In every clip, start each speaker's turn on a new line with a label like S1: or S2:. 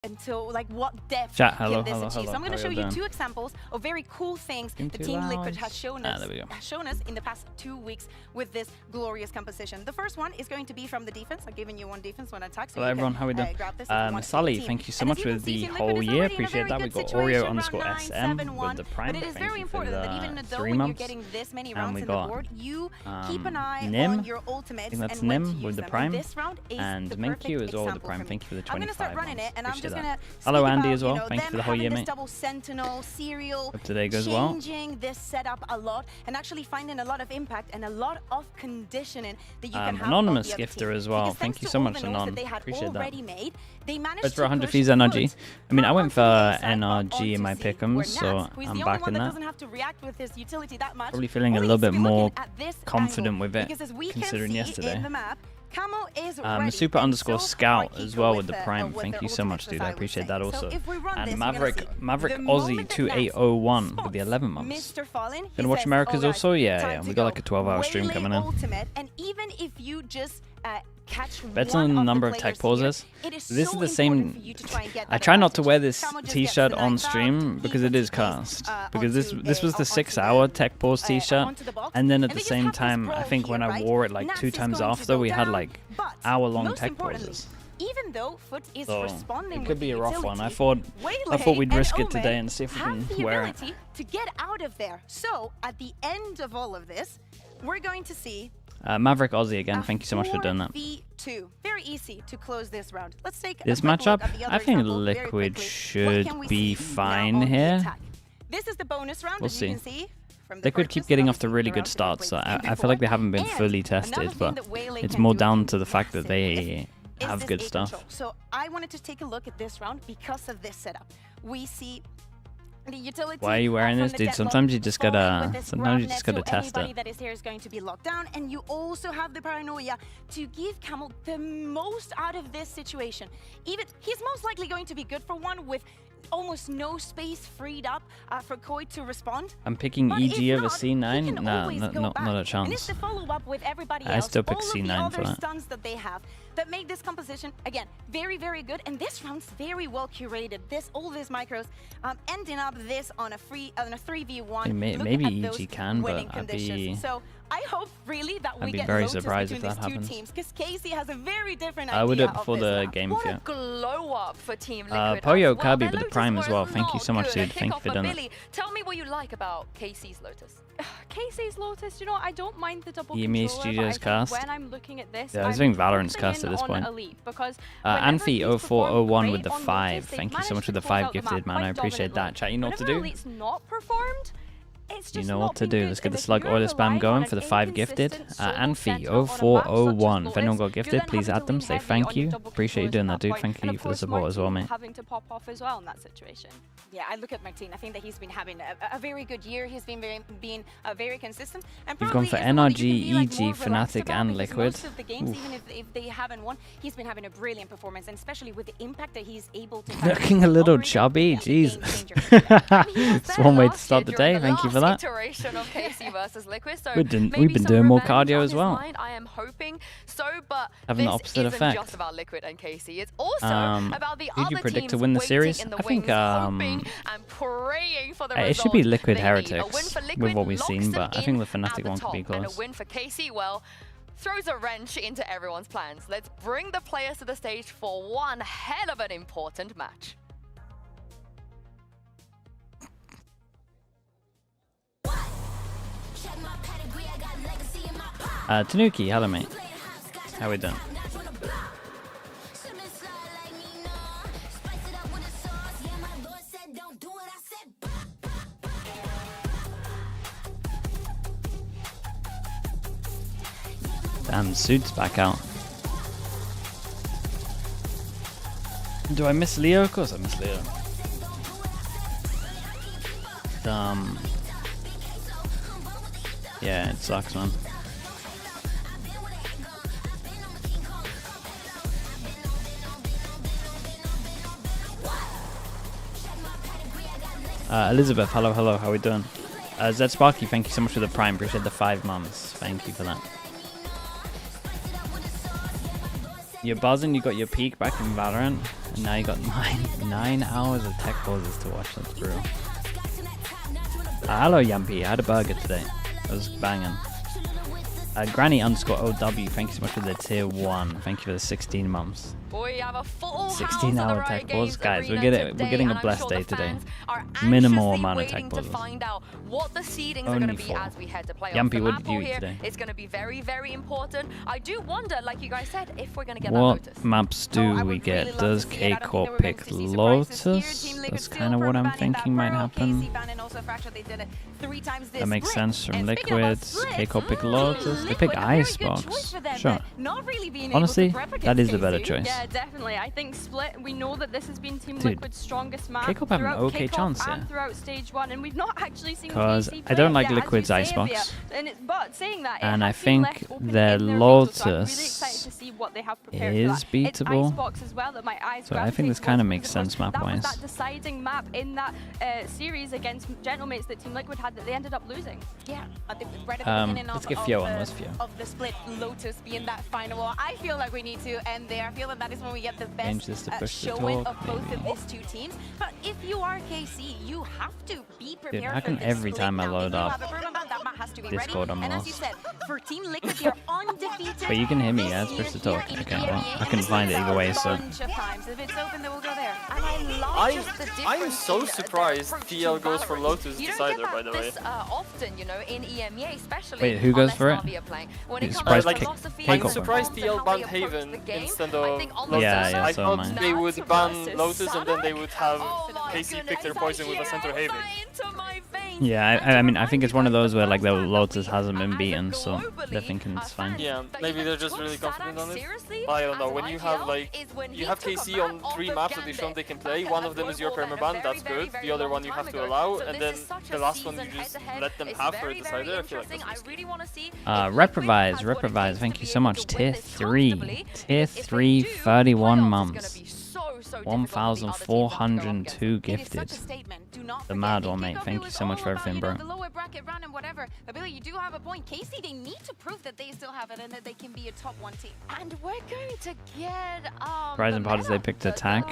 S1: until like what depth
S2: Chat, hello,
S1: can this
S2: hello,
S1: achieve.
S2: hello.
S1: So I'm going to show you
S2: doing?
S1: 2 examples of very cool things the Team Liquid has shown us, in the past 2 weeks with this glorious composition. The first one is going to be from the defense. I've given you one defense, one attack. So
S2: hello everyone, how are we doing? Sally, thank you so much for the whole year. Appreciate that. We got Oreo_SM with the Prime.
S1: But it is
S2: Thank
S1: very
S2: you
S1: important
S2: for
S1: that even
S2: the
S1: though
S2: 3
S1: when you're
S2: months.
S1: getting this many
S2: And
S1: rounds
S2: we
S1: in the
S2: got
S1: board, you keep an eye
S2: Nim.
S1: on your ultimates.
S2: I think that's
S1: and when
S2: Nim
S1: to
S2: with
S1: use
S2: the
S1: them.
S2: Prime.
S1: This round is
S2: And
S1: the
S2: Minkyu
S1: perfect
S2: as well with the
S1: example
S2: Prime.
S1: for me.
S2: Thank you for the 25
S1: I'm going to start running it, and I'm just going to
S2: Hello Andy
S1: about,
S2: as well.
S1: You know,
S2: Thank you for the whole year, mate.
S1: Double Sentinel, Serial,
S2: Hope today goes well.
S1: changing this setup a lot and actually finding a lot of impact and a lot of conditioning that you can have.
S2: Anonymous gifter as well. Thank you so much, Anon. Appreciate that. That's for 100 fees NRG. I mean, I went for NRG in my pick'ems, so I'm back in that. Probably feeling a little bit more confident with it, considering yesterday. Super_Scout as well with the Prime. Thank you so much, dude. I appreciate that also. And Maverick Aussie 2801 with the 11 months. Gonna watch America's also? Yeah. We got like a 12-hour stream coming in.
S1: And even if you just
S2: Bets on the number of tech pauses. This is the same. I try not to wear this t-shirt on stream because it is cast. Because this was the 6-hour tech pause t-shirt, and then at the same time, I think when I wore it like 2 times after, we had like hour-long tech pauses.
S1: Even though Foot is
S2: So
S1: responding
S2: it could be a rough one. I
S1: utility,
S2: thought we'd risk it today and see if we
S1: have
S2: can
S1: the
S2: wear it.
S1: ability to get out of there. So at the end of all of this, we're going to see
S2: Maverick Aussie again. Thank you so much for doing that.
S1: 4v2. Very easy to close this round. Let's take
S2: This matchup, I think Liquid should be fine here.
S1: This is the bonus round.
S2: We'll see. Liquid keep getting off to really good starts, so I feel like they haven't been fully tested, but it's more down to the fact that they have good stuff.
S1: So I wanted to take a look at this round because of this setup. We see the utility.
S2: Why are you wearing this, dude? Sometimes you just gotta test
S1: Anybody
S2: it.
S1: that is here is going to be locked down, and you also have the paranoia to give Camel the most out of this situation. Even he's most likely going to be good for one with almost no space freed up for Koi to respond.
S2: I'm picking
S1: But
S2: EG
S1: if
S2: over
S1: not,
S2: C9.
S1: he can
S2: Nah,
S1: always go
S2: not
S1: back.
S2: a
S1: And it's
S2: chance.
S1: the follow-up with everybody
S2: I
S1: else,
S2: still pick
S1: all of
S2: C9
S1: the
S2: for
S1: other
S2: that.
S1: stuns that they have that make this composition again very, very good. And this round's very well curated. All these micros ending up this on a 3v1.
S2: Maybe EG can, but I'd be.
S1: So I hope really that we get
S2: very
S1: Lotus
S2: surprised if
S1: between
S2: that
S1: these
S2: happens.
S1: 2 teams, because Casey has a very different idea.
S2: I would do it
S1: of
S2: before
S1: this
S2: the
S1: map.
S2: game
S3: What
S2: for
S3: a
S2: you.
S3: glow up for Team Liquid.
S2: Poyo
S3: as
S2: Kirby
S3: well.
S2: with the
S3: Their
S2: Prime
S3: Lotus
S2: as well.
S3: were
S2: Thank you
S3: not
S2: so much,
S3: good.
S2: dude.
S3: A
S2: Thank you
S3: kickoff
S2: for doing it.
S3: Billy. Tell me what you like about Casey's Lotus.
S4: Casey's Lotus, you know, I don't mind the double
S2: EMEA
S4: controller, but I
S2: Studios
S4: think
S2: cast.
S4: when I'm looking at this,
S2: Yeah, I was
S4: I'm
S2: doing Valorant's
S4: focusing
S2: cast at
S4: in
S2: this
S4: on
S2: point.
S4: Elite, because
S2: Anfi0401 with the
S4: on
S2: 5.
S4: Lotus,
S2: Thank you so
S4: they've
S2: much for the
S4: managed to pull
S2: 5
S4: out the
S2: gifted,
S4: map
S2: man. I
S4: quite
S2: appreciate that.
S4: dominantly.
S2: Chat, you know what to
S4: Whenever
S2: do?
S4: Elite's not performed, it's just
S2: You know
S4: not
S2: what to
S4: been
S2: do.
S4: good.
S2: Let's get
S4: And
S2: the
S4: if
S2: slug
S4: you're
S2: oiler spam
S4: relying
S2: going
S4: on
S2: for the
S4: an
S2: 5 gifted.
S4: inconsistent solo setup on a map such
S2: Anfi0401.
S4: as
S2: If anyone got
S4: Lotus,
S2: gifted,
S4: you're then
S2: please
S4: having
S2: add
S4: to
S2: them.
S4: lean
S2: Say
S4: heavy
S2: thank
S4: on your
S2: you.
S4: double
S2: Appreciate you
S4: controllers
S2: doing
S4: at
S2: that, dude.
S4: point.
S2: Thank
S4: And
S2: you
S4: of
S2: for the
S4: course,
S2: support as well,
S4: Martin
S2: mate.
S4: having to pop off as well in that situation.
S1: Yeah, I look at Martin. I think that he's been having a very good year. He's been very consistent. And
S2: You've gone for
S1: probably is the one that
S2: NRG,
S1: you can be, like,
S2: EG,
S1: more relaxed
S2: FNATIC,
S1: about,
S2: and
S1: because
S2: Liquid.
S1: most of the games,
S2: Oof.
S1: even if they haven't won, he's been having a brilliant performance, and especially with the impact that he's able to.
S2: Looking a little chubby, Jesus. It's one way to start the day. Thank you for that.
S3: Iteration of Casey versus Liquid. So
S2: We've been
S3: maybe some
S2: doing more
S3: revenge
S2: cardio
S3: on
S2: as
S3: his
S2: well.
S3: mind, I am hoping so, but
S2: Having the
S3: this
S2: opposite
S3: isn't
S2: effect.
S3: just about Liquid and Casey. It's also about the
S2: who do
S3: other
S2: you predict to
S3: teams
S2: win the
S3: waiting
S2: series?
S3: in the
S2: I think,
S3: wings, hoping and praying for the
S2: it should be
S3: result
S2: Liquid
S3: they need.
S2: Heretics
S3: A win for Liquid
S2: with what we've
S3: locks
S2: seen,
S3: them
S2: but I think
S3: in
S2: the Fnatic
S3: at the
S2: one could be
S3: top. And a
S2: close.
S3: win for Casey, well, throws a wrench into everyone's plans. Let's bring the players to the stage for one hell of an important match.
S2: Tanuki, hello mate. How we doing? Damn, Suit's back out. Do I miss Leo? Of course I miss Leo. Yeah, it sucks, man. Elizabeth, hello, how we doing? Zed Sparky, thank you so much for the Prime. Appreciate the 5 months. Thank you for that. You're buzzing, you got your peak back in Valorant, and now you got 9 hours of tech pauses to watch. That's brutal. Hello Yampy, I had a burger today. It was banging. Granny_OW, thank you so much for the tier 1. Thank you for the 16 months.
S3: We have a full
S2: 16-hour tech pause, guys. We're getting a blessed day today. Minimal amount of tech pauses.
S3: What the seedings are going to be as we head to playoffs.
S2: Yampy, what did you eat today?
S3: It's going to be very, very important. I do wonder, like you guys said, if we're going to get that
S2: What
S3: Lotus.
S2: maps do we get? Does KCORP pick Lotus? That's kind of what I'm thinking might happen. That makes sense from Liquids. KCORP pick Lotus. They pick Icebox. Sure. Honestly, that is the better choice.
S4: Yeah, definitely. I think Split, we know that this has been Team
S2: Dude,
S4: Liquid's strongest map
S2: KCORP have an okay chance here.
S4: throughout stage 1, and we've not actually seen
S2: Because
S4: KC
S2: I don't
S4: play
S2: like
S4: yet,
S2: Liquid's
S4: as you say,
S2: Icebox.
S4: But saying that,
S2: And
S4: it
S2: I
S4: has been
S2: think
S4: left open
S2: their
S4: in their
S2: Lotus
S4: so I'm really excited to see what they have prepared for
S2: is
S4: that.
S2: beatable.
S4: It's Icebox as well that my eyes
S2: So I think this kind of makes sense map-wise.
S4: That was that deciding map in that series against Gentlemates that Team Liquid had that they ended up losing.
S1: Yeah, right at the beginning
S2: let's get Fio on. Where's Fio?
S1: of the Split, Lotus being that final. I feel like we need to end there. I feel that is when we get the
S2: Change
S1: best
S2: this to push the
S1: showing
S2: talk,
S1: of both
S2: maybe.
S1: of these two teams. But if you are KC, you have to be prepared
S2: Dude, how
S1: for
S2: come
S1: this
S2: every
S1: split
S2: time I
S1: now.
S2: load
S1: If you
S2: up
S1: have a permanent, that map has to be
S2: Discord,
S1: ready.
S2: I'm
S1: And as you
S2: lost.
S1: said, for Team Liquid, they're undefeated.
S2: But you can hear me, yeah? It's
S1: this
S2: push to
S1: year
S2: talk.
S1: in
S2: Okay,
S1: EMEA.
S2: well, I couldn't find it either way, so.
S1: Bunch of times. If it's open, then we'll go there. And I love just the difference.
S5: I'm so
S1: in
S5: surprised
S1: their approach
S5: TL
S1: to
S5: goes for
S1: Valorant.
S5: Lotus
S1: You don't
S5: decider,
S1: get
S5: by the way.
S3: This often, you know, in EMEA especially.
S2: Wait, who goes
S3: unless
S2: for it?
S3: Navi are playing. When
S2: You're
S3: it comes
S2: surprised
S3: to
S5: K-
S3: philosophy,
S2: I'm
S3: and
S5: surprised
S3: how
S5: TL
S3: they
S5: banned
S3: approach
S5: Haven
S3: the game,
S5: instead
S3: I
S5: of
S3: think on
S5: Lotus.
S2: Yeah, yeah,
S5: I
S2: so
S5: thought
S2: am I.
S5: they would
S3: That's
S5: ban
S3: versus
S5: Lotus and then they would have
S3: Oh my
S5: KC pick
S3: goodness,
S5: their poison with a
S3: I
S5: center
S3: feel
S5: Haven.
S3: that into my veins.
S2: Yeah, I mean, I think it's one of those where like the Lotus hasn't been beaten, so they're thinking it's fine.
S5: Yeah, maybe they're just really confident on it. I don't know. When you have KC on 3 maps that they've shown they can play, one of them is your permaban, that's good. The other one you have to allow, and then the last one you just let them have for a decider. I feel like that's risky.
S2: Reprovise, thank you so much. Tier 3, 31 months. 1,402 gifted. The mad one, mate. Thank you so much for everything, bro.
S1: The lower bracket run and whatever. But Billy, you do have a point. KC, they need to prove that they still have it and that they can be a top 1 team.
S3: And we're going to get
S2: Rising Parties, they picked attack.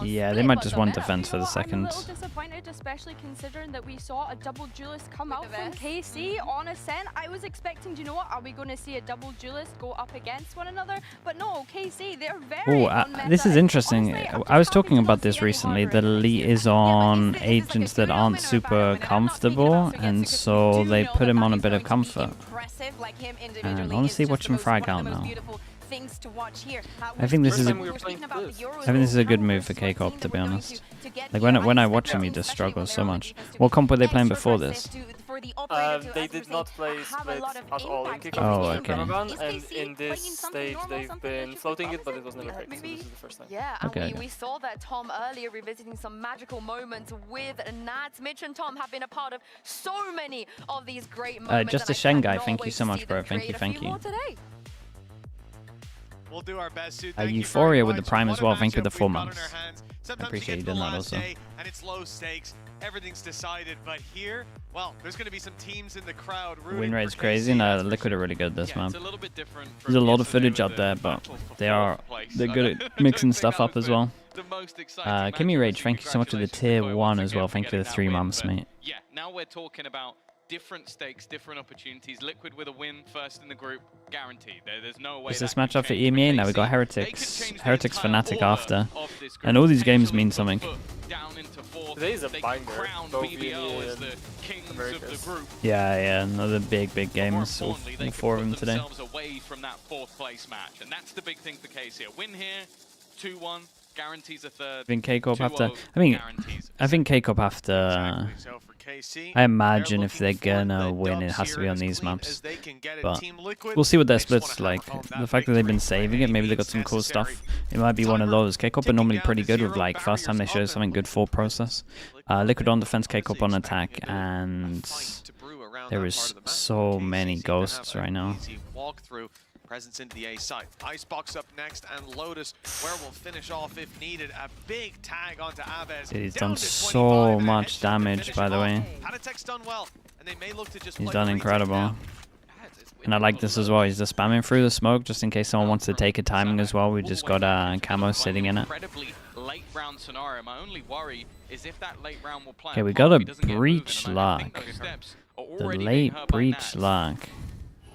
S2: Yeah, they might just want defense for the
S4: I'm a
S2: second.
S4: little disappointed, especially considering that we saw a double duelist come out from KC on Ascent. I was expecting, do you know what? Are we going to see a double duelist go up against one another? But no, KC, they're very
S2: This is interesting. I was talking about this recently. The elite is on agents that aren't super comfortable, and so they put him on a bit of comfort. And honestly, watch him frag out now. I think this is a good move for KCORP, to be honest. Like when I watch him, he just struggles so much. What comp were they playing before this?
S5: They did not play Split at all in kickoff.
S2: Oh, okay.
S5: And in this stage, they've been floating it, but it was never picked, so this is the first time.
S3: Yeah,
S2: Okay.
S3: and we saw that Tom earlier revisiting some magical moments with Nats. Mitch and Tom have been a part of so many of these great moments.
S2: Just a Shen guy, thank you so much, bro. Thank you.
S6: We'll do our best.
S2: Euphoria with the Prime as well. Thank you for the 4 months. I appreciate you doing that also.
S6: And it's low stakes. Everything's decided, but here, well, there's going to be some teams in the crowd.
S2: Win rate's crazy, and Liquid are really good this map.
S6: It's a little bit different.
S2: There's a lot of footage up there, but they're good at mixing stuff up as well. Kimmy Rage, thank you so much for the tier 1 as well. Thank you for the 3 months, mate.
S6: Yeah, now we're talking about different stakes, different opportunities. Liquid with a win first in the group, guaranteed. There's no way.
S2: Is this matchup for EMEA? Now we got Heretics, FNATIC after, and all these games mean something.
S5: Today is a binder, both EMEA and Americas.
S2: Yeah, another big games. All 4 of them today.
S6: Away from that 4th place match, and that's the big thing for KC here. Win here, 2-1. Guarantees a third.
S2: I think KCORP after. I think KCORP after. I imagine if they're gonna win, it has to be on these maps. But we'll see what their split's like. The fact that they've been saving it, maybe they got some cool stuff. It might be one of those. KCORP are normally pretty good with like first time they show something good for process. Liquid on defense, KCORP on attack, and there is so many ghosts right now.
S6: Presence into the A site. Icebox up next, and Lotus, where we'll finish off if needed. A big tag onto Aves.
S2: He's done so much damage, by the way.
S6: HERETICS done well, and they may look to just
S2: He's done incredible. And I like this as well. He's just spamming through the smoke just in case someone wants to take a timing as well. We just got camo sitting in it. Okay, we got a breach lock. The late breach lock.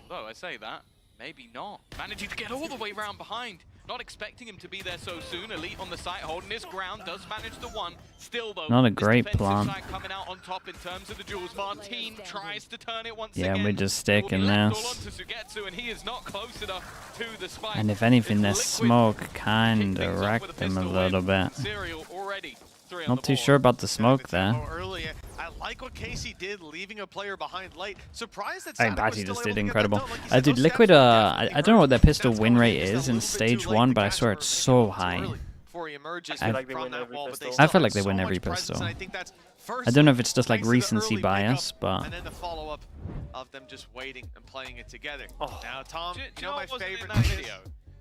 S7: Though I say that, maybe not. Managing to get all the way around behind. Not expecting him to be there so soon. Elite on the site, holding his ground, does manage the one. Still though,
S2: not a great plan.
S7: Coming out on top in terms of the duels. Martin tries to turn it once
S2: yeah,
S7: again.
S2: we just stick in this. And if anything, their smoke kind of wrecked them a little bit. Not too sure about the smoke there.
S6: I like what Casey did, leaving a player behind late. Surprised that
S2: Batty just did incredible. Dude, Liquid, I don't know what their pistol win rate is in stage 1, but I swear it's so high. I feel like they win every pistol. I don't know if it's just like recency bias, but...
S6: And then the follow-up of them just waiting and playing it together. Now, Tom, you know my favorite video?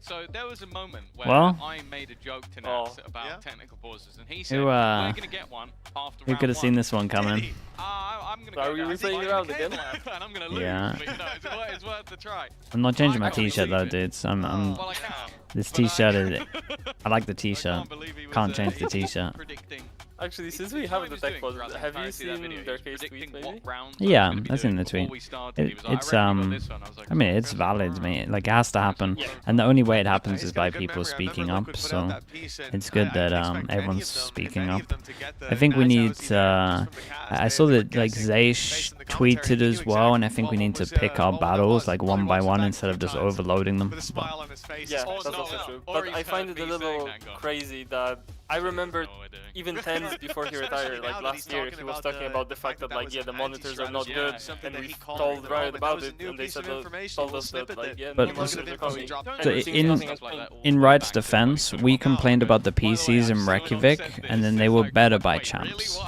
S7: So there was a moment where I made a joke to Nats about technical pauses, and he said, "We're going to get one after."
S2: Who could have seen this one coming?
S7: I'm going to
S5: go. Are you replaying around again?
S7: And I'm going to lose.
S2: Yeah.
S7: But, you know, it's worth the try.
S2: I'm not changing my t-shirt though, dudes. This t-shirt is. I like the t-shirt. Can't change the t-shirt.
S5: Actually, since we have the tech pause, have you seen their case tweet maybe?
S2: Yeah, I've seen the tweet. It's I mean, it's valid, mate. Like, it has to happen, and the only way it happens is by people speaking up. So it's good that everyone's speaking up. I think we need. I saw that like Zaysh tweeted as well, and I think we need to pick our battles like one by one instead of just overloading them.
S5: Yeah, that's also true. But I find it a little crazy that I remember even Tens before he retired, like last year, he was talking about the fact that like, yeah, the monitors are not good, and we told Riot about it, and they said told us that like, yeah,
S2: but in Riot's defense, we complained about the PCs in Reykjavik, and then they were better by champs.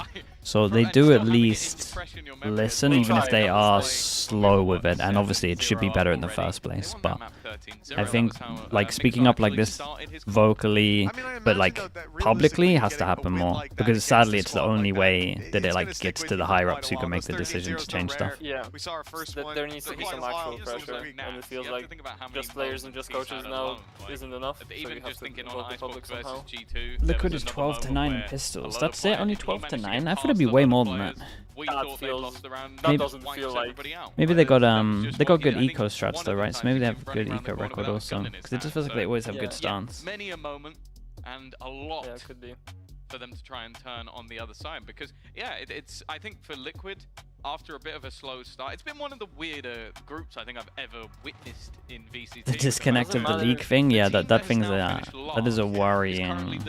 S2: So they do at least listen, even if they are slow with it, and obviously it should be better in the first place. But I think like speaking up like this vocally, but like publicly, has to happen more, because sadly it's the only way that it like gets to the higher ups who can make the decision to change stuff.
S5: Yeah, there needs to be some actual pressure, and it feels like just players and just coaches now isn't enough. So you have to involve the public somehow.
S2: Liquid is 12-9 in pistols. That's it, only 12-9. I thought it'd be way more than that.
S5: That doesn't feel like.
S2: Maybe they got good eco strats though, right? So maybe they have good eco record also, because it just feels like they always have good stance.
S7: Many a moment and a lot.
S5: Yeah, it could be.
S7: For them to try and turn on the other side, because yeah, it's I think for Liquid, after a bit of a slow start, it's been one of the weirder groups I think I've ever witnessed in VCT.
S2: The disconnect of the league thing, yeah, that thing's that is a worrying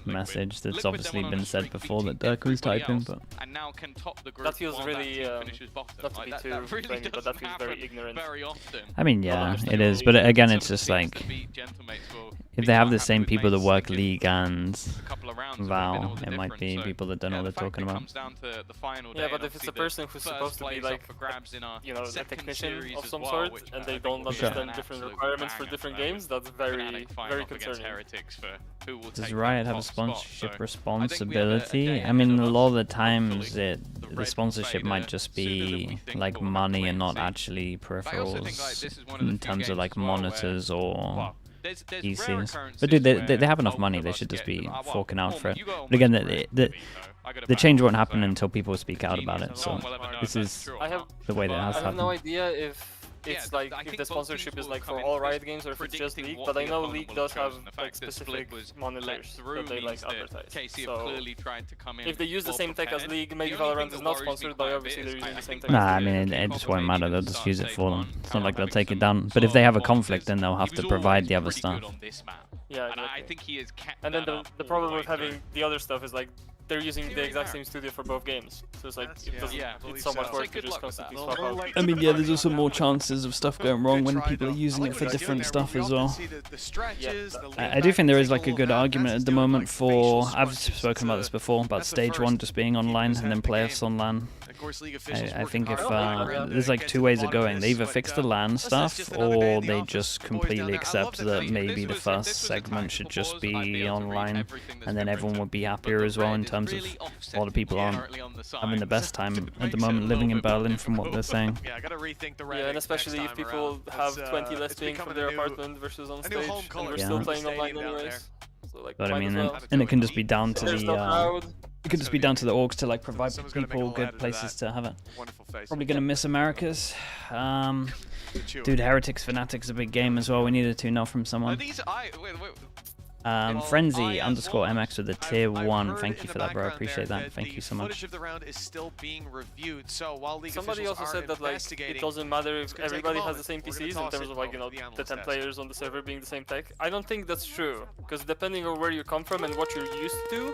S2: message that's obviously been said before that Dirk was typing, but
S5: that feels really not to be too friendly, but that feels very ignorant.
S2: I mean, yeah, it is, but again, it's just like if they have the same people that work League and Val, it might be people that don't know what they're talking about.
S5: Yeah, but if it's a person who's supposed to be like, you know, a technician of some sort, and they don't understand different requirements for different games, that's very, very concerning.
S2: Does Riot have a sponsorship responsibility? I mean, a lot of the times the sponsorship might just be like money and not actually peripherals in terms of like monitors or PCs. But dude, they have enough money, they should just be forking out for it. But again, the change won't happen until people speak out about it, so this is the way that it has to happen.
S5: I have no idea if it's like if the sponsorship is like for all Riot games or if it's just League, but I know League does have like specific monitors that they like advertise. So if they use the same tech as League, maybe Valorant is not sponsored, but obviously they're using the same tech.
S2: Nah, I mean it just won't matter, they'll just use it for them. It's not like they'll take it down, but if they have a conflict then they'll have to provide the other stuff.
S5: Yeah, exactly. And then the problem with having the other stuff is like they're using the exact same studio for both games, so it's like it's so much worse to just constantly swap out.
S2: I mean, yeah, there's also more chances of stuff going wrong when people are using it for different stuff as well. I do think there is like a good argument at the moment for, I've spoken about this before, about stage 1 just being online and then playoffs on LAN.
S6: course, League officials
S2: I think if
S6: hard
S2: there's like two ways of going. They either fix the LAN stuff, or they just completely accept that maybe the first segment should just be online, and then everyone would be happier as well in terms of a lot of people aren't having the best time at the moment living in Berlin from what they're saying.
S6: Yeah, I gotta rethink the
S5: and especially if people have 20 less ping from their apartment versus on stage, and we're still playing online anyways. So, like,
S2: But I mean,
S5: well.
S2: and it can just be down to
S5: There's
S2: the
S5: no crowd.
S2: it could just be down to the orgs to like provide people good places to have it. Probably gonna miss Americas. Dude, Heretics FNATIC's a big game as well. We need a 2-0 from someone. Frenzy underscore MX with a tier 1. Thank you for that, bro. I appreciate that. Thank you so much.
S6: Footage of the round is still being reviewed. So while League
S5: Somebody also said that like it doesn't matter if everybody has the same PCs in terms of like, you know, the 10 players on the server being the same tech. I don't think that's true, because depending on where you come from and what you're used to,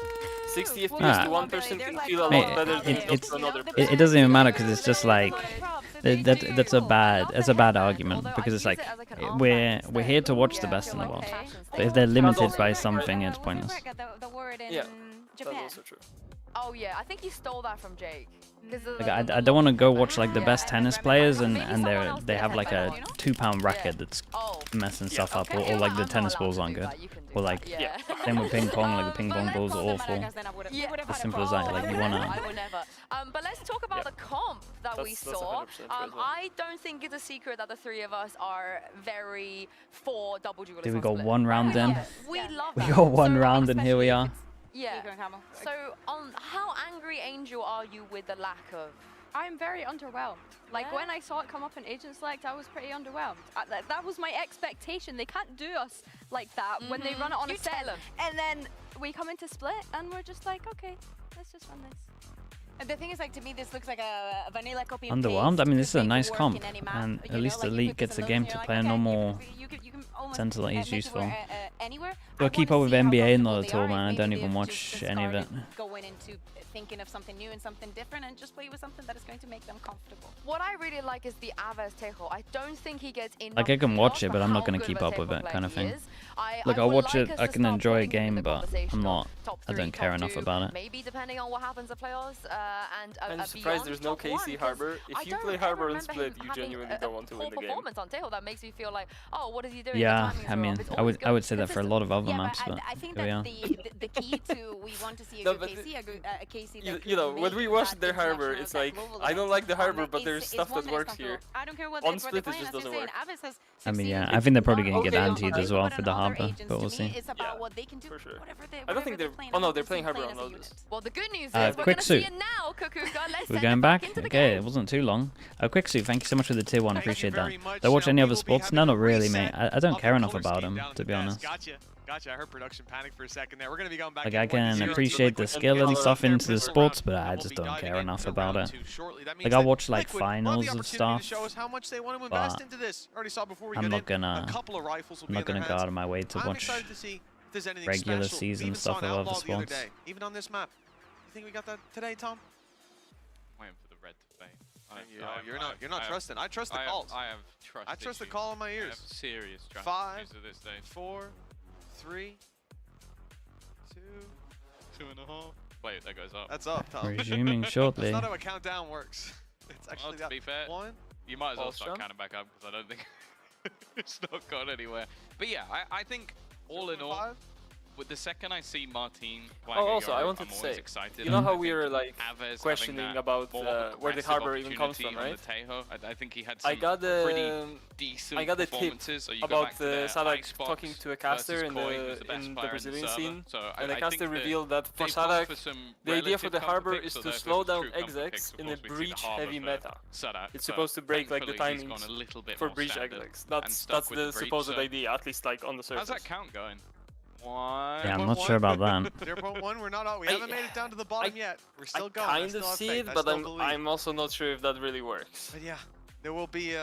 S5: 60 FPS to one person can feel a lot better than just another person.
S2: It doesn't even matter, because it's just like that's a bad argument, because it's like we're here to watch the best in the world. But if they're limited by something, it's pointless.
S5: Yeah, that's also true.
S3: Oh yeah, I think he stole that from Jake.
S2: Like, I don't want to go watch like the best tennis players and they have like a £2 racket that's messing stuff up, or like the tennis balls aren't good, or like same with ping pong, like the ping pong balls are awful. As simple as that. Like you wanna.
S3: But let's talk about the comp that we saw. I don't think it's a secret that the three of us are very for double duelist.
S2: Did we got one round in?
S3: We love
S2: We
S3: that.
S2: got one round and here we are.
S3: Yeah. So, how angry, Angel, are you with the lack of?
S4: I'm very underwhelmed. Like when I saw it come up in Agent Select, I was pretty underwhelmed. That was my expectation. They can't do us like that when they run it on a set. And then we come into Split and we're just like, okay, let's just run this.
S1: The thing is, like, to me, this looks like a vanilla copy.
S2: Underwhelmed? I mean, this is a nice comp, and at least Elite gets a game to play a normal center that he's useful. Do I keep up with NBA? Not at all, man. I don't even watch any of it.
S1: Going into thinking of something new and something different, and just play with something that is going to make them comfortable.
S3: What I really like is the Aves Tejo. I don't think he gets enough.
S2: Like I can watch it, but I'm not gonna keep up with it, kind of thing. Like I'll watch it, I can enjoy a game, but I'm not. I don't care enough about it.
S3: Maybe depending on what happens at playoffs,
S5: I'm surprised there's no KC Harbor. If you play Harbor and Split, you genuinely don't want to win the game.
S3: Performance on Tejo that makes me feel like, oh, what is he doing?
S2: Yeah, I mean, I would say that for a lot of other maps, but
S1: I think that the key to we want to see a good KC, a KC that
S5: you know, when we watch their Harbor, it's like, I don't like the Harbor, but there's stuff that works here.
S1: I don't care what
S5: on Split, it just doesn't work.
S2: I mean, yeah, I think they're probably gonna get antied as well for the Harbor, but we'll see.
S5: For sure. I don't think they're. Oh no, they're playing Harbor on Lotus.
S3: Well, the good news is
S2: Quick Suit.
S3: now, Kukuka.
S2: We're going back? Okay, it wasn't too long. Quick Suit, thank you so much for the tier 1, appreciate that. Do I watch any other sports? No, not really, mate. I don't care enough about them, to be honest.
S6: Gotcha. I heard production panic for a second there. We're gonna be going back.
S2: Like I can appreciate the skill and stuff into the sports, but I just don't care enough about it. Like I'll watch like finals of stuff, but I'm not gonna go out of my way to watch regular season stuff of other sports.
S6: Even on this map, you think we got that today, Tom?
S7: Waiting for the red to play.
S6: You're not trusting. I trust the calls. I trust the call in my ears.
S7: I have serious trust
S6: 5,
S7: issues to this day.
S6: 4, 3, 2,
S7: 2.5. Wait, that goes up.
S6: That's up, Tom.
S2: Resuming shortly.
S6: That's not how a countdown works. It's actually
S7: to be fair,
S6: 1.
S7: You might as well start counting back up, because I don't think it's not gone anywhere. But yeah, I think all in all, with the second I see Martin playing
S5: also, I wanted to say,
S7: excited.
S5: you know how we were like questioning about where the Harbor even comes from, right?
S7: I think he had some
S5: I got a tip about Sadak talking to a caster in the Brazilian scene, and the caster revealed that for Sadak, the idea for the Harbor is to slow down execs in a breach-heavy meta. It's supposed to break like the timings for breach execs. That's the supposed idea, at least like on the surface.
S7: How's that count going?
S2: Yeah, I'm not sure about that.
S6: 0.1, we're not out. We haven't made it down to the bottom yet. We're still going.
S5: I kind of see it, but I'm also not sure if that really works.
S6: But yeah, there will be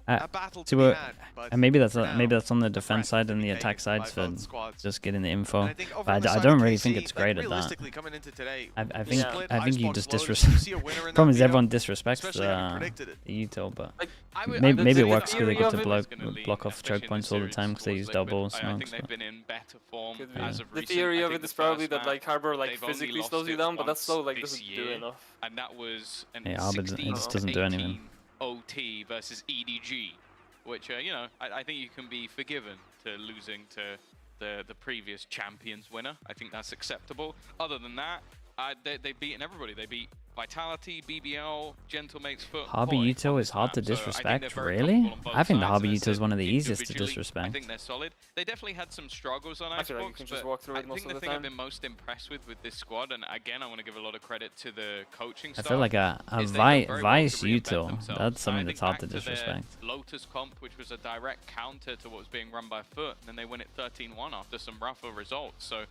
S6: a battle to
S2: So
S6: be
S2: we're-
S6: had. But
S2: and maybe that's
S6: for
S2: maybe
S6: now,
S2: that's on the defense side and the
S6: taken
S2: attack side
S6: by
S2: for
S6: both squads.
S2: just getting the info.
S6: And I think over
S2: But
S6: on the
S2: I
S6: side
S2: don't
S6: of
S2: really
S6: KC,
S2: think it's great at that.
S6: realistically coming into today,
S2: I
S6: the
S2: think
S6: split,
S2: I think you
S6: Icebox,
S2: just
S6: Lotus, you see a winner in
S2: problem
S6: that
S2: is
S6: veto,
S2: everyone disrespects
S6: especially having predicted it.
S2: the util, but
S5: Like,
S2: maybe it
S5: the
S2: works because they
S5: theory
S2: get
S5: of
S2: to
S5: it
S2: block off choke points all the time because they use double
S7: I
S2: smokes.
S7: think they've been in better form
S5: Could be.
S7: as of
S5: The
S7: recent.
S5: theory
S7: I
S5: of
S7: think
S5: it is
S7: the
S5: probably
S7: first
S5: that like
S7: map,
S5: Harbor like
S7: they've only
S5: physically
S7: lost
S5: slows you
S7: it
S5: down, but that's
S7: once
S5: slow like
S7: this
S5: doesn't do
S7: year,
S5: enough.
S7: and that was an
S2: Yeah, Arbor, it
S7: 16
S2: just doesn't do anything.
S7: 18 OT versus EDG, which you know, I think you can be forgiven to losing to the previous champions winner. I think that's acceptable. Other than that, they've beaten everybody. They beat Vitality, BBL, Gentlemate's Foot.
S2: Harbor
S7: Koi
S2: Util
S7: on
S2: is
S7: this
S2: hard
S7: map,
S2: to
S7: so I think
S2: disrespect,
S7: they're very
S2: really?
S7: comfortable on both
S2: I think the
S7: sides,
S2: Harbor
S7: and I
S2: Util is
S7: said
S2: one of the easiest to
S7: individually, I
S2: disrespect.
S7: think they're solid. They definitely had some struggles on
S5: I feel like you
S7: Icebox,
S5: can just
S7: but
S5: walk through
S7: I
S5: it most
S7: think
S5: of
S7: the
S5: the
S7: thing I've
S5: time.
S7: been most impressed with this squad, and again, I want to give a lot of credit to the coaching
S2: I
S7: staff.
S2: feel like a
S7: is they've done very well to
S2: Vice
S7: reinvent
S2: Util,
S7: themselves.
S2: that's something
S7: I
S2: that's
S7: think
S2: hard to
S7: back their
S2: disrespect.
S7: Lotus comp, which was a direct counter to what was being run by Foot, and then they win it 13-1 after some rougher results. So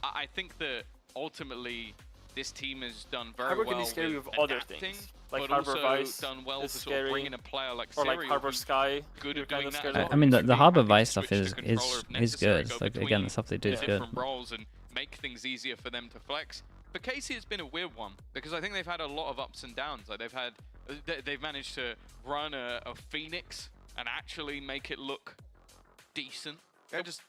S7: I think that ultimately this team has done very
S5: Harbor
S7: well
S5: can be scary
S7: with
S5: with other
S7: adapting,
S5: things, like
S7: but
S5: Harbor
S7: also
S5: Vice
S7: done well
S5: is
S7: to sort of
S5: scary,
S7: bring in a player like
S5: or like
S7: Serial,
S5: Harbor
S7: who's
S5: Sky.
S7: good
S5: you're
S7: at
S5: kind
S7: doing
S5: of
S7: that
S5: scared
S7: as
S5: of.
S2: I mean, the
S7: They
S2: Harbor
S7: can
S2: Vice stuff
S7: switch
S2: is
S7: the controller if
S2: is
S7: necessary,
S2: good.
S7: go
S2: Like again,
S7: between
S2: the stuff they do is good.
S7: different roles and make things easier for them to flex. For KC, it's been a weird one because I think they've had a lot of ups and downs. Like they've managed to run a Phoenix and actually make it look decent.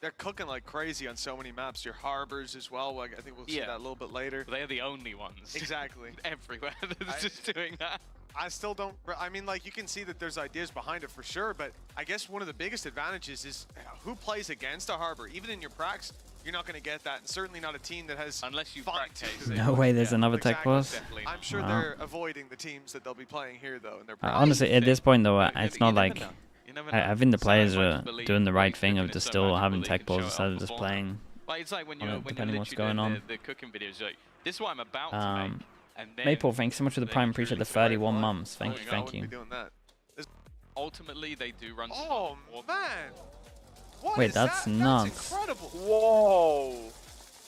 S6: They're cooking like crazy on so many maps. Your harbors as well. Like, I think we'll see that a little bit later.
S7: They're the only ones.
S6: Exactly.
S7: Everywhere that's just doing that.
S6: I still don't. I mean, like, you can see that there's ideas behind it for sure, but I guess one of the biggest advantages is who plays against a harbor. Even in your pracs, you're not going to get that, and certainly not a team that has.
S7: Unless you
S6: fought
S7: practice.
S6: teams.
S2: No way, there's another tech boss.
S6: I'm sure
S2: Wow.
S6: they're avoiding the teams that they'll be playing here, though. In their
S2: Honestly, at this point though, it's not like.
S7: You never know.
S2: I think the players
S7: So I
S2: are
S7: just believe
S2: doing the right thing
S7: they've
S2: of
S7: been
S2: just
S7: so
S2: still
S7: magical
S2: having
S7: they
S2: tech
S7: can show
S2: balls
S7: it
S2: instead
S7: off
S2: of just
S7: beforehand.
S2: playing.
S7: Like, it's like when
S2: on
S7: you're
S2: it, depending what's
S7: literally
S2: going
S7: doing
S2: on.
S7: the cooking videos, like, this is what I'm about to make. And then
S2: Maple, thanks so much for the
S7: then
S2: prime.
S7: you
S2: Appreciate the
S7: truly
S2: 31
S7: survive.
S2: months. Thank you,
S6: I
S2: thank
S6: wouldn't
S2: you.
S6: be doing that.
S7: Ultimately, they do run.
S6: Oh man! What
S2: Wait,
S6: is
S2: that's
S6: that?
S2: nuts.
S6: That's incredible.
S5: Whoa!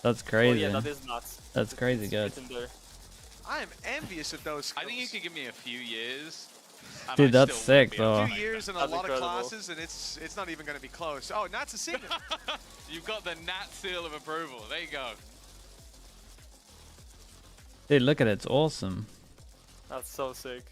S2: That's
S5: Oh,
S2: crazy.
S5: yeah, that is nuts.
S2: That's crazy good.
S5: It's in there.
S6: I am envious of those skills.
S7: I think you could give me a few years. and
S2: Dude,
S7: I
S2: that's
S7: still wouldn't
S2: sick,
S7: be able to
S2: though.
S6: A
S7: make
S6: few years
S7: that.
S6: and a
S5: That's
S6: lot
S5: incredible.
S6: of classes, and it's not even going to be close. Oh, and that's a signal.
S7: You've got the Nat seal of approval. There you go.
S2: Dude, look at it. It's awesome.
S5: That's so sick.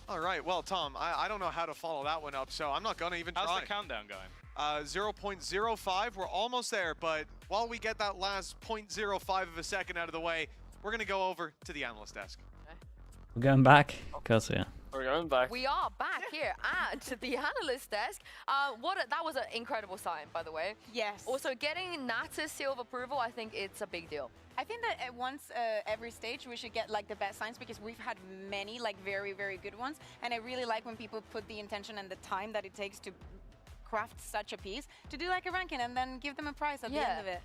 S6: All right, well, Tom, I don't know how to follow that one up, so I'm not going to even
S7: How's
S6: try.
S7: the countdown going?
S6: 0.05, we're almost there, but while we get that last 0.05 of a second out of the way, we're going to go over to the analyst desk.
S2: We're going back. Of course we are.
S5: We're going back.
S3: We are back here at the analyst desk. That was an incredible sign, by the way.
S1: Yes.
S3: Also, getting Nata's seal of approval, I think it's a big deal.
S1: I think that at once every stage we should get like the best signs because we've had many like very, very good ones. And I really like when people put the intention and the time that it takes to craft such a piece to do like a ranking and then give them a prize at the end of it.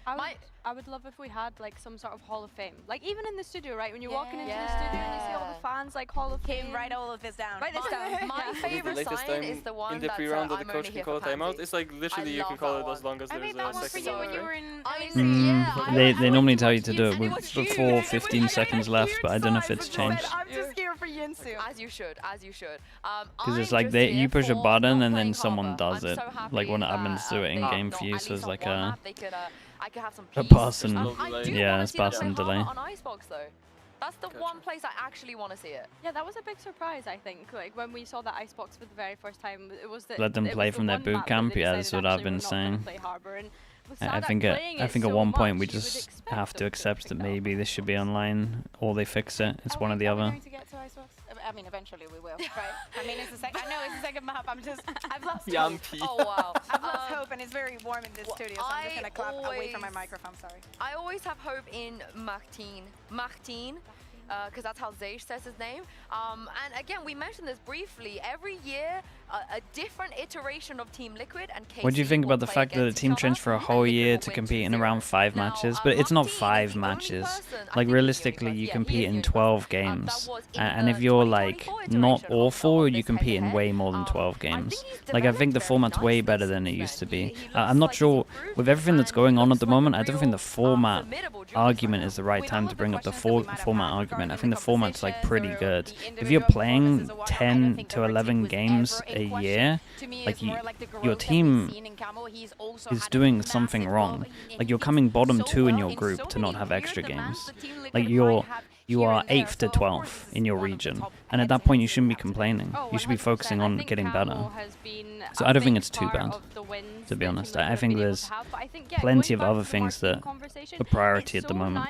S4: I would love if we had like some sort of Hall of Fame. Like even in the studio, right? When you're walking into the studio and you see all the fans like Hall of Fame.
S1: Kim, write all of this down.
S4: Write this down.
S3: My favorite
S5: latest
S3: sign
S5: time
S3: is the one
S5: in the
S3: that's
S5: pre-round that
S3: I'm
S5: the
S3: only
S5: coach
S3: here
S5: can call
S3: for
S5: a timeout.
S3: pansies.
S5: It's like literally
S3: I
S5: you can
S3: love
S5: call
S3: that
S5: it as
S3: one.
S5: long as
S1: I
S5: there's
S1: made that
S5: a
S1: one for
S5: second
S1: you when
S5: hour.
S1: you were in.
S2: They normally tell you to do it
S3: And it
S2: with
S3: was you.
S2: before
S3: It was
S2: 15 seconds left, but I don't know if it's changed.
S1: I'm just here for Yinsu.
S3: As you should, as you should.
S2: Because it's
S3: I'm
S2: like
S3: just
S2: they,
S3: here
S2: you push a
S3: for
S2: button
S3: not
S2: and then
S3: playing
S2: someone
S3: Harbor.
S2: does
S3: I'm
S2: it.
S3: so happy
S2: Like one of the
S3: that,
S2: admins do it in
S3: they
S2: game
S3: not
S2: for you,
S3: at
S2: so it's
S3: least on
S2: like
S3: one
S2: a
S3: map, I could have some
S2: a
S3: peace.
S2: pass and
S3: I do
S2: yeah,
S3: wanna
S2: it's
S3: see them
S2: pass
S3: play
S2: and delay.
S3: Harbor on Icebox though. That's the one place I actually want to see it.
S4: Yeah, that was a big surprise, I think. Like when we saw that Icebox for the very first time, it was that
S2: Let them play from their boot camp. Yeah, that's what I've been saying. I think at one point we just have to accept that maybe this should be online or they fix it. It's one or the other.
S1: Going to get to Icebox? I mean, eventually we will, right? I mean, it's the second. I know it's the second map. I've lost hope.
S5: Yampy.
S3: Oh wow.
S1: I've lost hope, and it's very warm in this studio, so I'm just gonna clap away from my microphone. Sorry.
S3: I always have hope in Martin, because that's how Zage says his name. And again, we mentioned this briefly. Every year, a different iteration of Team Liquid and KC.
S2: What do you think
S3: will
S2: about the
S3: play
S2: fact that the
S3: against
S2: team
S3: each
S2: trains
S3: other,
S2: for a
S3: and
S2: whole
S3: Liquid
S2: year
S3: will
S2: to
S3: win
S2: compete in
S3: 2-0.
S2: around 5
S3: Now,
S2: matches? But it's not
S3: Martin is
S2: 5
S3: the only
S2: matches.
S3: person- I
S2: Like
S3: think he's
S2: realistically,
S3: the only
S2: you
S3: person.
S2: compete
S3: Yeah,
S2: in
S3: he is the only
S2: 12
S3: person.
S2: games,
S3: That was in
S2: and
S3: the
S2: if you're like
S3: 2024
S2: not
S3: iteration
S2: awful,
S3: of
S2: you
S3: this
S2: compete in
S3: head-to-head.
S2: way more than 12
S3: I
S2: games.
S3: think he's
S2: Like I think the
S3: developed
S2: format's
S3: very
S2: way
S3: nicely
S2: better than it
S3: since
S2: used to
S3: then.
S2: be.
S3: He looks
S2: I'm not
S3: like he's
S2: sure
S3: improved,
S2: with everything that's
S3: and
S2: going on
S3: looks
S2: at the
S3: like a
S2: moment. I don't think
S3: real,
S2: the format
S3: formidable duelist
S2: argument
S3: right
S2: is the
S3: now.
S2: right
S1: With
S2: time
S1: all
S2: to
S1: of the
S2: bring up the
S1: questions that we might have
S2: format
S1: had
S2: argument argument. I think the format's like pretty good. If you're playing 10 to 11 games a year, like your team is doing something wrong. Like you're coming bottom 2 in your group to not have extra games. Like you are 8th to 12th in your region, and at that point you shouldn't be complaining. You should be focusing on getting better. So I don't think it's too bad, to be honest. I think there's plenty of other things that are priority at the moment.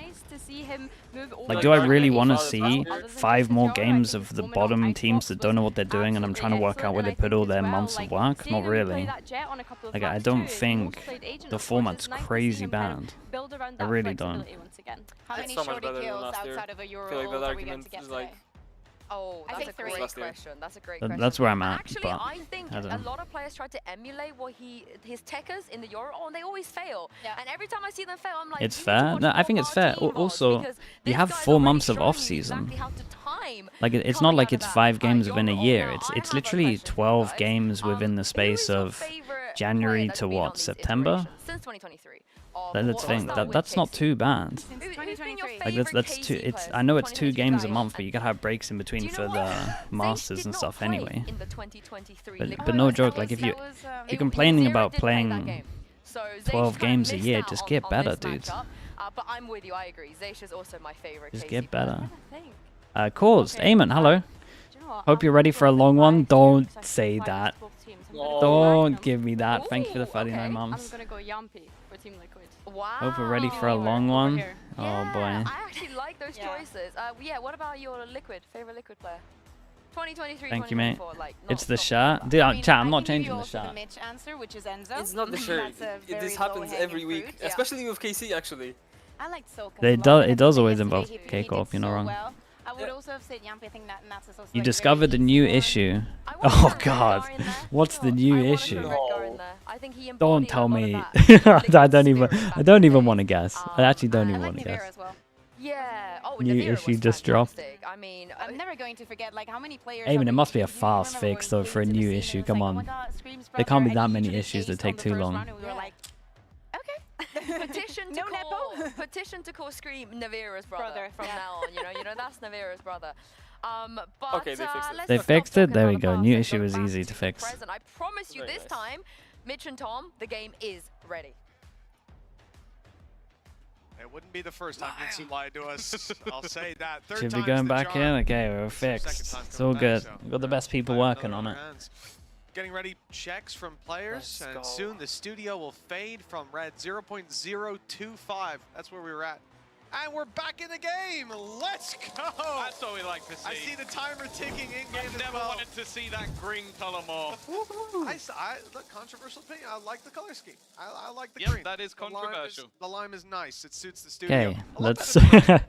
S2: Like, do I really want to see 5 more games of the bottom teams that don't know what they're doing, and I'm trying to work out where they put all their months of work? Not really. Like, I don't think the format's crazy bad. I really don't.
S1: How many shorty kills outside of a Euro are we going to get today?
S3: Oh, that's a great question. That's a great question.
S2: That's where I'm at.
S3: Actually,
S2: but
S3: I think a lot of players try to emulate what his techers in the Euro, and they always fail. Yeah. And every time I see them fail, I'm like,
S2: it's fair. No, I think it's fair. Also, you have 4 months of off season. Like it's not like it's 5 games within a year. It's literally 12 games within the space of January to what, September?
S3: Since 2023.
S2: Let's think that's not too bad. Like that's two. I know it's 2 games a month, but you gotta have breaks in between for the Masters and stuff anyway. But no joke. Like if you're complaining about playing 12 games a year, just get better, dudes.
S3: But I'm with you. I agree. Zeish is also my favorite.
S2: Just get better. Caused. Eamon, hello. Hope you're ready for a long one. Don't say that. Don't give me that. Thank you for the 39 months.
S4: I'm gonna go Yampi for Team Liquid.
S3: Wow.
S2: Hope we're ready for a long one. Oh
S3: yeah,
S2: boy.
S3: I actually like those choices. Yeah, what about your favorite Liquid player? 2023,
S2: Thank you, mate.
S3: Like,
S2: it's the shirt. Dude, chat, I'm not changing the shirt.
S8: It's not the shirt. This happens every week, especially with KC actually.
S1: I like Soka.
S2: It does always involve K-Corp, you're not wrong.
S1: I would also have said Yampi. I think that's also
S2: you discovered a new issue. Oh god. What's the new issue? Don't tell me. I don't even want to guess. I actually don't even want to guess.
S3: Yeah. Oh,
S2: new issue just dropped.
S3: I mean,
S1: I'm never going to forget like how many players.
S2: Hey, it must be a fast fix though for a new issue. Come on. There can't be that many issues that take too long.
S3: Petition to call Scream Navira's brother from now on. You know that's Navira's brother. But
S8: okay, they fixed it.
S2: They fixed it. There we go. New issue was easy to fix.
S3: I promise you this time, Mitch and Tom, the game is ready.
S6: It wouldn't be the first time Vince lied to us. I'll say that.
S2: Should be going back in. Okay, we're fixed. It's all good. We've got the best people working on it.
S6: Getting ready checks from players, and soon the studio will fade from red 0.025. That's where we were at. And we're back in the game. Let's go.
S7: That's what we like to see.
S6: I see the timer ticking in game.
S7: I've never wanted to see that green color more.
S6: Look, controversial opinion. I like the color scheme. I like the green.
S7: That is controversial.
S6: The lime is nice. It suits the studio.
S2: Okay,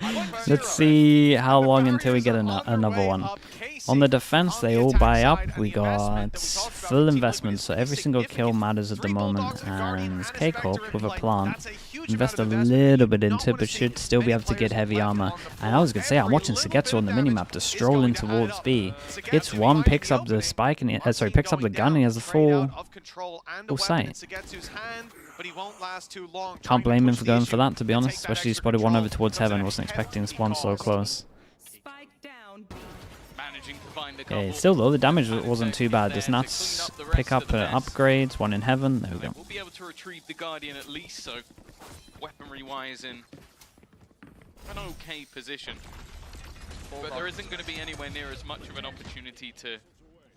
S2: let's see how long until we get another one. On the defense, they all buy up. We got full investment, so every single kill matters at the moment. And K-Corp with a plant. Invest a little bit into it, but should still be able to get heavy armor. And I was gonna say, I'm watching Sugetsu on the minimap just strolling towards B. Hits one, picks up the spike, and picks up the gun, and he has a full sight. Can't blame him for going for that, to be honest. Especially he spotted one over towards heaven. Wasn't expecting the spawn so close. Okay, still though, the damage wasn't too bad. Does Nats pick up upgrades? One in heaven. There we go.
S7: We'll be able to retrieve the Guardian at least, so weaponry-wise in an okay position. But there isn't going to be anywhere near as much of an opportunity to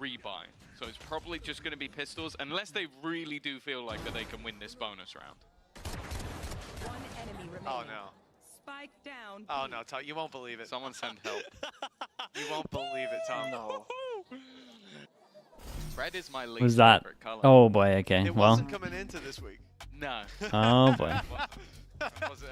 S7: rebuy. So it's probably just going to be pistols, unless they really do feel like that they can win this bonus round.
S9: One enemy remaining.
S6: Oh no.
S9: Spike down.
S6: Oh no, Tom, you won't believe it.
S7: Someone send help.
S6: You won't believe it, Tom.
S8: No.
S7: Red is my least
S2: Was that?
S7: favorite color.
S2: Oh boy. Okay.
S6: It
S2: Well.
S6: wasn't coming into this week.
S7: No.
S2: Oh boy.
S7: It wasn't.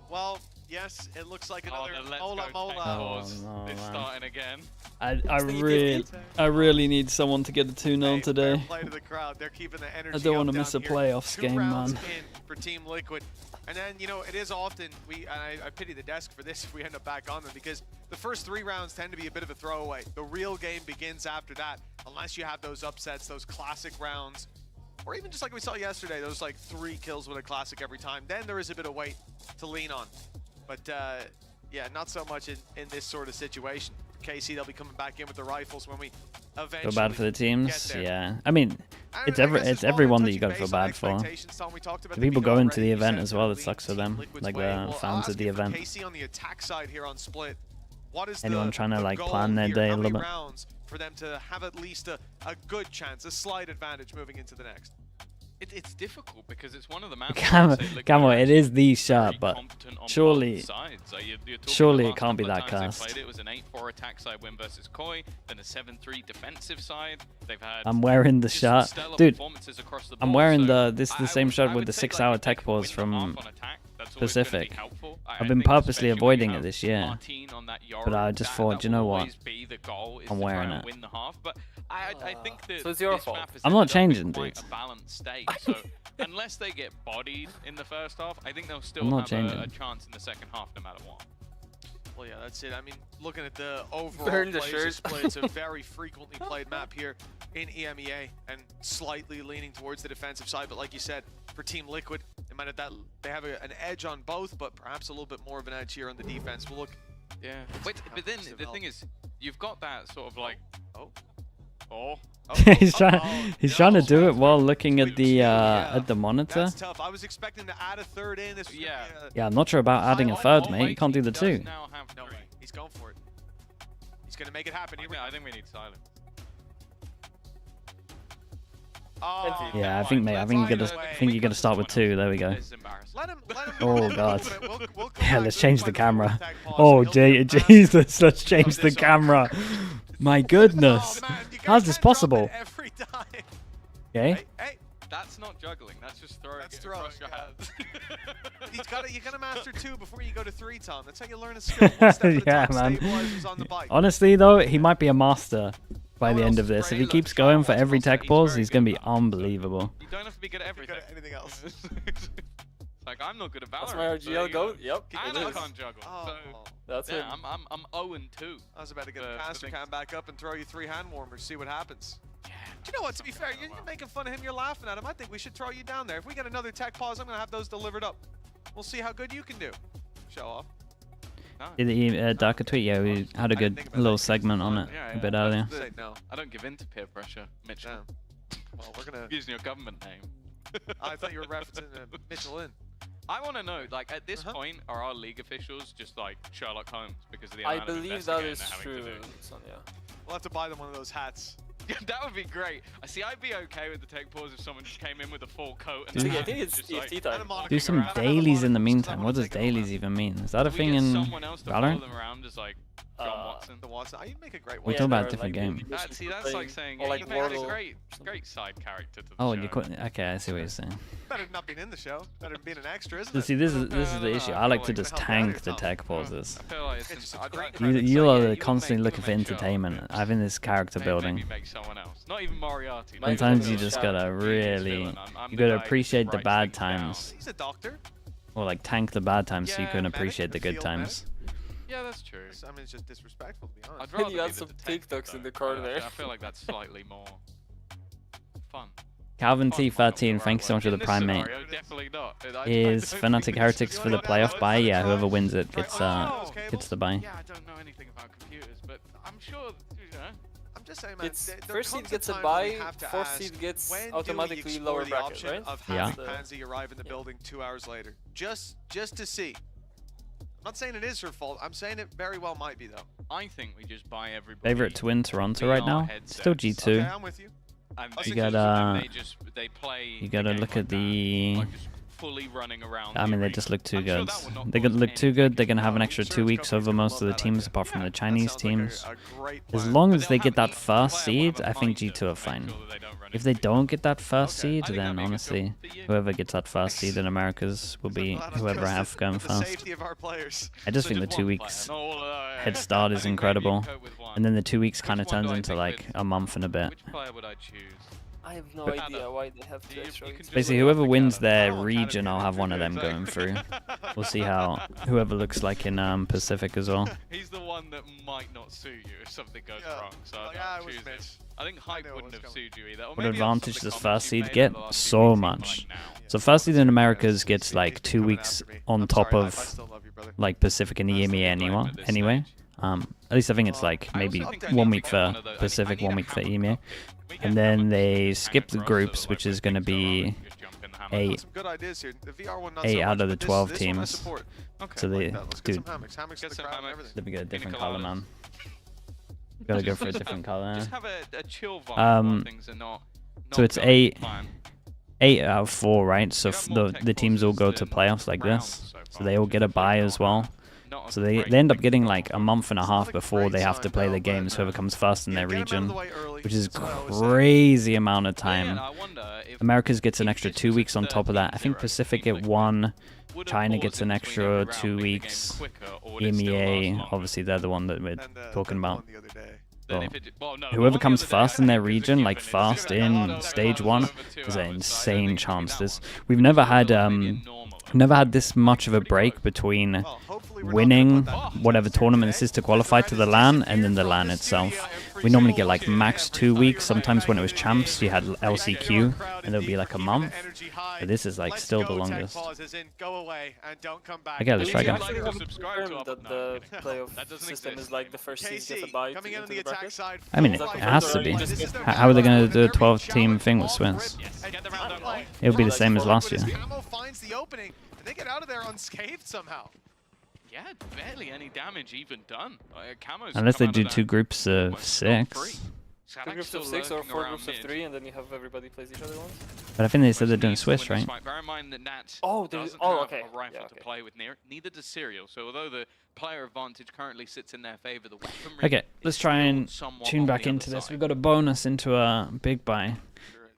S6: Well, yes, it looks like another
S7: Mola.
S2: Oh, no,
S7: It's
S2: man.
S7: starting again.
S2: I really need someone to get a 2-0 today.
S6: Play to the crowd. They're keeping the energy
S2: I don't want to
S6: down
S2: miss a
S6: here.
S2: playoffs
S6: 2
S2: game,
S6: rounds
S2: man.
S6: in for Team Liquid. And then, you know, it is often, I pity the desk for this if we end up back on them, because the first 3 rounds tend to be a bit of a throwaway. The real game begins after that, unless you have those upsets, those classic rounds, or even just like we saw yesterday, those like 3 kills with a classic every time. Then there is a bit of weight to lean on. But yeah, not so much in this sort of situation. For KC, they'll be coming back in with the rifles when we eventually
S2: feel bad for the teams. Yeah, I mean, it's everyone that you got to feel bad for. The people going to the event as well, it sucks for them, like the fans of the event.
S6: KC on the attack side here on Split. What is
S2: anyone trying to like plan their day a little bit?
S6: For them to have at least a good chance, a slight advantage moving into the next.
S7: It's difficult because it's one of the maps.
S2: Camo, it is the shot, but surely it can't be that cast.
S7: It was an 8-4 attack side win versus Koi, then a 7-3 defensive side. They've had
S2: I'm wearing the shot, dude. I'm wearing the same shot with the 6-hour tech pause from Pacific. I've been purposely avoiding it this year, but I just thought, you know what? I'm wearing it.
S7: I think that
S8: so it's your fault.
S2: I'm not changing, dude.
S7: A balanced state, so unless they get bodied in the first half, I think they'll still have a chance in the second half, no matter what.
S6: Well, yeah, that's it. I mean, looking at the overall players split, it's a very frequently played map here in EMEA, and slightly leaning towards the defensive side. But like you said, for Team Liquid, they might have that. They have an edge on both, but perhaps a little bit more of an edge here on the defense. We'll look.
S7: Yeah. Wait, but then the thing is, you've got that sort of like.
S2: He's trying to do it while looking at the monitor.
S6: That's tough. I was expecting to add a third in.
S2: Yeah, I'm not sure about adding a third, mate. You can't do the two.
S6: No way. He's going for it. He's gonna make it happen.
S7: I think we need silence.
S6: Oh,
S2: yeah, I think you gotta start with two. There we go. Oh god. Yeah, let's change the camera. Oh Jesus, let's change the camera. My goodness. How's this possible? Okay.
S6: Hey.
S7: That's not juggling. That's just throwing it across your hands.
S6: You gotta master 2 before you go to 3, Tom. That's how you learn a skill. One step at a
S2: yeah,
S6: time.
S2: man. Honestly, though, he might be a master by the end of this. If he keeps going for every tech pause, he's gonna be unbelievable.
S7: You don't have to be good at everything.
S6: Anything else.
S7: Like, I'm not good at VALORANT.
S8: That's my RGL go. Yep.
S7: And I can't juggle. So,
S8: that's
S7: yeah, I'm 0-2.
S6: I was about to get a caster cam back up and throw you 3 hand warmers, see what happens. Yeah. Do you know what, to be fair, you're making fun of him, you're laughing at him. I think we should throw you down there. If we get another tech pause, I'm going to have those delivered up. We'll see how good you can do. Show off.
S2: Did the darker tweet? Yeah, we had a good little segment on it a bit earlier.
S6: No.
S7: I don't give in to peer pressure, Mitchell.
S6: Well, we're going to...
S7: Using your government name.
S6: I thought you were referencing Mitchell in.
S7: I want to know, like, at this point, are our league officials just like Sherlock Holmes because of the
S8: I believe that is true. So, yeah.
S6: We'll have to buy them one of those hats.
S7: That would be great. I see. I'd be okay with the tech pause if someone just came in with a full coat. And
S8: I think it's EFT time.
S2: Do some dailies in the meantime. What does dailies even mean? Is that a thing in VALORANT?
S7: John Watson.
S6: The Watson. You make a great
S2: We're talking about a different game.
S7: See, that's like saying you make a great side character to the
S2: show.
S7: You
S2: could, okay, I see what you're saying.
S6: Better than not being in the show. Better than being an extra, isn't
S2: it? See, this is the issue. I like to just tank the tech pauses. You are constantly looking for entertainment. I think this character building.
S7: Not even Moriarty.
S2: Sometimes you just gotta really, you gotta appreciate the bad times.
S6: He's a doctor.
S2: Or like tank the bad times so you can appreciate the good times.
S7: Yeah, that's true.
S6: I mean, it's just disrespectful, to be honest.
S7: I'd rather
S8: you had some TikToks in the corner there.
S7: I feel like that's slightly more fun.
S2: Calvin T13, thank you so much for the prime, mate.
S7: Definitely not.
S2: Is FNATIC Heretics for the playoff buy? Yeah, whoever wins it gets the buy.
S7: Yeah, I don't know anything about computers, but I'm sure, you know.
S6: I'm just saying, man.
S8: First seed gets a buy, fourth seed gets automatically lower bracket, right?
S6: Yeah. Pansy arrive in the building 2 hours later, just to see. I'm not saying it is her fault. I'm saying it very well might be, though.
S7: I think we just buy everybody.
S2: Favorite to win Toronto right now? Still G2.
S6: Okay, I'm with you.
S2: You gotta look at the...
S7: Fully running around.
S2: I mean, they just look too good. They're gonna look too good. They're gonna have an extra 2 weeks over most of the teams, apart from the Chinese teams. As long as they get that first seed, I think G2 are fine. If they don't get that first seed, then honestly, whoever gets that first seed in Americas will be whoever I have going first. I just think the 2 weeks head start is incredible, and then the 2 weeks kind of turns into like a month and a bit.
S7: Which player would I choose?
S8: I have no idea why they have to extra.
S2: Basically, whoever wins their region, I'll have one of them going through. We'll see how whoever looks like in Pacific as well.
S7: He's the one that might not suit you if something goes wrong. So I think Hype wouldn't have suited you either.
S2: What advantage does first seed get? So much. So first seed in Americas gets like 2 weeks on top of like Pacific and EMEA anyway. At least I think it's like maybe 1 week for Pacific, 1 week for EMEA. And then they skip the groups, which is going to be 8 out of the 12 teams. So they, dude, let me get a different color, man. Gotta go for a different color. So it's 8 out of 4, right? So the teams all go to playoffs like this. So they all get a bye as well. So they end up getting like a month and a half before they have to play the games, whoever comes first in their region, which is crazy amount of time. Americas gets an extra 2 weeks on top of that. I think Pacific get 1, China gets an extra 2 weeks, EMEA, obviously they're the one that we're talking about. So whoever comes first in their region, like first in stage 1, is an insane chance. We've never had this much of a break between winning whatever tournament this is to qualify to the LAN and then the LAN itself. We normally get like max 2 weeks. Sometimes when it was champs, you had LCQ and it would be like a month. But this is like still the longest. Okay, let's try again.
S8: That the playoff system is like the first seed gets a bye into the bracket.
S2: I mean, it has to be. How are they going to do a 12-team thing with Swiss? It would be the same as last year.
S6: They get out of there unscathed somehow.
S7: Yeah, barely any damage even done.
S2: Unless they do 2 groups of 6.
S8: 2 groups of 6 or 4 groups of 3, and then you have everybody plays each other once.
S2: But I think they said they're doing Swiss, right?
S7: Bear in mind that Nat
S8: okay.
S7: A rifle to play with neither does Serial. So although the player advantage currently sits in their favor, the weaponry.
S2: Okay, let's try and tune back into this. We've got a bonus into a big buy.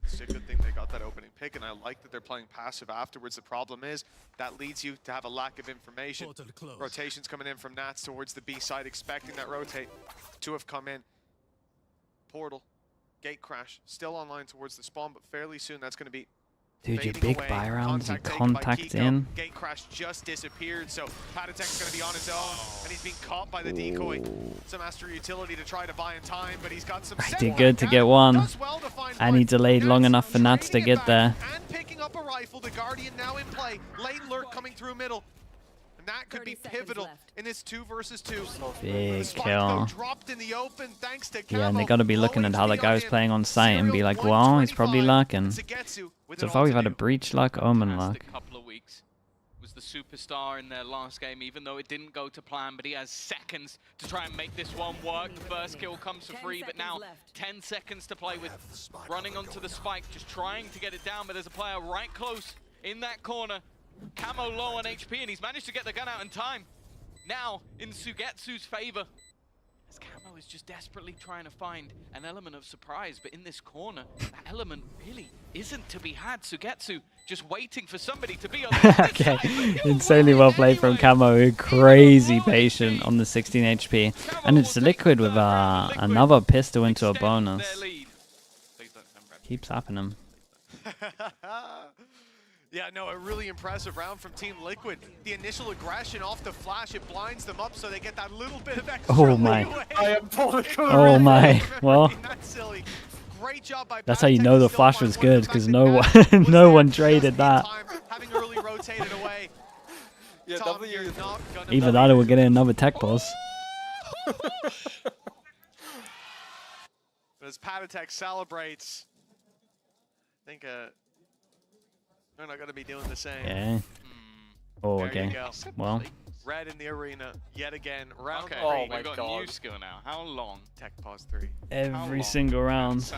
S6: It's a good thing they got that opening pick, and I like that they're playing passive afterwards. The problem is that leads you to have a lack of information. Rotations coming in from Nats towards the B side, expecting that rotate to have come in. Portal, gate crash, still online towards the spawn, but fairly soon that's going to be
S2: dude, your big buy rounds, you contact in.
S6: Gate crash just disappeared, so Patatek's going to be on his own, and he's being caught by the decoy. Some Astro utility to try to buy in time, but he's got some.
S2: I did good to get one, and he delayed long enough for Nats to get there.
S6: And picking up a rifle, the Guardian now in play. Late lurk coming through middle. And that could be pivotal in this 2 versus 2.
S2: Big kill.
S6: Dropped in the open thanks to
S2: Yeah, and they got to be looking at how that guy was playing on site and be like, well, he's probably lucking. So far we've had a breach luck, omen luck.
S7: Couple of weeks. Was the superstar in their last game, even though it didn't go to plan, but he has seconds to try and make this one work. The first kill comes for free, but now 10 seconds to play with. Running onto the spike, just trying to get it down, but there's a player right close in that corner. Camo low on HP, and he's managed to get the gun out in time. Now, in Sugetsu's favor. As Camo is just desperately trying to find an element of surprise, but in this corner, that element really isn't to be had. Sugetsu just waiting for somebody to be on the
S2: okay, insanely well played from Camo. Crazy patient on the 16 HP. And it's Liquid with another pistol into a bonus. Keeps happening.
S6: Yeah, no, a really impressive round from Team Liquid. The initial aggression off the flash, it blinds them up so they get that little bit of extra.
S2: Oh my.
S6: Oh
S2: my. Well,
S6: great job by
S2: that's how you know the flash was good, because no one traded that.
S6: Having early rotated away.
S8: Yeah,
S2: either that or we're getting another tech pulse.
S6: As Patatek celebrates, I think they're not going to be doing the same.
S2: Yeah. Oh, okay. Well.
S6: Red in the arena yet again. Round 3.
S7: Oh my god. New skill now. How long?
S6: Tech pause 3.
S2: Every single round.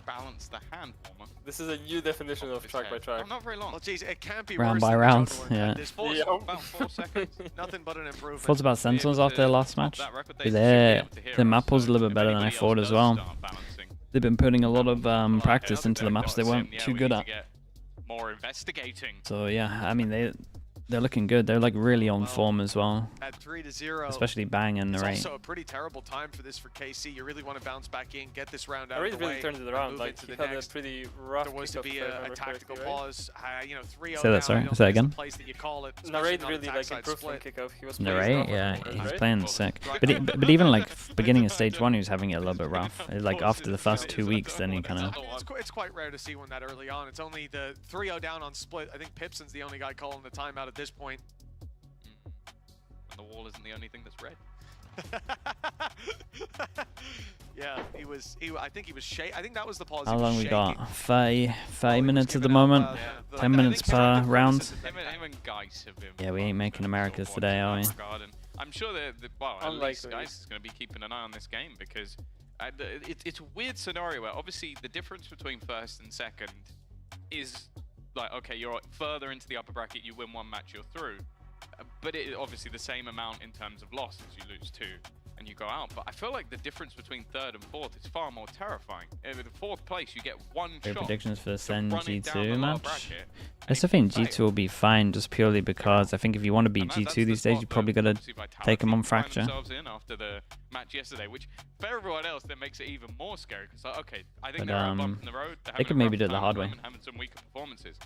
S7: Balance the hand warmer.
S8: This is a new definition of track by track.
S7: Not very long.
S6: Well, geez, it can't be
S2: round
S6: worse
S2: by
S6: than
S2: round.
S6: Yeah.
S7: About 4 seconds.
S6: Nothing but an improvement.
S2: Thoughts about Sentinels after their last match? The map was a little bit better than I thought as well. They've been putting a lot of practice into the maps they weren't too good at.
S7: More investigating.
S2: So yeah, I mean They're looking good. They're like really on form as well.
S6: At 3-0.
S2: Especially Bang and Narrate.
S6: It's also a pretty terrible time for this for KC. You really want to bounce back in, get this round out of the
S8: really
S6: way.
S8: turned it around. Like,
S6: He
S8: he had a pretty rough
S6: There was to be a tactical pause. You know, 3-0
S2: Say that, sorry. Say that again.
S8: Narrate really like improved from kickoff. He was
S2: Narrate, yeah, he's playing sick. But even like beginning of stage 1, he was having it a little bit rough. Like after the first 2 weeks, then he kind of.
S6: It's quite rare to see one that early on. It's only the 3-0 down on split. I think Pipson's the only guy calling the timeout at this point.
S7: The wall isn't the only thing that's red.
S6: Yeah, I think he was shaking. I think that was the pause.
S2: How long we got? 30 minutes at the moment. 10 minutes per round.
S7: Him and Geis have been.
S2: Yeah, we ain't making Americas today, are we?
S7: I'm sure that well, at least Geis is going to be keeping an eye on this game because it's a weird scenario where obviously the difference between first and second is like, okay, you're further into the upper bracket, you win one match, you're through. But it obviously the same amount in terms of losses. You lose 2 and you go out. But I feel like the difference between 3rd and 4th is far more terrifying. In 4th place, you get one shot.
S2: Predictions for the Sen G2 match. I still think G2 will be fine just purely because I think if you want to beat G2 these days, you probably got to take them on Fracture.
S7: In after the match yesterday, which for everyone else that makes it even more scary because like, okay, I think they're a bump in the road.
S2: They could maybe do it the hard way.
S7: Having some weaker performances.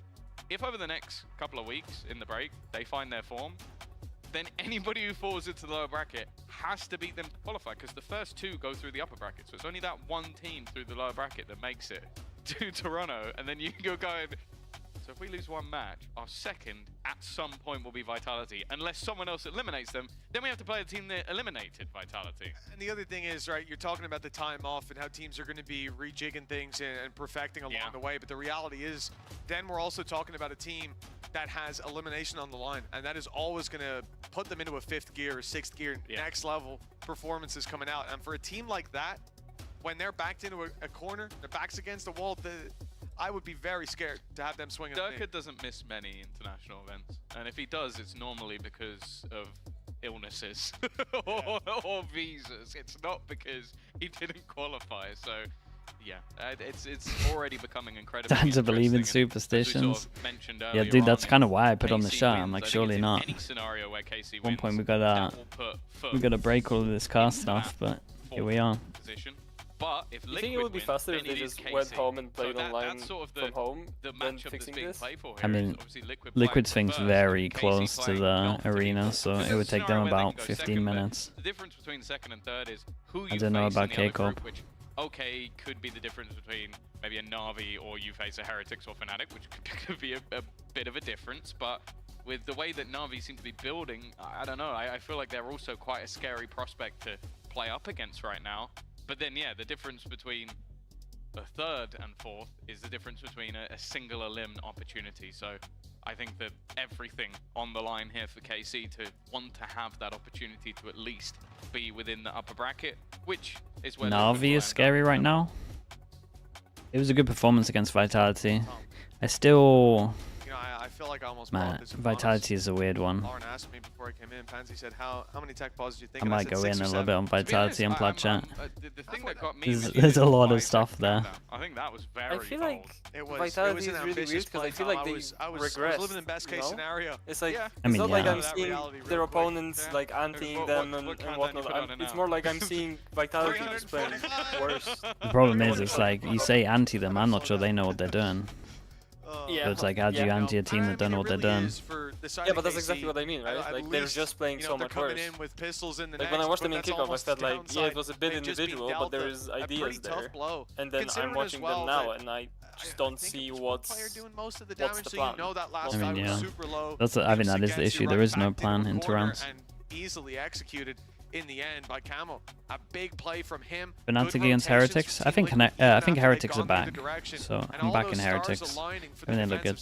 S7: If over the next couple of weeks in the break they find their form, then anybody who falls into the lower bracket has to beat them to qualify because the first 2 go through the upper bracket. So it's only that one team through the lower bracket that makes it to Toronto, and then you go going. So if we lose one match, our second at some point will be Vitality. Unless someone else eliminates them, then we have to play a team that eliminated Vitality.
S6: And the other thing is, right, you're talking about the time off and how teams are going to be rejigging things and perfecting along the way. But the reality is, then we're also talking about a team that has elimination on the line. And that is always going to put them into a 5th gear or 6th gear, next level performances coming out. And for a team like that, when they're backed into a corner, their back's against the wall, I would be very scared to have them swing.
S7: Durka doesn't miss many international events, and if he does, it's normally because of illnesses or visas. It's not because he didn't qualify. So, yeah, it's already becoming incredibly
S2: Time to believe in superstitions. Yeah, dude, that's kind of why I put on the shot. I'm like, surely not. At one point we gotta break all of this car stuff, but here we are.
S7: But if
S8: you think it would be faster if they just went home and played online from home than fixing this?
S2: I mean, Liquid thing's very close to the arena, so it would take them about 15 minutes.
S7: The difference between 2nd and 3rd is who you
S2: I don't know about
S7: KCORP, which okay could be the difference between maybe a Na'Vi or you face a Heretics or FNATIC, which could be a bit of a difference, but with the way that Na'Vi seem to be building, I don't know, I feel like they're also quite a scary prospect to play up against right now. But then, yeah, the difference between the 3rd and 4th is the difference between a single elim opportunity. So I think that everything on the line here for KC to want to have that opportunity to at least be within the upper bracket, which is where
S2: Na'Vi is scary right now. It was a good performance against Vitality. I still...
S6: I feel like I almost
S2: Vitality is a weird one.
S6: Lauren asked me before I came in, Pansy said, how many tech pauses do you think?
S2: I might go in a little bit on Vitality and plat chat.
S7: The thing that got me
S2: there's a lot of stuff there.
S7: I think that was very
S8: I feel like
S6: Vitality
S8: is really weird because I feel like they regress.
S6: living in best case scenario.
S8: It's like,
S2: I mean,
S8: it's not like I'm seeing their opponents like anting them and whatnot. It's more like I'm seeing Vitality just playing worse.
S2: The problem is, it's like, you say anti them, I'm not sure they know what they're doing. So it's like, how do you anti a team that don't know what they're doing?
S8: Yeah, but that's exactly what I mean, right? Like, they're just playing so much worse. Like, when I watched them in kickoff, I felt like, yeah, it was a bit individual, but there is ideas there. And then I'm watching them now, and I just don't see what's the plan.
S2: I mean, yeah. I mean, that is the issue. There is no plan in Toronto.
S6: Easily executed in the end by Camel. A big play from him.
S2: FNATIC against Heretics. I think Heretics are back. So I'm back in Heretics. And they look good.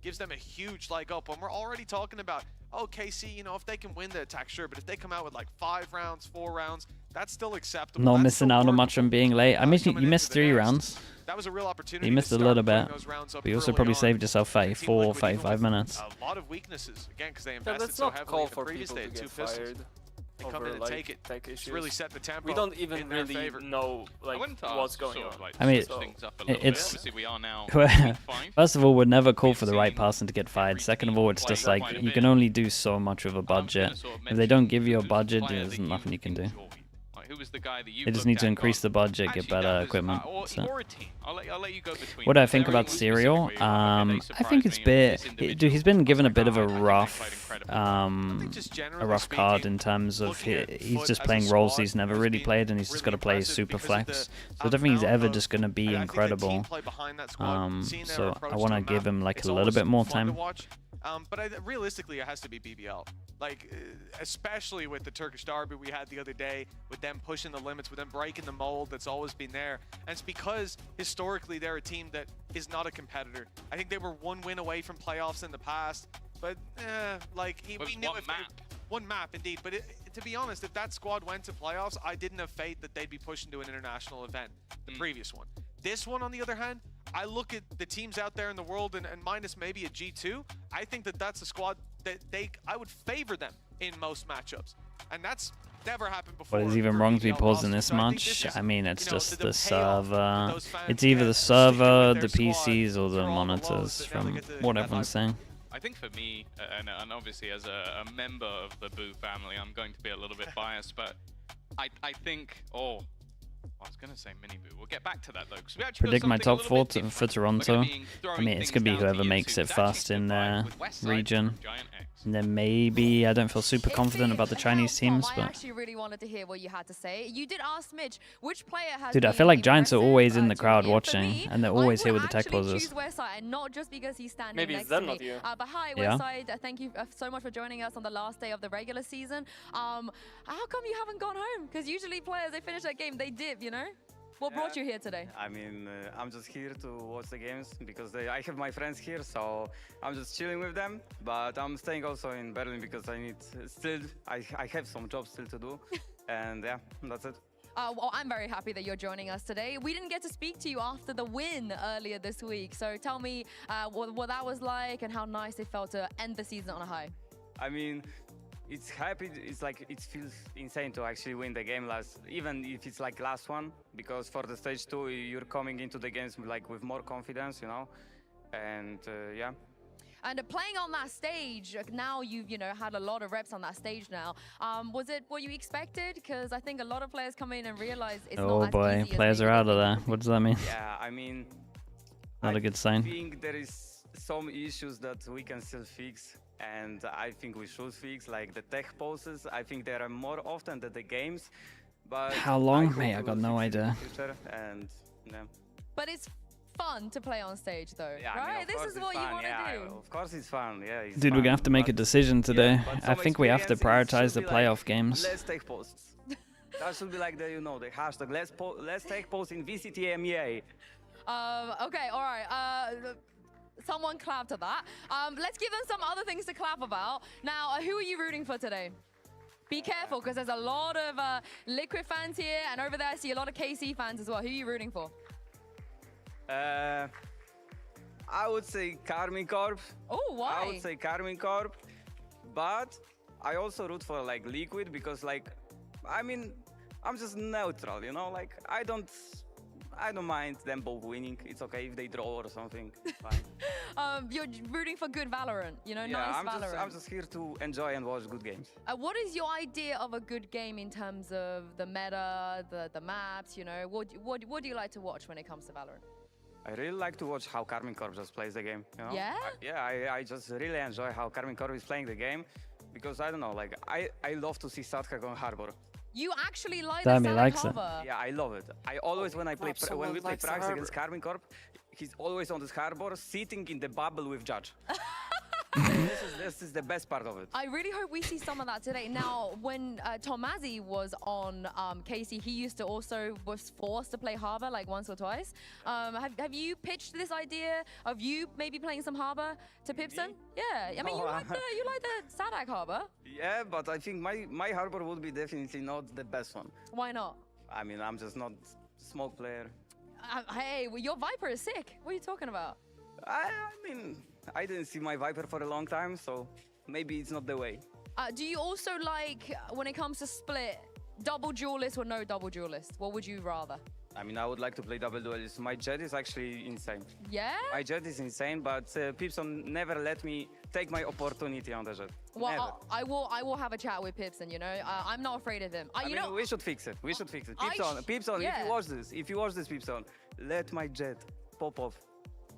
S6: Gives them a huge leg up. And we're already talking about, oh, KC, you know, if they can win the attack, sure. But if they come out with like 5 rounds, 4 rounds, that's still acceptable.
S2: Not missing out on much on being late. I mean, you missed 3 rounds.
S6: That was a real opportunity.
S2: You missed a little bit, but you also probably saved yourself 34, 35 minutes.
S6: A lot of weaknesses again because they invested so heavily in the previous day. 2 pistols. and come in and take it. It's really set the tempo.
S8: We don't even really know like what's going on.
S2: I mean, it's first of all, we'd never call for the right person to get fired. Second of all, it's just like you can only do so much with a budget. If they don't give you a budget, there's nothing you can do. They just need to increase the budget, get better equipment. So. What do I think about Serial? I think it's he's been given a bit of a rough card in terms of he's just playing roles he's never really played, and he's just got to play super flex. So I don't think he's ever just going to be incredible. So I want to give him like a little bit more time.
S6: But realistically, it has to be BBL. Like, especially with the Turkish derby we had the other day, with them pushing the limits, with them breaking the mold that's always been there. And it's because, historically, they're a team that is not a competitor. I think they were one win away from playoffs in the past. But, we knew one map, indeed. But to be honest, if that squad went to playoffs, I didn't have faith that they'd be pushed into an international event, the previous one. This one, on the other hand, I look at the teams out there in the world and minus maybe a G2, I think that that's a squad that I would favor them in most matchups. And that's never happened before.
S2: What is even wrong to be pausing this much? I mean, it's just the server. It's either the server, the PCs, or the monitors from what everyone's saying.
S7: I think for me, and obviously as a member of the Boo family, I'm going to be a little bit biased, but I think, I was going to say mini-boo. We'll get back to that, though. We
S2: predict my top 4 for Toronto. I mean, it's going to be whoever makes it first in their region. And then maybe, I don't feel super confident about the Chinese teams, but...
S3: I actually really wanted to hear what you had to say. You did ask Mitch, which player has
S2: Dude, I feel like Giants are always in the crowd watching, and they're always here with the tech poses.
S3: Not just because he's standing
S8: maybe
S3: next
S8: it's them,
S3: to me.
S8: not you.
S3: But hi, Westside. Thank you so much for joining us on the last day of the regular season. How come you haven't gone home? Because usually players, they finish that game, they dip, you know? What brought you here today?
S10: I mean, I'm just here to watch the games because I have my friends here, so I'm just chilling with them. But I'm staying also in Berlin because I have some jobs still to do. And yeah, that's it.
S3: Well, I'm very happy that you're joining us today. We didn't get to speak to you after the win earlier this week. So tell me what that was like and how nice it felt to end the season on a high.
S10: I mean, it's happy. It's like it feels insane to actually win the game even if it's like last one, because for the stage 2 you're coming into the games like with more confidence, you know, and yeah.
S3: And playing on that stage, now you've had a lot of reps on that stage now. Was it what you expected? Because I think a lot of players come in and realize it's not as easy.
S2: Oh boy, players are out of there. What does that mean?
S10: Yeah, I mean,
S2: not a good sign.
S10: I think there is some issues that we can still fix. And I think we should fix, like the tech poses. I think there are more often than the games. But
S2: how long, mate? I got no idea.
S10: And, yeah.
S3: But it's fun to play on stage, though,
S10: yeah,
S3: right?
S10: I mean,
S3: this is what you want to do.
S10: Of course it's fun, yeah.
S2: Dude, we're going to have to make a decision today. I think we have to prioritize the playoff games.
S10: Let's take posts. That should be like the hashtag. Let's take posts in VCT EMEA.
S3: Okay, all right. Someone clapped at that. Let's give them some other things to clap about. Now, who are you rooting for today? Be careful, because there's a lot of Liquid fans here, and over there I see a lot of KC fans as well. Who are you rooting for?
S10: I would say KARMINE Corp.
S3: Oh, why?
S10: I would say KARMINE Corp, but I also root for like Liquid because I mean, I'm just neutral, you know, like I don't mind them both winning. It's okay if they draw or something. Fine.
S3: You're rooting for good Valorant, you know, nice Valorant.
S10: I'm just here to enjoy and watch good games.
S3: What is your idea of a good game in terms of the meta, the maps, you know? What do you like to watch when it comes to Valorant?
S10: I really like to watch how KARMINE Corp just plays the game, you know?
S3: Yeah?
S10: I just really enjoy how KARMINE Corp is playing the game because, I don't know, like, I love to see Sadka go on Harbor.
S3: You actually like
S2: Damn,
S3: the
S2: he likes
S3: Harbor.
S10: Yeah, I love it. I always, when we play Prax against KARMINE Corp, he's always on this Harbor, sitting in the bubble with Judge. This is the best part of it.
S3: I really hope we see some of that today. Now, when Tomazi was on KC, he was forced to play Harbor like once or twice. Have you pitched this idea of you maybe playing some Harbor to Pipson? Yeah, I mean, you like the Sadak Harbor.
S10: Yeah, but I think my Harbor would be definitely not the best one.
S3: Why not?
S10: I mean, I'm just not a smoke player.
S3: Hey, well, your Viper is sick. What are you talking about?
S10: I mean, I didn't see my Viper for a long time, so maybe it's not the way.
S3: Do you also like, when it comes to split, double duelist or no double duelist? What would you rather?
S10: I mean, I would like to play double duelist. My jet is actually insane.
S3: Yeah?
S10: My jet is insane, but Pipson never let me take my opportunity on the jet.
S3: Well, I will have a chat with Pipson, you know? I'm not afraid of him. You know,
S10: we should fix it. We should fix it. Pipson,
S3: yeah.
S10: if you watch this, Pipson, let my jet pop off.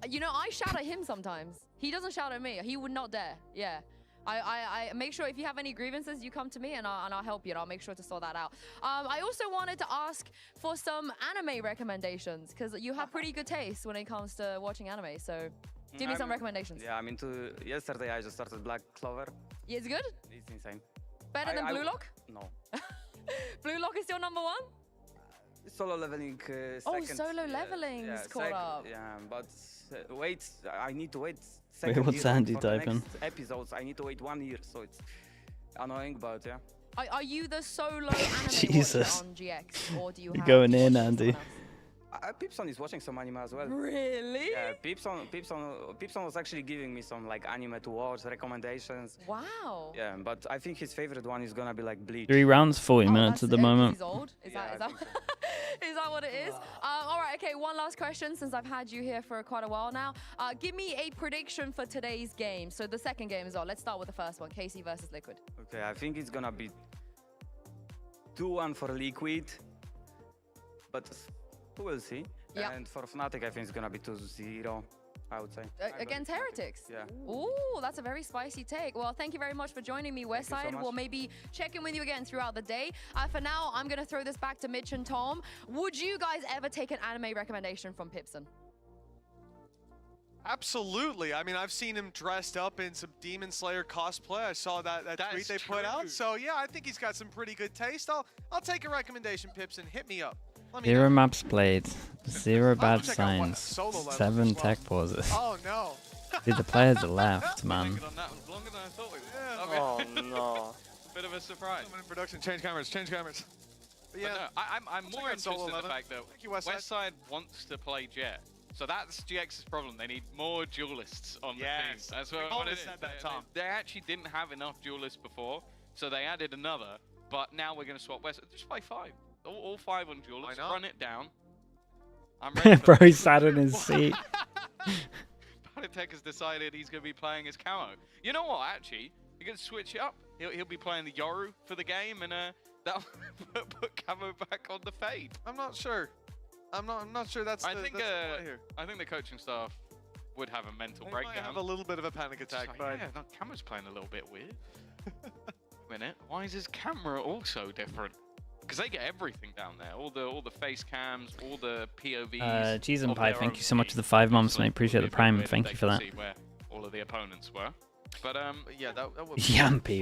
S3: You know, I shout at him sometimes. He doesn't shout at me. He would not dare. Yeah. I make sure if you have any grievances, you come to me and I'll help you and I'll make sure to sort that out. I also wanted to ask for some anime recommendations because you have pretty good taste when it comes to watching anime. So give me some recommendations.
S10: Yeah, I mean, yesterday I just started Black Clover.
S3: Yeah, it's good?
S10: It's insane.
S3: Better than Blue Lock?
S10: No.
S3: Blue Lock is still #1?
S10: Solo leveling second.
S3: Oh, solo leveling's caught up.
S10: Yeah, but wait, I need to wait.
S2: Wait, what's Andy typing?
S10: Episodes, I need to wait 1 year, so it's annoying, but yeah.
S3: Are you the solo anime
S2: Jesus.
S3: watcher on GX, or do you
S2: You're
S3: have
S2: going in, Andy.
S10: Pipson is watching some anime as well.
S3: Really?
S10: Yeah, Pipson was actually giving me some like anime to watch recommendations.
S3: Wow.
S10: Yeah, but I think his favorite one is gonna be like Bleach.
S2: 3 rounds, 40 minutes at the moment.
S3: He's old. Is that what it is? All right. Okay. One last question, since I've had you here for quite a while now. Give me a prediction for today's game. So the second game as well. Let's start with the first one. KC versus Liquid.
S10: Okay, I think it's gonna be 2-1 for Liquid, but we'll see.
S3: Yeah.
S10: And for FNATIC, I think it's gonna be 2-0. I would say.
S3: Against Heretics?
S10: Yeah.
S3: Ooh, that's a very spicy take. Well, thank you very much for joining me, Westside.
S10: So
S3: we'll maybe check in with you again throughout the day. For now, I'm going to throw this back to Mitch and Tom. Would you guys ever take an anime recommendation from Pipson?
S6: Absolutely. I mean, I've seen him dressed up in some Demon Slayer cosplay. I saw that tweet they put out. So, yeah, I think he's got some pretty good taste. I'll take a recommendation, Pipson. Hit me up.
S2: 0 maps played, 0 bad signs, 7 tech pauses.
S6: Oh no!
S2: Dude, the players are left, man.
S7: Longer than I thought we would.
S8: Oh no!
S7: Bit of a surprise.
S6: In production, change cameras, change cameras.
S7: But yeah, no, I'm more interested in the fact that Westside wants to play Jet. So that's GX's problem. They need more duelists on the team. That's what it is. They actually didn't have enough duelists before, so they added another. But now we're going to swap Westside. Just play 5. All 5 on duelists. Run it down. I'm ready.
S2: Bro, he's sat in his seat.
S7: Tech has decided he's going to be playing his camo. You know what? Actually, he can switch it up. He'll be playing the Yoru for the game, and that'll put camo back on the fade.
S6: I'm not sure. I'm not sure that's.
S7: I think the coaching staff would have a mental breakdown.
S6: Might have a little bit of a panic attack, but
S7: yeah, camo's playing a little bit weird. A minute, why is his camera also different? Because they get everything down there, all the face cams, all the POVs.
S2: Cheese and Pie, thank you so much for the 5 months, mate. Appreciate the prime. Thank you for that.
S7: See where all of the opponents were. But
S6: yeah, that would.
S2: Yampy,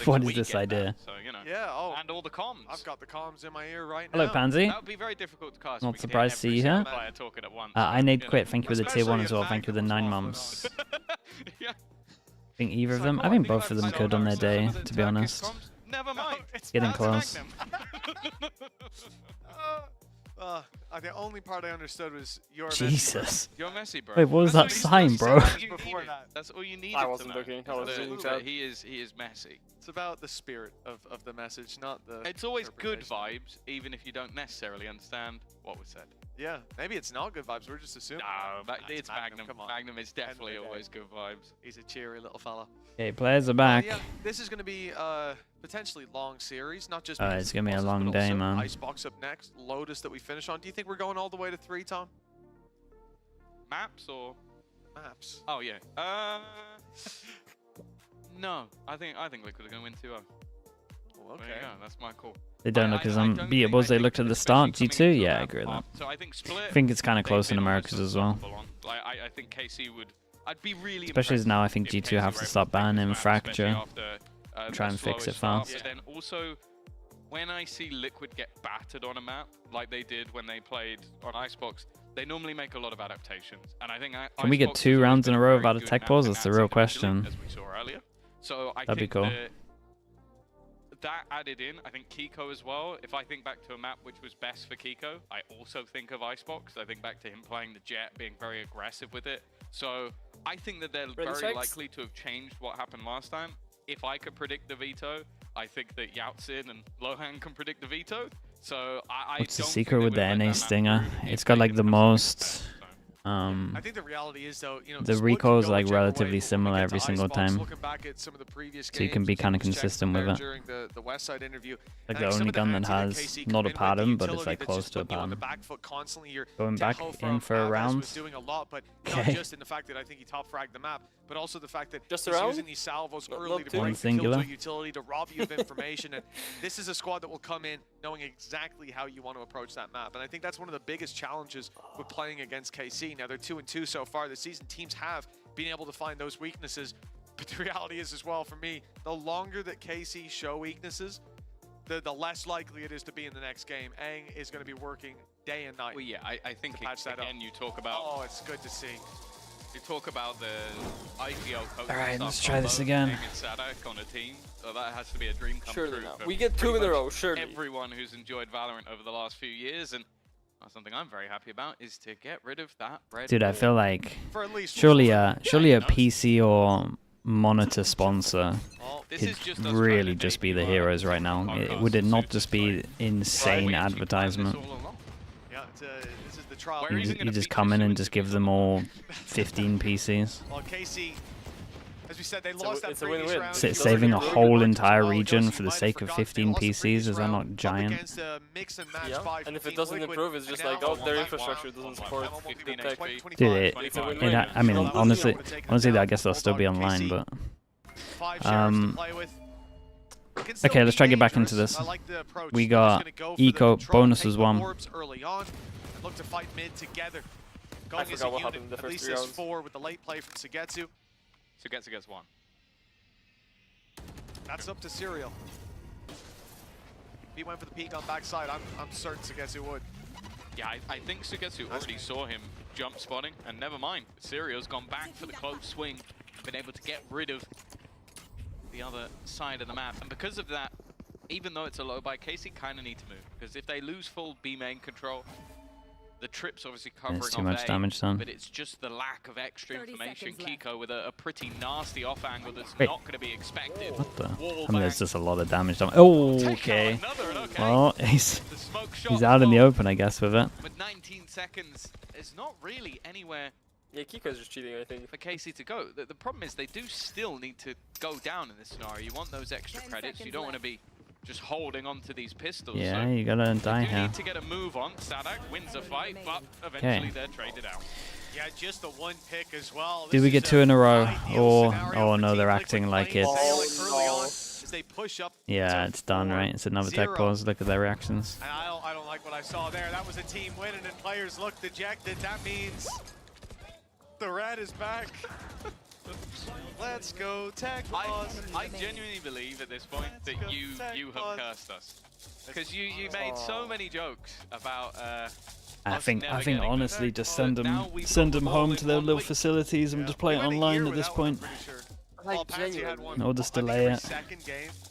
S2: what is this idea?
S7: That, so, you know, yeah, and all the comms.
S6: I've got the comms in my ear right
S2: now. Hello, Pansy.
S7: That would be very difficult to cast.
S2: Not surprised to see you here. I need quit. Thank you for the tier 1 as well. Thank you for the 9 months.
S7: Yeah.
S2: I think either of them. I think both of them could on their day, to be honest.
S7: Never mind.
S2: It's getting close.
S6: The only part I understood was your
S2: Jesus.
S7: You're messy, bro.
S2: Wait, what was that sign, bro?
S7: That's all you needed.
S8: I wasn't looking. I was reading chat.
S7: He is messy.
S6: It's about the spirit of the message, not the.
S7: It's always good vibes, even if you don't necessarily understand what was said.
S6: Yeah, maybe it's not good vibes. We're just assuming.
S7: No, it's Magnum. Come on. Magnum is definitely always good vibes.
S6: He's a cheery little fella.
S2: Okay, players are back.
S6: Yeah, this is going to be potentially long series, not just.
S2: It's going to be a long day, man.
S6: Icebox up next, Lotus that we finish on. Do you think we're going all the way to 3, Tom?
S7: Maps or
S6: maps?
S7: Oh yeah. No, I think Liquid are going to win 2-0.
S6: Okay.
S7: There you go. That's my call.
S2: They don't look as unbeatable as they looked at the start. G2, yeah, I agree with that.
S7: So I think
S2: think it's kind of close in Americas as well.
S7: I think KC would. I'd be really.
S2: Especially as now, I think G2 have to start banning Fracture. Try and fix it fast.
S7: But then also, when I see Liquid get battered on a map, like they did when they played on Icebox, they normally make a lot of adaptations. And I think
S2: can we get 2 rounds in a row without a tech pause? That's the real question.
S7: As we saw earlier. So I
S2: That'd be cool.
S7: That added in, I think Kiko as well. If I think back to a map which was best for Kiko, I also think of Icebox. I think back to him playing the Jet, being very aggressive with it. So I think that they're very likely to have changed what happened last time. if I could predict the veto, I think that Yao-Tsin and Lohan can predict the veto. So
S2: what's the secret with the NA Stinger? It's got like the most.
S6: I think the reality is though,
S2: the recoil is like relatively similar every single time, so you can be kind of consistent with it. Like the only gun that has not a pattern, but it's like close to a pattern. Going back in for a round. Okay.
S6: Just in the fact that I think he top fragged the map, but also the fact that
S8: just
S6: he's using these salvos early to bring
S2: singular
S6: utility to rob you of information. And this is a squad that will come in knowing exactly how you want to approach that map. And I think that's one of the biggest challenges with playing against KC. Now they're 2-2 so far this season. Teams have been able to find those weaknesses, but the reality is as well for me, the longer that KC show weaknesses, the less likely it is to be in the next game. Aang is going to be working day and night.
S7: Well, yeah, I think again you talk about.
S6: Oh, it's good to see.
S7: You talk about the IPL coach.
S2: All right, let's try this again.
S7: SADC on a team, so that has to be a dream come
S8: surely
S7: true.
S8: We get 2 in a row, surely.
S7: Everyone who's enjoyed Valorant over the last few years, and something I'm very happy about is to get rid of that red.
S2: Dude, I feel like surely a PC or monitor sponsor could really just be the heroes right now. Would it not just be insane advertisement? You just come in and just give them all 15 PCs.
S6: Well, KC, as we said, they lost that previous round.
S2: Saving a whole entire region for the sake of 15 PCs, is that not giant?
S8: Yeah, and if it doesn't improve, it's just like, oh, their infrastructure doesn't support 15 tech.
S2: Dude, I mean, honestly, I guess they'll still be online, but... Okay, let's try to get back into this. We got eco bonuses 1.
S6: Look to fight mid together. Going as a unit, at least as 4 with the late play from Sugetsu.
S7: Sugetsu gets 1.
S6: That's up to Serial. He went for the peek on backside. I'm certain Sugetsu would.
S7: Yeah, I think Sugetsu already saw him jump spotting, and never mind. Serial's gone back for the close swing, been able to get rid of the other side of the map. And because of that, even though it's a low buy, KC kind of need to move. Because if they lose full B main control, the trip's obviously covering
S2: too much damage done.
S7: But it's just the lack of extra information. Kiko with a pretty nasty off angle that's not going to be expected.
S2: What the? I mean, there's just a lot of damage done. Oh, okay. Well, he's out in the open, I guess, with it.
S7: With 19 seconds, there's not really anywhere.
S8: Yeah, Kiko's just cheating, I think.
S7: For KC to go. The problem is they do still need to go down in this scenario. You want those extra credits. You don't want to be just holding on to these pistols.
S2: Yeah,
S7: so
S2: you gotta die here.
S7: Need to get a move on. SADC wins a fight, but eventually they're traded out.
S6: Yeah, just the 1 pick as well.
S2: Did we get 2 in a row? Or oh no, they're acting like it's. Yeah, it's done, right? It's another tech pause. Look at their reactions.
S6: And I don't like what I saw there. That was a team winning, and players look dejected. That means the red is back. Let's go, tech pause.
S7: I genuinely believe at this point that you have cursed us, because you made so many jokes about.
S2: I think honestly, just send them home to their little facilities and just play it online at this point.
S8: Like, genuinely.
S2: Or just delay it.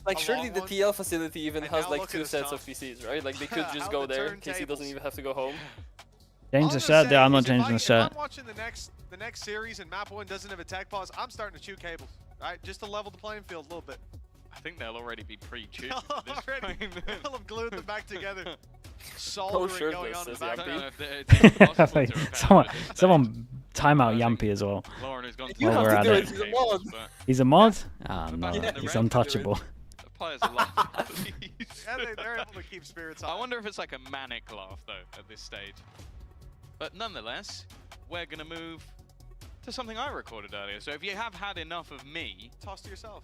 S8: Like, surely the TL facility even has like 2 sets of PCs, right? Like, they could just go there. KC doesn't even have to go home.
S2: Change the shirt there. I'm not changing the shirt.
S6: I'm watching the next series and map 1 doesn't have a tech pause. I'm starting to chew cables, right? Just to level the playing field a little bit.
S7: I think they'll already be pre-chewed.
S6: They'll have glued them back together. Soldering going on in the
S2: back. Someone timeout Yampy as well.
S7: Lauren has gone
S8: you have to do it. He's a mod.
S2: He's a mod? Ah, no, he's untouchable.
S7: The players are laughing.
S6: Yeah, they're able to keep spirits high.
S7: I wonder if it's like a manic laugh though at this stage. But nonetheless, we're gonna move to something I recorded earlier. So if you have had enough of me,
S6: toss to yourself.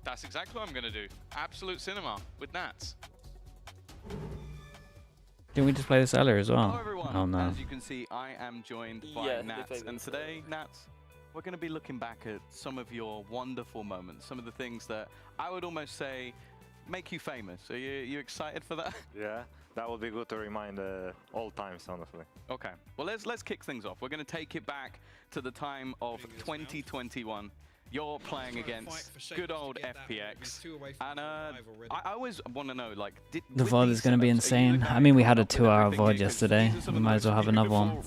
S7: That's exactly what I'm gonna do. Absolute cinema with Nats.
S2: Didn't we just play this earlier as well?
S11: Hello everyone.
S2: Oh no.
S11: As you can see, I am joined by Nats, and today, Nats, we're going to be looking back at some of your wonderful moments, some of the things that I would almost say make you famous. Are you excited for that?
S12: Yeah, that would be good to remind all times, honestly.
S11: Okay, well let's kick things off. We're going to take it back to the time of 2021. You're playing against good old FPX, and I always want to know, like,
S2: the VOD is going to be insane. I mean, we had a 2-hour VOD yesterday. We might as well have another one.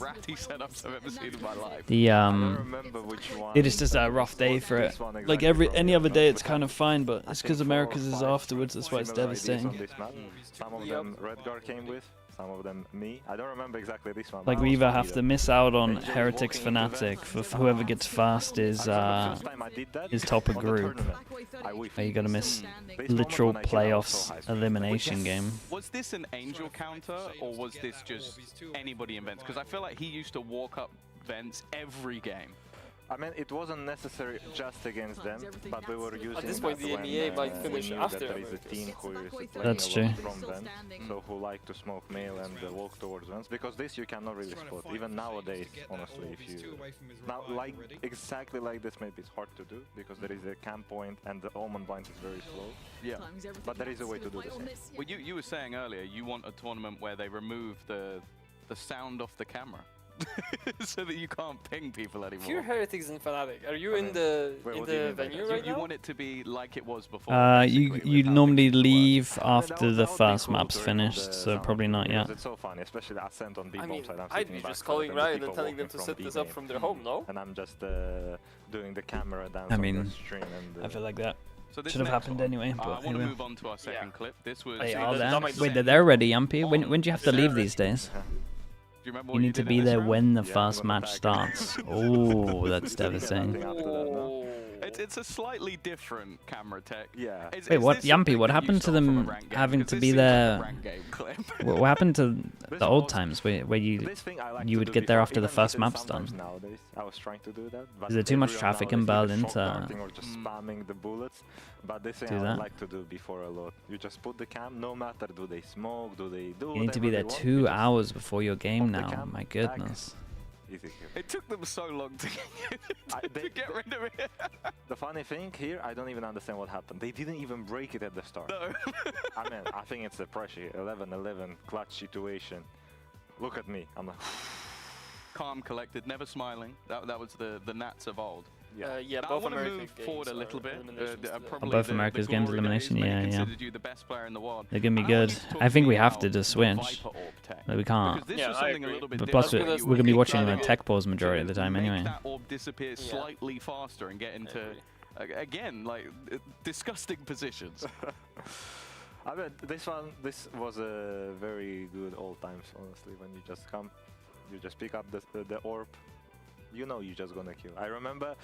S2: It is just a rough day for it. Like any other day, it's kind of fine, but it's because America's is afterwards. That's why it's devastating.
S12: Some of them Redgar came with. Some of them me. I don't remember exactly this one.
S2: Like we either have to miss out on HERETICS FNATIC for whoever gets fast is top of group. Or you gotta miss literal playoffs elimination game.
S11: Was this an Angel counter or was this just anybody in Vents? Because I feel like he used to walk up Vents every game.
S12: I mean, it wasn't necessary just against them, but we were using.
S5: At this point, the EMEA might finish after.
S12: There is a team who is
S2: playing
S12: from them, so who like to smoke mail and walk towards them. Because this you cannot really spot. Even nowadays, honestly, if you now like exactly like this, maybe it's hard to do because there is a camp point and the Omen blind is very slow.
S11: Yeah,
S12: but there is a way to do this.
S11: Well, you were saying earlier you want a tournament where they remove the sound off the camera. So that you can't ping people anymore.
S5: If you're HERETICS and FNATIC, are you in the venue right now?
S11: You want it to be like it was before.
S2: You normally leave after the first map's finished, so probably not yet.
S12: It's so funny, especially the Ascent on B bomb side.
S5: I'd be just calling Riot and telling them to set this up from their home, no?
S12: And I'm just doing the camera down.
S2: I mean, I feel like that should have happened anyway. But
S11: I want to move on to our second clip. This was.
S2: Wait, they're there already, Yumpy. When do you have to leave these days? You need to be there when the first match starts. Oh, that's devastating.
S11: It's a slightly different camera tech.
S12: Yeah.
S2: Wait, what, Yumpy? What happened to them having to be there? What happened to the old times where you would get there after the first map's done?
S12: I was trying to do that.
S2: Is there too much traffic in Berlin to
S12: just spamming the bullets? But this thing I would like to do before a lot. You just put the cam, no matter do they smoke, do they do.
S2: You need to be there 2 hours before your game now. My goodness.
S11: It took them so long to get rid of it.
S12: The funny thing here, I don't even understand what happened. They didn't even break it at the start.
S11: No.
S12: I mean, I think it's the pressure. 11-11 clutch situation. Look at me. I'm like
S11: calm, collected, never smiling. That was the Nats of old.
S5: Yeah,
S11: both America's forward a little bit.
S2: Both America's games elimination, yeah.
S11: You the best player in the world.
S2: They're gonna be good. I think we have to just switch. No, we can't.
S5: Yeah, I agree.
S2: But plus, we're gonna be watching the tech pause majority of the time anyway.
S11: That orb disappears slightly faster and get into again like disgusting positions.
S12: I mean, this was a very good old times, honestly. When you just come, you just pick up the orb. You know you're just gonna kill. I remember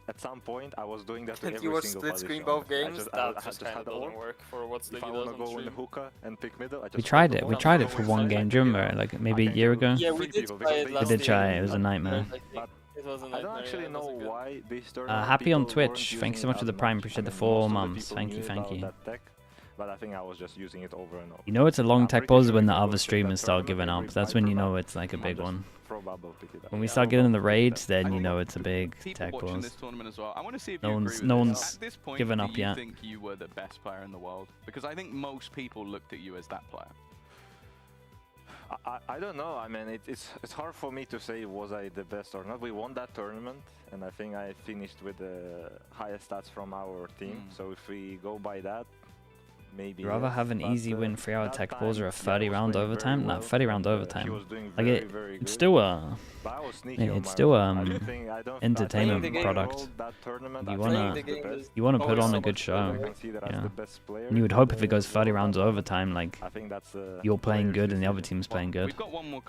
S12: at some point I was doing that to every single position.
S5: You were split screen both games, that just kind of doesn't work for what Sliggy does on stream.
S12: If I wanna go in the hookah and pick middle,
S2: we tried it for one game, do you remember? Like maybe a year ago?
S5: Yeah, we did try it last year.
S2: We did try it, it was a nightmare.
S12: I don't actually know why this tournament.
S2: Happy on Twitch, thanks so much for the Prime, appreciate the 4 months, thank you.
S12: But I think I was just using it over and over.
S2: You know it's a long tech pause when the other streamers start giving up. That's when you know it's like a big one. When we start getting the raids, then you know it's a big tech pause. No one's given up yet.
S11: I think you were the best player in the world because I think most people looked at you as that player.
S12: I don't know. I mean, it's hard for me to say was I the best or not. We won that tournament, and I think I finished with the highest stats from our team. So if we go by that, maybe.
S2: You'd rather have an easy win 3-hour tech pause or a 30-round overtime? No, 30-round overtime. Like it's still a entertainment product. You wanna put on a good show. Yeah. And you would hope if it goes 30 rounds overtime, like you're playing good and the other team's playing good.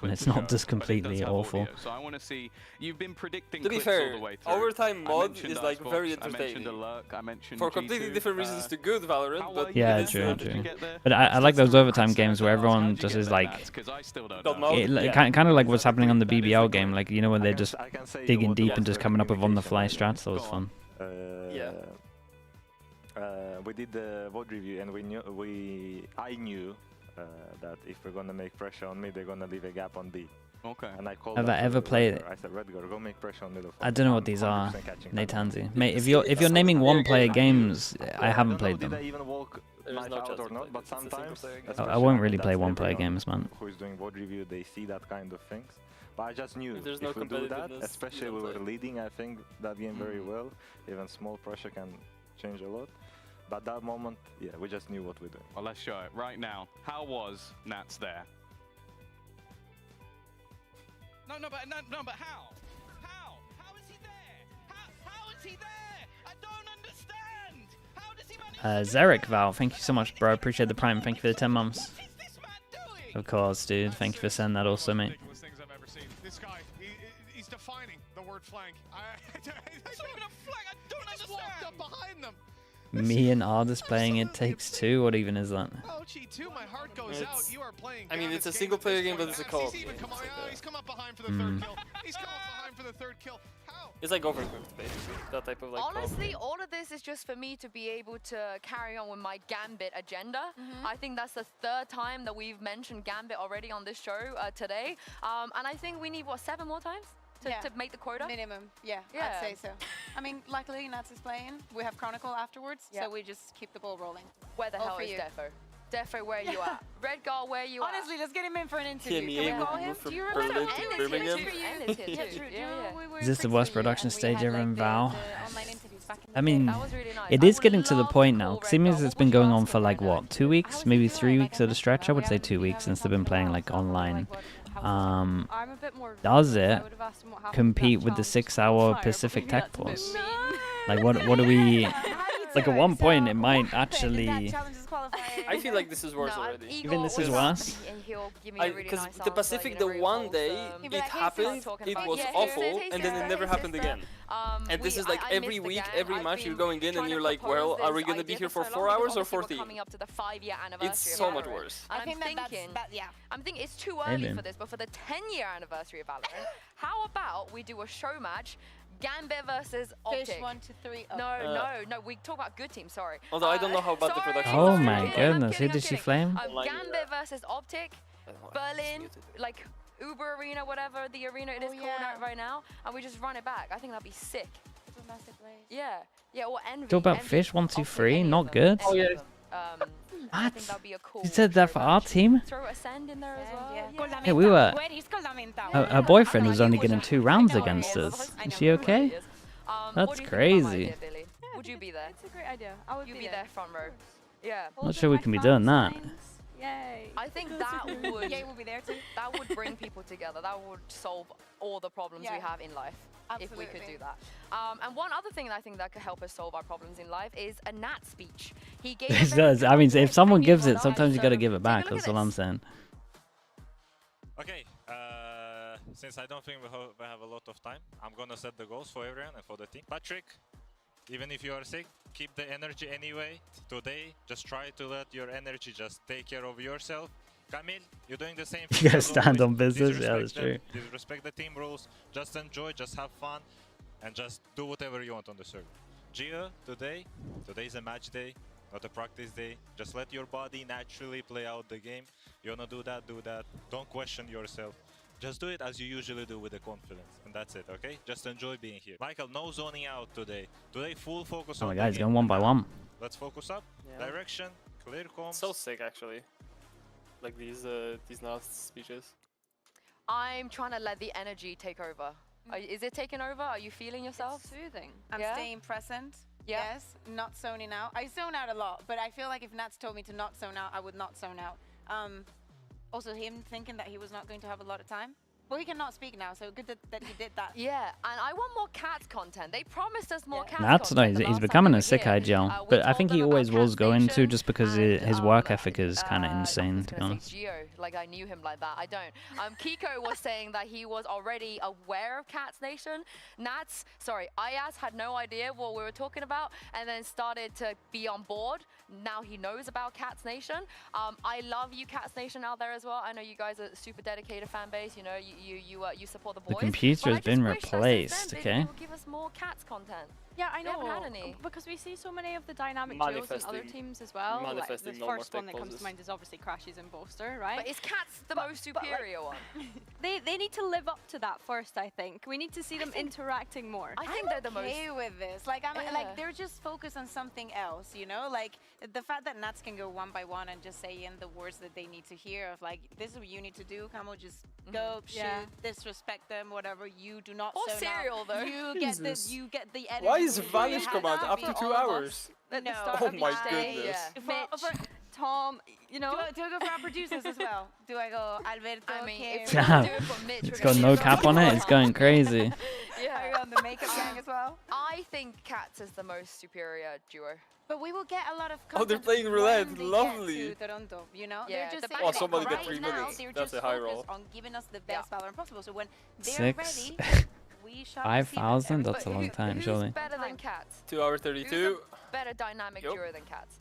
S2: And it's not just completely awful.
S11: So I want to see. You've been predicting.
S5: To be fair, overtime mod is like very entertaining. For completely different reasons to good Valorant, but
S2: yeah, true. But I like those overtime games where everyone just is like, kind of like what's happening on the BBL game, like you know when they're just digging deep and just coming up with on-the-fly strats. That was fun.
S12: We did the VOD review and I knew that if we're gonna make pressure on me, they're gonna leave a gap on B.
S11: Okay.
S12: And I called
S2: Have I ever played?
S12: I said, Redgar, go make pressure on middle.
S2: I don't know what these are. Natanzi. Mate, if you're naming one-player games, I haven't played them.
S12: Did I even walk knife out or not? But sometimes,
S2: I won't really play one-player games, man.
S12: Who is doing VOD review, they see that kind of things. But I just knew
S8: if
S12: we do that, especially we were leading, I think that game very well. Even small pressure can change a lot. But that moment, yeah, we just knew what we're doing.
S11: Well, let's show it right now. How was Nats there? No, but how? How is he there? How is he there? I don't understand. How does he manage?
S2: Zarek Val, thank you so much, bro. Appreciate the prime. Thank you for the 10 months. Of course, dude. Thank you for sending that also, mate.
S6: This guy, he's defining the word flank. It's not even a flank. I don't understand. Walked up behind them.
S2: Me and Ardis playing It Takes Two? What even is that?
S6: My heart goes out. You are playing.
S8: I mean, it's a single player game, but it's a co-op.
S6: He's come up behind for the third kill. He's come up behind for the third kill. How?
S8: It's like overcooked, basically. That type of like.
S3: Honestly, all of this is just for me to be able to carry on with my Gambit agenda. I think that's the third time that we've mentioned Gambit already on this show today. And I think we need, what, 7 more times? To make the quota?
S1: Minimum, yeah, I'd say so. I mean, luckily Nats is playing. We have Chronicle afterwards, so we just keep the ball rolling.
S3: Where the hell is Defo? Defo, where you at? Redgar, where you at?
S1: Honestly, let's get him in for an interview.
S8: Can we call him?
S3: Do you remember
S8: Birmingham?
S2: Is this the worst production stage ever in Val? I mean, it is getting to the point now. Seeing as it's been going on for like, what, 2 weeks? Maybe 3 weeks at a stretch? I would say 2 weeks since they've been playing like online. Does it compete with the 6-hour Pacific tech pause? Like, what do we... Like, at one point, it might actually...
S8: I feel like this is worse already.
S2: Even this is worse?
S8: Because the Pacific, the one day it happened, it was awful, and then it never happened again. And this is like every week, every match you're going in and you're like, well, are we going to be here for 4 hours or 14? It's so much worse.
S3: I'm thinking it's too early for this, but for the 10-year anniversary of Valorant, how about we do a show match? Gambit versus Optic.
S1: Fish 1 to 3.
S3: No. We talk about good teams. Sorry.
S8: Although I don't know how about the production.
S2: Oh my goodness, who did she flame?
S3: Gambit versus Optic. Berlin, like Uber Arena, whatever the arena it is called right now, and we just run it back. I think that'd be sick. Yeah. Or Envy.
S2: Talk about Fish 1, 2, 3. Not good.
S8: Oh yeah.
S3: I think that'd be a cool.
S2: You said that for our team?
S3: Throw Ascend in there as well.
S2: Yeah, we were. Her boyfriend was only getting 2 rounds against us. Is she okay? That's crazy.
S3: Would you be there?
S4: It's a great idea. I would
S3: be there front row. Yeah.
S2: Not sure we can be doing that.
S4: Yay.
S3: I think that would.
S1: Yay will be there too.
S3: That would bring people together. That would solve all the problems we have in life.
S1: Absolutely.
S3: If we could do that. And one other thing that I think that could help us solve our problems in life is a Nat speech. He gave
S2: It does. I mean, if someone gives it, sometimes you got to give it back. That's all I'm saying.
S13: Okay. Since I don't think we have a lot of time, I'm gonna set the goals for everyone and for the team. Patrick, even if you are sick, keep the energy anyway. Today, just try to let your energy just take care of yourself. Camille, you're doing the same thing.
S2: You gotta stand on business. Yeah, that's true.
S13: Respect the team rules. Just enjoy, just have fun, and just do whatever you want on the server. Gio, today's a match day, not a practice day. Just let your body naturally play out the game. You wanna do that, do that. Don't question yourself. Just do it as you usually do with the confidence, and that's it, okay? Just enjoy being here. Michael, no zoning out today. Today, full focus on
S2: Oh my
S13: the
S2: God, he's
S13: game.
S2: going 1 by 1.
S13: Let's focus up.
S8: Yeah.
S13: Direction, clear comms.
S8: So sick, actually. Like these last speeches.
S3: I'm trying to let the energy take over. Is it taking over? Are you feeling yourself?
S1: It's soothing. I'm staying present.
S3: Yeah.
S1: Yes, not zoning out. I zone out a lot, but I feel like if Nats told me to not zone out, I would not zone out. Also, him thinking that he was not going to have a lot of time. Well, he cannot speak now, so good that he did that.
S3: Yeah, and I want more Cats content. They promised us more Cats
S2: That's
S3: content.
S2: nice. He's becoming a sick IGL, but I think he always was going to, just because his work ethic is kind of insane, to be honest.
S3: Gio, like I knew him like that. I don't. Kiko was saying that he was already aware of Cats Nation. Nats, sorry, Ayaz had no idea what we were talking about, and then started to be on board. Now he knows about Cats Nation. I love you, Cats Nation, out there as well. I know you guys are a super dedicated fan base. You know, you support the boys.
S2: The computer has been replaced, okay?
S3: Give us more Cats content.
S4: Yeah, I know.
S3: They haven't had any.
S4: Because we see so many of the dynamic duos in other teams as well. Like the first one that comes to mind is obviously Crashes and Boaster, right?
S3: But is Cats the most superior one?
S4: They need to live up to that first, I think. We need to see them interacting more.
S3: I think they're the most...
S1: okay with this. Like, like they're just focused on something else, you know? Like, the fact that Nats can go one by one and just say in the words that they need to hear of, like, this is what you need to do, Camo, just go, shoot, disrespect them, whatever. You do not
S3: or Serial, though.
S1: You get the energy.
S8: Why is Vanish command after 2 hours?
S4: No.
S8: Oh my goodness.
S4: Mitch, Tom, you know.
S1: Do I go for our producers as well? Do I go Alberto?
S3: I mean, if
S2: Yeah.
S3: do it for Mitch,
S2: It's got no cap on it. It's going crazy.
S1: Yeah. Are you on the makeup gang as well?
S3: I think Cats is the most superior duo.
S1: But we will get a lot of
S8: Oh, they're playing roulette. Lovely.
S1: Toronto, you know?
S3: Yeah,
S1: they're just
S8: oh, somebody
S1: right
S8: got 3
S1: now,
S8: minutes.
S1: they're
S8: That's
S1: just
S8: a high roll.
S1: on giving us the best Valorant possible. So when they're
S2: 6.
S1: ready, we shall
S2: 5,000? That's a long time, surely.
S3: Who's better than Cats?
S8: 2 hours 32.
S3: Who's a better dynamic duo than Cats?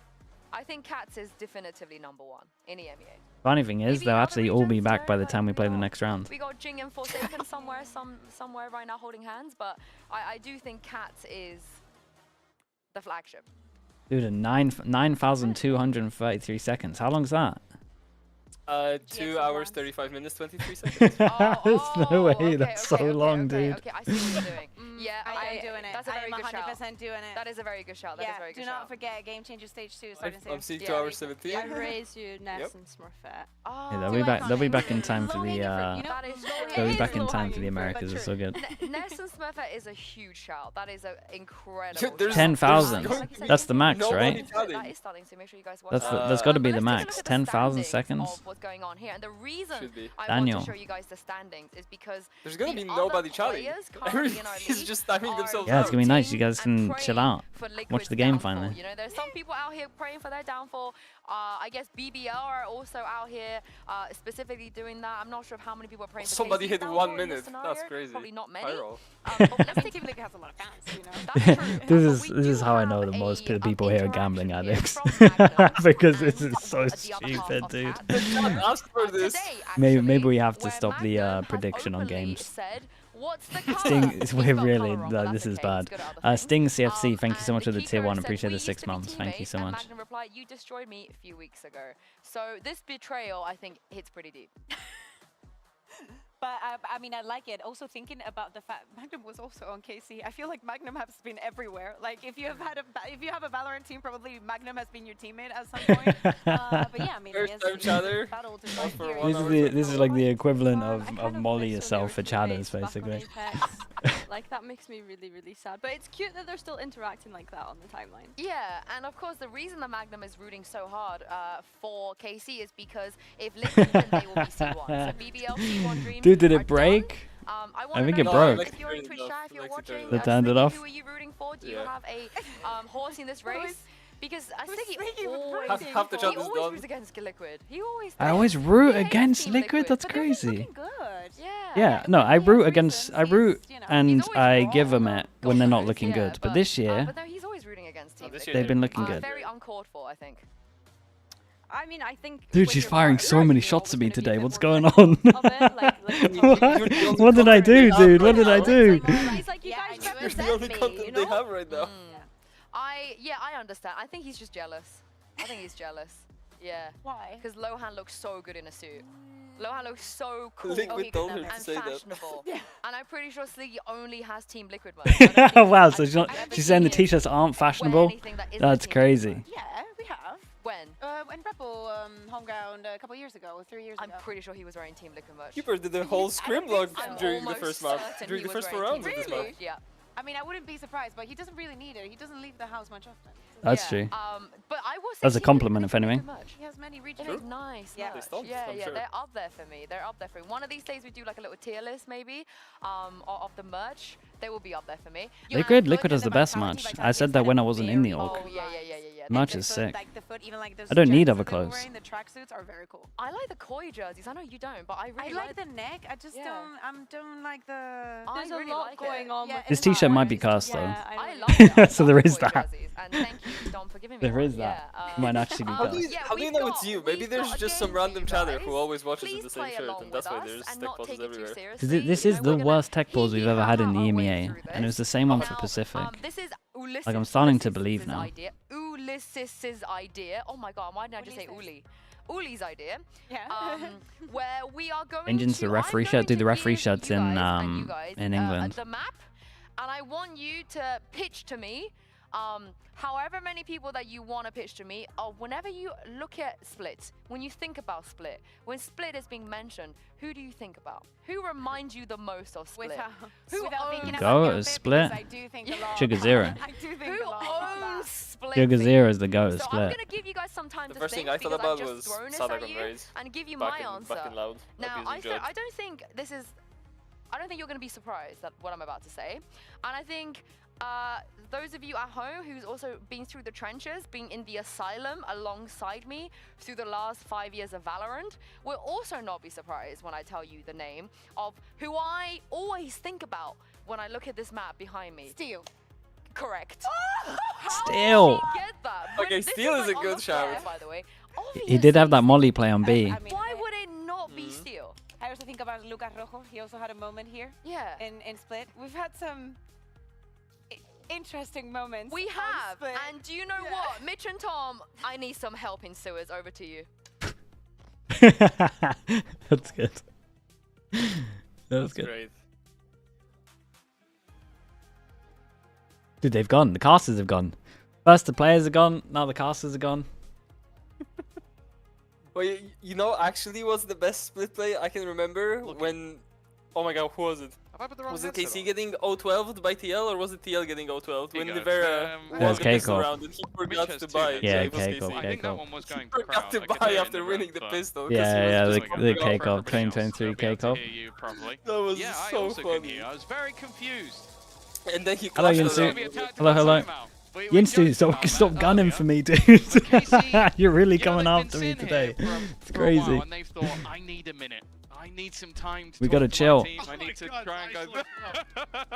S3: I think Cats is definitively #1 in EMEA.
S2: Funny thing is, they'll actually all be back by the time we play the next round.
S3: We got Jing and Forsaken somewhere right now holding hands, but I do think Cats is the flagship.
S2: Dude, 9,233 seconds. How long's that?
S8: 2 hours 35 minutes 23 seconds.
S2: There's no way. That's so long, dude.
S3: Okay, I see what you're doing. Yeah,
S1: I am doing it.
S3: That's a very good shout.
S1: 100% doing it.
S3: That is a very good shout. That is a very good
S1: do
S3: shout.
S1: not forget Game Changer Stage 2 starting
S8: I'm
S1: soon.
S8: seeing 2 hours 17.
S4: I raise you, Ness and Smurfette.
S2: Yeah, they'll be back in time for the they'll be back in time for the Americas. It's so good.
S3: Ness and Smurfette is a huge shout. That is an incredible.
S2: 10,000. That's the max, right?
S3: That is starting to make sure you guys watch.
S2: That's got to be the max. 10,000 seconds.
S3: What's going on here? And the reason I
S2: Daniel.
S3: want to show you guys the standings is because
S8: there's gonna be nobody chatting. Everybody's just timing themselves.
S2: Yeah, it's gonna be nice. You guys can chill out, watch the game finally.
S3: You know, there's some people out here praying for their downfall. I guess BBL are also out here specifically doing that. I'm not sure of how many people are praying for
S8: somebody
S3: KC's
S8: hit 1 minute. That's crazy.
S3: Probably not many.
S1: But let's take Team Liquid has a lot of fans, you know. That's true.
S2: This is how I know that most people here are gambling addicts. Because this is so stupid, dude.
S8: Ask for this.
S2: Maybe we have to stop the prediction on games. Sting, we're really, this is bad. Sting CFC, thank you so much for the tier 1. Appreciate the 6 months. Thank you so much.
S3: Magnum replied, "You destroyed me a few weeks ago." So this betrayal, I think, hits pretty deep.
S1: But I mean, I like it. Also thinking about the fact Magnum was also on KC. I feel like Magnum has been everywhere. Like if you have a Valorant team, probably Magnum has been your teammate at some point. But yeah, I mean,
S2: this is like the equivalent of Molly yourself for chatters, basically.
S4: Like that makes me really, really sad. But it's cute that they're still interacting like that on the timeline.
S3: Yeah, and of course the reason the Magnum is rooting so hard for KC is because if Liquid win, they will be C1. So BBL C1 Dream.
S2: Dude, did it break? I think it broke.
S3: If you're in Twitch chat, if you're watching,
S2: they turned it off.
S3: Who are you rooting for? Do you have a horse in this race? Because Sliggy always
S8: half the chat is done.
S3: roots against Liquid. He always.
S2: I always root against Liquid. That's crazy. Yeah, no, I root and I give them it when they're not looking good. But this year,
S3: but no, he's always rooting against Team Liquid.
S2: they've been looking good.
S3: Very uncalled for, I think.
S4: I mean, I think.
S2: Dude, she's firing so many shots at me today. What's going on? What did I do, dude? What did I do?
S4: He's like, you guys
S8: You're the only content they have right now.
S3: I understand. I think he's just jealous. I think he's jealous. Yeah.
S1: Why?
S3: Because Lohan looks so good in a suit. Lohan looks so cool
S8: Liquid told her
S3: and
S8: to say
S3: fashionable.
S1: Yeah.
S3: And I'm pretty sure Sliggy only has Team Liquid merch.
S2: Wow, so she's saying the t-shirts aren't fashionable? That's crazy.
S1: Yeah, we have.
S3: When?
S1: When Rebel homeground a couple years ago, or 3 years ago.
S3: I'm pretty sure he was wearing Team Liquid merch.
S8: Keeper did the whole scrim block during the first map.
S3: certain
S8: During
S3: he
S8: the
S3: was
S8: first 4
S3: wearing
S8: rounds of
S3: Team
S8: this map.
S3: Liquid, Yeah.
S1: I mean, I wouldn't be surprised, but he doesn't really need it. He doesn't leave the house much often.
S2: That's true.
S3: But I will say
S2: That's a compliment, if anything.
S1: He has many regions.
S3: It is nice.
S1: Yeah.
S3: Yeah, they're up there for me. They're up there for me. One of these days we do like a little tier list maybe of the merch. They will be up there for me.
S2: Liquid has the best merch. I said that when I wasn't in the org.
S3: Oh, yeah.
S2: Merch is sick.
S1: Like the foot, even like those
S2: I don't need other
S1: jerseys that they were
S2: clothes.
S1: wearing, the tracksuits are very cool.
S3: I like the koi jerseys. I know you don't, but I really
S1: like the neck. I just don't like the.
S4: There's
S3: really
S4: a lot
S3: like
S4: going
S3: it.
S4: on.
S1: Yeah,
S4: with
S2: This
S4: the
S2: t-shirt might be
S4: colors.
S2: cast though.
S4: Yeah,
S3: I love that.
S2: So there is
S3: koi
S2: that.
S3: jerseys, and thank you, Dom, for giving me
S2: There
S3: one.
S2: is that. Might actually be
S8: How
S2: cast.
S8: do you know it's you? Maybe there's just some random chatter who always watches in the same shirt, and that's why there's tech pauses everywhere.
S2: This is the worst tech pause we've ever had in the EMEA, and it was the same one for Pacific.
S3: This is Ulysses.
S2: Like, I'm starting to believe now.
S3: Ulysses's idea. Oh my god, why did I just say Uli? Uli's idea.
S4: Yeah.
S3: Where we are going
S2: Engines
S3: to...
S2: the referee shirt. Do the referee shirts in England.
S3: The map, and I want you to pitch to me however many people that you want to pitch to me, whenever you look at Split, when you think about Split, when Split is being mentioned, who do you think about? Who reminds you the most of Split?
S2: Go Split. Sugar Zero.
S3: Who owns Split?
S2: Sugar Zero is the go of
S3: So
S2: Split.
S3: I'm going to give you guys some time to think.
S8: The first thing I thought about was
S3: Southern Rays and give you my answer. Now, I don't think you're going to be surprised at what I'm about to say. And I think those of you at home who's also been through the trenches, been in the asylum alongside me through the last 5 years of Valorant, will also not be surprised when I tell you the name of who I always think about when I look at this map behind me.
S1: Steel.
S3: Correct.
S2: Steel.
S3: Get that?
S8: Okay, Steel is a good shout.
S3: By the way.
S2: He did have that Molly play on B.
S3: Why would it not be Steel?
S1: I also think about Lucas Rojo. He also had a moment here.
S3: Yeah.
S1: In Split. We've had some interesting moments.
S3: We have. And do you know what? Mitch and Tom, I need some help in sewers. Over to you.
S2: That's good. That's good.
S8: Great.
S2: Dude, they've gone. The casters have gone. First the players are gone. Now the casters are gone.
S8: Well, you know, actually was the best Split play I can remember when... Oh my god, who was it? Was it KC getting 0-12'd by TL, or was it TL getting 0-12'd? When Nivera won the pistol round and he forgot to buy.
S2: Yeah,
S8: K-Corp.
S7: I think that one was going
S8: He forgot to buy after winning the pistol.
S2: Yeah, the K-Corp, 2023 K-Corp.
S8: That was so funny.
S7: I was very confused.
S8: And then he
S2: Hello, Yinsu. Hello. Yinsu, stop gunning for me, dude. You're really coming after me today. It's crazy.
S7: And they've thought, I need a minute. I need some time to
S2: we gotta chill.
S7: I need to try and go.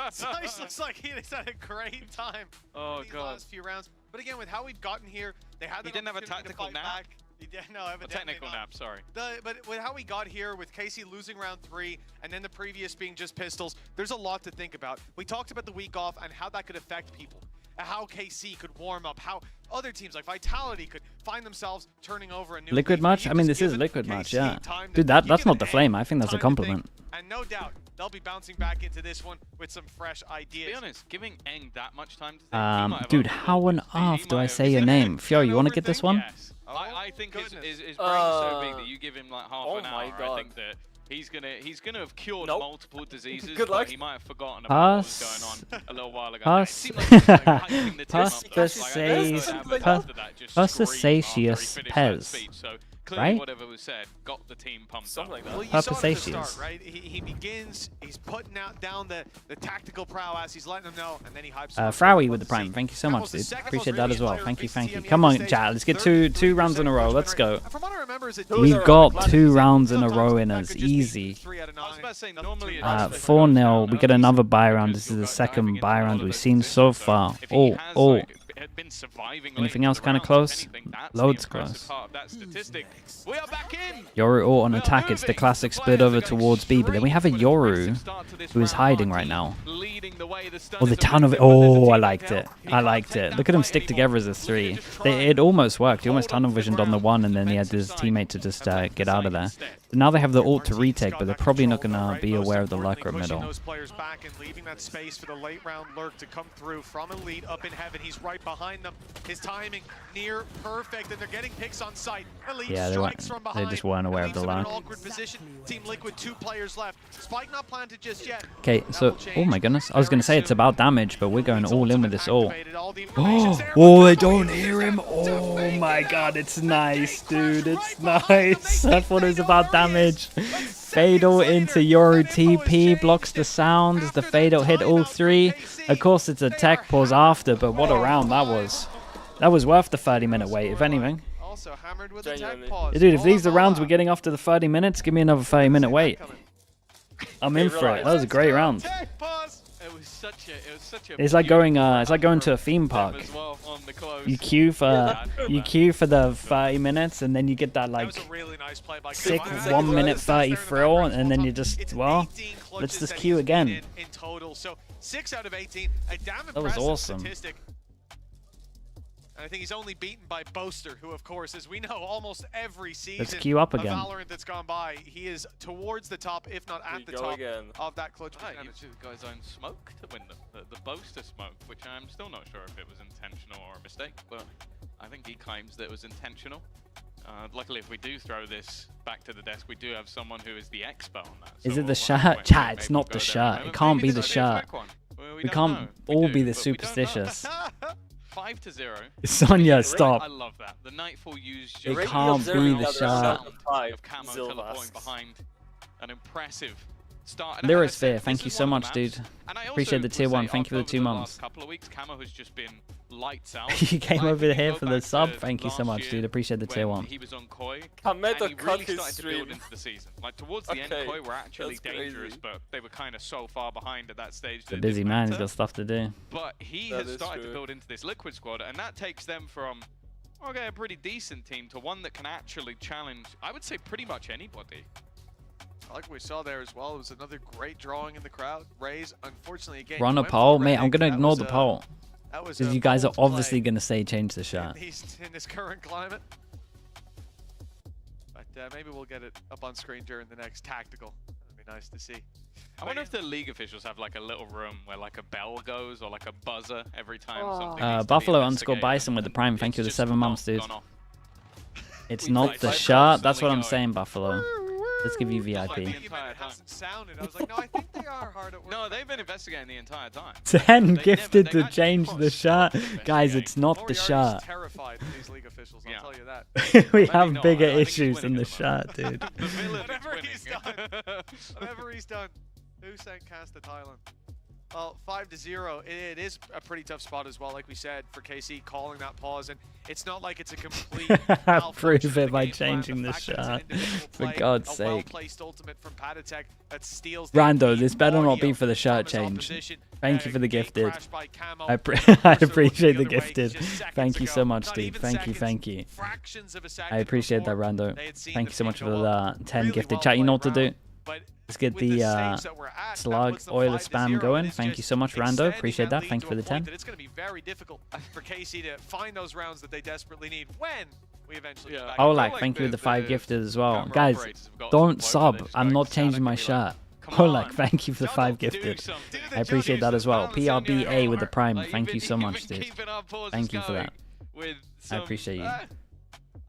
S6: Zice looks like he's had a great time.
S7: Oh
S6: these
S7: god.
S6: Last few rounds, but again, with how we've gotten here, they had.
S7: He didn't have a tactical nap.
S6: He didn't. No, evidently
S7: a technical
S6: not.
S7: nap. Sorry.
S6: But with how we got here, with Casey losing round 3, and then the previous being just pistols, there's a lot to think about. We talked about the week off and how that could affect people. How KC could warm up, how other teams like Vitality could find themselves turning over a new
S2: Liquid match? I mean, this is a liquid match, yeah. Dude, that's not the flame. I think that's a compliment.
S6: And no doubt, they'll be bouncing back into this one with some fresh ideas.
S7: To be honest, giving Eng that much time to think,
S2: dude, how on earth do I say your name? Fio, you want to get this one?
S7: Yes. I think his brain's so big that you give him like half an hour.
S8: God.
S7: I think that he's gonna have cured multiple diseases,
S8: Good luck.
S7: but he might have forgotten about what was going on a little while ago.
S2: Perspicacious Pez. Right?
S7: Whatever was said got the team pumped up.
S8: Like that.
S6: Well, you saw it at the start, right? He begins, he's putting down the tactical prowess, he's letting them know, and then he hypes up.
S2: Frowie with the prime. Thank you so much, dude. Appreciate that as well. Thank you. Come on, chat. Let's get two rounds in a row. Let's go. We've got 2 rounds in a row in us. Easy. 4-0. We get another buy round. This is the second buy round we've seen so far. Oh. Anything else kind of close? Loads close. Yoru on attack. It's the classic split over towards B, but then we have a Yoru who is hiding right now. Oh, the ton of it. Oh, I liked it. Look at them stick together as a 3. It almost worked. He almost tunnel visioned on the 1, and then he had his teammate to just get out of there. So now they have the ult to retake, but they're probably not going to be aware of the lurker middle.
S6: Those players back and leaving that space for the late round lurk to come through from Elite up in heaven. He's right behind them. His timing near perfect, and they're getting picks on sight. Elite strikes from behind.
S2: They just weren't aware of the lurk.
S6: Awkward position. Team Liquid, 2 players left. Spike not planted just yet.
S2: Okay, so oh my goodness, I was going to say it's about damage, but we're going all in with this ult. Oh, they don't hear him. Oh my god, it's nice, dude. It's nice. I thought it was about damage. Fatal into Yoru TP, blocks the sound as the fatal hit all 3. Of course, it's a tech pause after, but what a round that was. That was worth the 30-minute wait, if anything. Dude, if these are rounds we're getting after the 30 minutes, give me another 30-minute wait. I'm in for it. That was a great round. It's like going to a theme park.
S7: Well on the close.
S2: You queue for the 30 minutes, and then you get that like sick 1 minute 30 thrill, and then you just let's just queue again.
S6: In total, so 6 out of 18, a damn
S2: That was
S6: impressive
S2: awesome.
S6: statistic. And I think he's only beaten by Boaster, who, of course, as we know, almost every season
S2: Let's queue up again.
S6: of Valorant that's gone by, he is towards the top, if not at the top of that clutch percentage.
S7: You got his own smoke to win the Boaster smoke, which I'm still not sure if it was intentional or a mistake, but I think he claims that it was intentional. Luckily, if we do throw this back to the desk, we do have someone who is the expert on that.
S2: Is it the shirt? Chat, it's not the shirt. It can't be the shirt. We can't all be the superstitious.
S7: 5-0.
S2: Sonya, stop.
S7: I love that. The Nightfall used
S2: it can't be the shot.
S7: Of Camo teleporting behind an impressive start.
S2: Lyrisphere, thank you so much, dude. Appreciate the tier 1. Thank you for the 2 months.
S7: Couple of weeks, Camo has just been lights out.
S2: You came over here for the sub. Thank you so much, dude. Appreciate the tier 1.
S7: He was on Koi.
S8: Kameto cut
S7: really
S8: his
S7: started
S8: stream.
S7: to build into the season. Like towards the end, Koi were actually dangerous, but they were kind of so far behind at that stage.
S2: The busy man, he's got stuff to do.
S7: But he has started to build into this Liquid squad, and that takes them from a pretty decent team to one that can actually challenge, I would say, pretty much anybody.
S6: Like we saw there as well, it was another great drawing in the crowd. Raze, unfortunately, again.
S2: Run a poll, mate. I'm gonna ignore the poll.
S6: Because
S2: you guys are obviously gonna say change the shot.
S6: In this current climate. But maybe we'll get it up on screen during the next tactical. That'd be nice to see.
S7: I wonder if the league officials have like a little room where like a bell goes or like a buzzer every time something.
S2: Buffalo_Bison with the prime. Thank you for the 7 months, dude. It's not the shot. That's what I'm saying, Buffalo. Let's give you VIP.
S7: No, they've been investigating the entire time.
S2: 10 gifted to change the shot. Guys, it's not the shot.
S6: Terrified of these league officials, I'll tell you that.
S2: We have bigger issues than the shot, dude.
S6: Whatever he's done. Who sent Cast to Thailand? Well, 5-0. It is a pretty tough spot as well, like we said, for KC calling that pause, and it's not like it's a complete.
S2: Prove it by changing the shot. For God's sake.
S6: Well-placed ultimate from Patatech that steals
S2: Rando, this better not be for the shirt change. Thank you for the gifted. I appreciate the gifted. Thank you so much, dude. Thank you. I appreciate that, Rando. Thank you so much for the 10 gifted. Chat, you know what to do. Let's get the slug oiler spam going. Thank you so much, Rando. Appreciate that. Thank you for the 10.
S6: It's going to be very difficult for KC to find those rounds that they desperately need when we eventually get back.
S2: Olak, thank you for the 5 gifted as well. Guys, don't sub. I'm not changing my shirt. Olak, thank you for the 5 gifted. I appreciate that as well. PRBA with the prime. Thank you so much, dude. Thank you for that. I appreciate you.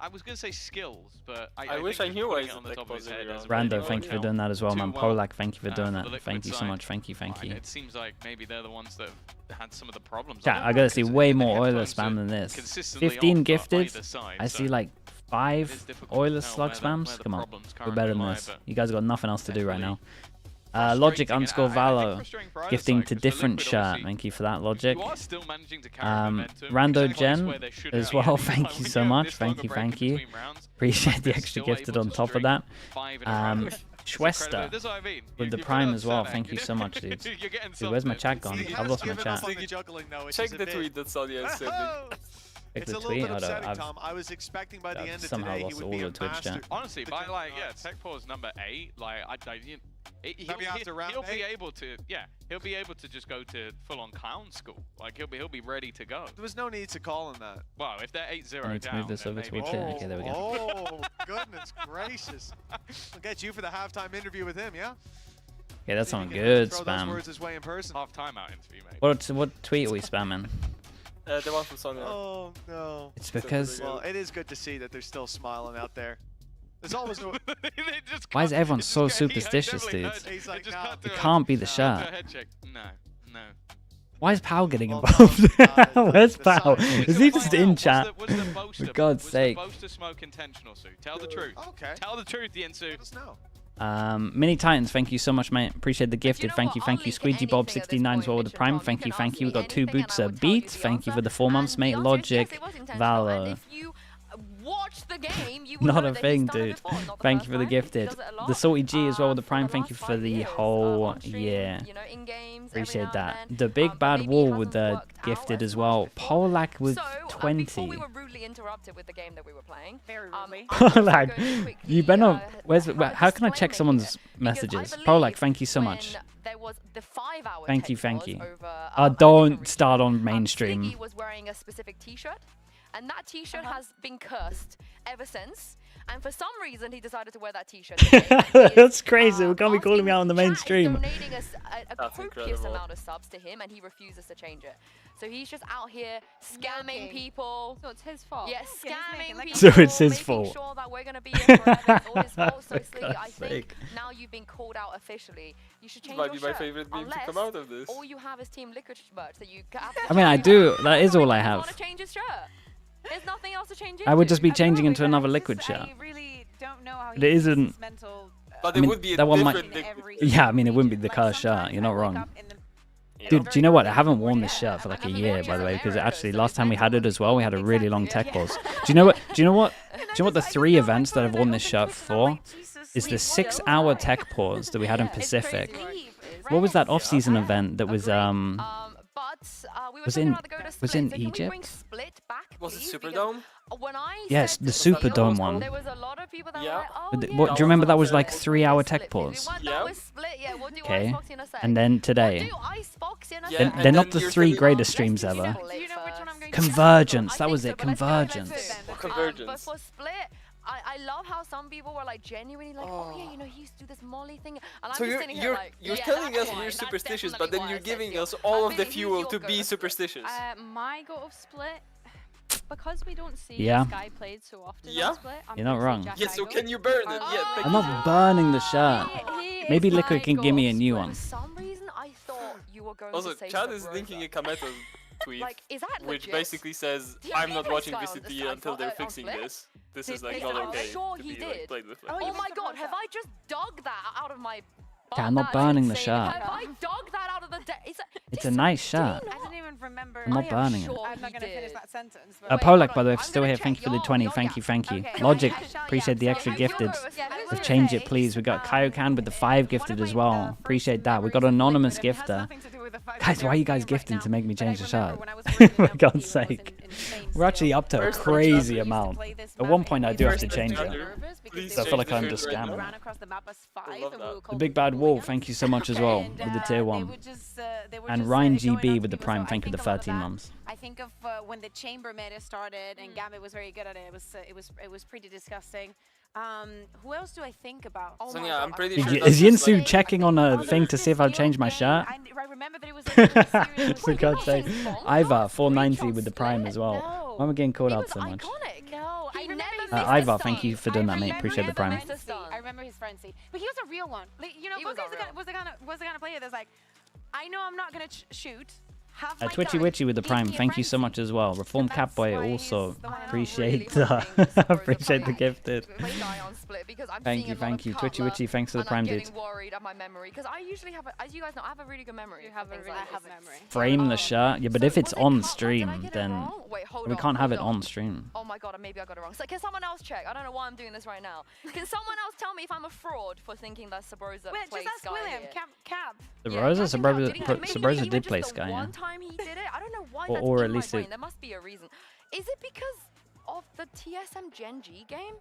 S7: I was going to say skills, but
S8: I wish I knew why he's
S7: on the top of his head.
S2: Rando, thank you for doing that as well, man. Polak, thank you for doing that. Thank you so much. Thank you.
S7: It seems like maybe they're the ones that have had some of the problems.
S2: Yeah, I gotta see way more Oiler spam than this. 15 gifted. I see like 5 Oiler slug spams. Come on, we're better than this. You guys got nothing else to do right now. Logic_Valo gifting to different shirt. Thank you for that, Logic. Rando Gen as well. Thank you so much. Thank you. Appreciate the extra gifted on top of that. Schwester with the prime as well. Thank you so much, dude. Dude, where's my chat gone? I've lost my chat.
S8: Check the tweet that Sonya is sending.
S6: It's a little bit upsetting, Tom. I was expecting by the end of today he would be a master.
S7: Honestly, by like Tech Pause number 8, like he'll be able to he'll be able to just go to full-on clown school. Like he'll be ready to go.
S6: There was no need to call him that.
S7: Well, if they're 8-0
S2: I need to move this over to okay, there we go.
S6: Oh goodness gracious! We'll get you for the halftime interview with him, yeah.
S2: Okay, that's not good spam.
S7: Half-time out interview, mate.
S2: What tweet are we spamming?
S8: The one from Sonya.
S6: Oh no.
S2: It's because.
S6: Well, it is good to see that they're still smiling out there. There's always no.
S2: Why is everyone so superstitious, dudes?
S6: Like,
S2: it can't be the shot.
S7: No.
S2: Why is Pal getting involved? Where's Pal? Is he just in chat? For God's sake.
S7: Smoke intentional, Sue. Tell the truth.
S6: Okay.
S7: Tell the truth, Yensu.
S6: Let us know.
S2: Mini Titans, thank you so much, mate. Appreciate the gifted. Thank you. Squeegee Bob 69 as well with the prime. Thank you. We got 2 boots a beat. Thank you for the 4 months, mate. Logic, Valor.
S3: watched the game, you
S2: Not a thing, dude. Thank you for the gifted. The Salty G as well with the Prime. Thank you for the whole year. Appreciate that. The Big Bad Wall with the gifted as well. Polak with 20.
S3: Before we were rudely interrupted with the game that we were playing.
S1: Very rudely.
S2: Polak, you better. How can I check someone's messages? Polak, thank you so much.
S3: There was the 5-hour
S2: thank you. Don't start on mainstream.
S3: Sliggy was wearing a specific T-shirt, and that T-shirt has been cursed ever since. And for some reason, he decided to wear that T-shirt.
S2: That's crazy. We can't be calling me out on the mainstream.
S3: Donating a copious amount of subs to him, and he refuses to change it. So he's just out here scamming people.
S4: So it's his fault.
S3: Yes, scamming people.
S2: So it's his fault.
S3: Making sure that we're gonna be here forever. It's all his fault. So Sliggy, I think now you've been called out officially. You should change your shirt.
S8: Might be my favorite meme to come out of this.
S3: All you have is Team Liquid merch that you.
S2: I mean, I do. That is all I have.
S3: Want to change his shirt? There's nothing else to change.
S2: I would just be changing into another Liquid shirt.
S1: I really don't know how
S2: it isn't.
S8: But it would be a different Liquid.
S2: Yeah, I mean, it wouldn't be the Curse shirt. You're not wrong. Dude, do you know what? I haven't worn this shirt for like a year, by the way, because actually last time we had it as well, we had a really long tech pause. Do you know what the 3 events that I've worn this shirt for? Is the 6-hour tech pause that we had in Pacific. What was that off-season event that was was in Egypt?
S8: Was it Superdome?
S2: Yes, the Superdome one.
S3: There was a lot of people that
S8: yeah.
S3: were like,
S2: What do you remember? That was like 3-hour tech pause. Okay, and then today. They're not the 3 greatest streams ever. Convergence, that was it. Convergence.
S8: Convergence.
S3: But for Split, I love how some people were like genuinely like, oh yeah, you know, he used to do this Molly thing, and I'm
S8: so
S3: just sitting here like,
S8: you're telling us we're superstitious, but then you're giving us all of the fuel to be superstitious.
S4: My go of Split, because we don't see
S2: Yeah.
S4: this guy played so often.
S8: Yeah.
S4: On Split,
S2: You're not wrong.
S8: Yeah, so can you burn it? Yeah,
S2: I'm not burning the shirt. Maybe Liquid can give me a new one.
S3: For some reason, I thought you were going
S8: Also,
S3: to say
S8: Chad is
S3: Sabrosa.
S8: linking a Kameto tweet,
S3: Like, is that
S8: which
S3: legit?
S8: basically says,
S3: Did
S8: I'm
S3: he
S8: not
S3: play
S8: watching
S3: Sky on the
S8: VCT
S3: side
S8: until they're
S3: on
S8: fixing
S3: Split?
S8: this. This is like
S3: Did
S8: not
S3: he? I'm
S8: okay
S3: sure
S8: to
S3: he
S8: be like
S3: did.
S8: played with.
S3: Oh my god, have I just dug that out of my...
S2: Okay, I'm not burning the shirt.
S3: Have I dug that out of the...
S2: It's a nice shirt.
S1: I don't even remember.
S2: I'm not burning it.
S1: I'm not going to finish that sentence. But
S2: Polak, by the way, if still here, thank you for the 20. Thank you. Logic, appreciate the extra gifted. Let's change it, please. We got Kaiokan with the 5 gifted as well. Appreciate that. We got anonymous gifter. Guys, why are you guys gifting to make me change the shirt? For God's sake. We're actually up to a crazy amount. At one point, I do have to change it. So I feel like I'm just scamming. The Big Bad Wolf, thank you so much as well with the tier 1. And Ryan GB with the Prime, thank you for the 13 months.
S1: I think of when the chamber meta started and Gambit was very good at it. It was pretty disgusting. Who else do I think about?
S8: Oh so yeah, I'm pretty sure
S2: is Yinsu checking on a thing to see if I'll change my shirt?
S1: I remember that it was a serious
S2: For God's sake. Ivar, 490 with the Prime as well. Why am I getting called out so much?
S1: No, I remember
S2: Ivar, thank you for doing that, mate. Appreciate the Prime.
S1: I remember his frenzy, but he was a real one. Like, you know, was the kind of player that's like, I know I'm not gonna shoot.
S2: Twitchy Witchy with the Prime, thank you so much as well. Reform Catboy also appreciate appreciate the gifted. Thank you. Twitchy Witchy, thanks for the Prime, dude.
S3: Worried at my memory because I usually have, as you guys know, I have a really good memory.
S4: You have a really good memory.
S2: Frame the shirt, yeah, but if it's on stream, then we can't have it on stream.
S3: Oh my god, maybe I got it wrong. So can someone else check? I don't know why I'm doing this right now. Can someone else tell me if I'm a fraud for thinking that Sabrosa plays Sky?
S1: William, Cap.
S2: Sabrosa did play Sky, yeah.
S3: He did it. I don't know why.
S2: Or at least
S3: there must be a reason. Is it because of the TSM Gen G game?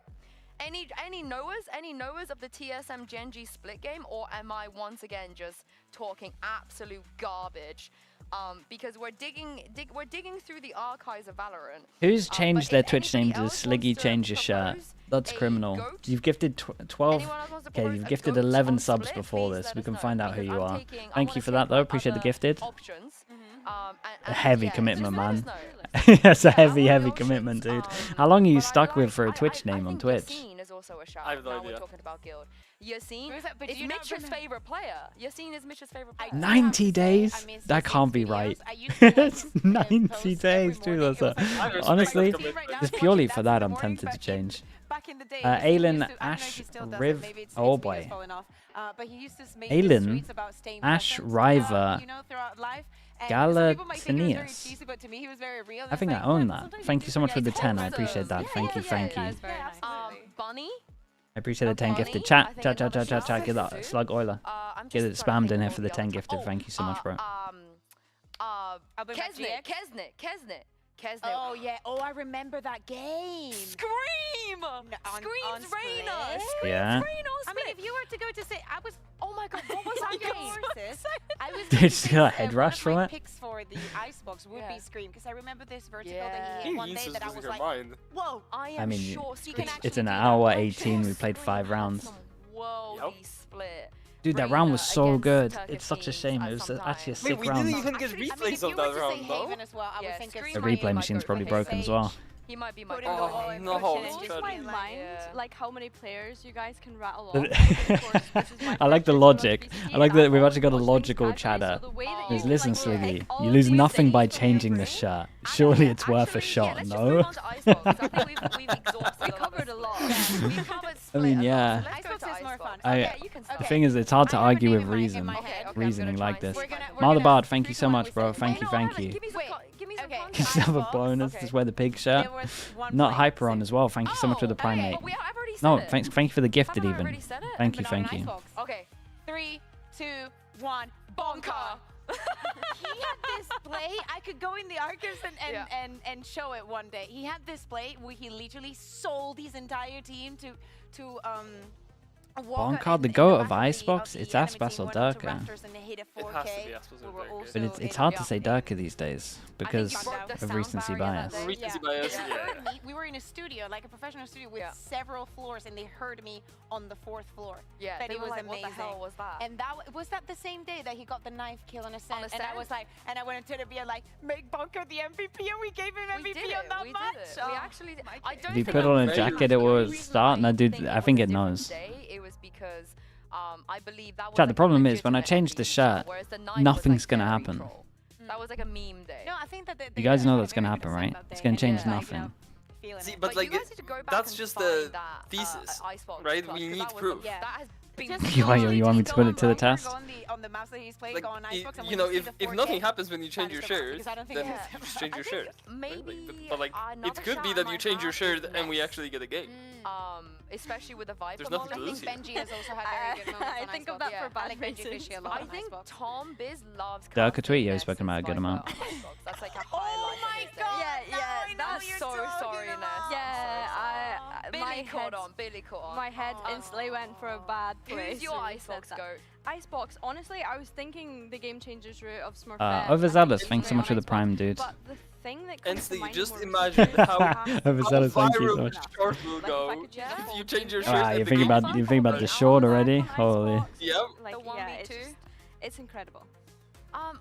S3: Any knowers of the TSM Gen G split game, or am I once again just talking absolute garbage? Because we're digging through the archives of Valorant.
S2: Who's changed their Twitch name to Sliggy change your shirt? That's criminal. You've gifted 12. Okay, you've gifted 11 subs before this. We can find out who you are. Thank you for that, though. Appreciate the gifted. A heavy commitment, man. That's a heavy commitment, dude. How long are you stuck with for a Twitch name on Twitch?
S8: I have no idea.
S3: Yassine is Mitch's favorite player. Yassine is Mitch's favorite player.
S2: 90 days? That can't be right. It's 90 days, too. Honestly, just purely for that, I'm tempted to change. Aylin, Ash, Riv. Oh boy. Aylin, Ash, Riva, Galatinius. I think I own that. Thank you so much for the 10. I appreciate that. Thank you, thank you.
S3: Bunny.
S2: I appreciate the 10 gifted. Chat. Get that slug oiler. Get it spammed in here for the 10 gifted. Thank you so much, bro.
S3: Kesnet.
S1: Oh yeah. Oh, I remember that game.
S3: Scream! Scream's Reina.
S2: Yeah.
S1: I mean, if you were to go to say, I was. Oh my god, what was that game? I was.
S2: Did you got a head rush from it?
S1: Picks for the icebox would be Scream, because I remember this vertical that he hit one day that I was like, whoa!
S2: I mean, it's an hour 18. We played 5 rounds.
S3: Whoa, split.
S2: Dude, that round was so good. It's such a shame. It was actually a sick round.
S8: We didn't even get replays of that round, though.
S2: The replay machine's probably broken as well.
S3: He might be my
S8: oh, no.
S4: It blows my mind, like how many players you guys can rattle off.
S2: I like the logic. I like that we've actually got a logical chatter. Listen, Sliggy, you lose nothing by changing the shirt. Surely it's worth a shot, no?
S3: We covered a lot.
S2: I mean, yeah. The thing is, it's hard to argue with reasoning like this. Malabard, thank you so much, bro. Thank you. Can you have a bonus? Just wear the pig shirt. Not Hyperon as well. Thank you so much for the primate. No, thank you for the gifted even. Thank you.
S1: Okay, 3, 2, 1, bonker. He had this play. I could go in the archives and show it one day. He had this play where he literally sold his entire team to
S2: Bonkard, the goat of Icebox, it's Aspas or Durka. But it's hard to say Durka these days because of recency bias.
S1: We were in a studio, like a professional studio with several floors, and they heard me on the 4th floor.
S3: Yeah,
S1: but it was
S3: like,
S1: amazing.
S3: What the hell was that?
S1: And was that the same day that he got the knife kill on Ascent? And I was like, and I went into the beer like, make Bunker the MVP, and we gave him MVP on that match.
S3: We actually,
S2: If you put on a jacket, it will start. No, dude, I think it knows.
S3: It was because I believe that was
S2: Chat, the problem is when I change the shirt, nothing's gonna happen.
S3: That was like a meme day.
S1: No, I think that
S2: you guys know that's gonna happen, right? It's gonna change nothing.
S8: See, but like, that's just the thesis, right? We need proof.
S2: You want me to put it to the test?
S8: Like, you know, if nothing happens when you change your shirt, then you just change your shirt.
S3: Maybe,
S8: but like, it could be that you change your shirt and we actually get a game.
S3: Especially with the vibe.
S8: There's nothing to lose here.
S1: Benji has also had very good moments.
S4: I think of that for bad reasons.
S3: I think Tom Biz loves.
S2: Durka tweet, yeah, he's spoken about a good amount.
S3: That's like a highlight.
S1: Oh my god!
S3: Yeah, that's so sorry, Ness.
S4: Yeah,
S3: Billy caught on.
S4: My head instantly went for a bad place.
S3: Who's your Icebox goat?
S4: Icebox, honestly, I was thinking the Game Changers route of Smurfette.
S2: Overzealous, thanks so much for the prime, dude.
S4: But the thing that comes to mind
S8: just imagine how viral short will go if you change your shirt.
S2: You think about the short already? Holy.
S8: Yep.
S3: Like, the 1v2.
S4: It's incredible.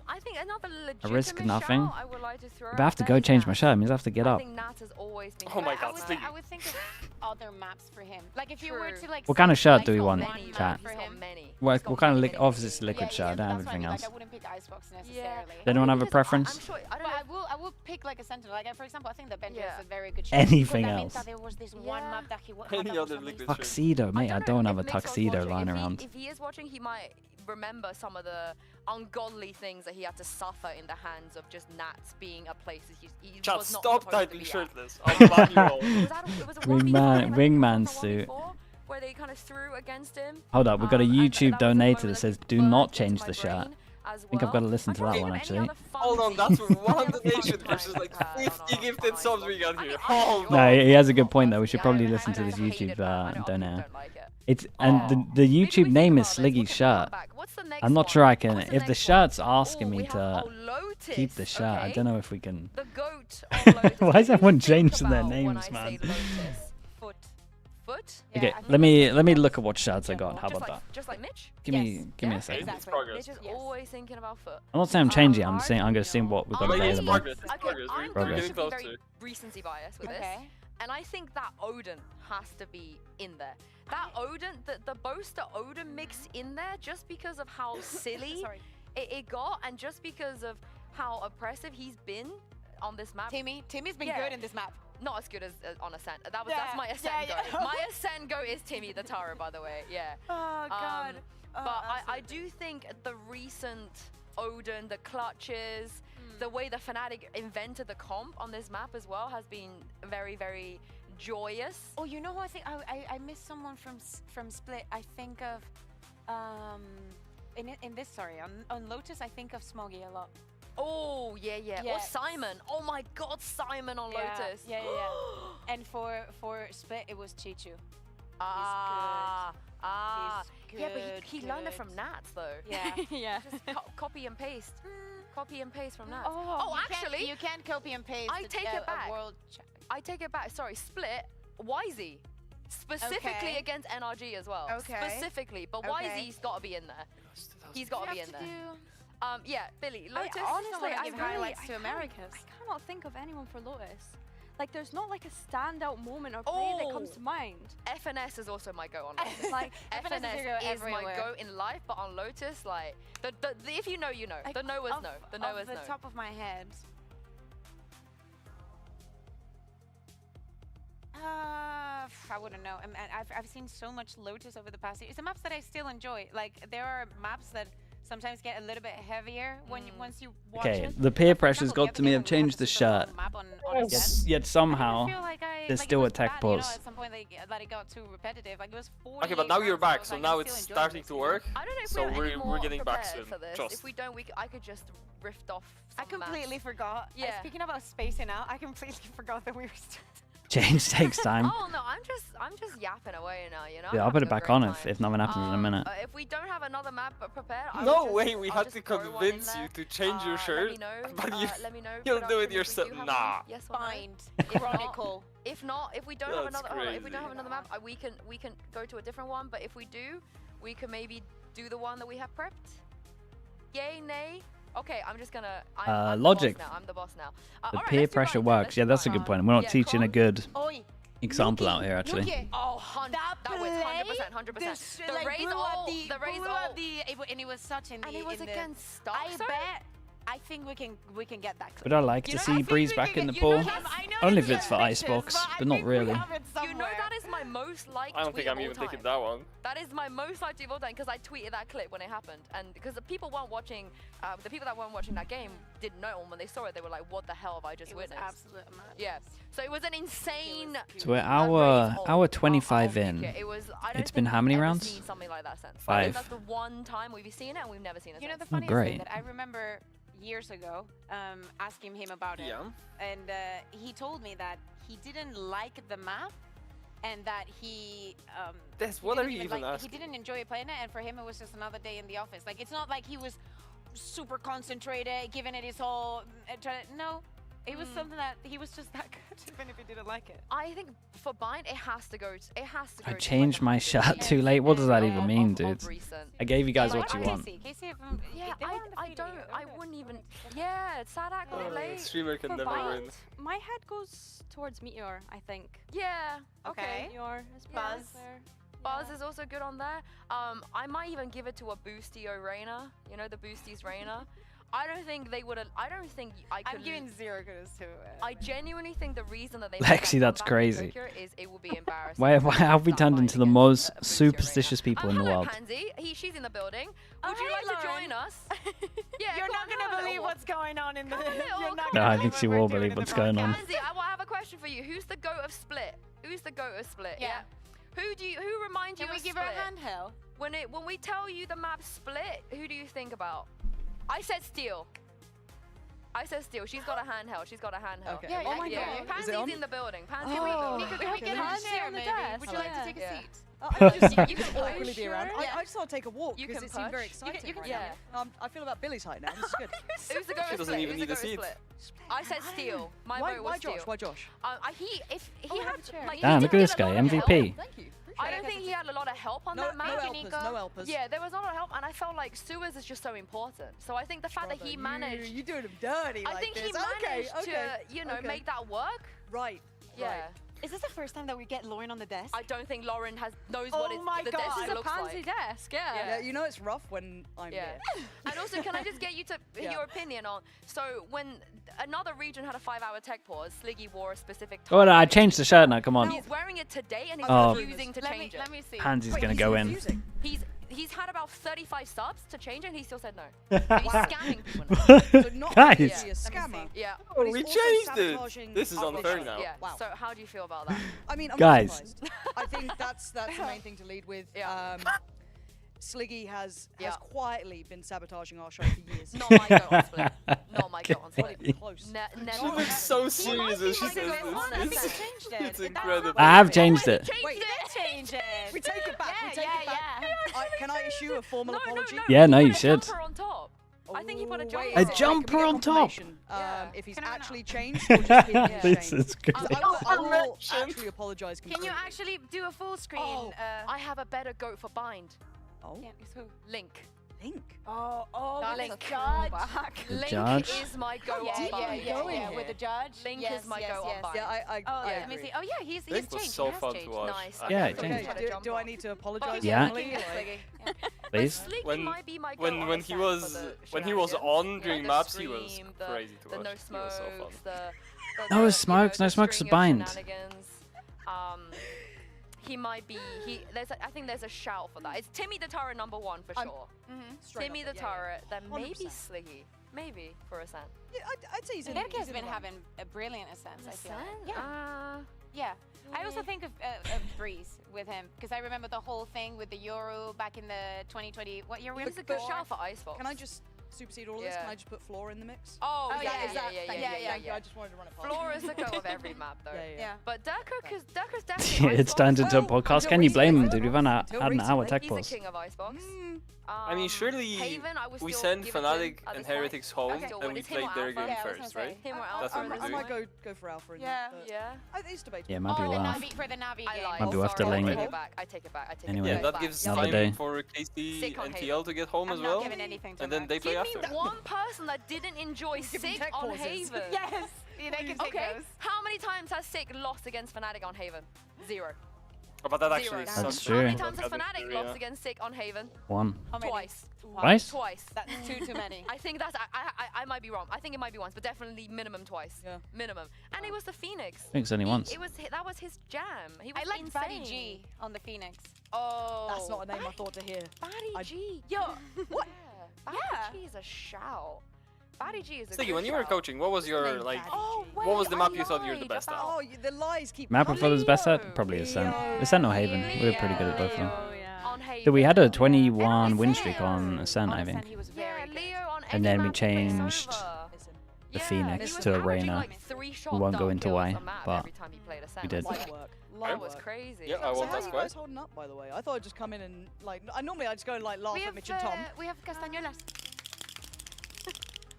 S3: I think another legitimate
S2: I risk nothing.
S3: I would like to throw
S2: If I have to go change my shirt, it means I have to get up.
S3: I think Nat has always been
S8: oh my god,
S1: I would think of other maps for him. Like if you were to like.
S2: What kind of shirt do we want, chat?
S3: Many.
S2: What kind of obviously it's liquid shirt, I don't have anything else.
S1: I wouldn't pick Icebox necessarily.
S2: Does anyone have a preference?
S1: I will pick like a Sentinel. Like for example, I think that Benji is a very good shirt.
S2: Anything else?
S1: There was this one map that he
S8: Any other liquid shirt.
S2: Tuxedo, mate, I don't have a tuxedo lying around.
S3: If he is watching, he might remember some of the ungodly things that he had to suffer in the hands of just Nats being a place he
S8: Chat,
S3: was not
S8: stop
S3: supposed
S8: typing
S3: to be
S8: shirtless. I'll
S2: Wingman suit.
S3: Where they kind of threw against him.
S2: Hold up, we've got a YouTube donator that says do not change the shirt. I think I've got to listen to that one actually.
S8: Hold on, that's one donation versus like 50 gifted subs we got here. Hold on.
S2: No, he has a good point though. We should probably listen to this YouTube donator. It's the YouTube name is Sliggy's shirt. I'm not sure I can. If the shirt's asking me to keep the shirt, I don't know if we can. Why does everyone change their names, man? Okay, let me look at what shirts I got. How about that?
S3: Just like Mitch?
S2: Give me a second.
S3: Mitch is always thinking about foot.
S2: I'm not saying I'm changing. I'm saying I'm gonna see what we've got available.
S3: Okay, I'm going to be very recency bias with this. And I think that Odin has to be in there. That Odin, the Boaster Odin mix in there, just because of how silly it got, and just because of how oppressive he's been on this map.
S1: Timmy's been good in this map.
S3: Not as good as on Ascent. That's my Ascent go. My Ascent go is Timmy the Taro, by the way. Yeah.
S1: Oh god.
S3: But I do think the recent Odin, the clutches, the way the Fnatic invented the comp on this map as well has been very, very joyous.
S1: Oh, you know who I think? I missed someone from Split. I think of in this, sorry, on Lotus, I think of Smoggy a lot.
S3: Oh, yeah. Or Simon. Oh my god, Simon on Lotus.
S1: Yeah. And for Split, it was Chichu. He's good.
S3: Yeah, but he learned it from Nats though.
S1: Yeah.
S4: Yeah.
S3: Just copy and paste. Copy and paste from Nats.
S1: Oh,
S3: actually,
S1: you can't copy and paste.
S3: I take it back. I take it back. Sorry, Split, YZ. Specifically against NRG as well. Specifically, but YZ's got to be in there. He's got to be in there. Yeah, Billy, Lotus.
S4: Honestly, I
S1: give highlights to Americas.
S4: I cannot think of anyone for Lotus. Like, there's not like a standout moment or play that comes to mind.
S3: FNS is also my go on Lotus.
S1: Like,
S3: FNS is my go in life, but on Lotus, like, if you know, you know. The knowers know. The knowers know.
S1: Off the top of my head. I wouldn't know. I've seen so much Lotus over the past year. It's the maps that I still enjoy. Like, there are maps that sometimes get a little bit heavier once you watch it.
S2: The peer pressure's got to me. I've changed the shot. Yet somehow there's still a tech pause.
S1: At some point that it got too repetitive. Like, it was 40.
S8: Okay, but now you're back, so now it's starting to work.
S3: I don't know if
S8: so we're getting back soon.
S3: For this. If we don't, I could just rift off.
S1: I completely forgot. Yeah. Speaking about spacing out, I completely forgot that we were still.
S2: Change takes time.
S3: Oh no, I'm just yapping away now, you know.
S2: Yeah, I'll put it back on if nothing happens in a minute.
S3: If we don't have another map prepared,
S8: no way, we had to convince you to change your shirt. But
S3: let me know.
S8: You'll do it yourself. Nah.
S3: Yes,
S1: find Chronicle.
S3: If not, if we don't have another map, we can go to a different one. But if we do, we can maybe do the one that we have prepped. Yay, nay. Okay, I'm just gonna. I'm
S2: logic.
S3: The boss now.
S2: The peer pressure works. Yeah, that's a good point. We're not teaching a good example out here, actually.
S3: Oh, that was 100%. The raise all.
S1: And it was such in the.
S3: And it was against Stock.
S1: I think we can get that clip.
S2: Would I like to see Breeze back in the pool? Only if it's for Icebox, but not really.
S3: You know that is my most liked tweet
S8: I don't think I'm even taking that one.
S3: That is my most liked tweet of all time because I tweeted that clip when it happened, and because the people weren't watching, the people that weren't watching that game didn't know, and when they saw it, they were like, "What the hell have I just witnessed?"
S1: Absolute madness.
S3: Yeah. So it was an insane.
S2: So we're hour 25 in. It's been how many rounds?
S3: Seen something like that since.
S2: 5.
S3: That's the one time we've seen it, and we've never seen it.
S1: You know the funniest thing that I remember years ago, asking him about it, and he told me that he didn't like the map, and that he
S8: what are you even asking?
S1: He didn't enjoy playing it, and for him it was just another day in the office. Like, it's not like he was super concentrated, giving it his whole. No. It was something that he was just that good, even if he didn't like it.
S3: I think for Bind, it has to go.
S2: I changed my shot too late. What does that even mean, dude? I gave you guys what you want.
S3: Yeah, I wouldn't even. Yeah, Sadak got late.
S8: Streamer can never win.
S4: My head goes towards Meteor, I think.
S3: Yeah. Okay.
S4: Meteor is
S3: Buzz. Buzz is also good on there. I might even give it to a Boostio Reyna. You know the Boosties Reyna. I don't think they would have. I don't think I could.
S1: I'm giving 0 kudos to it.
S3: I genuinely think the reason that they.
S2: Lexi, that's crazy.
S3: Is it will be embarrassing.
S2: Why have we turned into the most superstitious people in the world?
S3: Pansy, she's in the building. Would you like to join us? Yeah.
S1: You're not gonna believe what's going on in the.
S2: No, I think she will believe what's going on.
S3: Pansy, I have a question for you. Who's the GOAT of Split? Who's the GOAT of Split? Yeah. Who reminds you of Split?
S1: Can we give her a handheld?
S3: When we tell you the map Split, who do you think about? I said Steel. She's got a handheld.
S1: Okay. Yeah, oh my God.
S3: Pansy's in the building. Pansy
S1: in the building.
S4: Can we get a chair, maybe? Would you like to take a
S1: seat?
S14: You can awkwardly be around. I just want to take a walk because it seemed very exciting. I feel about Billy's height now. This is good.
S3: Who's the GOAT of Split?
S8: She doesn't even need a seat.
S3: I said Steel. My vote was Steel.
S14: Why Josh?
S2: Damn, look at this guy, MVP.
S14: Thank you.
S3: I don't think he had a lot of help on that map.
S14: No helpers.
S3: Yeah, there was not a lot of help, and I felt like Suez is just so important. So I think the fact that he managed...
S14: You're doing him dirty
S3: I think he managed to, make that work.
S14: Right.
S3: Yeah.
S1: Is this the first time that we get Lauren on the desk?
S3: I don't think Lauren knows what the desk
S4: This is a
S3: looks
S4: pansy
S3: like.
S4: desk, yeah.
S14: You know it's rough when I'm here.
S3: And also, can I just get you to your opinion on, so when another region had a 5-hour tech pause, Sliggy wore a specific
S2: Oh, no, I changed the shirt now, come on.
S3: He's wearing it today and he's refusing to change it.
S4: Let me see.
S2: Pansy's gonna go in.
S3: He's had about 35 subs to change it and he still said no. He's scamming people now.
S2: Guys.
S14: A scammer.
S3: Yeah.
S8: Oh, we changed it. This is unfair now.
S3: Yeah. Wow. So how do you feel about that?
S14: I mean, I'm
S2: Guys.
S14: not surprised. I think that's the main thing to lead with. Sliggy has quietly been sabotaging our show for years.
S3: Not my go on Split. Not my go on Split.
S14: Close.
S3: Never.
S8: She looks so serious as she says this. It's incredible.
S2: I have changed it.
S14: Wait,
S1: change it.
S14: we take it back. We take it back. Can I issue a formal apology?
S2: Yeah, no, you should.
S3: On top. I think he put a jumper.
S2: A jumper on top.
S14: If he's actually changed or just hidden his
S2: This
S14: change.
S2: is crazy.
S14: I will actually apologize
S1: Can
S14: completely.
S1: you actually do a full screen?
S3: Oh, I have a better goat for bind.
S14: Oh.
S1: Yeah, who?
S3: Link.
S14: Link?
S1: Oh,
S3: Link.
S1: Link
S2: Judge?
S3: is my go
S1: yeah,
S3: on bind.
S1: Yeah, with the judge.
S3: Link
S1: yes,
S3: is my
S1: yes,
S3: go
S1: yes.
S3: on bind.
S14: Yeah, I
S1: let me see. Oh yeah, he's
S8: Link was
S1: changed.
S8: so
S1: he has
S8: fun
S1: changed.
S8: to watch.
S3: Nice.
S2: Yeah,
S3: I
S2: it
S3: think
S2: changed.
S3: I'm
S14: do I need to apologize?
S2: Yeah.
S14: formally?
S2: Please.
S8: When he was on during maps, he was crazy to watch.
S3: No
S8: He was
S3: smokes,
S8: so fun.
S2: No smokes, no smokes is bind.
S3: He might be. I think there's a shout for that. It's Timmy the Turret #1 for sure. Timmy the Turret. Then maybe
S14: 100%.
S3: Sliggy. Maybe for Ascent.
S14: Yeah, I'd say he's in.
S1: Heretics has
S14: he's in
S1: been
S14: the
S1: having a brilliant ascent. I feel.
S3: Ascent?
S1: Yeah. I also think of Breeze with him because I remember the whole thing with the Euro back in the 2020. What year were we?
S3: He's a good shout for Icebox.
S14: Can I just supersede all of this? Can I just put Floor in the mix?
S3: Oh,
S1: yeah,
S14: Yeah. I just wanted to run it past.
S3: Floor is the go of every map, though.
S14: Yeah.
S3: But Dirk's definitely.
S2: It's turned into a podcast. Can you blame him, dude? We've had an hour tech
S3: He's the
S2: pause.
S3: king of Icebox.
S8: I mean, surely
S3: Haven, I would
S8: we
S3: still
S8: send
S3: give it to
S8: FNATIC
S3: him at
S8: and
S3: this point.
S8: Heretics home
S3: Okay.
S8: and we
S3: It's him
S8: play
S3: or
S8: their
S3: Alpha.
S8: game
S1: Yeah, I was
S8: first,
S1: gonna
S8: right?
S1: say.
S3: Him or
S8: That's
S3: Alpha.
S8: what
S14: I
S8: we're
S14: might
S8: doing.
S14: go for Alpha in
S3: Yeah.
S14: that.
S3: Yeah.
S14: It's debatable.
S2: Yeah, might be
S1: the
S2: laugh.
S1: Navi for the Navi
S3: I
S1: game.
S3: lied.
S2: Might be worth
S3: Sorry,
S2: delaying
S3: I
S2: it.
S3: take it back. I take it back. I take
S2: Anyway.
S3: it
S8: Yeah,
S3: back.
S8: that gives
S2: Another
S8: time
S2: day.
S8: for KC
S3: Sick on
S8: and
S3: Haven.
S8: TL to get home as
S1: I'm
S8: well.
S1: not giving anything to
S8: And then
S1: Max.
S8: they play
S3: Give
S8: after.
S3: me one person that didn't enjoy Sick
S14: tech
S3: on
S14: pauses.
S3: Haven.
S1: Yes. Yeah, they can take
S3: Okay.
S1: those.
S3: How many times has Sick lost against Fnatic on Haven? 0.
S8: Oh, but that actually
S3: Zero.
S8: sucks.
S2: true.
S3: How
S2: Yeah.
S3: many times has Fnatic lost against Sick on Haven?
S2: One.
S1: How many?
S3: Twice.
S2: Twice?
S3: Twice.
S1: That's too many.
S3: I think that's. I might be wrong. I think it might be once, but definitely minimum twice.
S14: Yeah.
S3: Minimum. And it was the Phoenix.
S2: I think it's only once.
S3: That was his jam. He was
S1: I like
S3: insane.
S1: Batty G on the Phoenix.
S3: Oh.
S14: That's not a name I thought to hear.
S3: Batty G.
S1: Yo.
S3: What? Batty
S1: Yeah.
S3: G is a shout. Batty G is a
S8: Sliggy,
S3: good
S8: when you were
S3: shout.
S8: coaching, what was your like? What was the map you thought you were the best at?
S14: Oh, the lies keep.
S2: Map of others best at? Probably Ascent. Ascent or Haven. We were pretty good at both of them. So we had a 21 win streak on Ascent, I think. And then we changed the Phoenix to Arena. We won't go into why, but we did.
S3: That was crazy.
S8: Yeah, I
S14: So
S8: want
S14: how are
S8: that
S14: you guys
S8: square.
S14: holding up, by the way? I thought I'd just come in and like. Normally I just go and like laugh at Mitch and Tom.
S1: We have castañuelas.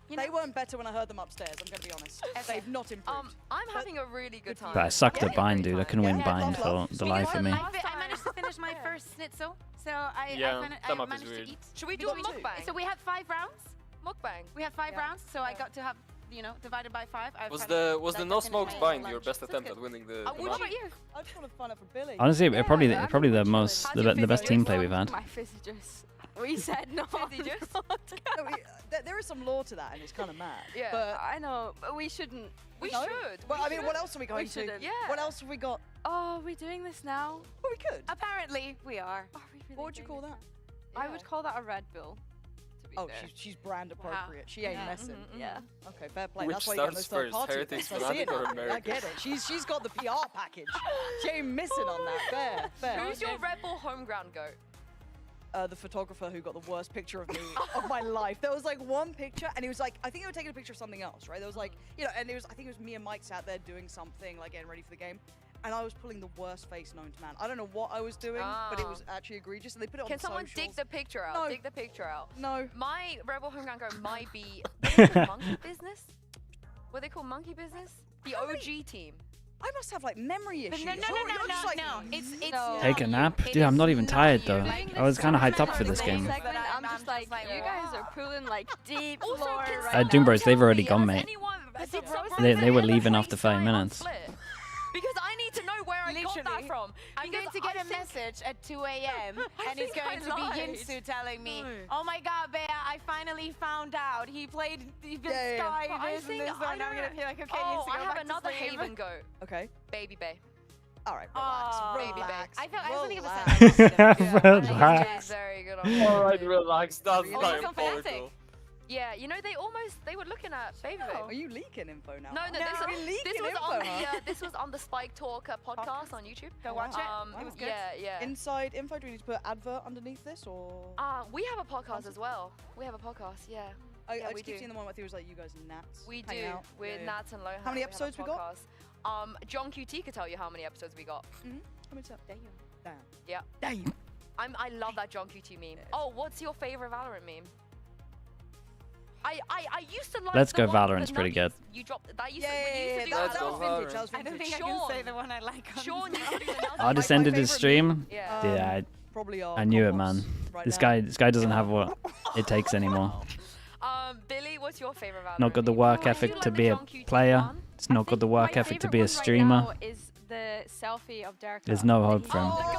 S14: They weren't better when I heard them upstairs. I'm gonna be honest. They've not improved.
S3: I'm having a really good time.
S2: But I sucked at bind, dude. I couldn't win bind for the life of me.
S1: I managed to finish my first schnitzel, so I
S8: that map is
S1: managed to
S8: weird.
S1: eat.
S3: Should we do a mukbang?
S1: So we had 5 rounds.
S3: Mukbang.
S1: We had 5 rounds, so I got to have, divided by 5.
S8: Was the no smokes bind your best attempt at winning the
S3: What
S8: match?
S3: about you?
S14: I just want to find out for Billy.
S2: Honestly, probably the best team play we've had.
S4: My fizzy juice. We said no.
S3: Fizzy juice?
S14: There is some law to that, and it's kind of mad.
S3: Yeah.
S14: But
S4: I know, but we shouldn't.
S3: We
S14: no?
S3: should.
S14: Well, I mean, what else are we going to?
S4: shouldn't.
S3: Yeah.
S14: What else have we got?
S4: Oh, are we doing this now?
S14: Well, we could.
S1: Apparently, we are.
S4: Are we really
S14: What would you
S4: doing
S14: call
S4: this
S14: that?
S4: now? I would call that a Red Bull. To be
S14: Oh,
S4: fair.
S14: she's brand appropriate. She ain't messing.
S4: Yeah.
S14: Okay, fair play.
S8: Which
S14: That's why you got those
S8: starts
S14: third
S8: first,
S14: party
S8: Heretics,
S14: events. I see
S8: Fnatic,
S14: it
S8: or
S14: now. I
S8: America?
S14: get it. She's got the PR package. She ain't missing on that. Fair.
S3: Who's your Red Bull home ground goat?
S14: The photographer who got the worst picture of me of my life. There was like one picture, and he was like, I think they were taking a picture of something else, right? There was like, and I think it was me and Mike sat there doing something, like getting ready for the game, and I was pulling the worst face known to man. I don't know what I was doing, but it was actually egregious, and they put it on
S3: Can
S14: the
S3: someone
S14: socials.
S3: dig the picture out?
S14: No.
S3: Dig the picture out.
S14: No.
S3: My Red Bull home ground goat might be Monkey Business. What they call Monkey Business? The OG team.
S14: I must have like memory issues.
S1: No.
S14: You're just like,
S1: It's
S2: Take a nap? Dude, I'm not even tired though. I was kind of hyped up for this game.
S4: Segment, I'm just like, you guys are pulling like deep
S3: Also,
S4: lore
S3: can
S4: right
S3: someone
S2: Doom Bros, they've
S3: tell
S2: already
S3: me,
S2: gone,
S3: has
S2: mate.
S3: anyone- did someone
S2: They were
S3: ever
S2: leaving
S3: play
S2: after 5
S3: Sky on
S2: minutes.
S3: Split? Because I need to know I got that from.
S1: I'm going to get a message at 2 a.m. and it's going to be Yinsu telling me, oh my god, Bea, I finally found out. He played Sky, this and this, and I'm going to be like, okay, Yinsu, go
S3: I have
S1: back
S3: another
S1: to sleep.
S3: Haven goat.
S14: Okay.
S3: Baby Bay.
S14: All right, relax.
S3: Baby Bay.
S1: I was thinking of a
S2: Relax.
S3: Very good on
S8: All right, relax. That's
S3: Really?
S8: diabolical.
S3: Yeah, you know, they were looking at Baby Bay.
S14: Are you leaking info now?
S3: No, this was on the Spike Talk podcast on YouTube.
S1: Go watch it. It was good.
S3: Yeah.
S14: Inside info, do we need to put advert underneath this or?
S3: We have a podcast as well. We have a podcast, yeah.
S14: I just keep seeing the one where it was like you guys and Nats.
S3: We do, with Nats and Lohan.
S14: How many episodes we got?
S3: John QT could tell you how many episodes we got.
S14: How many episodes? Damn.
S3: Yeah.
S14: Damn.
S3: I love that John QT meme. Oh, what's your favorite Valorant meme? I used to like
S2: Let's
S3: the
S2: go
S3: one
S2: Valorant's
S3: with the
S2: pretty good.
S3: nuggets. You dropped that. Used to, when you used to do
S14: that
S3: that.
S14: was vintage. That was
S1: I don't
S14: vintage.
S1: think I can say the one I like.
S3: Sean used to do the nuggets.
S2: Artist ended his stream.
S3: Yeah.
S14: Probably
S2: I knew it, man. This guy doesn't have what it takes anymore.
S3: Billy, what's your favorite Valorant?
S2: Not got the work ethic to be a player. It's not got the work ethic to be a streamer.
S4: Right now is the selfie of Derek.
S2: There's no hope for him.
S4: That's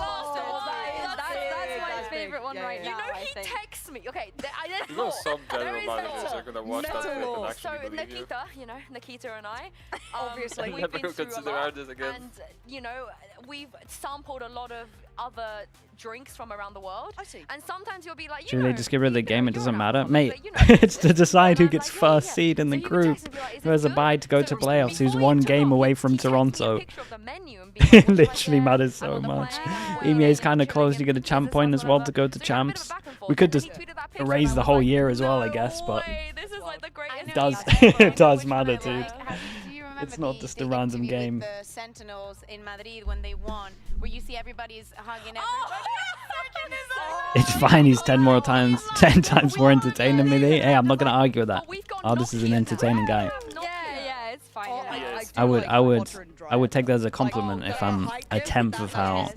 S4: my favorite one right now.
S3: You know, he texts me. Okay,
S8: You know some general managers are gonna watch that and
S3: So
S8: actually believe you.
S3: Nikita, you know, Nikita and I,
S14: obviously,
S3: we've
S8: never
S3: been through
S8: consider
S3: a lot,
S8: ours again.
S3: and you know, we've sampled a lot of other drinks from around the world.
S14: I see.
S3: And sometimes you'll be like,
S2: Should they just get rid of the game? It doesn't matter. Mate, it's to decide who gets first seed in the group. Who has a bye to go to playoffs, who's one game away from Toronto. It literally matters so much. EMEA's kind of close. You get a champ point as well to go to champs. We could just erase the whole year as well, I guess, but it does matter, dude. It's not just a random game.
S1: The Sentinels in Madrid when they won, where you see everybody's hugging everybody.
S2: It's fine. He's 10 times more entertaining than me. Hey, I'm not gonna argue with that. Artist is an entertaining guy.
S4: Yeah, it's fine.
S2: I would take that as a compliment if I'm a tenth of how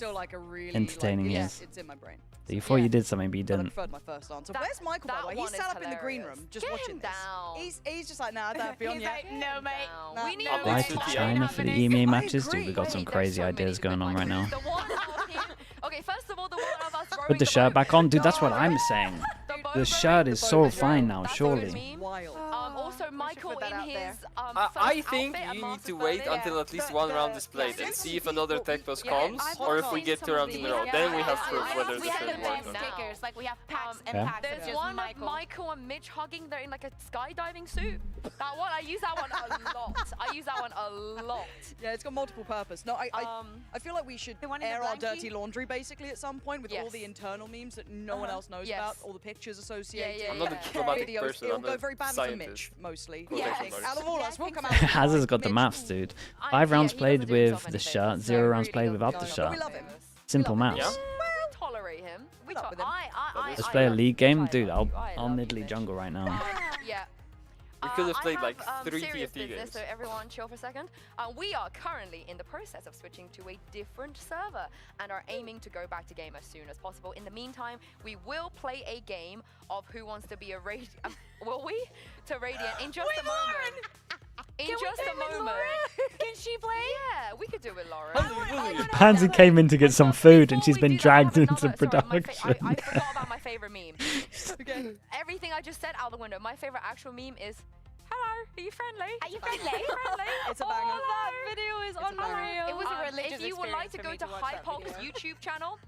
S2: entertaining he is.
S14: It's in my brain.
S2: Before you did something, but you
S14: I
S2: didn't.
S14: preferred my first answer. Where's Michael, by the way? He's sat up in the green room just watching this. He's just like, nah, I don't have to be on yet.
S1: No, mate.
S3: We need
S2: Why for China for the EMEA matches? Dude, we got some crazy ideas going on right now.
S3: Okay, first of all, the one of us
S2: Put the shirt back on, dude. That's what I'm saying. The shirt is so fine now, surely.
S3: Also, Michael in his
S8: I think you need to wait until at least one round is played and see if another tech post comes, or if we get 2 rounds in a row. Then we have proof whether this is worth it.
S1: Stickers, like we have packs and packs.
S3: There's one of Michael and Mitch hugging. They're in like a skydiving suit. That one, I use that one a lot.
S14: Yeah, it's got multiple purpose. No, I feel like we should air our dirty laundry basically at some point with all the internal memes that no one else knows about, all the pictures associated.
S8: I'm not a diplomatic person.
S14: It'll go very badly for Mitch, mostly. Out of all us, we'll come out.
S2: Hazard's got the maths, dude. 5 rounds played with the shirt, 0 rounds played without the shirt. Simple maths.
S3: Tolerate him.
S2: Let's play a league game, dude. I'll niddly jungle right now.
S3: Yeah.
S8: We could have played like 3
S3: serious
S8: TFT
S3: business,
S8: games.
S3: so everyone chill for a second. We are currently in the process of switching to a different server and are aiming to go back to game as soon as possible. In the meantime, we will play a game of Who Wants to Be a Radiant. Will we? To Radiant in just a moment. In just a moment.
S1: Can she play?
S3: Yeah, we could do it with Lauren.
S2: Pansy came in to get some food and she's been dragged into production.
S3: I forgot about my favorite meme. Everything I just said out the window. My favorite actual meme is, hello, are you friendly?
S1: Are you friendly?
S14: It's a banger.
S4: That video is unreal.
S1: It was a religious
S3: If you would like to go
S1: experience
S3: to
S1: for me to watch that
S3: Hypog's
S1: video.
S3: YouTube channel,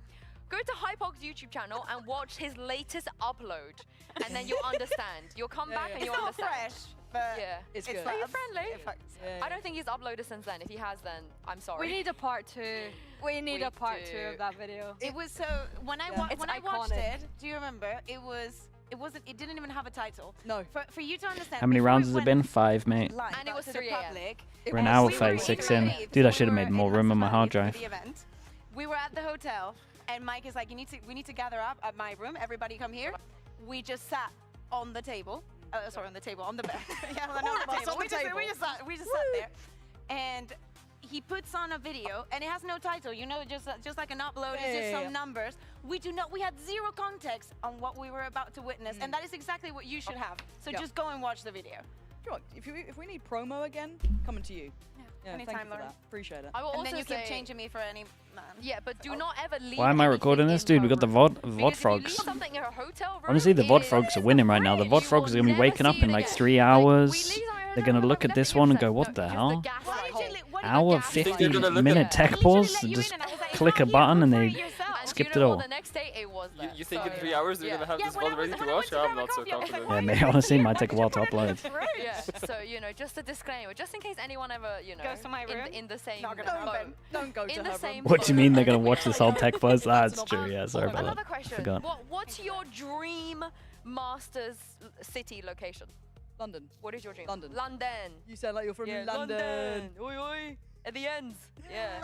S3: go to Hypog's YouTube channel and watch his latest upload. And then you'll understand. You'll come back and you'll understand.
S1: Fresh, but
S3: Yeah.
S14: It's good.
S3: Are you friendly?
S14: Yeah.
S3: I don't think he's uploaded since then. If he has, then I'm sorry.
S4: We need a part 2. We need a part
S3: do.
S4: 2 of that video.
S1: It was so when I
S4: It's
S1: when I watched
S4: iconic.
S1: it. Do you remember? It didn't even have a title.
S14: No.
S1: For you to understand.
S2: How many
S1: before
S2: rounds
S1: it
S2: has it
S1: went
S2: been? 5, mate.
S1: live
S3: And it was
S1: to the
S3: 3 a.m.
S1: public,
S2: We're an hour
S1: we were
S2: 36 in.
S1: live,
S2: Dude, I
S1: we
S2: should have made
S1: were
S2: more
S1: in
S2: room on my hard
S1: Hospitality
S2: drive.
S1: for the event. We were at the hotel, and Mike is like, we need to gather up at my room. Everybody come here. We just sat on the table. Sorry, on the table, on the bed. Yeah, well, not the table. We just sat there, and he puts on a video, and it has no title. You know, just like an upload. It's just some numbers. We had zero context on what we were about to witness, and that is exactly what you should have. So just go and watch the video.
S14: come on, if we need promo again, coming to you. Yeah,
S1: anytime,
S14: thank you for that. Appreciate it.
S3: I will
S1: and then
S3: also
S1: you
S3: say,
S1: keep changing me for any man.
S3: Yeah, but do not ever leave.
S2: Why am I recording this? Dude, we got the VOD frogs. Honestly, the VOD frogs are winning right now. The VOD frogs are going to be waking up in like 3 hours. They're going to look at this one and go, what the hell? Hour 50-minute tech pause? Just click a button and they skipped it all.
S8: You think in 3 hours they're going to have this VOD ready to watch? I'm not so confident.
S2: Yeah, may honestly might take a while to upload.
S3: Yeah, so, you know, just a disclaimer, just in case anyone ever, you know,
S1: goes to my room.
S3: In the same
S14: boat. Don't go to her room.
S2: What do you mean they're going to watch this whole tech buzz? That's true, yeah, sorry about that.
S3: Another question.
S2: Forgot.
S3: What's your dream Masters city location?
S14: London.
S3: What is your dream?
S14: London.
S3: London.
S14: You sound like you're from London.
S3: Oi, oi. At the ends. Yeah.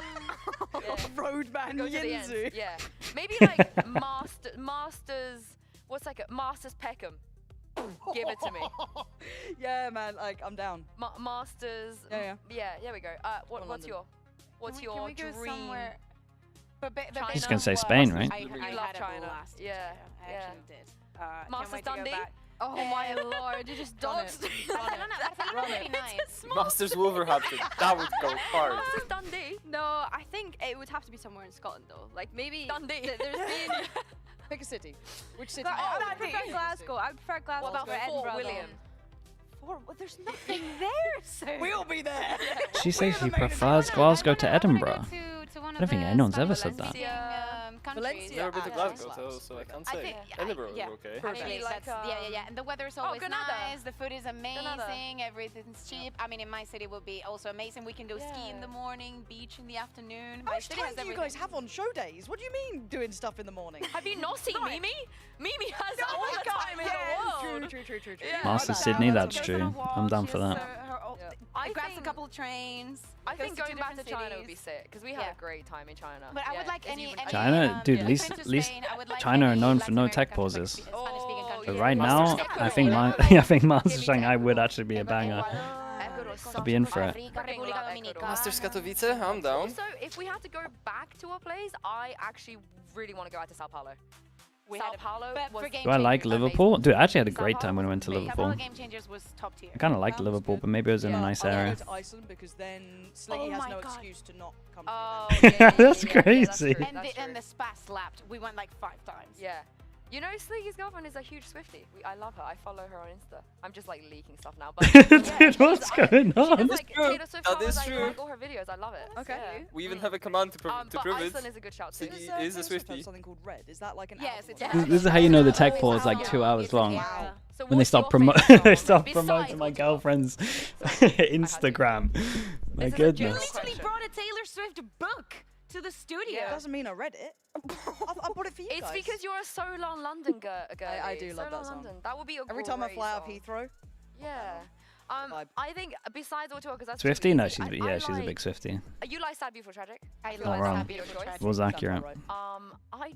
S14: Roadman Yinzu.
S3: Yeah. Maybe like Masters, what's like a Masters Peckham? Give it to me.
S14: Yeah, man, like, I'm down.
S3: Masters.
S14: Yeah.
S3: Here we go. What's your dream?
S1: Somewhere? But
S2: She's going to say Spain, right?
S3: You love China.
S1: Yeah, I actually did.
S3: Masters Dundee?
S4: Oh my lord, you just doxed.
S8: Masters Wolverhampton. That would go hard.
S3: Masters Dundee?
S4: No, I think it would have to be somewhere in Scotland though. Like maybe
S3: Dundee.
S4: There's been.
S14: Pick a city. Which city?
S4: I prefer Glasgow. I prefer Glasgow.
S3: What about
S4: or
S3: Fort
S4: Edinburgh?
S3: William?
S1: Well, there's nothing there, sir.
S14: We'll be there.
S2: She says she prefers Glasgow to Edinburgh. I don't think anyone's ever said that.
S14: Valencia.
S8: Never been to Glasgow, so I can't say. Edinburgh is okay.
S1: Actually,
S3: like,
S1: yeah. And the weather is always
S3: Granada.
S1: nice. The food is amazing. Everything's cheap. I mean, in my city will be also amazing. We can do ski in the morning, beach in the afternoon.
S14: How much time do you guys have on show days? What do you mean doing stuff in the morning?
S3: Have you not seen Mimi? Mimi has all the time in the world.
S14: True.
S2: Master Sydney, that's true. I'm down for that.
S1: I grabs a couple of trains.
S3: I think going back to China would be
S1: cities.
S3: sick because we had a great time in China.
S1: But I would like any
S2: China, dude, at least China are known for no tech pauses. But right now, I think Master Shanghai would actually be a banger. I'll be in for it.
S8: Masters Katowice, I'm down.
S3: Also, if we had to go back to a place, I actually really want to go out to Sao Paulo. Sao Paulo
S2: Do I like Liverpool? Dude, I actually had a great time when I went to Liverpool.
S1: Game Changers was top tier.
S2: I kind of liked Liverpool, but maybe it was in a nice area.
S14: To Iceland because then Sliggy has no excuse to not come
S2: Yeah, that's crazy.
S1: And the spa slapped. We went like 5 times.
S3: Yeah. You know, Sliggy's girlfriend is a huge Swiftie. I love her. I follow her on Insta. I'm just like leaking stuff now. But
S2: dude, what's going on?
S3: She does, like, Taylor Swift
S8: That is
S3: covers,
S8: true.
S3: I like all her videos. I love it.
S14: Okay.
S3: Yeah.
S8: We even have a command to prove
S3: but
S8: it.
S3: Iceland is a good shout too.
S8: Sliggy is a Swiftie.
S14: Something called Red. Is that like an
S1: Yes,
S14: album?
S1: it's
S2: This is how you know the tech pause is like 2 hours long.
S1: Wow.
S3: So
S2: When they stop promoting my girlfriend's Instagram. My
S1: You
S2: goodness.
S1: literally brought a Taylor Swift book to the studio.
S14: Doesn't mean I read it. I bought it for you guys.
S3: It's because you're a Solon London girl.
S14: I do love that song.
S3: London. That would be a
S14: Every time I fly out of
S3: song.
S14: Heathrow.
S3: Yeah. I think besides all tour, because that's
S2: Swiftie? No, she's
S3: I
S2: a big Swiftie.
S3: You like Sad Beautiful Tragic?
S1: I
S2: Not
S1: love
S2: wrong.
S1: Sad Beautiful Tragic.
S2: Was accurate.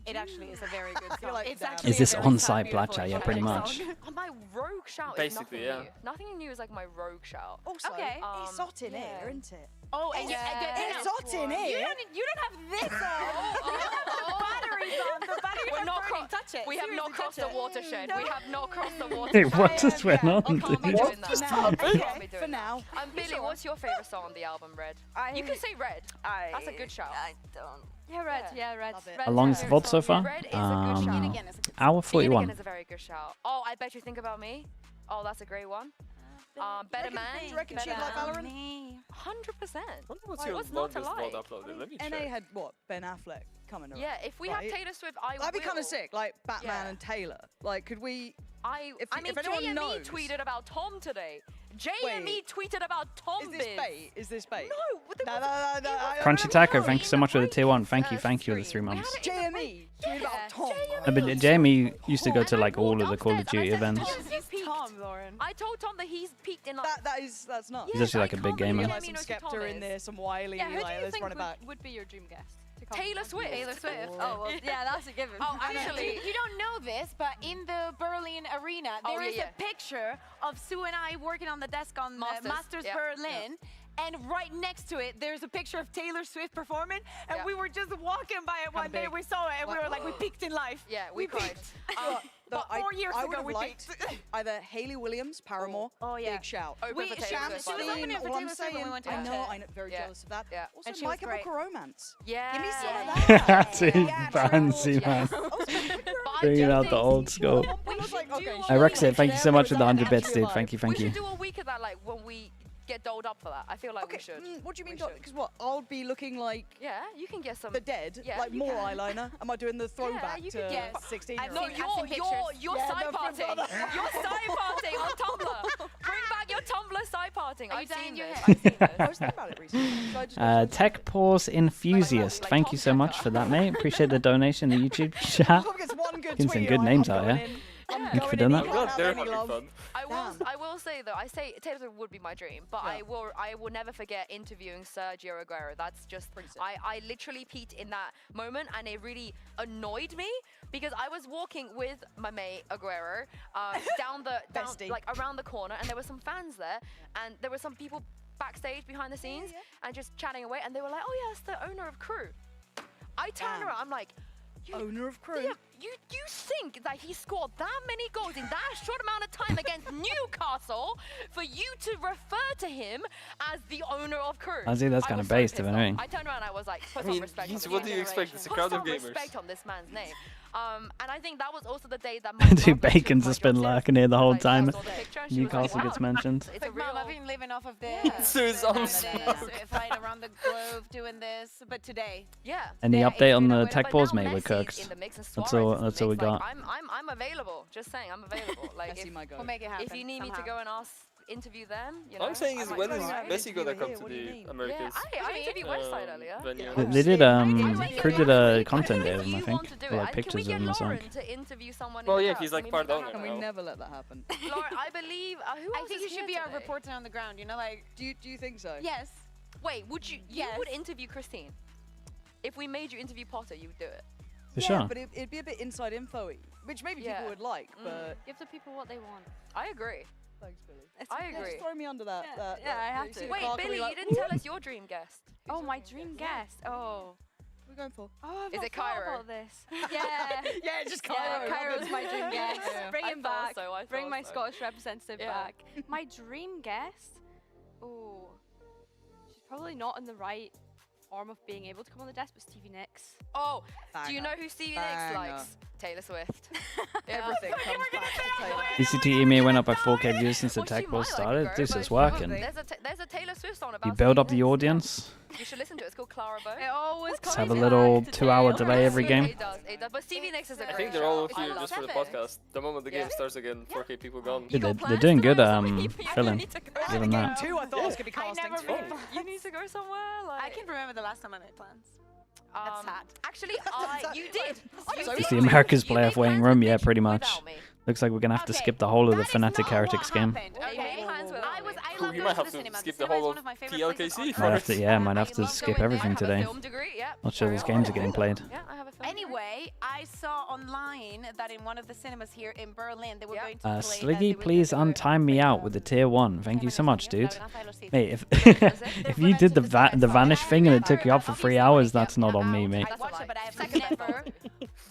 S1: It actually is a very good song.
S14: like
S1: It's
S14: that.
S1: actually
S2: Is this
S1: a very
S2: on-site
S1: Sad Beautiful
S2: Blacha? Yeah,
S1: Tragic
S2: pretty
S1: song.
S2: much.
S3: My rogue shout
S8: Basically,
S3: is
S8: yeah.
S3: nothing new. Nothing new is like my rogue shout.
S14: Also,
S1: Okay.
S14: it's hot in here, isn't it?
S1: Oh, and
S14: It's hot in here.
S1: You don't have this on. You don't have the batteries on. The batteries
S3: We're
S1: are
S3: not
S1: burning. Touch it.
S3: We have not
S1: Seriously,
S3: crossed the
S1: touch it.
S3: watershed.
S1: No.
S3: We have not crossed the
S2: Hey,
S3: watershed.
S2: what just went on?
S3: I can't be
S2: dude?
S3: doing that.
S14: Okay,
S3: doing
S14: for now.
S3: Billy, what's your favorite song on the album, Red? You can say Red. That's a good shout.
S1: I don't.
S4: Yeah, Red. Yeah, Red.
S14: Love it.
S4: Red's
S2: How long's the
S4: my favorite
S2: VOD so
S4: song.
S2: far?
S3: Red is a good shout.
S1: Again, it's a good
S2: Hour
S3: Ian
S2: 41.
S3: again is a very good shout. Oh, I bet you think about me. Oh, that's a great one. Better Man.
S14: Do you reckon she'd like Valorant?
S3: 100%.
S8: What's your
S3: What's not to
S8: longest
S3: like?
S8: VOD uploaded? Let me
S14: NA
S8: check.
S14: had what? Ben Affleck coming around.
S3: Yeah, if we
S14: Right.
S3: have Taylor Swift, I
S14: That'd be kind
S3: will.
S14: of sick, like Batman
S3: Yeah.
S14: and Taylor. Like, could we?
S3: I mean,
S14: if anyone
S3: JME
S14: knows-
S3: tweeted about Tom today. JME tweeted about Tom
S14: Is this
S3: biz.
S14: bait? Is this bait?
S3: No, what the
S14: No, I
S2: Crunchy
S14: don't
S2: Taco,
S14: know.
S2: thank you so much for the tier 1. Thank you for the 3
S3: We
S2: months.
S3: had it in the
S14: JME tweeted about Tom.
S2: But Jamie used to go to like all of the Call of Duty events.
S4: Tom, Lauren.
S3: I told Tom that he's peaked in like.
S14: That's nuts.
S2: He's actually like a big gamer.
S14: Like some Skepta in there, some Wiley.
S4: Yeah, who do
S14: like,
S4: you
S14: let's
S4: think
S14: run it back.
S4: would be your dream guest? to come?
S3: Taylor Swift.
S1: Taylor Swift.
S4: Oh, well, yeah, that's a given.
S1: Oh, actually, you don't know this, but in the Berlin arena, there is a picture of Sue and I working on the desk on the Masters Berlin. And right next to it, there's a picture of Taylor Swift performing. And we were just walking by it one day, we saw it, and we were like, we peaked in life.
S3: Yeah, we cried.
S1: But 4 years ago we picked
S14: either Hayley Williams, Paramore, Big Shout.
S1: She was opening for Taylor Swift when we went to watch it.
S14: I'm very jealous of that.
S3: Yeah.
S14: Also,
S1: And she
S14: My
S1: was great.
S14: Chemical Romance.
S3: Yeah.
S14: Give me some of that.
S2: Fancy, man. Bringing out the old school.
S3: We should do
S2: Rexit, thank you so much for the 100 bits, dude. Thank you, thank
S3: We
S2: you.
S3: should do a week of that, like when we get doled up for that. I feel like we should.
S14: What do you mean? Because what? I'll be looking like
S3: Yeah, you can get some.
S14: the dead,
S3: Yeah,
S14: like
S3: you
S14: more
S3: can.
S14: eyeliner. Am I doing the throwback
S3: you
S14: to
S3: could get-
S14: 16?
S3: No, you're side parting. You're side parting on Tumblr. Bring back your Tumblr side parting. I've seen this. I've seen this.
S14: I was thinking about it recently.
S2: Tech Pause Enthusiast, thank you so much for that, mate. Appreciate the donation in the YouTube chat. Getting some good names out here. Thank you for doing that.
S3: I will say though, I say Taylor Swift would be my dream, but I will never forget interviewing Sergio Aguero. That's just I literally peaked in that moment, and it really annoyed me because I was walking with my mate Aguero down like around the corner, and there were some fans there, and there were some people backstage behind the scenes and just chatting away, and they were like, "Oh yeah, it's the owner of Crew." I turned around, I'm like,
S14: owner of Crew.
S3: Yeah, you think that he scored that many goals in that short amount of time against Newcastle for you to refer to him as the owner of Crew?
S2: I see that's kind of based, if anything.
S3: I turned around and I was like, put some respect on
S8: what do you expect? It's a crowd of gamers.
S3: Respect on this man's name. And I think that was also the day that
S2: Dude, Bacon's just been lurking here the whole time. Newcastle gets mentioned.
S1: It's like, Mom, I've been living off of this. Flying around the globe doing this, but today.
S3: Yeah.
S2: Any update on the tech pause, mate? We're cooked. That's all we got.
S3: I'm available. Just saying, I'm available. Like,
S1: we'll make it happen.
S3: If you need me to go and interview them, you know.
S8: All I'm saying is, when is Messi gonna come to the Americas?
S3: Yeah, I interviewed Westside earlier.
S2: They did Crew did a content day with him, I think, or like pictures of him or something.
S3: To interview someone.
S8: Well, yeah, he's like part owner
S14: Can we
S8: now.
S14: never let that happen?
S3: Lauren, I believe. Who else
S1: I think you should be our reporter on the ground. You know, like.
S14: Do you think so?
S1: Yes.
S3: Wait, would you? You would interview Christine. If we made you interview Potter, you would do it.
S2: For sure.
S14: But it'd be a bit inside info-y, which maybe people would like, but...
S4: Give the people what they want.
S3: I agree.
S14: Thanks, Billy.
S3: I agree.
S14: Just throw me under that.
S4: Yeah, I have to.
S3: Wait, Billy, you didn't tell us your dream guest.
S4: Oh, my dream guest. Oh.
S14: What are we going for?
S4: Oh, I've
S3: Is
S4: not
S3: it
S4: thought
S3: Cairo?
S4: about this. Yeah.
S14: Yeah, just Cairo.
S4: Yeah, Cairo's my dream guest. Bring him back. Bring my
S3: so.
S4: Scottish representative back. My dream guest? Oh. She's probably not in the right form of being able to come on the desk, but Stevie Nicks.
S3: Oh, do you know who Stevie Nicks likes? Taylor Swift.
S14: Everything comes back to Taylor.
S2: VCT EMEA went up by 4K views since the tech pause started. This is working.
S3: There's a Taylor Swift song about
S2: You build up the audience.
S3: You should listen to it. It's called Clara Bow.
S4: It always
S2: Let's have a little 2-hour delay every game.
S3: It does. But Stevie Nicks is a great
S8: I think they're all here just for the podcast. The moment the game starts again, 4K people gone.
S2: Dude, they're doing good, filling. Give them that.
S14: Two, I thought I was going to be casting.
S3: You need to go somewhere.
S1: I can't remember the last time I made plans. That's sad.
S3: Actually, you did.
S2: It's the America's playoff waiting room, yeah, pretty much. Looks like we're gonna have to skip the whole of the FNATIC HERETICS game.
S8: You might have to skip the whole of TLKC.
S2: Might have to, yeah, might have to skip everything today. Not sure these games are getting played.
S1: Anyway, I saw online that in one of the cinemas here in Berlin, they were going to play...
S2: Sliggy, please untime me out with the tier 1. Thank you so much, dude. Mate, if if you did the vanish thing and it took you up for 3 hours, that's not on me, mate.
S1: I watched it, but I have never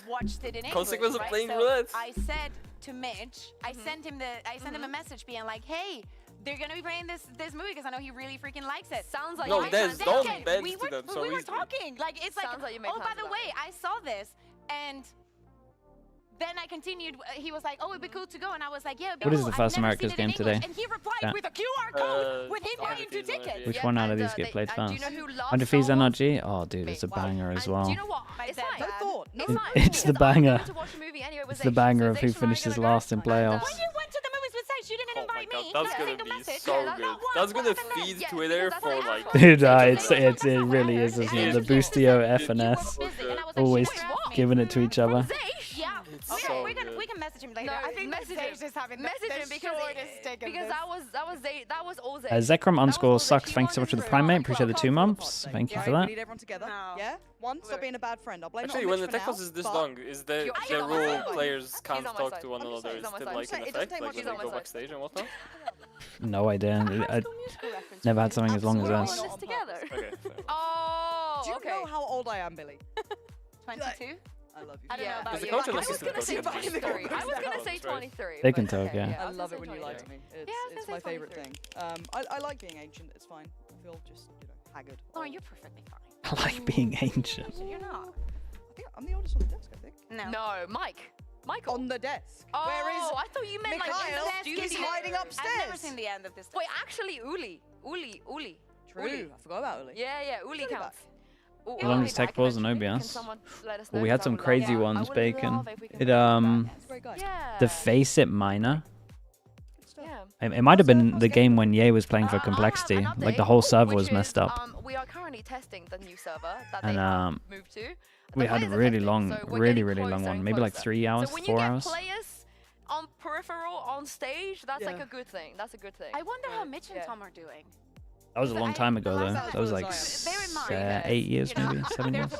S1: watched it in English.
S8: Consequence of playing
S1: so
S8: roulette.
S1: I said to Mitch, I sent him a message being like, hey, they're gonna be playing this movie because I know he really freaking likes it.
S3: Sounds like
S8: no, don't dance to them.
S1: We were talking. Like it's like,
S3: like you made
S1: oh, by the way, I saw this, and then I continued. He was like, oh, it'd be cool to go, and I was like, yeah. It'd be
S2: What is
S1: cool.
S2: the first
S1: I've never
S2: America's
S1: seen it in
S2: game today?
S1: English. And he replied with a QR code with him buying 2 tickets.
S2: Which one out of these get played
S3: Do
S2: first?
S3: you know who loves
S2: 100 Fees
S3: Star Wars?
S2: NRG? Oh, dude, it's a banger as well.
S3: Do you know what? It's like,
S2: It's the banger.
S3: to watch a movie anyway with
S2: It's the
S3: Zaysh.
S2: banger
S3: So
S2: of who
S3: Zaysh and I are
S2: finishes
S3: gonna
S2: last
S3: go.
S2: in playoffs.
S1: When you went to the movies with Sage, you didn't invite me.
S8: That's
S1: Not a
S8: gonna
S1: single
S8: be
S1: message.
S8: so good. That's gonna feed Twitter for like...
S2: Dude, it really is, isn't it? The Boostio FNS. Always giving it to each other.
S1: Yeah.
S8: So
S1: we can message him later.
S3: No,
S1: I think
S3: message
S1: Zaysh
S3: him.
S1: is having
S3: Message him because that was all Zaysh.
S2: Zekrom_sucks. Thanks so much for the Prime, mate. Appreciate the 2 months. Thank you for that.
S14: We need everyone together. Yeah? One, stop being a bad friend. I'll blame
S8: Actually,
S14: it on
S8: when the
S14: Mitch for
S8: tech
S14: now,
S8: pause is this
S14: but-
S8: long, is the rule players can't talk to one another is still like in effect, like when they go backstage and whatnot?
S2: No idea. I never had something as long as this.
S3: Together.
S8: Okay.
S3: Oh,
S14: Do you know how old I am, Billy?
S1: 22.
S14: I love you.
S1: I don't know about you.
S3: I was going to say 23. I was going to say 23.
S2: They can talk, yeah.
S14: I love it when you lie to me. It's my favorite thing. I like being ancient. It's fine. I feel just, haggard.
S1: Lauren, you're perfectly fine.
S2: I like being ancient.
S1: You're not.
S14: I think I'm the oldest on the desk, I think.
S3: No, Mike. Michael.
S14: On the desk.
S3: Oh,
S14: Where is
S3: I thought you meant
S14: Mikhail?
S3: like in the studio.
S14: He's hiding upstairs.
S1: I've never seen the end of this.
S3: Wait, actually, Uli.
S14: True. I forgot about Uli.
S3: Yeah, Uli counts.
S2: The longest tech pause in OBS. Well, we had some crazy ones, Bacon. The Face It Miner. It might have been the game when Ye was playing for Complexity. Like the whole server was messed up.
S3: We are currently testing the new server that
S2: And
S3: they moved to.
S2: we had a really long, really long one. Maybe like 3 hours, 4 hours.
S3: So when you get players on peripheral on stage, that's like a good thing. That's a good thing.
S1: I wonder how Mitch and Tom are doing.
S2: That was a long time ago, though. That was like 8 years, maybe 7 years.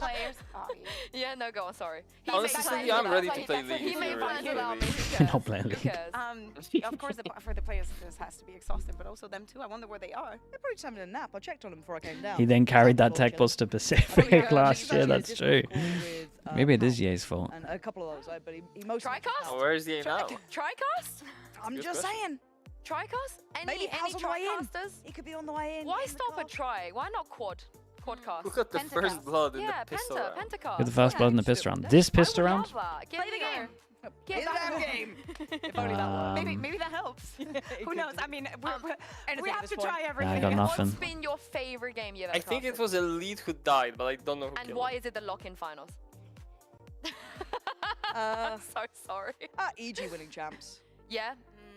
S3: Yeah, no, go on. Sorry.
S8: Honestly, I'm ready to play League.
S3: He made plans without me.
S2: Not playing League.
S1: Of course, for the players, this has to be exhausting, but also them too. I wonder where they are.
S14: They're probably just having a nap. I checked on them before I came down.
S2: He then carried that tech bus to Pacific last year. That's true. Maybe it is Ye's fault.
S14: And a couple of those, but he mostly.
S3: Tricast?
S8: Oh, where is Ye now?
S3: Tricast?
S14: I'm just saying.
S3: Tricast?
S14: Maybe
S3: Any Tricasters?
S14: He could be on the way in.
S3: Why stop at Tri? Why not Quadcast?
S8: Who got the first blood in the pistol round?
S3: Pentacast.
S2: Get the first blood in the pistol round. This pistol round?
S3: Play the game.
S14: Get that game. If only that worked.
S1: Maybe that helps. Who knows? I mean, we have to try
S2: Yeah,
S1: everything.
S2: I got nothing.
S3: What's been your favorite game you've ever
S8: I think it
S3: crafted?
S8: was Elite who died, but I don't know who
S3: And
S8: killed
S3: why
S8: him.
S3: is it the lock-in finals? I'm so sorry.
S14: EG winning champs.
S3: Yeah?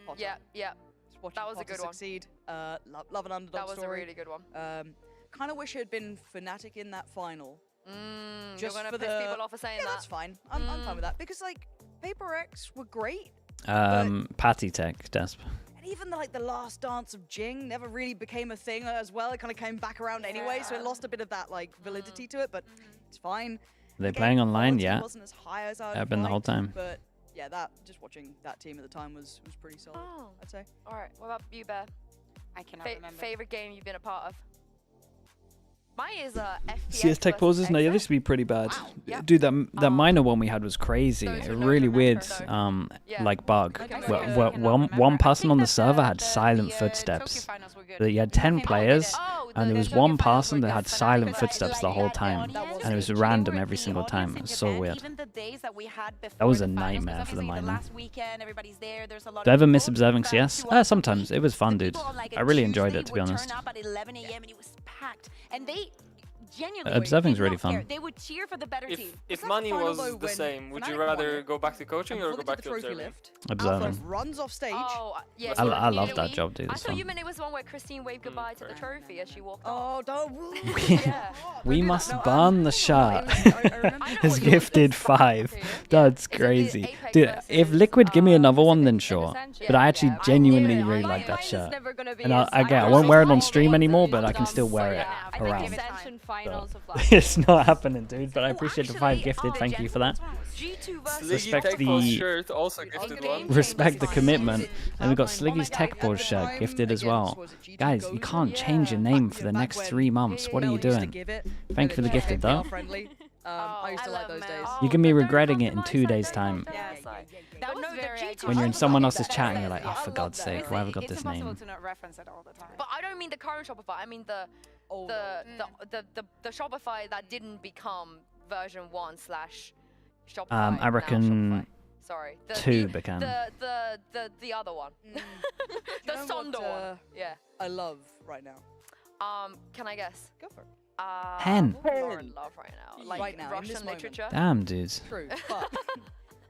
S14: Potter.
S3: Yeah.
S14: Watching
S3: That was a
S14: Potter
S3: good one.
S14: succeed. Love an underdog
S3: That was
S14: story.
S3: a really good one.
S14: Kind of wish it had been FNATIC in that final.
S3: You're going to piss people off for saying that?
S14: That's fine. I'm fine with that. Because, like, Paper X were great.
S2: Patty Tech, Desp.
S14: And even, the last dance of Jing never really became a thing as well. It kind of came back around anyway, so it lost a bit of that, validity to it, but it's fine.
S2: Are they playing online?
S14: Quality
S2: Yeah.
S14: wasn't as high as I
S2: I've been the whole time.
S14: But, yeah, just watching that team at the time was pretty solid, I'd say.
S3: All right. What about you, Bear?
S1: I cannot remember.
S3: Favorite game you've been a part of? Mine is FPS.
S2: CS Tech pauses? No, they used to be pretty bad. Dude, that minor one we had was crazy. A really weird, bug. One person on the server had silent footsteps. You had 10 players, and there was one person that had silent footsteps the whole time. And it was random every single time. It was so weird. That was a nightmare for the minor. Do I ever miss observing CS? Sometimes. It was fun, dude. I really enjoyed it, to be honest.
S1: And they genuinely
S2: observing's really fun.
S1: They would cheer for the better team.
S8: If money was the same, would you rather go back to coaching or go back to observing?
S2: Observing.
S14: Runs off stage.
S3: Oh, yeah.
S2: I love that job, dude.
S3: I
S2: It's
S3: thought
S2: fun.
S3: you meant it was the one where Christine waved goodbye to the trophy as she walked
S14: off. Oh, don't.
S2: We must burn the shot. Has gifted 5. That's crazy. Dude, if Liquid give me another one, then sure. But I actually genuinely really like that shirt. And I won't wear it on stream anymore, but I can still wear it around. So. It's not happening, dude, but I appreciate the 5 gifted. Thank you for that. Respect the commitment. And we've got Sliggy's Tech Balls shirt gifted as well. Guys, you can't change your name for the next 3 months. What are you doing? Thank you for the gifted, though.
S14: I used to like those days.
S2: You're gonna be regretting it in 2 days' time. When you're in someone else's chat and you're like, oh, for God's sake, why have I got this name?
S3: But I don't mean the current Shopify. I mean the Shopify that didn't become version 1 / Shopify.
S2: I reckon
S3: Sorry.
S2: 2 became.
S3: The other one. The Sondor one. Yeah.
S14: I love right now.
S3: Can I guess?
S14: Go for it.
S2: 10.
S3: Lauren love right now. Like
S14: right now,
S3: Russian literature.
S2: Damn, dudes.
S14: True, but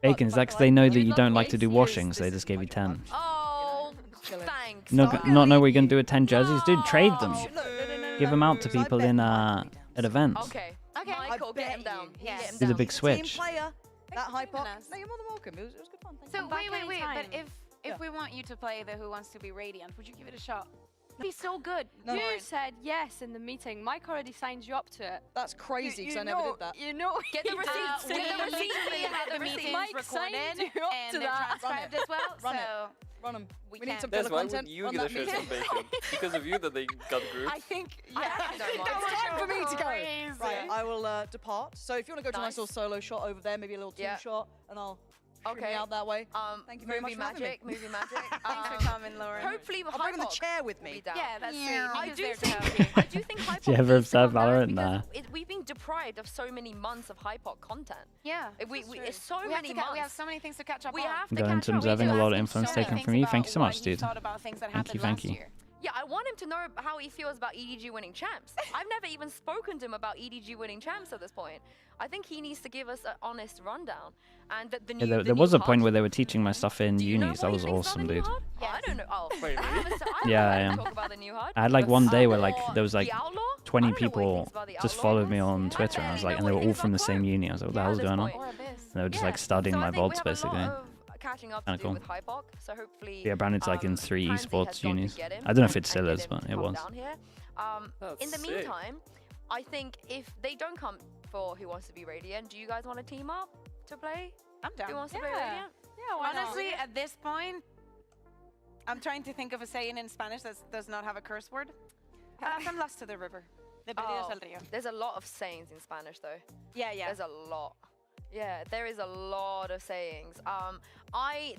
S2: Bacon, that's they know that you don't like to do washing, so they just gave you 10.
S3: Oh, thanks.
S2: Not know what you're gonna do with 10 jerseys, dude. Trade them. Give them out to people in at events.
S3: Okay. Michael, get him down.
S1: Yes.
S2: Do the big switch.
S14: Team player. That hype up. No, you're more than welcome. It was good fun. Thank
S1: So
S14: you.
S1: wait. But if we want you to play the Who Wants to Be Radiant, would you give it a shot? It'd be so good.
S4: You said yes in the meeting. Mike already signed you up to it.
S14: That's crazy because I never did that.
S4: You know,
S3: get the receipts.
S1: We have the meetings recorded and they're transcribed as well. So
S14: Run them. We need some
S8: That's
S14: killer
S8: why
S14: content.
S8: would you get a share some bacon? Because of you that they got grouped.
S1: I think,
S14: Yeah, it's time for me to go. Right, I will depart. So if you want to go to a nice little solo shot over there, maybe a little team shot, and I'll shoot me out that way. Thank you very much for having me.
S3: Movie magic.
S1: Thanks for coming, Lauren.
S3: Hopefully,
S14: I'll bring the chair with me.
S3: Yeah, that's
S1: I
S3: do think Hypoc.
S2: Do you ever observe Valorant? Nah.
S3: We've been deprived of so many months of Hypoc content.
S1: Yeah,
S3: it's so many months.
S1: We have so many things to catch up on.
S3: We have to
S2: Going to observing a lot of influence taken from you. Thank you so much, dude. Thank you.
S3: Yeah, I want him to know how he feels about EDG winning champs. I've never even spoken to him about EDG winning champs at this point. I think he needs to give us an honest rundown. And
S2: There was a point where they were teaching my stuff in unis. That was awesome, dude.
S3: Yeah, I don't know. Oh, wait,
S2: Yeah, I am. I had like one day where like there was like 20 people just followed me on Twitter, and I was like, and they were all from the same uni. I was like, what the hell's going on? And they were just like studying my VODs basically.
S3: Catching up
S2: Kinda
S3: to do
S2: cool.
S3: with Hypoc, so hopefully.
S2: Yeah, Brandon's like in 3 esports unis. I don't know if it still is, but it was.
S3: In the meantime, I think if they don't come for Who Wants to Be Radiant, do you guys want to team up to play?
S1: I'm down.
S3: Who Wants to Be Radiant?
S4: Yeah,
S1: honestly, at this point, I'm trying to think of a saying in Spanish that does not have a curse word. From Lost to the River. De Perdidos al Río.
S3: There's a lot of sayings in Spanish, though.
S1: Yeah.
S3: There's a lot. Yeah, there is a lot of sayings.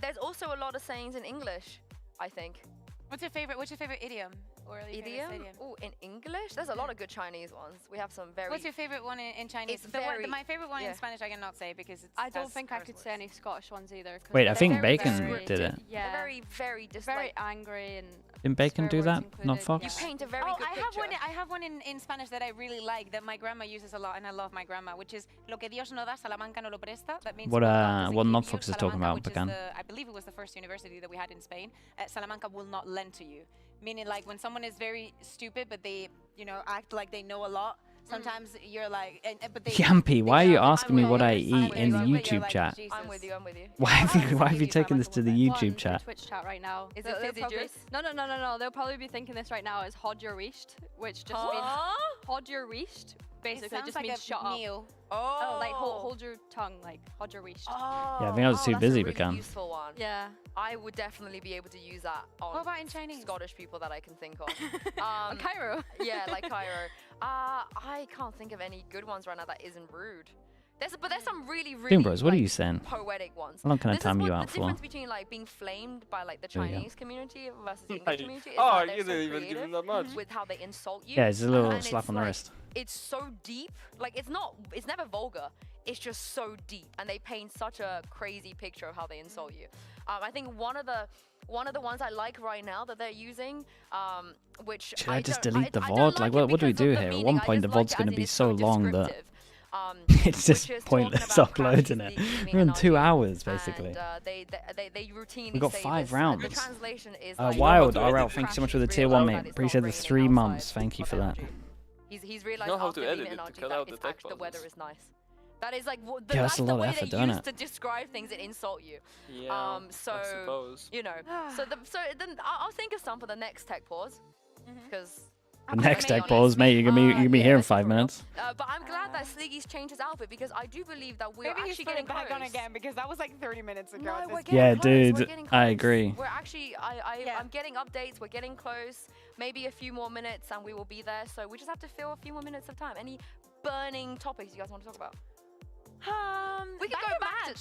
S3: There's also a lot of sayings in English, I think.
S1: What's your favorite idiom? Or
S3: idiom? Oh, in English? There's a lot of good Chinese ones. We have some very...
S1: What's your favorite one in Chinese? My favorite one in Spanish I cannot say because it's...
S4: I don't think I could say any Scottish ones either.
S2: Wait, I think Bacon did it.
S4: Yeah.
S3: Very, very
S4: very angry and...
S2: Didn't Bacon do that? Not Fox?
S3: You paint a very good picture.
S1: I have one in Spanish that I really like that my grandma uses a lot, and I love my grandma, which is Lo que Dios no da, Salamanca no lo presta. That means
S2: what Not Fox is talking about, Pecan.
S1: I believe it was the first university that we had in Spain. Salamanca will not lend to you. Meaning like when someone is very stupid, but they, act like they know a lot, sometimes you're like, but they...
S2: Yampy, why are you asking me what I eat in the YouTube chat?
S3: I'm with you.
S2: Why have you taken this to the YouTube chat?
S4: Twitch chat right now.
S3: Is it fizzy juice?
S4: No. They'll probably be thinking this right now is Hod your reached, which just means Hod your reached. Basically, just means shut up.
S3: Oh,
S4: like hold your tongue, like Hod your reached.
S2: Yeah, I think I was too busy,
S3: that's a
S2: Pecan.
S3: really useful one.
S4: Yeah.
S3: I would definitely be able to use that on
S1: what about in Chinese?
S3: Scottish people that I can think of.
S4: Cairo.
S3: Yeah, like Cairo. I can't think of any good ones right now that isn't rude. There's some really
S2: Bros, what are you saying?
S3: Poetic ones.
S2: How long can I time you out
S3: the
S2: for?
S3: difference between like being flamed by like the Chinese community versus the English community is
S8: oh,
S3: that
S8: you
S3: they're
S8: didn't even give them that much.
S3: with how they insult you.
S2: Yeah, it's a little
S3: and
S2: slap on the wrist.
S3: It's so deep. Like it's never vulgar. It's just so deep, and they paint such a crazy picture of how they insult you. I think one of the ones I like right now that they're using, which
S2: should I just delete the VOD? Like, what do we do here? At one point, the VOD's going to be so long that it's just pointless uploading it. We're in 2 hours, basically.
S3: They routinely
S2: We've got
S3: say
S2: 5
S3: this.
S2: rounds.
S3: The translation is
S2: Wild, RL, thank you so much for the tier 1, mate. Appreciate the 3 months. Thank you for that.
S3: He's realized
S8: know how
S3: after
S8: to edit
S3: being
S8: it
S3: in
S8: to
S3: RG
S8: cut
S3: that
S8: out the
S3: it's
S8: tech
S3: actually the weather
S8: pauses.
S3: is nice. That is like
S2: Yeah, that's a lot of
S3: way
S2: effort,
S3: they
S2: don't
S3: use
S2: it?
S3: to describe things that insult you.
S8: Yeah,
S3: so
S8: I suppose.
S3: so then I'll think of some for the next tech pause because.
S2: The next tech pause, mate, you're gonna be here in 5 minutes.
S3: But I'm glad that Sliggy's changed his outfit because I do believe that we're actually getting
S1: back
S3: close.
S1: on again because that was like 30 minutes ago.
S2: Yeah, dude, I agree.
S3: We're actually, I'm getting updates. We're getting close. Maybe a few more minutes and we will be there. So we just have to fill a few more minutes of time. Any burning topics you guys want to talk about? We can go back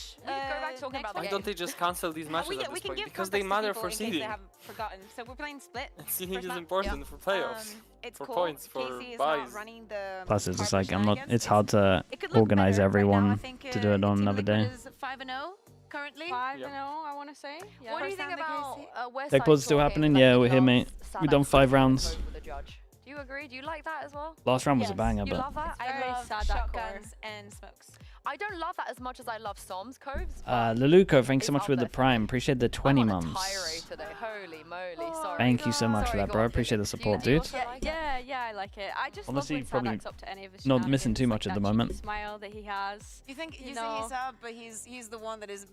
S3: to talking about the
S8: Why
S3: game.
S8: don't they just cancel these matches at this point? Because they matter for seeding.
S1: They haven't forgotten. So we're playing split.
S8: Seeding is important for playoffs,
S1: it's
S8: for
S1: cool.
S8: points, for
S1: Casey is
S8: buys.
S1: not running the
S2: Plus, it's just like it's hard to organize everyone to do it on another day.
S1: 5-0 currently.
S4: 5-0, I want to say. Yeah.
S3: What do you think about West
S2: Tech pause still happening? Yeah, we're here, mate. We've done 5 rounds.
S3: Do you agree? Do you like that as well?
S2: Last round was a banger,
S3: You
S2: but
S3: love that?
S1: I love shotguns and smokes.
S3: I don't love that as much as I love Som's coves.
S2: Leluco, thanks so much for the prime. Appreciate the 20 months.
S3: Today. Holy moly, sorry.
S2: Thank you so much for that, bro. Appreciate the support, dude.
S4: Yeah, I like it. I just
S2: Honestly,
S4: love when
S2: probably
S4: Sadak's up to any of his
S2: not missing too much at the moment.
S4: Smile that he has.
S1: You think he's up, but he's the one that is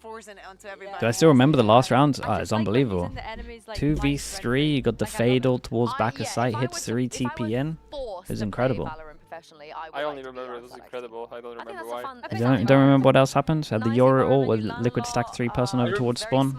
S1: forcing it onto everybody.
S2: Do I still remember the last round? It's unbelievable. 2v3, you got the fatal towards back of sight, hits 3 TPN. It was incredible.
S8: I only remember it was incredible. I don't remember why.
S2: I don't remember what else happened. Had the Yoro ult with liquid stack 3 person over towards spawn.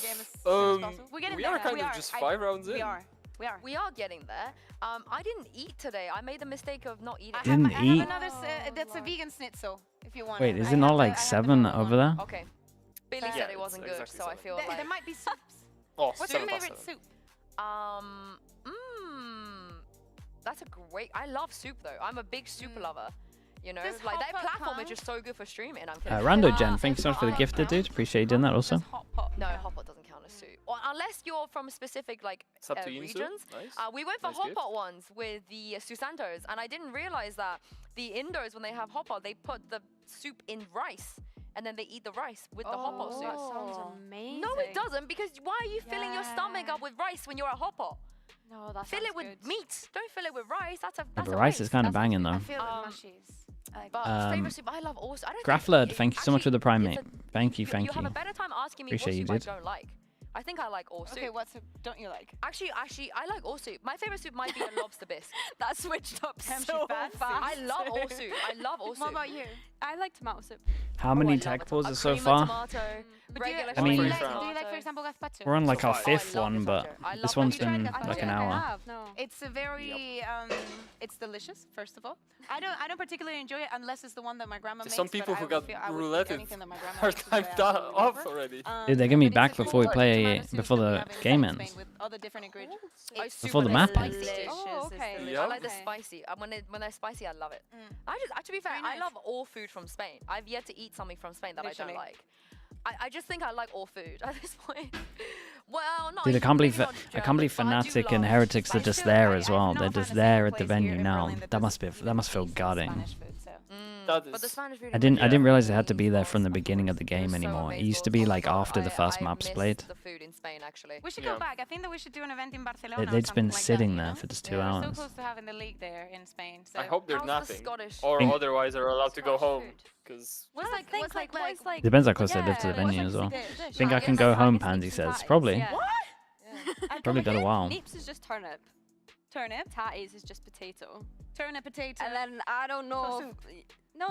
S4: game as soon as possible?
S8: We are kind of just 5 rounds in.
S4: We are.
S3: We are getting there. I didn't eat today. I made the mistake of not eating.
S2: Didn't
S1: I
S2: eat?
S1: have another, that's a vegan schnitzel, if you want.
S2: Wait, is it not like 7 over there?
S3: Okay. Billy said it wasn't good, so I feel like...
S1: There might be soups.
S8: Oh,
S1: What's your favorite soup?
S3: That's a great... I love soup, though. I'm a big soup lover. You know,
S1: Does
S3: like that
S1: hot pot
S3: platform is
S1: count?
S3: just so good for streaming. I'm kidding.
S2: Rando Gen, thank you so much for the gifted, dude. Appreciate you doing that also.
S3: No, hot pot doesn't count as soup. Or unless you're from specific like regions.
S8: Nice.
S3: We went for
S8: Nice
S3: hot
S8: gift.
S3: pot ones with the Susantos, and I didn't realize that the Indos, when they have hot pot, they put the soup in rice. And then they eat the rice with the hot pot soup.
S4: That sounds amazing.
S3: No, it doesn't, because why are you filling your stomach up with rice when you're at hot pot?
S4: No, that
S3: Fill it with meat. Don't fill it with rice. That's a
S2: The rice is kind of banging though.
S1: I feel like mushies.
S3: But favorite soup, I love also. I don't
S2: Graflerd, thank you so much for the prime, mate. Thank you,
S3: You
S2: thank
S3: have
S2: you.
S3: a better time asking me
S2: Appreciate you,
S3: what soup
S2: dude.
S3: I don't like. I think I like all soup.
S1: Okay, what soup don't you like?
S3: Actually, I like all soup. My favorite soup might be a lobster bisque.
S1: That switched up
S4: Damn,
S1: so
S4: she fancy.
S1: fast.
S3: I love all soup. I love all soup.
S1: What about you?
S4: I like tomato soup.
S2: How many tag poses so far?
S3: Tomato,
S1: But do you,
S3: regular
S2: I mean-
S1: do you
S3: tomato.
S1: like, for example, gazpacho?
S2: We're on like our
S3: Oh, I
S2: 5th
S3: love
S2: one, but
S3: gazpacho. I
S2: this
S3: love
S2: one's
S3: gazpacho.
S2: been
S1: I
S2: like an
S4: I
S2: hour.
S4: have, no.
S1: It's a very, it's delicious, first of all. I don't particularly enjoy it unless it's the one that my grandma makes.
S8: Some people
S1: but
S8: who
S1: I
S8: got
S1: would I would
S8: roulette
S1: pick anything that my grandma
S8: hard
S1: makes,
S8: time
S1: which I absolutely
S8: off
S1: love.
S8: already.
S2: Dude, they're gonna be
S1: But
S2: back
S1: it's a
S2: before we
S1: cool
S2: play,
S1: tomato soup
S2: before
S1: that we
S2: the
S1: have in
S2: game
S1: Spain
S2: ends.
S1: with other different ingredients.
S3: It's
S2: Before the
S3: super
S2: map
S3: delicious.
S2: ends.
S4: Oh, okay.
S8: Yeah.
S3: I like the
S1: Okay.
S3: spicy. When they're spicy, I love it. To be fair,
S1: Very
S3: I
S1: nice.
S3: love all food from Spain. I've yet to eat something from Spain that I
S1: Literally.
S3: don't like. I just think I like all food at this point. Well, not
S2: Dude, I can't believe
S3: maybe not
S2: I can't believe
S3: German, but I do
S2: FNATIC and
S3: love
S2: HERETICS are
S3: spicy
S2: just
S3: food.
S2: there as well.
S1: no
S2: They're just
S1: fantasy
S2: there at the
S1: place
S2: venue
S1: here in
S2: now.
S1: Berlin
S2: That must feel
S1: decent
S2: gutting.
S1: Spanish food, so.
S8: That
S3: But the
S8: is.
S3: Spanish food
S2: I
S3: is
S2: didn't
S3: amazing.
S2: realize it had to be there from the beginning of the game
S3: So
S2: anymore. It
S3: amazing.
S2: used to be
S3: Oh my
S2: like
S3: God,
S2: after the first
S3: I
S2: map's
S3: miss
S2: played.
S3: the food in Spain, actually.
S1: We should
S8: Yeah.
S1: go back. I think that we should do an event in Barcelona. or
S2: They've just been
S1: something like
S2: sitting
S1: that,
S2: there
S1: you
S2: for
S1: know?
S2: just 2
S1: We're
S2: hours.
S1: so close to having the league there in Spain. So.
S8: I hope they're
S3: How's the
S8: napping,
S3: Scottish
S8: or
S2: Think-
S8: otherwise are allowed to go home. Because
S1: What's like, what's like,
S2: Depends how close they live to the
S1: Yeah,
S2: venue as well.
S1: dish?
S2: Think I can go home, Pansy says. Probably. Probably got a while.
S4: Neeps is just turnip.
S1: Turnip,
S4: Tatties is just potato.
S1: turnip, potato.
S4: And then I don't know.
S1: soup.
S4: No,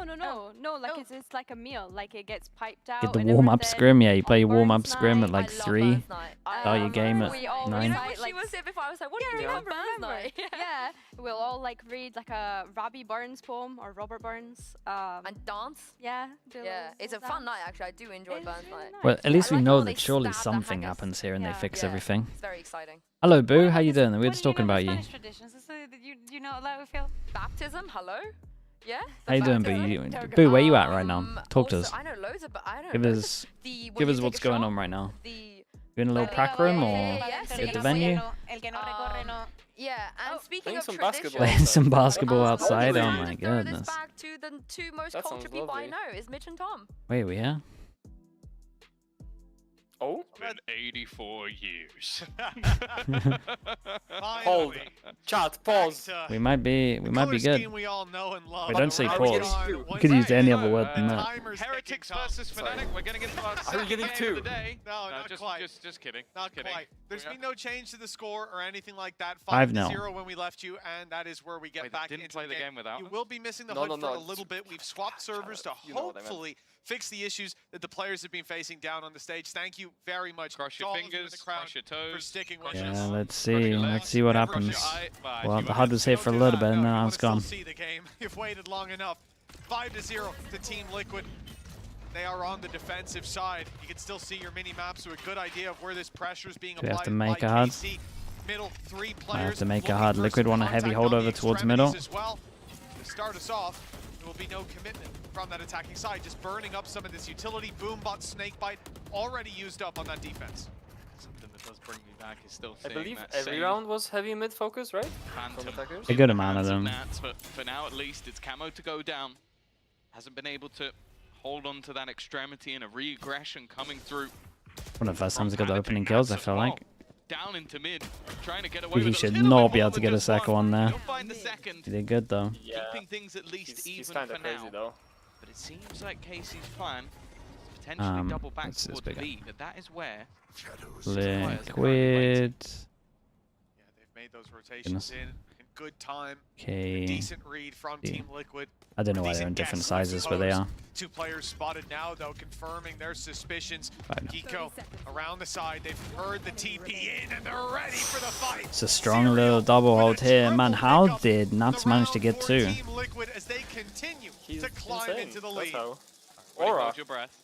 S4: like
S1: Oh.
S4: it's like a meal. Like it gets piped out.
S2: Get the
S4: and
S2: warm-up
S4: everything.
S2: scrim. Yeah, you play your
S4: On
S2: warm-up
S4: Burns
S2: scrim
S4: night.
S2: at like
S3: I love
S2: 3.
S3: Burns night.
S2: Start your game at
S4: we all
S2: 9.
S3: You know
S4: recite,
S3: what she
S4: like,
S3: was saying before? I was like, what do you
S4: remember,
S3: Burns
S4: remember.
S3: night?
S4: Yeah, we'll all like read like a Robbie Burns poem or Robert Burns.
S3: And dance.
S4: Yeah. do a
S3: Yeah,
S4: little-
S3: it's a
S4: little
S3: fun
S4: dance.
S3: night, actually. I do enjoy
S4: It's
S3: Burns
S4: really
S3: night.
S4: nice.
S2: Well, at least
S3: I
S2: we
S3: like
S2: know
S3: how they
S2: that surely
S3: stab the
S2: something
S3: haggis.
S2: happens here and they
S4: Yeah.
S2: fix
S3: Yeah.
S2: everything.
S3: It's very exciting.
S2: Hello, Boo.
S1: What
S2: How you
S1: is-
S2: doing? We were
S1: what
S2: just
S1: do you
S2: talking
S1: know
S2: about you.
S1: Spanish traditions? Is it that you know, like, we feel.
S3: Baptism, hello? Yeah?
S2: How you doing, Boo?
S3: baptism?
S2: Boo, where you at right now? Talk to
S3: Also,
S2: us.
S3: I know loads of, I don't
S2: Give
S3: know.
S2: us
S3: When
S2: give
S3: you
S2: us
S3: take
S2: what's
S3: a
S2: going
S3: shot,
S2: on right now.
S3: The
S2: You in a little prac room or
S3: yes,
S2: at the
S3: yes.
S2: venue?
S1: El que no recorre, no.
S3: Yeah, and speaking
S8: playing
S3: of
S8: some
S3: tradition,
S8: basketball.
S2: Playing some basketball
S3: I'm
S2: outside?
S3: also
S2: Oh
S3: trying
S2: my
S3: to throw this
S2: goodness.
S3: back to the two most
S8: That
S3: cultured
S8: sounds
S3: people I
S8: lovely.
S3: know, is Mitch and Tom.
S2: Wait, we here?
S8: Oh,
S7: Been 84 years.
S8: hold. Chat, pause.
S2: We might be good.
S6: We all know and love.
S2: Wait, don't say
S8: Are we
S2: pause.
S8: getting two?
S2: You could use any other word than that.
S5: Heretics versus FNATIC. We're getting into our
S8: Are we
S5: second
S8: getting
S5: game
S8: two?
S5: of the day.
S6: No, not quite.
S5: Just kidding.
S6: Not
S5: kidding.
S6: quite. There's
S5: Yeah.
S6: been no change to the score or anything like that.
S2: 5-0.
S6: 5-0 when we left you, and that is where we get
S5: Wait,
S6: back
S5: didn't
S6: into
S5: play the game without
S6: You
S5: them?
S6: will be missing the
S8: No,
S6: HUD
S8: no,
S6: for
S8: no,
S6: a little bit. We've swapped servers to
S8: You know what I meant.
S6: hopefully fix the issues that the players have been facing down on the stage. Thank you very much,
S5: Cross your
S6: Dolls and
S5: fingers,
S6: the crowd,
S5: cross your toes.
S6: for sticking with
S5: cross your
S6: us.
S2: Yeah, let's
S5: Cross your
S2: see.
S5: legs,
S2: Let's see what
S5: cross
S2: happens.
S5: your eye.
S2: Well, the HUD was here for a
S6: Don't do
S2: little
S6: that,
S2: bit and
S6: no,
S2: now
S6: you
S2: it's
S6: wanna
S2: gone.
S6: still see the game. You've waited long enough. 5-0 to Team Liquid. They are on the defensive side. You can still see your mini map, so a good idea of where this pressure is being
S2: Do we
S6: applied
S2: have to make
S6: by
S2: a HUD?
S6: KC. Middle, 3
S2: I
S6: players.
S2: have to make a
S6: looking
S2: HUD.
S6: for
S2: Liquid
S6: some
S2: want a heavy
S6: contact on
S2: holdover
S6: the
S2: towards middle.
S6: extremities as well. To start us off, there will be no commitment from that attacking side, just burning up some of this utility. Boombot, Snakebite, already used up on that defense.
S5: Something that does bring me back is still
S8: I
S5: seeing
S8: believe
S5: that
S8: every
S5: same
S8: round was heavy mid focus, right?
S5: phantom.
S8: From attackers.
S2: A good amount of
S5: Phantom
S2: them.
S5: Nats, but for now at least, it's Camo to go down. Hasn't been able to hold on to that extremity, and a re-aggression coming through.
S2: One of the first times I got the
S5: FNATIC
S2: opening kills, I
S5: as
S2: feel
S5: well.
S2: like.
S5: Down into mid, trying to get away
S2: He
S5: with
S2: should
S5: a little
S2: not
S5: bit
S2: be
S5: more
S2: able to
S5: than
S2: get a
S5: just
S2: second one there.
S5: He'll find the second,
S2: He did good though.
S8: Yeah.
S5: keeping things at least
S8: He's
S5: even
S8: kind
S5: for
S8: of crazy
S5: now.
S8: though.
S5: But it seems like Casey's plan is potentially double back
S2: this is
S5: towards
S2: bigger.
S5: B, but that is where
S2: Liquid.
S6: Yeah, they've made those rotations
S2: Goodness.
S6: in good time.
S2: Okay.
S6: Decent read from Team Liquid.
S2: I don't know why they're in different sizes, but they are.
S6: 2 players spotted now, though, confirming their suspicions. Kiko around the side. They've heard the TP in, and they're ready for the fight.
S2: It's a strong little double hold here. Man, how did Nats manage to get 2?
S6: Team Liquid as they continue to climb into the lead.
S7: Hold your breath.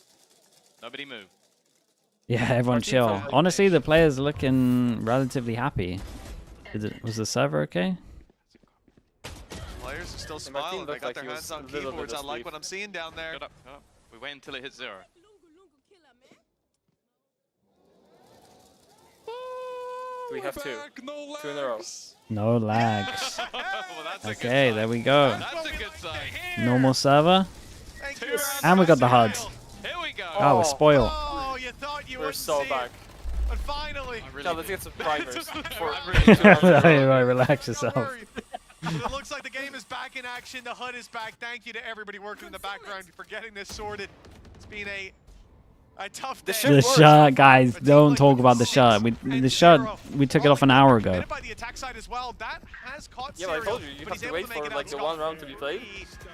S7: Nobody move.
S2: Yeah, everyone chill. Honestly, the players looking relatively happy. Was the server okay?
S6: Players are still smiling. They got their hands on keyboards. I like what I'm seeing down there.
S7: Shut up. We wait until it hits 0.
S8: We have 2. 2 in a row.
S2: No lags.
S7: Well,
S2: okay, there we go.
S7: That's a good sign.
S2: Normal server. And we got the HUD.
S7: Here we go.
S2: Oh, we're spoiled.
S6: Oh, you thought you
S8: We're so back.
S6: But finally.
S8: Now let's get some primers.
S2: Right, relax yourself.
S6: It looks like the game is back in action. The HUD is back. Thank you to everybody working in the background for getting this sorted. It's been a tough day.
S2: The shot, guys, don't talk about the shot. The shot, we took it off an hour ago.
S6: By the attack side as well. That has caught
S8: yeah, but I told you, you have to wait for like the 1 round to be played.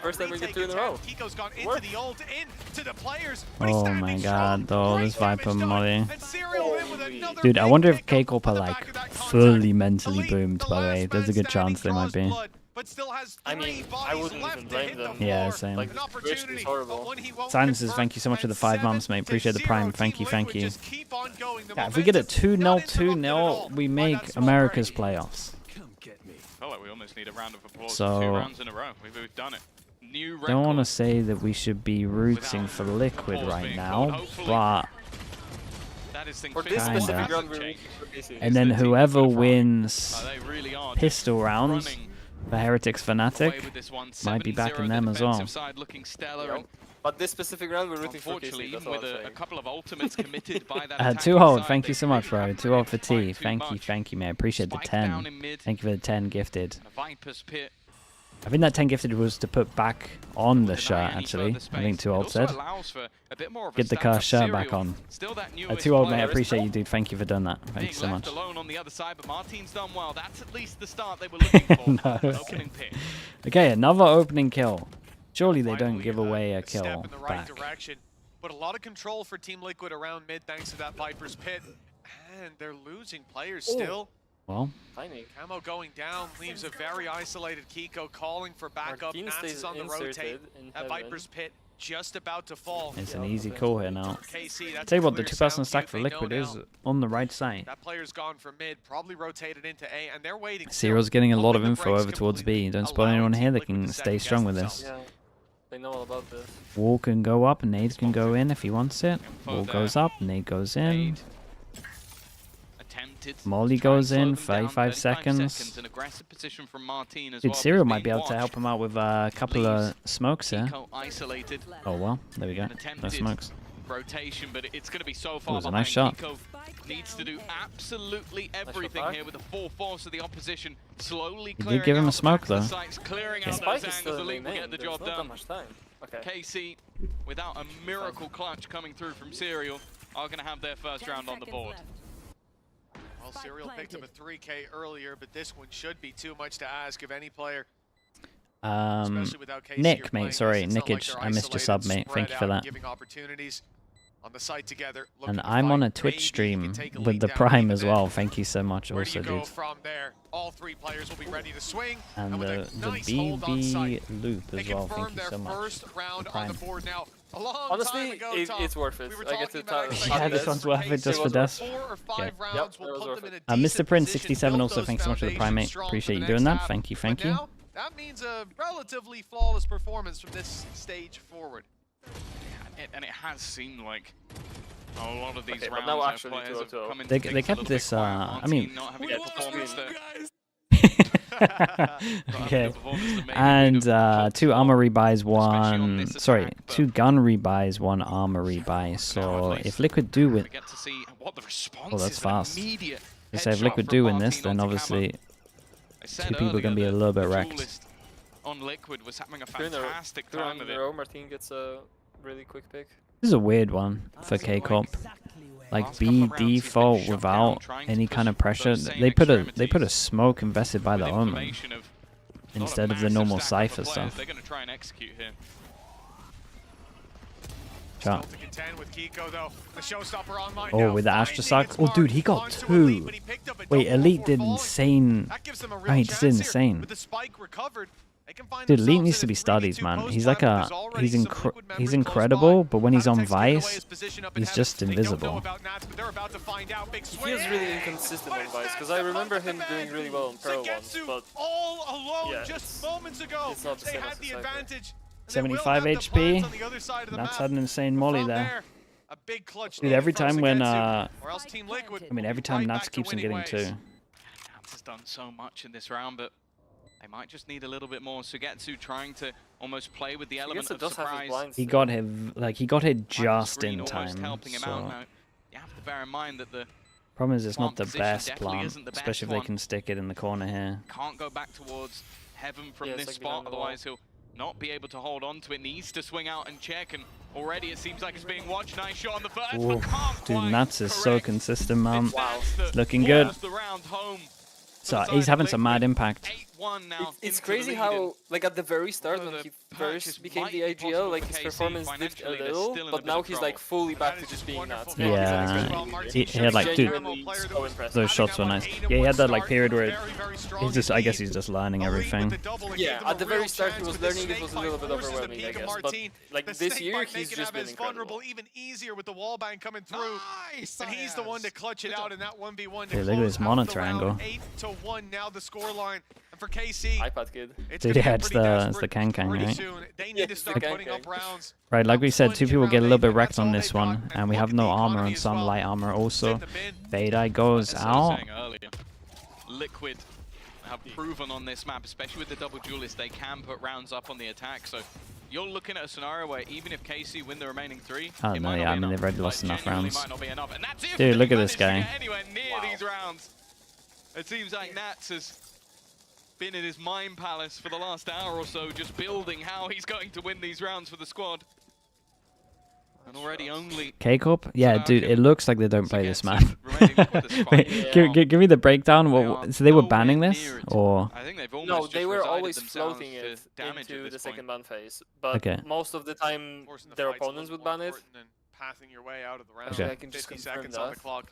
S8: First time we get 2 in a row.
S6: Kiko's gone into the ult, into the players.
S2: Oh my god, though, this Viper Molly. Dude, I wonder if KCORP are like fully mentally boomed, by the way. There's a good chance they might be.
S8: I mean, I wouldn't even blame them.
S2: Yeah, same.
S8: Like, the situation is horrible.
S2: Silences, thank you so much for the 5 months, mate. Appreciate the prime. Thank you, thank you. Yeah, if we get a 2-0, 2-0, we make America's playoffs.
S7: Oh, like we almost need a round of applause
S2: So,
S7: for 2 rounds in a row. We've done it. New record.
S2: Don't want to say that we should be rooting for Liquid right now, but kinda. And then whoever wins pistol rounds for Heretics FNATIC might be backing them as well.
S8: But this specific round we're rooting for KC, that's all I'm saying.
S7: A couple of ultimates committed by that
S2: 2 hold, thank you so much, bro. 2 hold for T. Thank you, man. I appreciate the 10. Thank you for the 10 gifted. I think that 10 gifted was to put back on the shirt, actually. I think 2 old said. Get the car shirt back on. 2 old, mate. I appreciate you, dude. Thank you for doing that. Thank you so much. No. Okay, another opening kill. Surely they don't give away a kill back.
S6: But a lot of control for Team Liquid around mid thanks to that Viper's Pit. And they're losing players still.
S2: Well,
S6: Camo going down leaves a very isolated Kiko calling for backup. Nats is on the rotate. That Viper's Pit just about to fall.
S2: It's an easy call here now. Tell you what, the 2-person stack for Liquid is on the right side.
S6: That player's gone for mid, probably rotated into A, and they're waiting.
S2: Zero's getting a lot of info over towards B. Don't spoil anyone here. They can stay strong with this.
S8: Yeah, they know all about this.
S2: Wall can go up, Nade can go in if he wants it. Wall goes up, Nade goes in. Molly goes in, 35 seconds. Dude, Serial might be able to help him out with a couple of smokes here. Oh well, there we go. No smokes.
S7: Rotation, but it's going to be so far.
S2: It was a nice shot.
S7: Needs to do absolutely everything here with the full force of the opposition. Slowly
S2: He did give him a smoke though.
S7: Clearing out those angles, the lead will get the job done. KC, without a miracle clutch coming through from Serial, are going to have their first round on the board.
S6: Well, Serial picked up a 3K earlier, but this one should be too much to ask of any player.
S2: Nick, mate, sorry, Nickage, I missed your sub, mate. Thank you for that. And I'm on a Twitch stream with the Prime as well. Thank you so much also, dude. And the BB loop as well. Thank you so much. Prime.
S8: Honestly, it's worth it. I get to
S2: yeah, this one's worth it just for death. Yeah.
S8: Yep, that was worth it.
S2: Mr. Prince 67 also, thanks so much for the Prime, mate. Appreciate you doing that. Thank you, thank you.
S6: That means a relatively flawless performance from this stage forward.
S7: And it has seemed like a lot of these
S8: rounds
S7: now
S8: actually
S7: players have come in
S2: they kept this, I mean... Okay, and 2 armor rebuys, 1... Sorry, 2 gun rebuys, 1 armor rebuy. So if Liquid do win... Oh, that's fast. They say if Liquid do win this, then obviously 2 people are going to be a little bit wrecked.
S7: On Liquid was having a fantastic time of it.
S8: Martin gets a really quick pick.
S2: This is a weird one for KCOP. Like B default without any kind of pressure. They put a smoke invested by the Omen instead of the normal Cypher stuff.
S7: They're going to try and execute here.
S2: Shot.
S6: Oh,
S2: with the Astrosac. Oh, dude, he got 2. Wait, Elite did insane. Oh, he just did insane. Dude, Elite needs to be studied, man. He's like he's incredible, but when he's on Vice, he's just invisible.
S8: He feels really inconsistent on Vice, because I remember him doing really well on Pro once, but yeah, it's not the same as the Cypher.
S2: 75 HP. That's had an insane molly there. Dude, every time when every time Nats keeps on getting 2.
S7: Nats has done so much in this round, but they might just need a little bit more. Sugetsu trying to almost play with the element of surprise.
S2: He got hit just in time.
S7: Helping him out now. You have to bear in mind that the
S2: problem is it's not the best plant, especially if they can stick it in the corner here.
S7: Can't go back towards Heaven from this spot, otherwise he'll not be able to hold on to it. Needs to swing out and check, and already it seems like it's being watched. Nice shot on the first, but can't
S2: dude, Nats is so consistent, man.
S7: Wow.
S2: It's looking good.
S7: The round home.
S2: So he's having some mad impact.
S8: It's crazy how, like at the very start when he first became the IGL, like his performance dipped a little, but now he's like fully back to just being Nats.
S2: Yeah, he had like, dude, those shots were nice. Yeah, he had that like period where he's just, I guess he's just learning everything.
S8: Yeah, at the very start he was learning, it was a little bit overwhelming, I guess, but like this year he's just been incredible.
S6: Even easier with the wall bang coming through, and he's the one to clutch it out in that 1v1.
S2: Dude, look at this monitor angle.
S6: 8-1 now the scoreline. And for KC,
S8: iPad kid.
S2: Dude, yeah, it's the Kang, right?
S6: They need to start putting up rounds.
S2: Right, like we said, 2 people get a little bit wrecked on this one, and we have no armor and some light armor also. Fade goes out.
S7: Liquid have proven on this map, especially with the double duelist, they can put rounds up on the attack. So you're looking at a scenario where even if KC win the remaining 3,
S2: oh no, yeah, I mean they've already lost enough rounds.
S7: And that's if
S2: dude, look at this guy.
S7: Anywhere near these rounds. It seems like Nats has been in his mind palace for the last hour or so, just building how he's going to win these rounds for the squad. And already only
S2: KCOP? Yeah, dude, it looks like they don't play this map. Wait, give me the breakdown. So they were banning this, or?
S7: I think they've
S8: no, they were always floating it into the second ban phase, but most of the time their opponents would ban it.
S6: Passing your way out of the round.
S2: Okay.
S6: I can just 50 seconds on the clock.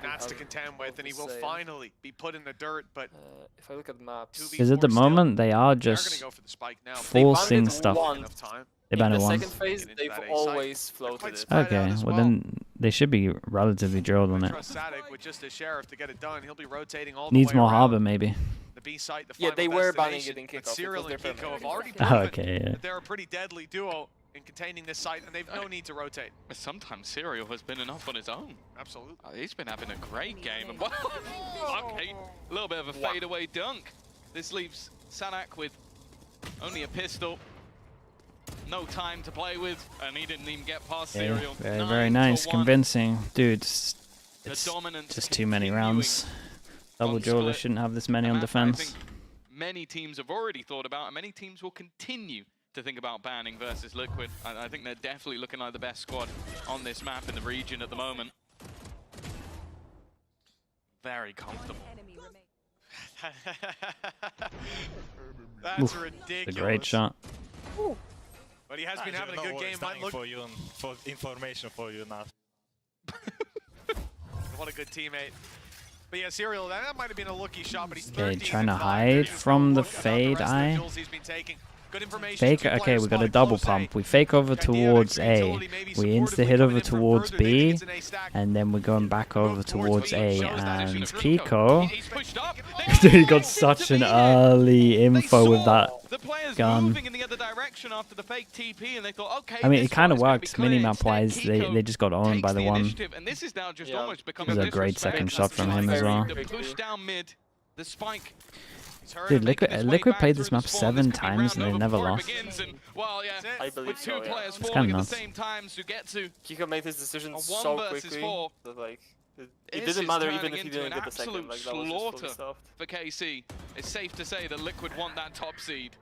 S6: Nats to contend with, and he will finally be put in the dirt. But
S8: if I look at the maps,
S2: because at the moment they are just forcing stuff. They banned it once.
S8: The second phase, they've always floated it.
S2: Okay, well then they should be relatively drilled on it. Needs more harbor, maybe.
S8: Yeah, they were banning it in kickoff.
S2: Oh, okay, yeah.
S6: They're a pretty deadly duo in containing this site, and they've no need to rotate.
S7: Sometimes Serial has been enough on his own.
S6: Absolutely.
S7: He's been having a great game. And okay, a little bit of a fadeaway dunk. This leaves Sanak with only a pistol. No time to play with, and he didn't even get past Serial.
S2: Very nice, convincing. Dude, it's just too many rounds. Double duelist shouldn't have this many on defense.
S7: Many teams have already thought about, and many teams will continue to think about banning versus Liquid. I think they're definitely looking like the best squad on this map in the region at the moment. Very comfortable.
S6: That's ridiculous.
S2: It's a great shot.
S6: Ooh. But he has been having a good game.
S13: For you, for information for you now.
S6: What a good teammate. But yeah, Serial, that might have been a lucky shot, but he's
S2: trying to hide from the fade eye. Fake, okay, we got a double pump. We fake over towards A. We insta-hit over towards B. And then we're going back over towards A. And Kiko. Dude, he got such an early info with that gun. I mean, it kind of worked minimap-wise. They just got owned by the one. It was a great second shot from him as well. Dude, Liquid played this map 7 times and they never lost.
S8: I believe so, yeah.
S2: It's kind of nuts.
S8: Kiko made his decision so quickly that, like, it didn't matter even if he didn't get the second. Like, that was just fully stuffed.
S7: For KC, it's safe to say that Liquid want that top seed.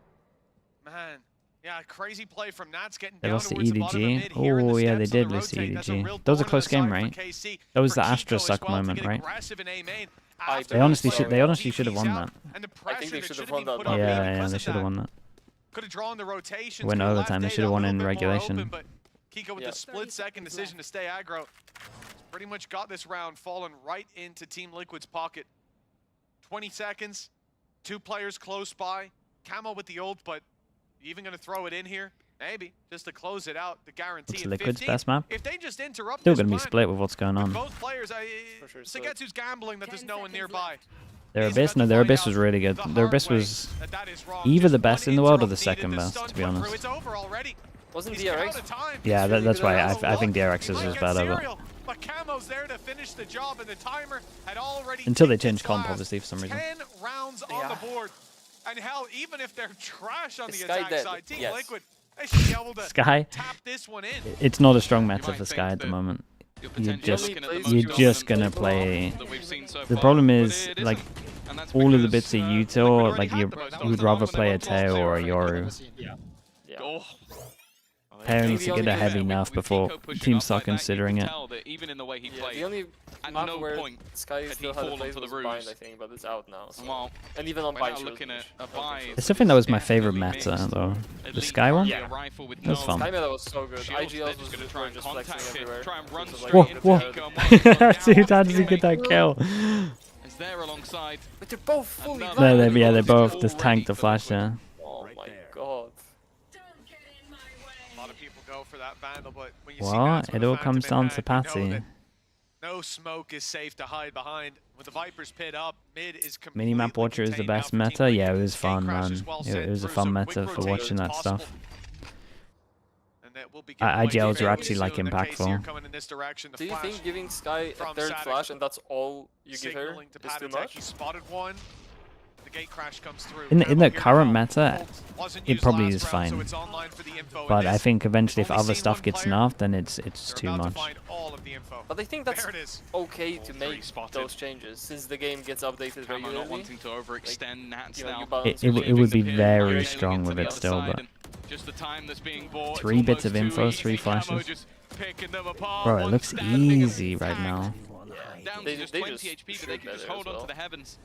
S6: Man, Yeah, crazy play from Nats getting
S2: They
S6: down
S2: lost to
S6: towards the bottom of
S2: EDG.
S6: mid here in the
S2: Oh, yeah, they
S6: steps on
S2: did
S6: the
S2: lose to
S6: rotate. That's a real
S2: EDG. That was a
S6: thorn
S2: close
S6: in the
S2: game,
S6: side
S2: right?
S6: for KC.
S2: That was
S6: For
S2: the
S6: Kiko
S2: Astra
S6: as
S2: suck
S6: well to
S2: moment,
S6: get
S2: right?
S6: aggressive in A main
S8: I
S6: after
S2: They
S6: that
S2: honestly
S6: slow
S2: should have won
S6: DPs
S2: that.
S6: out, and the pressure
S8: think they
S6: that
S8: should have
S6: should
S8: won
S6: been
S8: that
S6: put on
S8: one.
S6: me
S2: Yeah,
S6: because
S2: they
S6: of
S2: should have
S6: that.
S2: won that.
S6: Could have drawn the rotations.
S2: Went
S6: could have
S2: overtime. They
S6: left
S2: should have
S6: A
S2: won
S6: a
S2: in
S6: little bit more
S2: regulation.
S6: open, but Kiko with the split-second decision to stay aggro pretty much got this round fallen right into Team Liquid's pocket. 20 seconds, 2 players close by. Camo with the ult, but you even going to throw it in here? Maybe, just to close it out, the guarantee
S2: What's
S6: at
S2: Liquid's
S6: 15.
S2: best map?
S6: If they just interrupt
S2: Still
S6: this
S2: going to be
S6: plan,
S2: split with what's going on.
S6: both players, Sagetsu's gambling that there's no one nearby.
S2: Their Abyss? No, their Abyss was really good. Their Abyss was either the best in the world or the second best, to be honest.
S6: It's over already.
S8: Wasn't DRX?
S2: Yeah, that's why I think DRX's was better.
S6: But Camo's there to finish the job, and the timer had already
S2: Until they changed comp, obviously, for some reason.
S6: 10 rounds on the board. And hell, even if they're trash on the
S8: Sky
S6: attack
S8: dead.
S6: side, Team
S8: Yes.
S6: Liquid, they should be able to
S2: Sky?
S6: tap this one in.
S2: It's not a strong meta for Sky at the moment. You're just gonna play. The problem is, like, all of the bits that you do, like, you would rather play a Teo or a Yoru. Teo needs to get a heavy nerf before teams start considering it.
S8: The only map where Sky still had a place was Bind, I think, but it's out now. So. And even on Bind,
S2: I still think that was my favorite meta, though. The Sky one?
S8: Yeah.
S2: That was fun.
S8: Sky meta was so good. IGLs was just flexing everywhere.
S2: Whoa, whoa. Dude, how does he get that kill?
S8: But they're both fully
S2: Yeah, they both just tanked the flash there.
S8: Oh my god.
S6: A lot of people go for that vandal, but when you see
S2: Well,
S6: Nats with
S2: it
S6: a
S2: all
S6: Phantom
S2: comes
S6: in
S2: down
S6: hand,
S2: to
S6: you know
S2: Patsy.
S6: that no smoke is safe to hide behind. With the Vipers pit up, mid is
S2: Minimap Watcher is the best meta? Yeah, it was fun, man. It was a fun meta for watching that stuff. IGLs are actually, like, impactful.
S8: Do you think giving Sky a third flash and that's all you give her is too much?
S6: He spotted one. The gate crash comes through.
S2: In the current meta, it probably is fine. But I think eventually if other stuff gets nerfed, then it's too much.
S8: But I think that's okay to make those changes since the game gets updated regularly.
S7: Not wanting to overextend Nats
S8: you know,
S7: now.
S2: It would be very strong with it still, but
S7: Just the time that's being bought,
S2: 3 bits of info, 3 flashes. Bro, it looks easy right now.
S8: They just shoot better as well.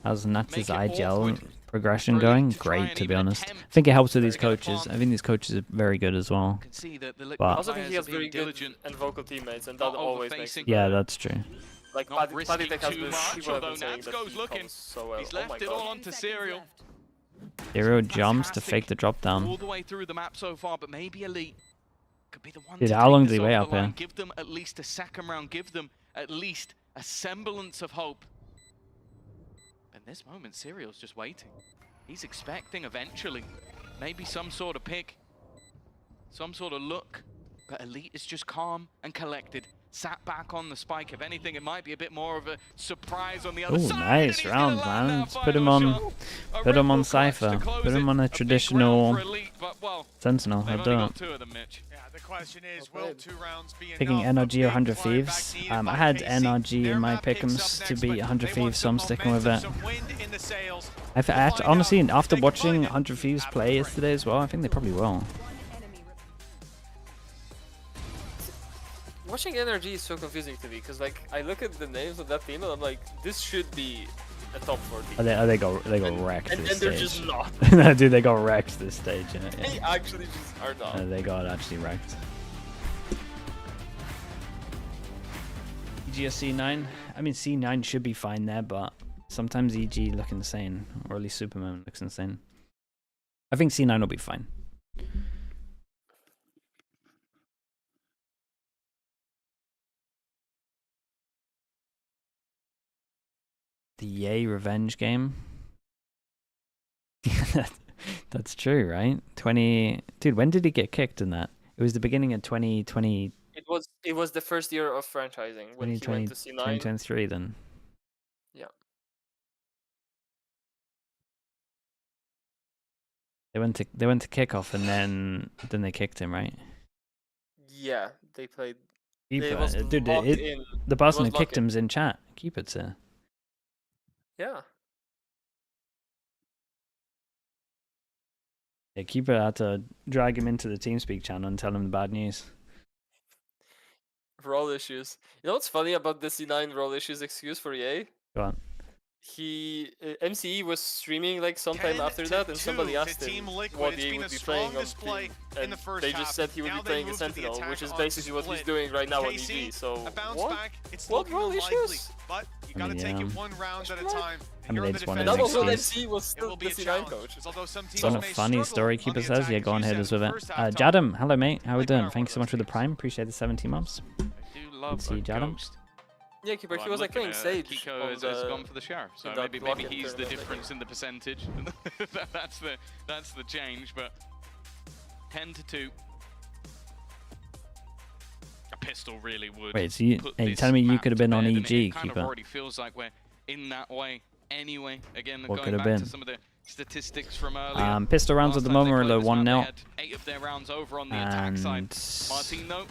S2: How's Nats' IGL progression going? Great, to be honest. I think it helps with these coaches. I think these coaches are very good as well.
S8: I
S2: But
S8: also think he has very good and vocal teammates, and that always makes it
S2: yeah, that's true.
S8: like Paddytech has been people have been saying that he comes so well.
S7: He's
S8: Oh my
S7: left it all
S8: god.
S7: onto Serial.
S2: Zero jumps to fake the drop
S7: All
S2: down.
S7: the way through the map so far, but maybe Elite could be the one
S2: Dude,
S7: to
S2: how
S7: take
S2: long
S7: this
S2: did he wait
S7: off
S2: up
S7: the line.
S2: here?
S7: Give them at least a second round. Give them at least a semblance of hope. In this moment, Serial's just waiting. He's expecting eventually maybe some sort of pick, some sort of look. But Elite is just calm and collected. Sat back on the spike. If anything, it might be a bit more of a surprise on the other side.
S2: Nice round, man. Just put him on Cypher. Put him on a traditional Sentinel. I'll do it.
S6: The question is, will 2 rounds be
S2: Picking NRG or 100 Thieves. I had NRG in my pick'ems to beat 100 Thieves, so I'm sticking with it. Honestly, after watching 100 Thieves play yesterday as well, I think they probably will.
S8: Watching NRG is so confusing to me because like I look at the names of that team and I'm like, this should be a top 4 team.
S2: They go wrecked
S8: and
S2: this
S8: they're
S2: stage.
S8: just not.
S2: No, dude, they got wrecked this stage. Yeah.
S8: They actually just are not.
S2: They got actually wrecked. EG C9. I mean, C9 should be fine there, but sometimes EG look insane, or at least Superman looks insane. I think C9 will be fine. The Yay revenge game. That's true, right? Dude, when did he get kicked in that? It was the beginning of 2020.
S8: It was the first year of franchising when he went to C9.
S2: 2023 then.
S8: Yeah.
S2: They went to kickoff and then they kicked him, right?
S8: Yeah, they played.
S2: Dude, the person who kicked him's in chat. Keep it, sir.
S8: Yeah.
S2: Yeah, Keeper had to drag him into the TeamSpeak channel and tell him the bad news.
S8: Role issues. You know what's funny about the C9 role issues excuse for EA?
S2: Go on.
S8: He MCE was streaming like sometime after that, and somebody asked him what he would be playing on stream, and they just said he would be playing a Sentinel, which is basically what he's doing right now on EG. So what role issues?
S6: But you gotta take it one round at a time.
S2: I mean, it's one of
S8: that
S2: his
S8: was when
S2: excuse.
S8: MC was still the C9 coach.
S2: It's on a funny story, Keeper says. Yeah, go on, hit us with it. Jadam, hello mate, how we doing? Thank you so much for the Prime. Appreciate the 17 months.
S7: I do love
S2: see Jadam.
S8: Yeah, Keeper, he was like playing Sage.
S7: Kiko has gone for the Sheriff, so maybe he's the difference in the percentage. that's the change, but 10-2. A pistol really would.
S2: Wait, so you telling me you could have been on EG,
S7: Keeper? It kind of
S2: Keeper?
S7: already feels like we're in that way anyway. Again,
S2: What
S7: going
S2: could have
S7: back
S2: been?
S7: to some of the statistics from earlier.
S2: Pistol rounds at the moment are low 1-0.
S7: 8 of their rounds over on the attack side. Martin, though,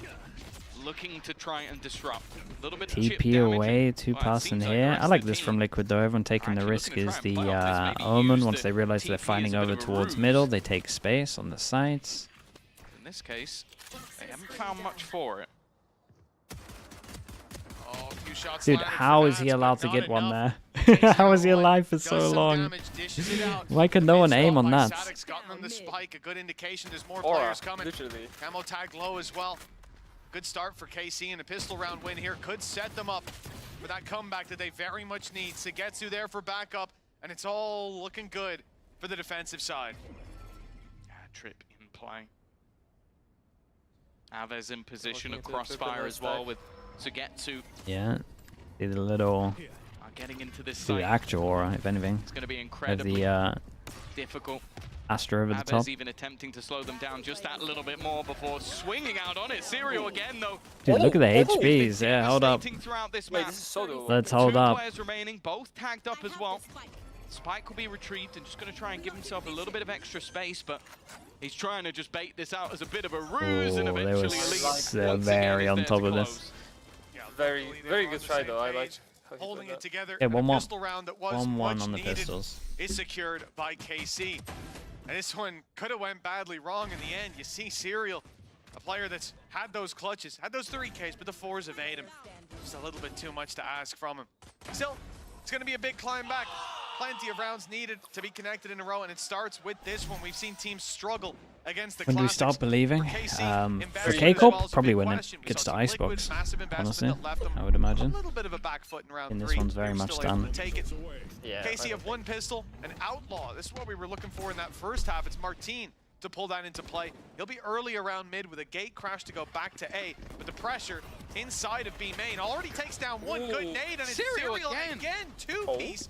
S7: looking to try and disrupt. A little bit of chip
S2: TP
S7: damage.
S2: away, 2 passing here. I like this from Liquid though. Everyone taking the risk is the Omen. Once they realize they're fighting over towards middle, they take space on the sides.
S7: In this case, they haven't found much for it.
S2: Dude, how is he allowed to get one there? How is he alive for so long? Why could no one aim on that?
S6: A good indication there's more players coming. Camo tag low as well. Good start for KC, and a pistol round win here could set them up for that comeback that they very much need. Sugetsu there for backup, and it's all looking good for the defensive side.
S7: Trip in play. Aves in position at crossfire as well with Sugetsu.
S2: Yeah, did a little
S7: getting into this
S2: the actual aura, if anything.
S7: It's going to be incredibly difficult.
S2: Astra over the top.
S7: Aves even attempting to slow them down just that little bit more before swinging out on it. Serial again though.
S2: Dude, look at the HPs. Yeah, hold up. Let's hold up.
S7: 2 players remaining, both tagged up as well. Spike will be retrieved and just going to try and give himself a little bit of extra space, but he's trying to just bait this out as a bit of a ruse, and eventually
S2: was very on top of this.
S8: Very good try though. I like
S6: holding it together.
S2: Yeah, one more.
S6: Pistol round that was
S2: 1-1 on the pistols.
S6: Is secured by KC. And this one could have went badly wrong in the end. You see Serial, a player that's had those clutches, had those 3Ks, but the 4s evade him. Just a little bit too much to ask from him. Still, it's going to be a big climb back. Plenty of rounds needed to be connected in a row, and it starts with this one. We've seen teams struggle against the
S2: When do we stop believing? For K-Corp, probably when it gets to Icebox, honestly, I would imagine.
S6: A little bit of a back foot in round
S2: And this
S6: 3.
S2: one's very much done.
S6: Yeah, KC have 1 pistol, an outlaw. This is what we were looking for in that first half. It's Martin to pull that into play. He'll be early around mid with a gate crash to go back to A, but the pressure inside of B main already takes down 1 good nade, and it's Serial again 2-piece.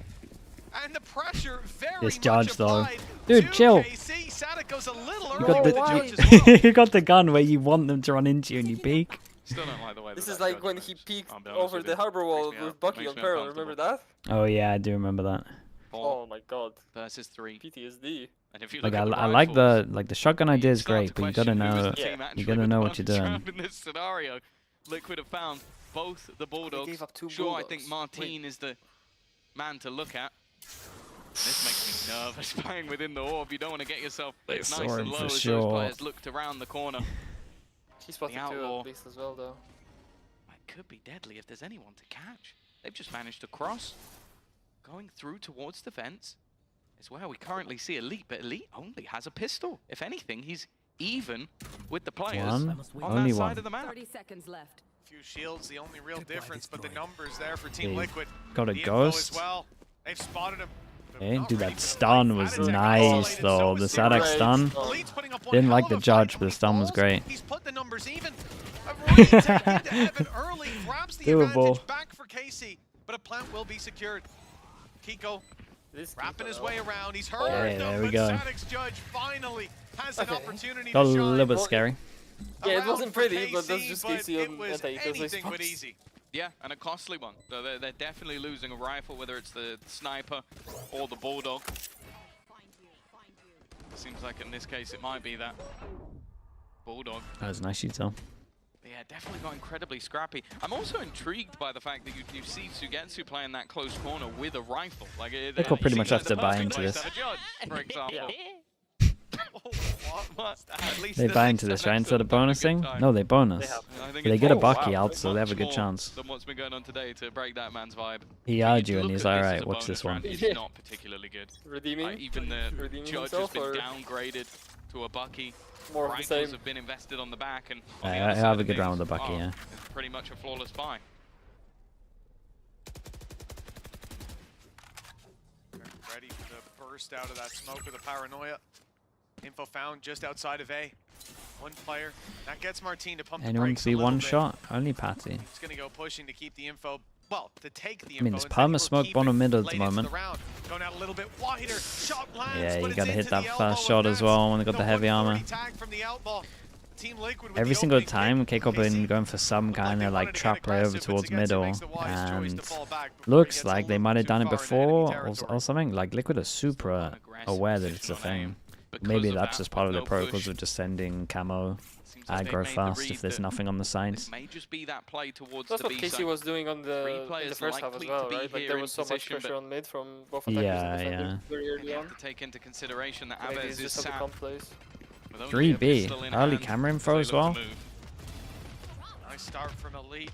S6: And the pressure very
S2: this judge though.
S6: applied.
S2: Dude, chill.
S6: KC. Sadik goes a little
S2: You got,
S6: the,
S2: you got the gun where you want them to run into you and you peek.
S7: Still don't like the way
S8: this is like when he peeked over the harbor wall with Bucky on Pearl, remember that?
S2: Oh yeah, I do remember that.
S8: Oh my god.
S7: Versus 3.
S8: PTSD.
S7: And if you
S2: like I like the shotgun idea is great, but you gotta know what you're doing.
S7: In this scenario, Liquid have found both the Bulldogs. Sure, I think Martin is the man to look at. This makes me nervous playing within the orb. You don't want to get yourself nice and low as those players looked around the corner.
S8: He's spotted 2 at least as well though.
S7: It could be deadly if there's anyone to catch. They've just managed to cross. Going through towards the fence is where we currently see Elite, but Elite only has a pistol. If anything, he's even with the players on that side of the map.
S9: 30 seconds left.
S6: Few shields, the only real difference, but the numbers there for Team Liquid.
S2: Got a ghost.
S6: As well. They've spotted him.
S2: Okay, dude, that stun was nice though. The Sadak stun. Didn't like the judge, but the stun was great.
S6: He's put the numbers even. Early grabs the advantage back for KC, but a plant will be secured. Kiko wrapping his way around. He's hurt.
S2: Yeah, there we go.
S6: Sadik's judge finally has an opportunity
S2: Got
S6: to
S2: a
S6: shine.
S2: little bit scary.
S8: Yeah, it wasn't pretty, but that's just KC on
S6: anything but easy.
S7: Yeah, and a costly one. So they're definitely losing a rifle, whether it's the sniper or the Bulldog. Seems like in this case it might be that Bulldog.
S2: That was a nice shoot though.
S7: Yeah, definitely got incredibly scrappy. I'm also intrigued by the fact that you see Sugetsu playing that close corner with a rifle. Like
S2: Liquid pretty much have to buy into this.
S7: For example.
S5: What?
S2: They buy into this, right? Instead of bonusing? No, they bonus. They get a Bucky out, so they have a good chance.
S7: Than what's been going on today to break that man's vibe.
S2: He eyed you and he's like, alright, watch this one.
S7: It's not particularly good.
S8: Redeeming?
S7: Even the judge has been downgraded to a Bucky.
S8: More of the same.
S7: Have been invested on the back, and
S2: I have a good round with the Bucky, yeah.
S7: It's pretty much a flawless buy.
S6: Ready for the burst out of that smoke with the paranoia. Info found just outside of A. One player. That gets Martine to pump
S2: Anyone
S6: the
S2: see one shot? Only Patty.
S6: He's going to go pushing to keep the info. Well, to take the info.
S2: I mean, there's Palmer smoke bottom middle at the moment.
S6: Going out a little bit wider. Shot lands,
S2: Yeah, you gotta hit that first shot as well when they got the heavy armor. Every single time, KCOP been going for some kind of like trap play over towards middle, and looks like they might have done it before or something. Like Liquid are super aware that it's a thing. Maybe that's just part of the protocols of just sending camo aggro fast if there's nothing on the sides.
S7: May just be that play towards
S8: that's what KC was doing on the first half as well, right? Like there was so much pressure on mid from both attacks.
S2: Yeah.
S7: Very early on. To take into consideration that Abez is sat
S2: 3B, early camera info as well.
S6: Nice start from Elite.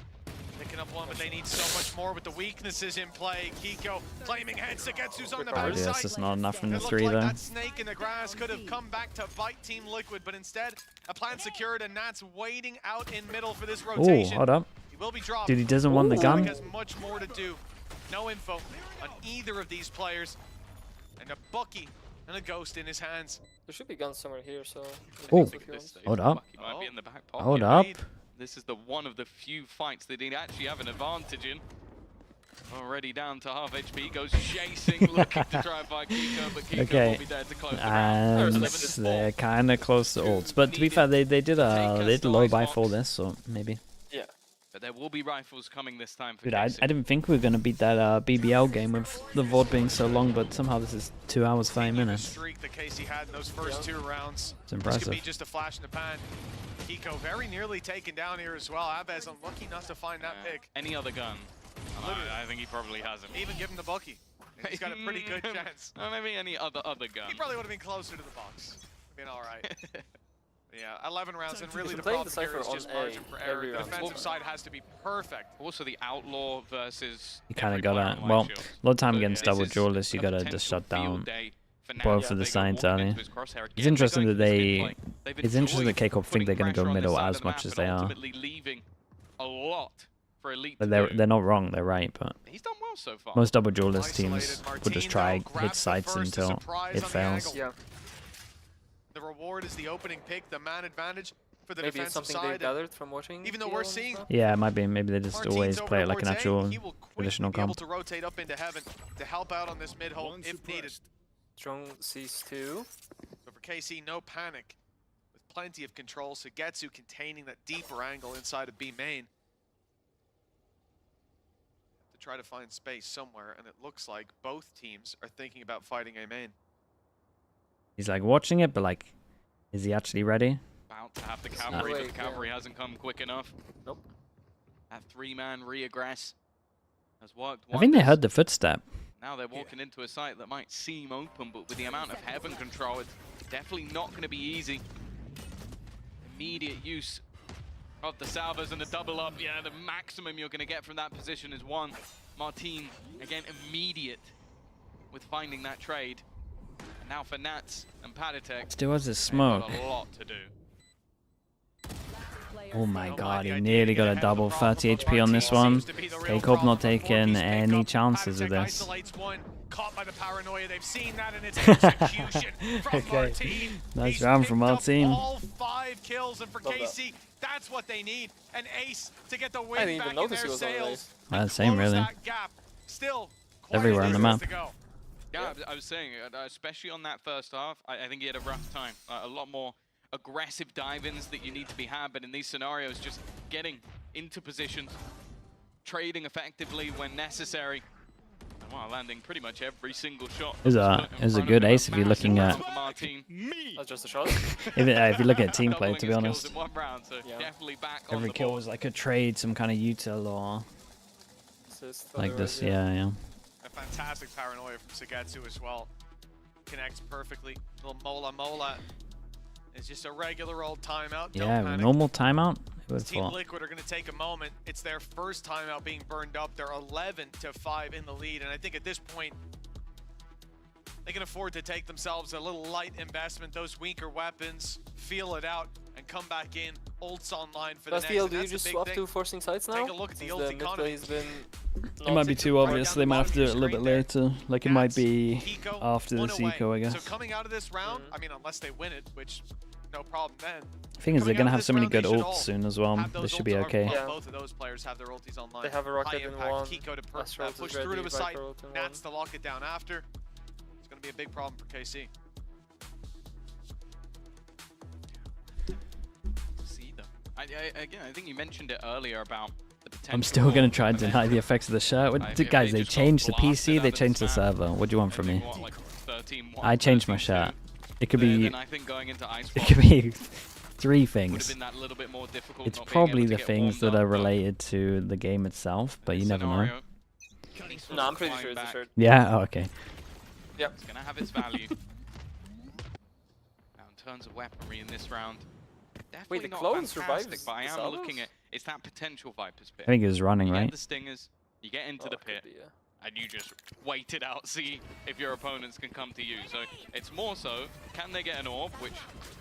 S6: Picking up one, but they need so much more with the weaknesses in play. Kiko claiming head. Segetsu's on the backside.
S2: Yeah, this is not enough from the 3
S6: like
S2: though.
S6: That snake in the grass could have come back to bite Team Liquid, but instead a plant secured and Nat's waiting out in middle for this rotation.
S2: Oh, hold up.
S6: He will be dropped.
S2: Dude, he doesn't want the gun.
S6: He has much more to do. No info on either of these players, and a Bucky and a Ghost in his hands.
S8: There should be guns somewhere here, so.
S2: Oh, hold up.
S7: Might be in the back pocket.
S2: Hold up.
S7: This is the one of the few fights that he'd actually have an advantage in. Already down to half HP, goes chasing, looking to try and find Kiko, but Kiko will be there to close the round.
S2: And they're kind of close to ults, but to be fair, they did a little low buy for this, so maybe.
S8: Yeah.
S7: But there will be rifles coming this time for
S2: Dude, I didn't think we were going to beat that BBL game with the VOD being so long, but somehow this is 2 hours, 5 minutes.
S6: Streak that KC had in those first 2 rounds.
S2: It's impressive.
S6: This could be just a flash in the pan. Kiko very nearly taken down here as well. Abez unlucky not to find that pick.
S7: Any other gun? I think he probably has him.
S6: Even give him the Bucky. He's got a pretty good chance.
S7: Maybe any other gun.
S6: He probably would have been closer to the box. Been all right. Yeah, 11 rounds, and really the
S8: problem
S6: here is just margin for error. The defensive side has to be perfect.
S7: Also, the Outlaw versus...
S2: You kind of got that. Well, a lot of time against double duelists, you got to just shut down both of the sides early. It's interesting that it's interesting that KCOP think they're going to go middle as much as they are. But they're not wrong, they're right, but most double duelist teams will just try hit sites until it fails.
S6: Yeah. The reward is the opening pick, the man advantage for the
S8: maybe
S6: defensive
S8: it's something
S6: side.
S8: they gathered from watching.
S6: Even though we're seeing,
S2: yeah, it might be. Maybe they just always play it like an actual traditional comp.
S6: Able to rotate up into heaven to help out on this mid hole if needed.
S8: Strong sees 2.
S6: So for KC, no panic, with plenty of control. Segetsu containing that deeper angle inside of B main. To try to find space somewhere, and it looks like both teams are thinking about fighting A main.
S2: He's like watching it, but like, is he actually ready?
S7: About to have the cavalry, but the cavalry hasn't come quick enough.
S8: Nope.
S7: That 3-man re-aggress has worked.
S2: I think they heard the footstep.
S7: Now they're walking into a site that might seem open, but with the amount of heaven control, it's definitely not going to be easy. Immediate use of the salvers and the double up. Yeah, the maximum you're going to get from that position is 1. Martine, again, immediate with finding that trade. And now for Nats and HERETICS,
S2: Still has a smoke.
S7: a lot to do.
S2: Oh my god, he nearly got a double 30 HP on this one. KCOP not taking any chances with this.
S6: Caught by the paranoia, they've seen that in its execution from
S2: Okay, nice round from Martine.
S6: All 5 kills, and for KC, that's what they need. An ace to get the win back in their sails.
S2: Same really.
S6: Still
S2: everywhere on the map.
S7: Yeah, I was saying, especially on that first half, I think he had a rough time. A lot more aggressive dive-ins that you need to be had, but in these scenarios, just getting into positions, trading effectively when necessary, and while landing pretty much every single shot.
S2: It was a good ace if you're looking at.
S8: That's just a shot.
S2: If you look at team play, to be honest.
S7: Round, so
S2: every kill was like a trade, some kind of util or like this. Yeah.
S6: A fantastic paranoia from Segetsu as well. Connects perfectly. Little mola It's just a regular old timeout.
S2: Yeah, normal timeout.
S6: Team Liquid are going to take a moment. It's their first timeout being burned up. They're 11-5 in the lead, and I think at this point they can afford to take themselves a little light investment. Those weaker weapons, feel it out, and come back in. Ults online for the next.
S8: Do you just swap to forcing sites now?
S6: Take a look at the ult economy.
S2: It might be too obvious. They might have to do it a little bit later. Like it might be after this eco, I guess.
S6: So coming out of this round, I mean, unless they win it, which no problem then.
S2: The thing is, they're gonna have so many good ults soon as well. This should be okay.
S6: Yeah. Both of those players have their ultis online.
S8: They have a rocket in one.
S6: Kiko to push through to a site. Nats to lock it down after. It's gonna be a big problem for KC.
S7: Again, I think you mentioned it earlier about the potential.
S2: I'm still gonna try and deny the effects of the shirt. Guys, they changed the PC, they changed the server. What do you want from me? I changed my shirt. It could be. It could be 3 things. It's probably the things that are related to the game itself, but you never know.
S8: No, I'm pretty sure it's a shirt.
S2: Yeah. Oh, okay.
S8: Yep.
S7: It's gonna have its value. Now, in terms of weaponry in this round.
S8: Wait, the clone survives,
S7: but I am looking at it's that potential Viper's pit.
S2: I think he was running,
S7: you
S2: right?
S7: Get the stingers, you get into the pit, and you just wait it out, see if your opponents can come to you. So it's more so, can they get an orb, which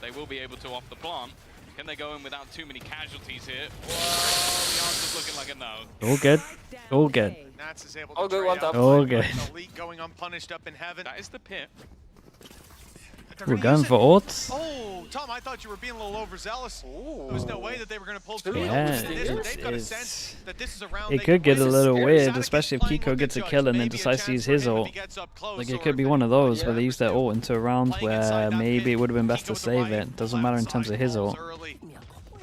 S7: they will be able to off the plant? Can they go in without too many casualties here? Whoa, the answer's looking like a no.
S2: All good. All good.
S6: Nats is able
S8: all
S6: to
S8: good, one top.
S2: All good.
S6: Elite going unpunished up in heaven.
S7: That is the pit.
S2: We're going for ults.
S6: Oh, Tom, I thought you were being a little overzealous.
S8: Ooh.
S6: There was no way that they were going to pull through.
S2: Yeah,
S6: they've got a sense that this is a round
S2: it could get a little weird, especially if Kiko gets a kill and then decides to use his ult. Like it could be one of those where they use their ult into a round where maybe it would have been best to save it. Doesn't matter in terms of his ult.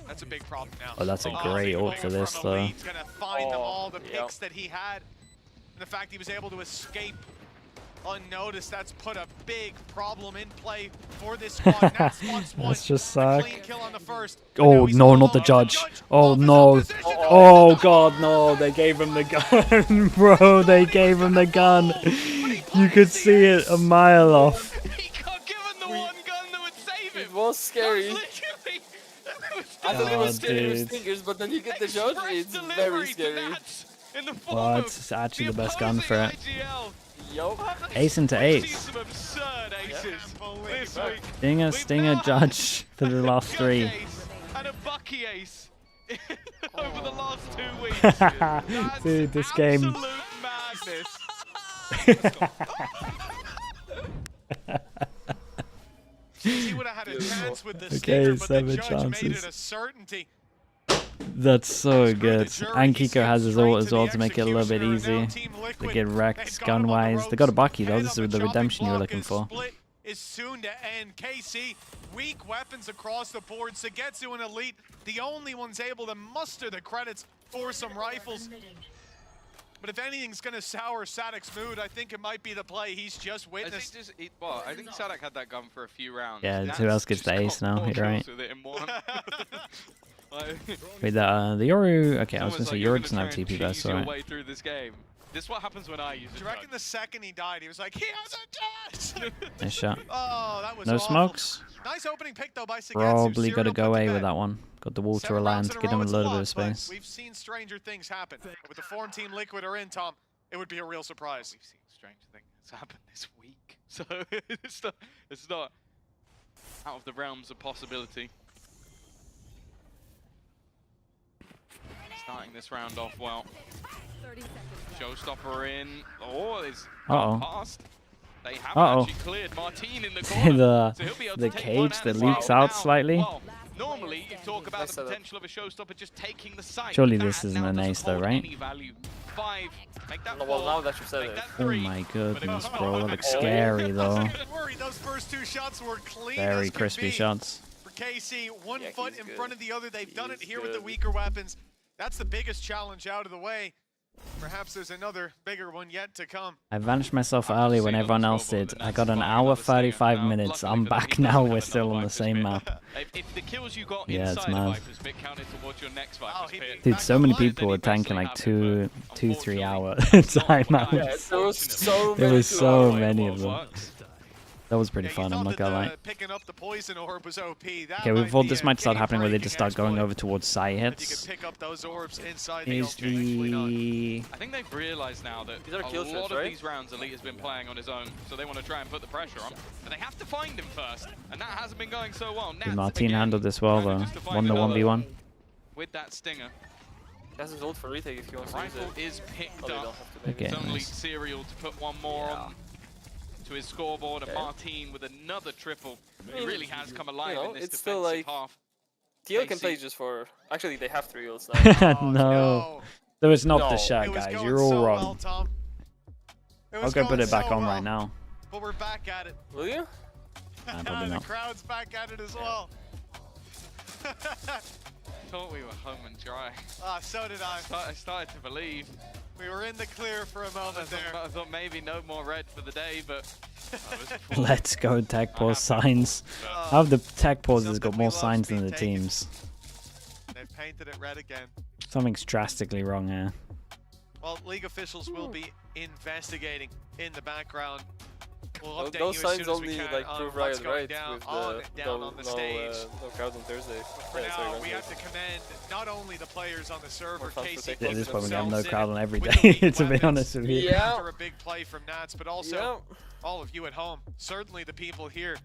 S6: That's a big problem now.
S2: Oh, that's a great ult for this though.
S6: He's going to find them all, the picks that he had. And the fact he was able to escape unnoticed, that's put a big problem in play for this squad.
S2: That's just suck.
S6: Oh
S2: no, not the judge. Oh no. Oh god, no. They gave him the gun, bro. They gave him the gun. You could see it a mile off.
S7: He got given the one gun that would save him.
S8: It was scary. I thought it was scary with stingers, but then you get the judge. It's very scary.
S2: Oh, it's actually the best gun for it.
S8: Yup.
S2: Ace into ace. Stinger, judge for the last 3.
S7: And a Bucky ace over the last 2 weeks.
S2: Dude, this game.
S6: He would have had a chance with the
S2: okay,
S6: stinger, but
S2: 7
S6: the judge
S2: chances.
S6: made it a certainty.
S2: That's so good. And Kiko has his ult as well to make it a little bit easy. They get wrecked gun-wise. They got a Bucky though. This is the redemption you were looking for.
S6: Is soon to end. KC, weak weapons across the board. Sagetsu and Elite, the only ones able to muster the credits for some rifles. But if anything's going to sour Sadic's mood, I think it might be the play he's just witnessed.
S7: I think Sadic had that gun for a few rounds.
S2: Yeah, who else gets the ace now? You're right. Wait, the Yoru. Okay, I was gonna say Yoru doesn't have TP, but sorry.
S7: Way through this game. This is what happens when I use it.
S6: Do you reckon the second he died, he was like, he has a judge?
S2: Nice shot.
S6: Oh, that was
S2: no
S6: awful.
S2: Smokes.
S6: Nice opening pick though by Sagetsu.
S2: Probably got to go away with that one. Got the wall to rely on to give him a little bit of space.
S6: We've seen stranger things happen. With the form team Liquid are in, Tom, it would be a real surprise.
S7: We've seen stranger things happen this week, so it's not out of the realms of possibility. Starting this round off well. Showstopper in. Oh, it's past. They haven't actually cleared Martine in the corner.
S2: the cage that leaks out slightly.
S7: Well, normally you talk about the potential of a showstopper just taking the site.
S2: Surely this isn't an ace though, right?
S7: 5. Make that
S8: well, now that you said it.
S2: Oh my goodness, bro. That looks scary though.
S6: Those first 2 shots were clean.
S2: Very crispy shots.
S6: For KC, 1 foot in front of the other. They've done it here with the weaker weapons. That's the biggest challenge out of the way. Perhaps there's another bigger one yet to come.
S2: I vanished myself early when everyone else did. I got an hour 35 minutes. I'm back now. We're still on the same map.
S7: If the kills you got
S2: yeah, it's mad.
S7: Pit,
S2: dude, so many people were tanking like 2-3 hour timeouts.
S8: Yeah, there was so
S2: many of them. That was pretty fun, I'm not gonna lie.
S6: Picking up the poison orb was OP.
S2: Okay, we thought this might start happening where they just start going over towards side hits.
S6: Pick up those orbs inside
S2: Is the...
S7: I think they've realized now that a lot of these rounds Elite has been playing on his own, so they want to try and put the pressure on. But they have to find him first, and that hasn't been going so well.
S2: Did Martin handled this well though? Won the 1v1.
S7: With that stinger.
S8: That's his ult for retake if you want to use it.
S7: Rifle is picked up.
S2: Okay,
S7: It's only
S2: nice.
S7: Serial to put one more on to his scoreboard, and Martin with another triple. He really has come alive in this
S8: it's still
S7: defensive
S8: like
S7: half.
S8: TL can play just for... Actually, they have 3 ults now.
S2: No. That was not the shot,
S6: It was
S2: guys.
S6: going
S2: You're all
S6: so
S2: wrong.
S6: well, Tom.
S2: I'll go put it back on right now.
S6: But we're back at it.
S8: Will you?
S2: Nah, probably
S6: The
S2: not.
S6: crowd's back at it as well.
S7: Thought we were home and dry.
S6: So did I.
S7: I started to believe.
S6: We were in the clear for a moment there.
S7: I thought maybe no more red for the day, but
S2: Let's go, tech pause signs. How have the tech pauses got more signs than the teams?
S6: They've painted it red again.
S2: Something's drastically wrong here.
S6: Well, league officials will be investigating in the background. We'll update
S8: Those
S6: you
S8: signs
S6: as soon as
S8: only
S6: we can
S8: like
S6: on
S8: prove
S6: what's
S8: Riot
S6: going
S8: right
S6: down,
S8: with
S6: on the stage.
S8: No crowd on Thursday.
S6: For now, we have to commend not only the players on the server, KC,
S2: At this point, we have no
S6: themselves
S2: crowd on every
S6: with
S2: day,
S6: elite
S2: to be
S6: weapons.
S2: honest with you.
S6: After a big play from Nats, but also all of you at home. Certainly the people here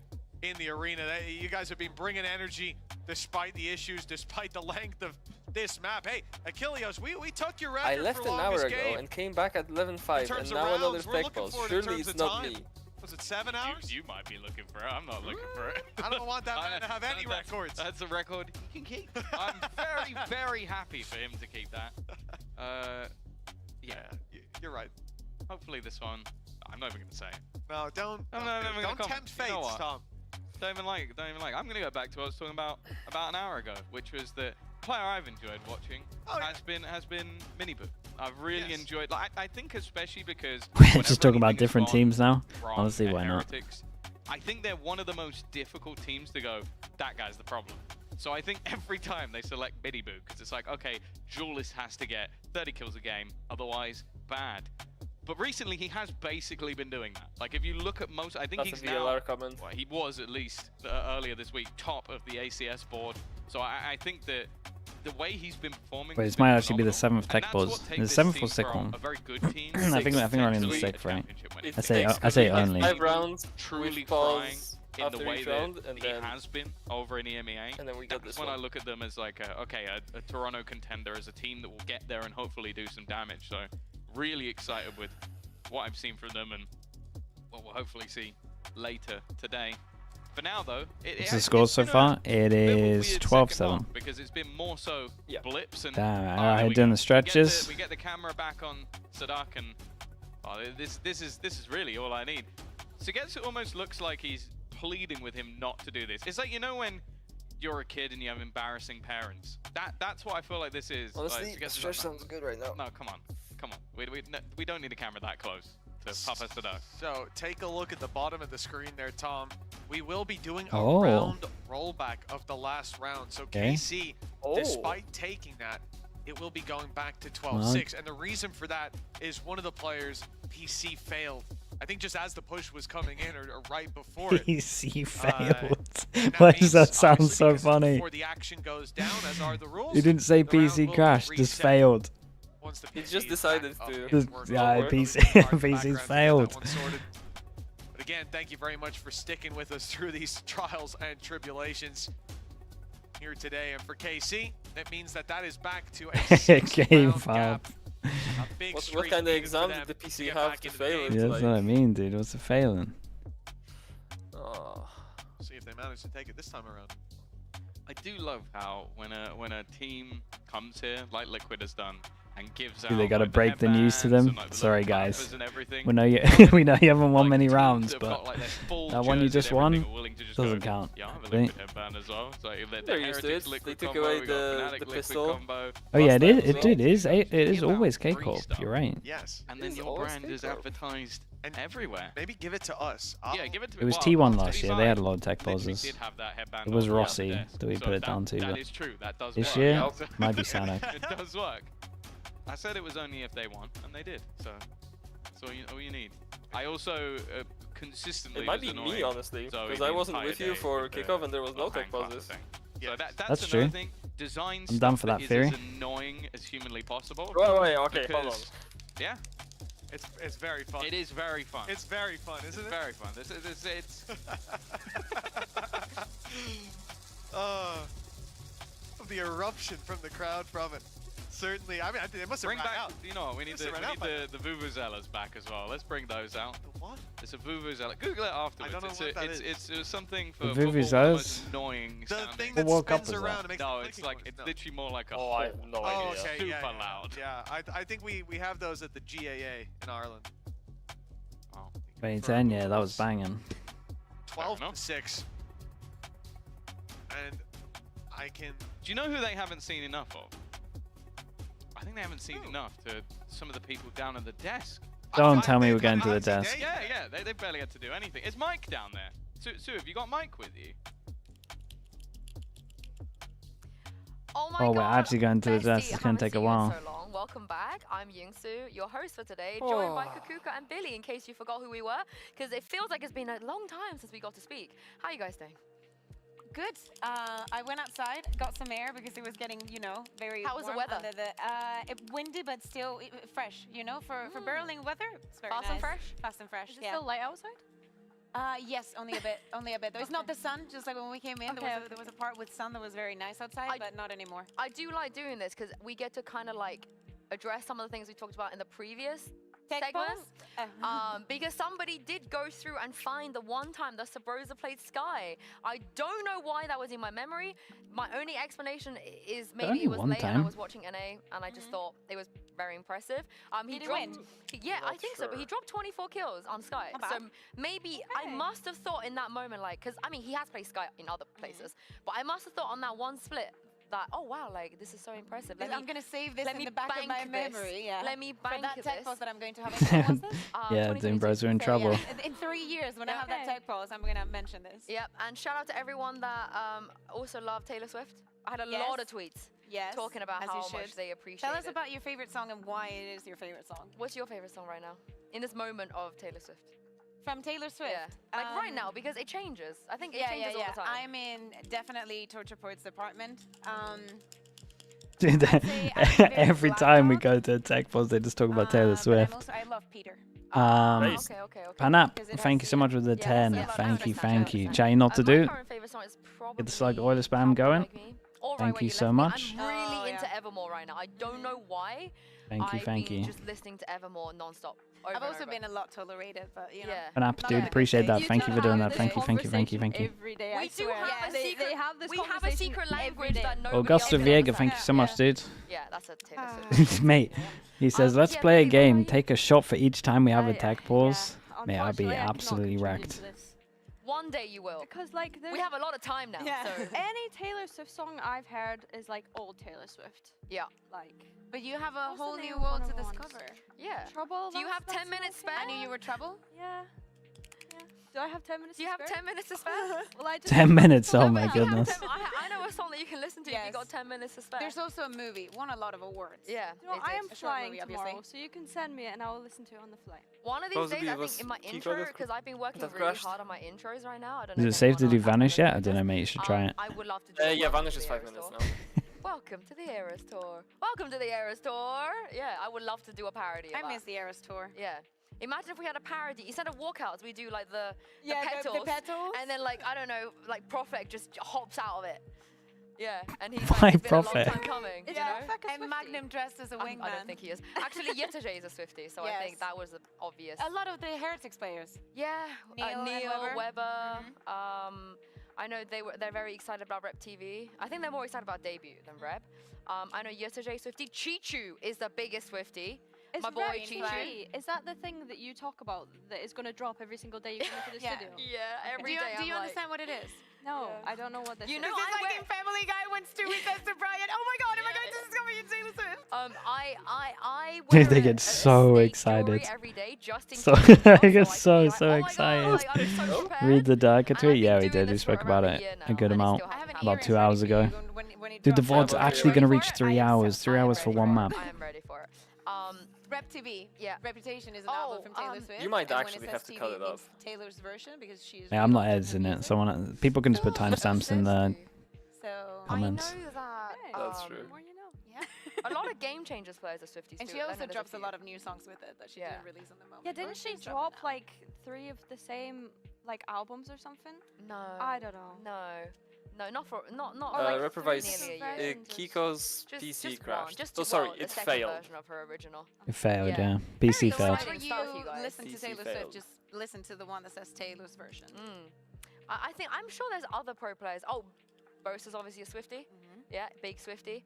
S6: in the arena. You guys have been bringing energy despite the issues, despite the length of this map. Hey, Achilles, we took your record
S8: I left
S6: for
S8: an hour
S6: longest
S8: ago
S6: game.
S8: and came back at 11:05, and now another tech pause. Surely it's not me.
S6: Was it 7 hours?
S7: You might be looking for it. I'm not looking for it.
S6: I don't want that man to have any records.
S7: That's a record he can keep. I'm very, very happy for him to keep that. Yeah,
S6: you're right.
S7: Hopefully this one. I'm not even gonna say it.
S6: No, don't tempt fate, Tom.
S7: Don't even like. I'm gonna go back to what I was talking about an hour ago, which was the player I've enjoyed watching has been Miniboo. I've really enjoyed. Like, I think especially because
S2: We're just talking about different teams now. Honestly, why not?
S7: HERETICS, I think they're one of the most difficult teams to go, that guy's the problem. So I think every time they select Miniboo, because it's like, okay, Duelist has to get 30 kills a game, otherwise bad. But recently he has basically been doing that. Like if you look at most, I think he's now, well, he was at least earlier this week, top of the ACS board. So I think that the way he's been performing.
S2: Wait, this might actually be the 7th tech pause. The 7th or 6th one?
S7: A very good team.
S2: I think we're only in the 6th, right? I say only.
S8: 5 rounds,
S7: truly
S8: trying
S7: in the way that he has been over in EMEA.
S8: And then we got this
S7: when
S8: one.
S7: I look at them as like, a Toronto contender, as a team that will get there and hopefully do some damage. So really excited with what I've seen from them and what we'll hopefully see later today. For now, though,
S2: What's the score so far? It is 12-7.
S7: Because it's been more so blips and.
S2: Damn, alright, doing the stretches.
S7: We get the camera back on Sadak, and this is really all I need. Sugetsu almost looks like he's pleading with him not to do this. It's like, you know when you're a kid and you have embarrassing parents. That's what I feel like this is.
S8: Honestly,
S7: like,
S8: the stretch sounds good right now.
S7: No, come on. We don't need a camera that close to Papa Sadak.
S6: So take a look at the bottom of the screen there, Tom. We will be doing a round rollback of the last round. So KC, despite taking that, it will be going back to 12-6. And the reason for that is one of the players, PC, failed. I think just as the push was coming in or right before it.
S2: PC failed. Why does that sound so funny?
S6: Before the action goes down, as are the rules.
S2: You didn't say PC crashed, just failed.
S8: He just decided to.
S2: PC's failed.
S6: But again, thank you very much for sticking with us through these trials and tribulations here today. And for KC, that means that is back to a 6-round gap.
S8: What kind of exam did the PC have to fail it?
S2: Yeah, that's what I mean, dude. What's it failing?
S6: See if they manage to take it this time around.
S7: I do love how when a team comes here, like Liquid has done, and gives out.
S2: They gotta break the news to them. Sorry, guys. We know you. We know you haven't won many rounds, but that one you just won doesn't count.
S7: Yeah, I have a Liquid headband as well. So
S8: they're used to it. They took away the pistol.
S2: Oh yeah, it is always K-Corp. You're right.
S6: Yes.
S7: And then your brand is advertised everywhere.
S6: Maybe give it to us.
S7: Yeah, give it to.
S2: It was T1 last year. They had a lot of tech pauses.
S7: Did have that headband.
S2: It was Rossi that we put it down to.
S7: That is true. That does work.
S2: This year might be Sanak.
S7: It does work. I said it was only if they won, and they did. So that's all you need. I also consistently.
S8: It might be me, honestly, because I wasn't with you for kickoff and there was no tech pauses.
S7: So
S2: that's true.
S7: Thing. Design
S2: I'm down for that theory.
S7: As annoying as humanly possible.
S8: Wait, okay, hold on.
S7: Yeah.
S6: It's very fun.
S7: It is very fun.
S6: It's very fun, isn't it?
S7: Very fun. It's
S6: the eruption from the crowd from it. Certainly, I mean, it must have
S7: bring
S6: ran
S7: back.
S6: out.
S7: You know, we need the vuvuzelas back as well. Let's bring those out.
S6: The what?
S7: It's a vuvuzela. Google it afterwards.
S6: I don't know what that is.
S7: It's something for
S2: vuvuzelas.
S7: Annoying.
S6: The
S7: sounding.
S6: thing that spins around and makes
S7: no, it's like it's literally more like a.
S8: I have no idea.
S6: Okay,
S7: super loud.
S6: Yeah, I think we have those at the GAA in Ireland.
S2: Oh. 2010, yeah, that was banging.
S6: 12-6. And I can.
S7: Do you know who they haven't seen enough of? I think they haven't seen enough to some of the people down at the desk.
S2: Don't tell me we're going to the desk.
S7: Yeah, they barely had to do anything. Is Mike down there? Sue, have you got Mike with you?
S3: Oh my
S2: God, we're actually going to the
S3: bestie,
S2: desk. It's going to take a while.
S3: So long. Welcome back. I'm Yingsu, your host for today, joined by Kakuka and Billy, in case you forgot who we were, because it feels like it's been a long time since we got to speak. How are you guys doing?
S1: Good. I went outside, got some air because it was getting, you know, very
S3: How was the
S1: warm
S3: weather?
S1: Windy, but still fresh, you know, for barreling weather. It's very
S3: Fast
S1: nice.
S3: and fresh?
S1: Fast and fresh,
S4: Is it still light outside?
S1: Yes, only a bit, Though it's not the sun, just like when we came in, there was a part with sun that was very nice outside, but not anymore.
S3: I do like doing this because we get to kind of like address some of the things we talked about in the previous segment. Because somebody did go through and find the one time that Sabrosa played Sky. I don't know why that was in my memory. My only explanation is maybe it was late and I was watching NA and I just thought it was very impressive. He dropped, yeah, I think so, but he dropped 24 kills on Sky. So maybe I must have thought in that moment, like, because I mean, he has played Sky in other places, but I must have thought on that one split that, oh wow, like this is so impressive.
S1: I'm gonna save this in the back of my memory. Yeah.
S3: Let me bank
S1: that
S3: this.
S1: tech pause that I'm going to have.
S2: Yeah, Doom Bros are in trouble.
S1: In 3 years, when I have that tech pause, I'm gonna mention this.
S3: Yep, and shout out to everyone that also loved Taylor Swift. I had a lot of tweets talking about how much they appreciate it.
S1: Tell us about your favorite song and why it is your favorite song.
S3: What's your favorite song right now? In this moment of Taylor Swift?
S1: From Taylor Swift?
S3: Yeah. Like right now, because it changes. I think it changes all the time.
S1: I'm in definitely Torture Poets Department.
S2: Dude, every time we go to a tech pause, they just talk about Taylor Swift.
S1: I love Peter.
S2: Panap, thank you so much for the 10. Thank you. Chat, you know what to do? Get the Slug oiler spam going. Thank you so much.
S3: I'm really into Evermore right now. I don't know why.
S2: Thank you.
S3: Just listening to Evermore non-stop.
S1: I've also been a lot tolerated, but you know.
S2: Panap, dude, appreciate that. Thank you for doing that. Thank you.
S4: Every day,
S3: we do have a secret. We have a secret language that nobody
S2: Augusto Viega, thank you so much, dude.
S3: Yeah, that's a Taylor Swift.
S2: Mate, he says, let's play a game. Take a shot for each time we have a tech pause. Mate, I'll be absolutely wrecked.
S3: One day you will.
S4: Because like
S3: we have a lot of time now.
S4: Yeah.
S3: So.
S4: Any Taylor Swift song I've heard is like old Taylor Swift.
S3: Yeah.
S4: Like.
S1: But you have a whole new world to discover.
S3: Yeah.
S4: Trouble.
S3: Do you have 10 minutes spare?
S1: I knew you were Trouble.
S4: Yeah. Do I have 10 minutes?
S3: Do you have 10 minutes to spare?
S4: Well, I just
S2: 10 minutes. Oh my goodness.
S3: I know a song that you can listen to if you got 10 minutes to spare.
S1: There's also a movie. Won a lot of awards.
S3: Yeah.
S4: You know, I am flying tomorrow, so you can send me it and I will listen to it on the flight.
S3: One of these days, I think in my intro, because I've been working really hard on my intros right now. I don't know.
S2: Is it safe to do Vanish yet? I don't know, mate. You should try it.
S3: I would love to do
S8: yeah, Vanish is 5 minutes now.
S3: Welcome to the Eras Tour. Welcome to the Eras Tour. Yeah, I would love to do a parody of
S1: I miss the Eras Tour.
S3: Yeah. Imagine if we had a parody. Instead of walkouts, we do like the
S1: petals.
S3: The petals. And then like, I don't know, like Prophet just hops out of it. Yeah, and he's
S2: Why
S3: like, it's been
S2: Prophet?
S3: a long time coming, you know?
S1: And Magnum dressed as a wingman.
S3: I don't think he is. Actually, Yetajay is a Swiftie, so I think that was obvious.
S1: A lot of the Heretics players.
S3: Yeah, Neil, Weber.
S1: Mm-hmm.
S3: I know they're very excited about Rep TV. I think they're more excited about debut than Rep. I know Yetajay Swiftie. Chichu is the biggest Swiftie. My boy Chichu.
S4: Is that the thing that you talk about that is going to drop every single day you come into the studio?
S3: Yeah, every day.
S1: Do you understand what it is?
S4: No, I don't know what this is.
S3: You know,
S1: this is like in Family Guy when Stewie says to Brian, "Oh my God, am I going to discover you Taylor Swift?"
S3: I
S2: Dude, they get so excited.
S3: Every day just in
S2: So I get so excited. Read the darker tweet. Yeah, we did. We spoke about it a good amount about 2 hours ago. Dude, the VOD's actually going to reach 3 hours. 3 hours for one map.
S3: I am ready for it.
S1: Rep TV.
S3: Yeah.
S1: Reputation is an album from Taylor Swift.
S8: You might
S1: and
S8: actually have to cut it off.
S1: Taylor's version because she's.
S2: Yeah, I'm not editing it. Someone, people can just put timestamps in the comments.
S3: I know that.
S8: That's true.
S3: More you know. Yeah. A lot of Game Changers players are Swifties
S1: and
S3: too.
S1: she also drops a lot of new songs with it that she didn't release in the moment.
S4: Yeah, didn't she drop like 3 of the same like albums or something?
S3: No.
S4: I don't know.
S3: No, not for not.
S8: Reprovise Kiko's PC crashed.
S3: Just
S8: oh, sorry, it failed.
S3: Version of her original.
S2: It failed, yeah. PC failed.
S1: Whenever you listen to Taylor Swift, just listen to the one that says Taylor's version.
S3: I'm sure there's other pro players. Oh, Boast is obviously a Swiftie. Yeah, big Swiftie.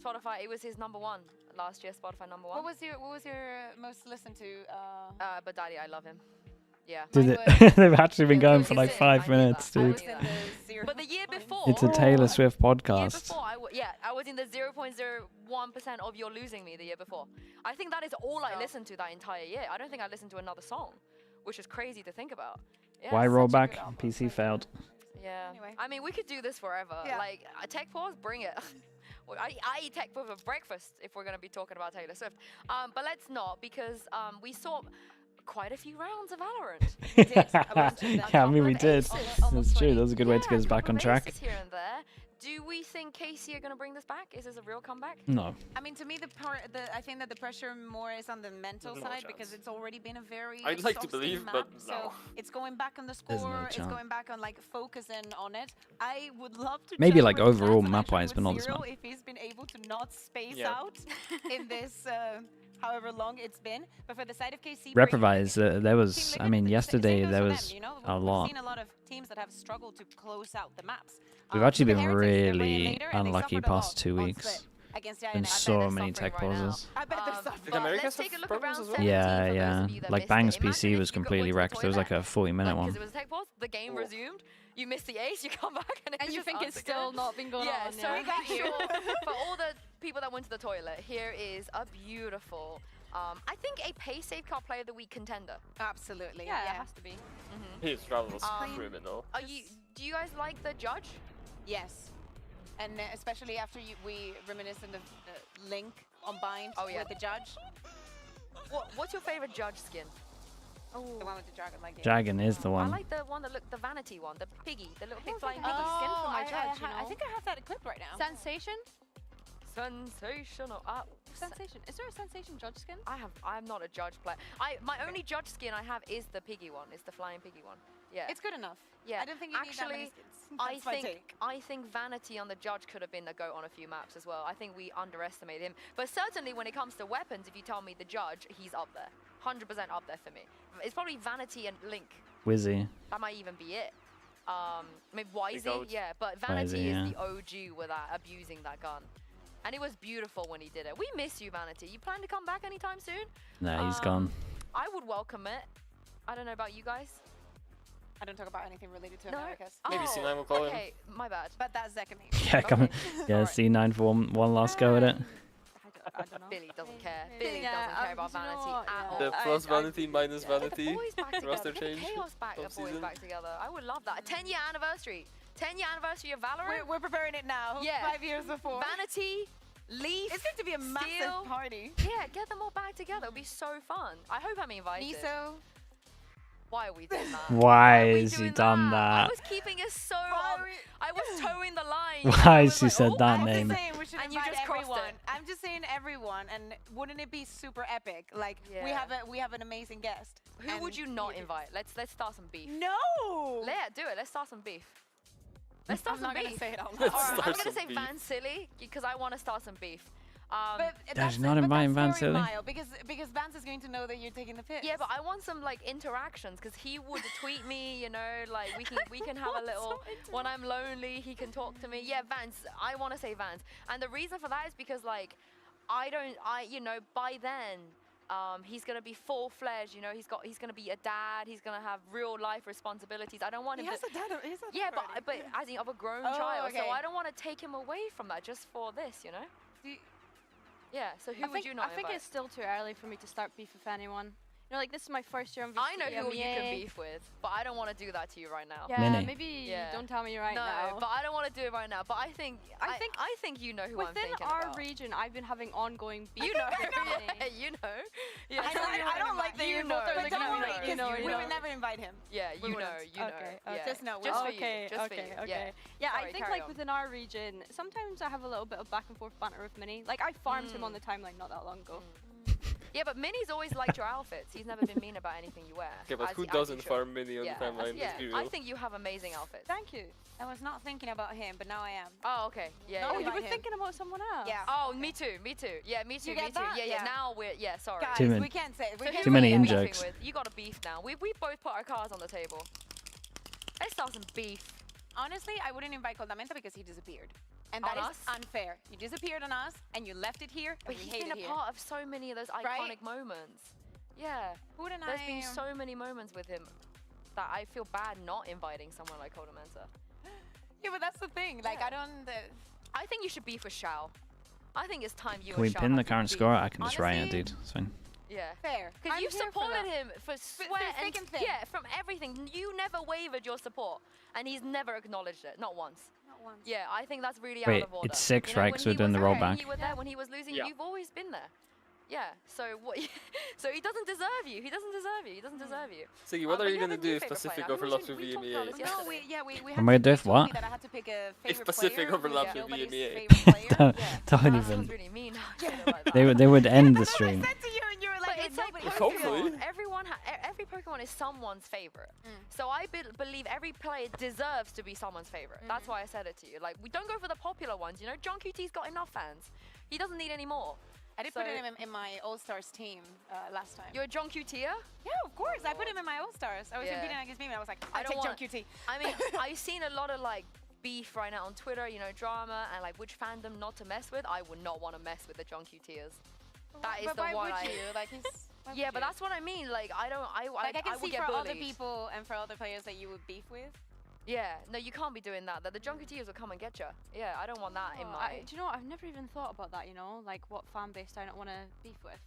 S3: Spotify, it was his #1 last year. Spotify #1.
S1: What was your most listened to?
S3: But Daddy, I love him. Yeah.
S2: They've actually been going for like 5 minutes, dude.
S3: But the year before,
S2: it's a Taylor Swift podcast.
S3: The year before, I was in the 0.01% of You're Losing Me the year before. I think that is all I listened to that entire year. I don't think I listened to another song, which is crazy to think about. Yeah,
S2: Why roll back? PC failed.
S3: Yeah. Anyway. I mean, we could do this forever. Yeah. Like, tech pause, bring it. I eat tech pause for breakfast if we're going to be talking about Taylor Swift. But let's not, because we saw quite a few rounds of VALORANT.
S2: Yeah, I mean, we did. That's true. That was a good way to get us back on track.
S3: Here and there. Do we think KC are going to bring this back? Is this a real comeback?
S2: No.
S1: I mean, to me, I think that the pressure more is on the mental side because it's already been a very
S8: I'd like to believe,
S1: map,
S8: but no.
S1: So it's going back on the score. It's going back on like focusing on it. I would love to.
S2: Maybe like overall map-wise, but not this map.
S1: If he's been able to not space out in this. However long it's been, but for the side of KC,
S2: Reprovise, there was, I mean, yesterday there was a lot.
S1: We've seen a lot of teams that have struggled to close out the maps.
S2: We've actually been really unlucky past 2 weeks. Been so many tech pauses.
S8: Did America have problems as well?
S2: Yeah. Like Bang's PC was completely wrecked. There was like a 40-minute one.
S3: Because it was a tech pause, the game resumed. You miss the ace, you come back, and
S4: you think it's still not been going on.
S3: Yeah, so make sure for all the people that went to the toilet, here is a beautiful, I think a pay save car player of the week contender.
S1: Absolutely.
S4: Yeah, it has to be.
S8: His travel was criminal.
S3: Do you guys like the judge?
S1: Yes. And especially after we reminisce on the link on Bind with the judge.
S3: What's your favorite judge skin?
S1: Oh, the one with the dragon like
S2: Dragon is the one.
S3: I like the one that looked the vanity one, the piggy, the little pig flying piggy skin from my judge.
S1: I think I have that equipped right now.
S4: Sensation?
S3: Sensational.
S4: Sensation. Is there a Sensation judge skin?
S3: I'm not a judge player. My only judge skin I have is the piggy one. It's the flying piggy one. Yeah.
S1: It's good enough.
S3: Yeah.
S1: I don't think you need that many skins.
S3: I think Vanity on the judge could have been the GOAT on a few maps as well. I think we underestimated him. But certainly when it comes to weapons, if you tell me the judge, he's up there. 100% up there for me. It's probably Vanity and Link.
S2: Wizzy.
S3: That might even be it. Maybe Wisey, yeah. But Vanity is the OG with that, abusing that gun. And it was beautiful when he did it. We miss you, Vanity. You plan to come back anytime soon?
S2: Nah, he's gone.
S3: I would welcome it. I don't know about you guys.
S1: I don't talk about anything related to Americas.
S8: Maybe C9 will call him.
S3: Okay, my bad.
S1: But that's Zekami.
S2: Yeah, come on. Yeah, C9 for one last go at it.
S3: I don't know. Billy doesn't care. Billy doesn't care about Vanity at all.
S8: The plus Vanity minus Vanity.
S3: The boys back together.
S8: Roster change.
S3: Chaos back, the boys back together. I would love that. A 10-year anniversary. 10-year anniversary of VALORANT.
S1: We're preparing it now. Yeah. 5 years before.
S3: Vanity, Leaf.
S1: It's going to be a massive party.
S3: Yeah, get them all back together. It'll be so fun. I hope I'm invited.
S1: Niso.
S3: Why are we doing that?
S2: Why has he done that?
S3: I was keeping it so I was towing the line.
S2: Why has he said that name?
S1: And you just everyone. I'm just saying everyone, and wouldn't it be super epic? Like we have an amazing guest.
S3: Who would you not invite? Let's start some beef.
S1: No.
S3: Yeah, do it. Let's start some beef. Let's start some beef.
S1: I'm not gonna say it out loud.
S3: I'm gonna say Van Silly because I want to start some beef.
S1: But
S2: That's not inviting Van Silly.
S1: Because Vance is going to know that you're taking the piss.
S3: Yeah, but I want some like interactions because he would tweet me, you know, like we can have a little. When I'm lonely, he can talk to me. Yeah, Vance. I want to say Vance, and the reason for that is because like you know, by then. He's gonna be full-fledged, you know. He's gonna be a dad. He's gonna have real life responsibilities. I don't want him.
S1: He has a dad.
S3: Yeah, but as in of a grown child. Okay. So I don't want to take him away from that just for this, you know. Yeah. So who would you not invite?
S4: I think it's still too early for me to start beef with anyone. You know, like this is my first year on VCT
S3: I know who
S4: EMEA.
S3: you can beef with, but I don't want to do that to you right now.
S4: Yeah,
S2: Mini.
S4: maybe don't tell me right now.
S3: No, but I don't want to do it right now. But I think you know who I'm thinking
S4: within our
S3: about.
S4: region, I've been having ongoing beef.
S3: You know,
S4: with Mini.
S3: you know. Yeah.
S1: I don't like that you know. But don't worry, because we would never invite him.
S3: Yeah, you know.
S4: Okay,
S3: Yeah.
S4: just know.
S3: Just for
S4: okay,
S3: you. Just for
S4: okay,
S3: you.
S4: okay.
S3: Yeah,
S4: I
S3: sorry,
S4: think
S3: carry
S4: like
S3: on.
S4: within our region, sometimes I have a little bit of back and forth banter with Mini. Like I farmed him on the timeline not that long ago.
S3: Yeah, but Mini's always liked your outfits. He's never been mean about anything you wear.
S8: Okay, but who doesn't farm Mini on the timeline? Let's be real.
S3: I think you have amazing outfits.
S4: Thank you.
S1: I was not thinking about him, but now I am.
S3: Oh, okay. Yeah.
S4: Oh,
S3: yeah.
S4: you were thinking about someone else?
S1: Yeah.
S3: Oh, me too. Me too. Yeah, me too.
S1: You
S3: Me
S1: get
S3: too.
S1: that?
S3: Yeah, yeah.
S1: Yeah.
S3: Now we're sorry.
S1: Guys,
S2: Too many-
S1: we can't say.
S3: So
S1: We
S3: who
S1: can't
S2: Too
S3: are
S2: many
S3: we
S2: in
S3: beefing
S2: jokes.
S3: with? You got a beef now. We both put our cards on the table. Let's start some beef.
S1: Honestly, I wouldn't invite Coldamenta because he disappeared. And
S3: On
S1: that is
S3: us?
S1: unfair. You disappeared on us, and you left it here,
S3: But
S1: and we
S3: he's
S1: hate
S3: been
S1: it
S3: a
S1: here.
S3: part of so many of those iconic moments. Yeah.
S1: Wouldn't
S3: There's
S1: I?
S3: been so many moments with him that I feel bad not inviting someone like Coldamenta.
S1: Yeah, but that's the thing. Like,
S3: Yeah.
S1: I don't...
S3: I think you should beef with Shao. I think it's time you
S2: Can we
S3: and Shao
S2: pin the
S3: have to
S2: current
S3: beef.
S2: score? I can just write it,
S1: Honestly,
S2: dude. It's fine.
S3: Yeah.
S1: Fair.
S3: Because
S1: I'm
S3: you've
S1: here for
S3: supported
S1: that.
S3: him for sweat
S1: thick
S3: and
S1: and thin.
S3: yeah, from everything. You never wavered your support, and he's never acknowledged it, not once.
S1: Not once.
S3: Yeah, I think that's really
S2: Wait,
S3: out of order.
S2: it's 6,
S3: You know,
S2: right?
S3: when
S2: 'Cause we're
S3: he
S2: doing
S3: was
S2: the
S3: there,
S2: rollback.
S3: You were there when he was losing.
S8: Yeah.
S3: You've always been there. Yeah. So what? So he doesn't deserve you. He doesn't deserve you. He doesn't deserve you.
S8: Sliggy, what are
S3: but
S8: you
S3: you have
S8: gonna
S3: a new
S8: do if
S3: favorite
S8: Pacific
S3: player.
S8: overlaps with
S3: We talked
S8: VMEA?
S3: about this
S1: No,
S3: yesterday.
S1: we
S2: Am I
S1: had
S2: gonna do
S1: you
S2: if
S1: told
S2: what?
S1: me that I had to pick a favorite
S8: Pacific
S1: player
S8: overlaps
S1: who's
S8: with
S1: nobody's
S8: VMEA.
S1: favorite player.
S2: Don't,
S1: Yeah.
S2: don't
S3: That
S2: even.
S3: sounds really mean.
S2: They would end the
S1: That's
S2: stream.
S1: what I said to you, and you were
S3: But
S1: like,
S3: it's like
S1: nobody's
S8: Hopefully.
S3: Pokemon. Every Pokemon is someone's favorite. So I believe every player deserves to be someone's favorite. That's why I said it to you. Like, we don't go for the popular ones. You know, John QT's got enough fans. He doesn't need any more.
S1: I did put him in my All-Stars team last time.
S3: You're a John QTer?
S1: Yeah, of course. I put him in my All-Stars. I was competing against me, and I was like, I take John QT.
S3: I mean, I've seen a lot of like beef right now on Twitter, you know, drama and like which fandom not to mess with. I would not want to mess with the John QTers. That is
S1: But
S3: the
S1: why
S3: one
S1: would
S3: I.
S1: you? Like, he's, why
S3: Yeah,
S1: would
S3: but
S1: you?
S3: that's what I mean. Like, I don't.
S1: Like, I can
S3: would
S1: see
S3: get
S1: for other
S3: bullied.
S1: people and for other players that you would beef with.
S3: Yeah, no, you can't be doing that. The John QTers will come and get you. Yeah, I don't want that in my.
S4: Do you know what? I've never even thought about that, you know? Like, what fan base I don't want to beef with.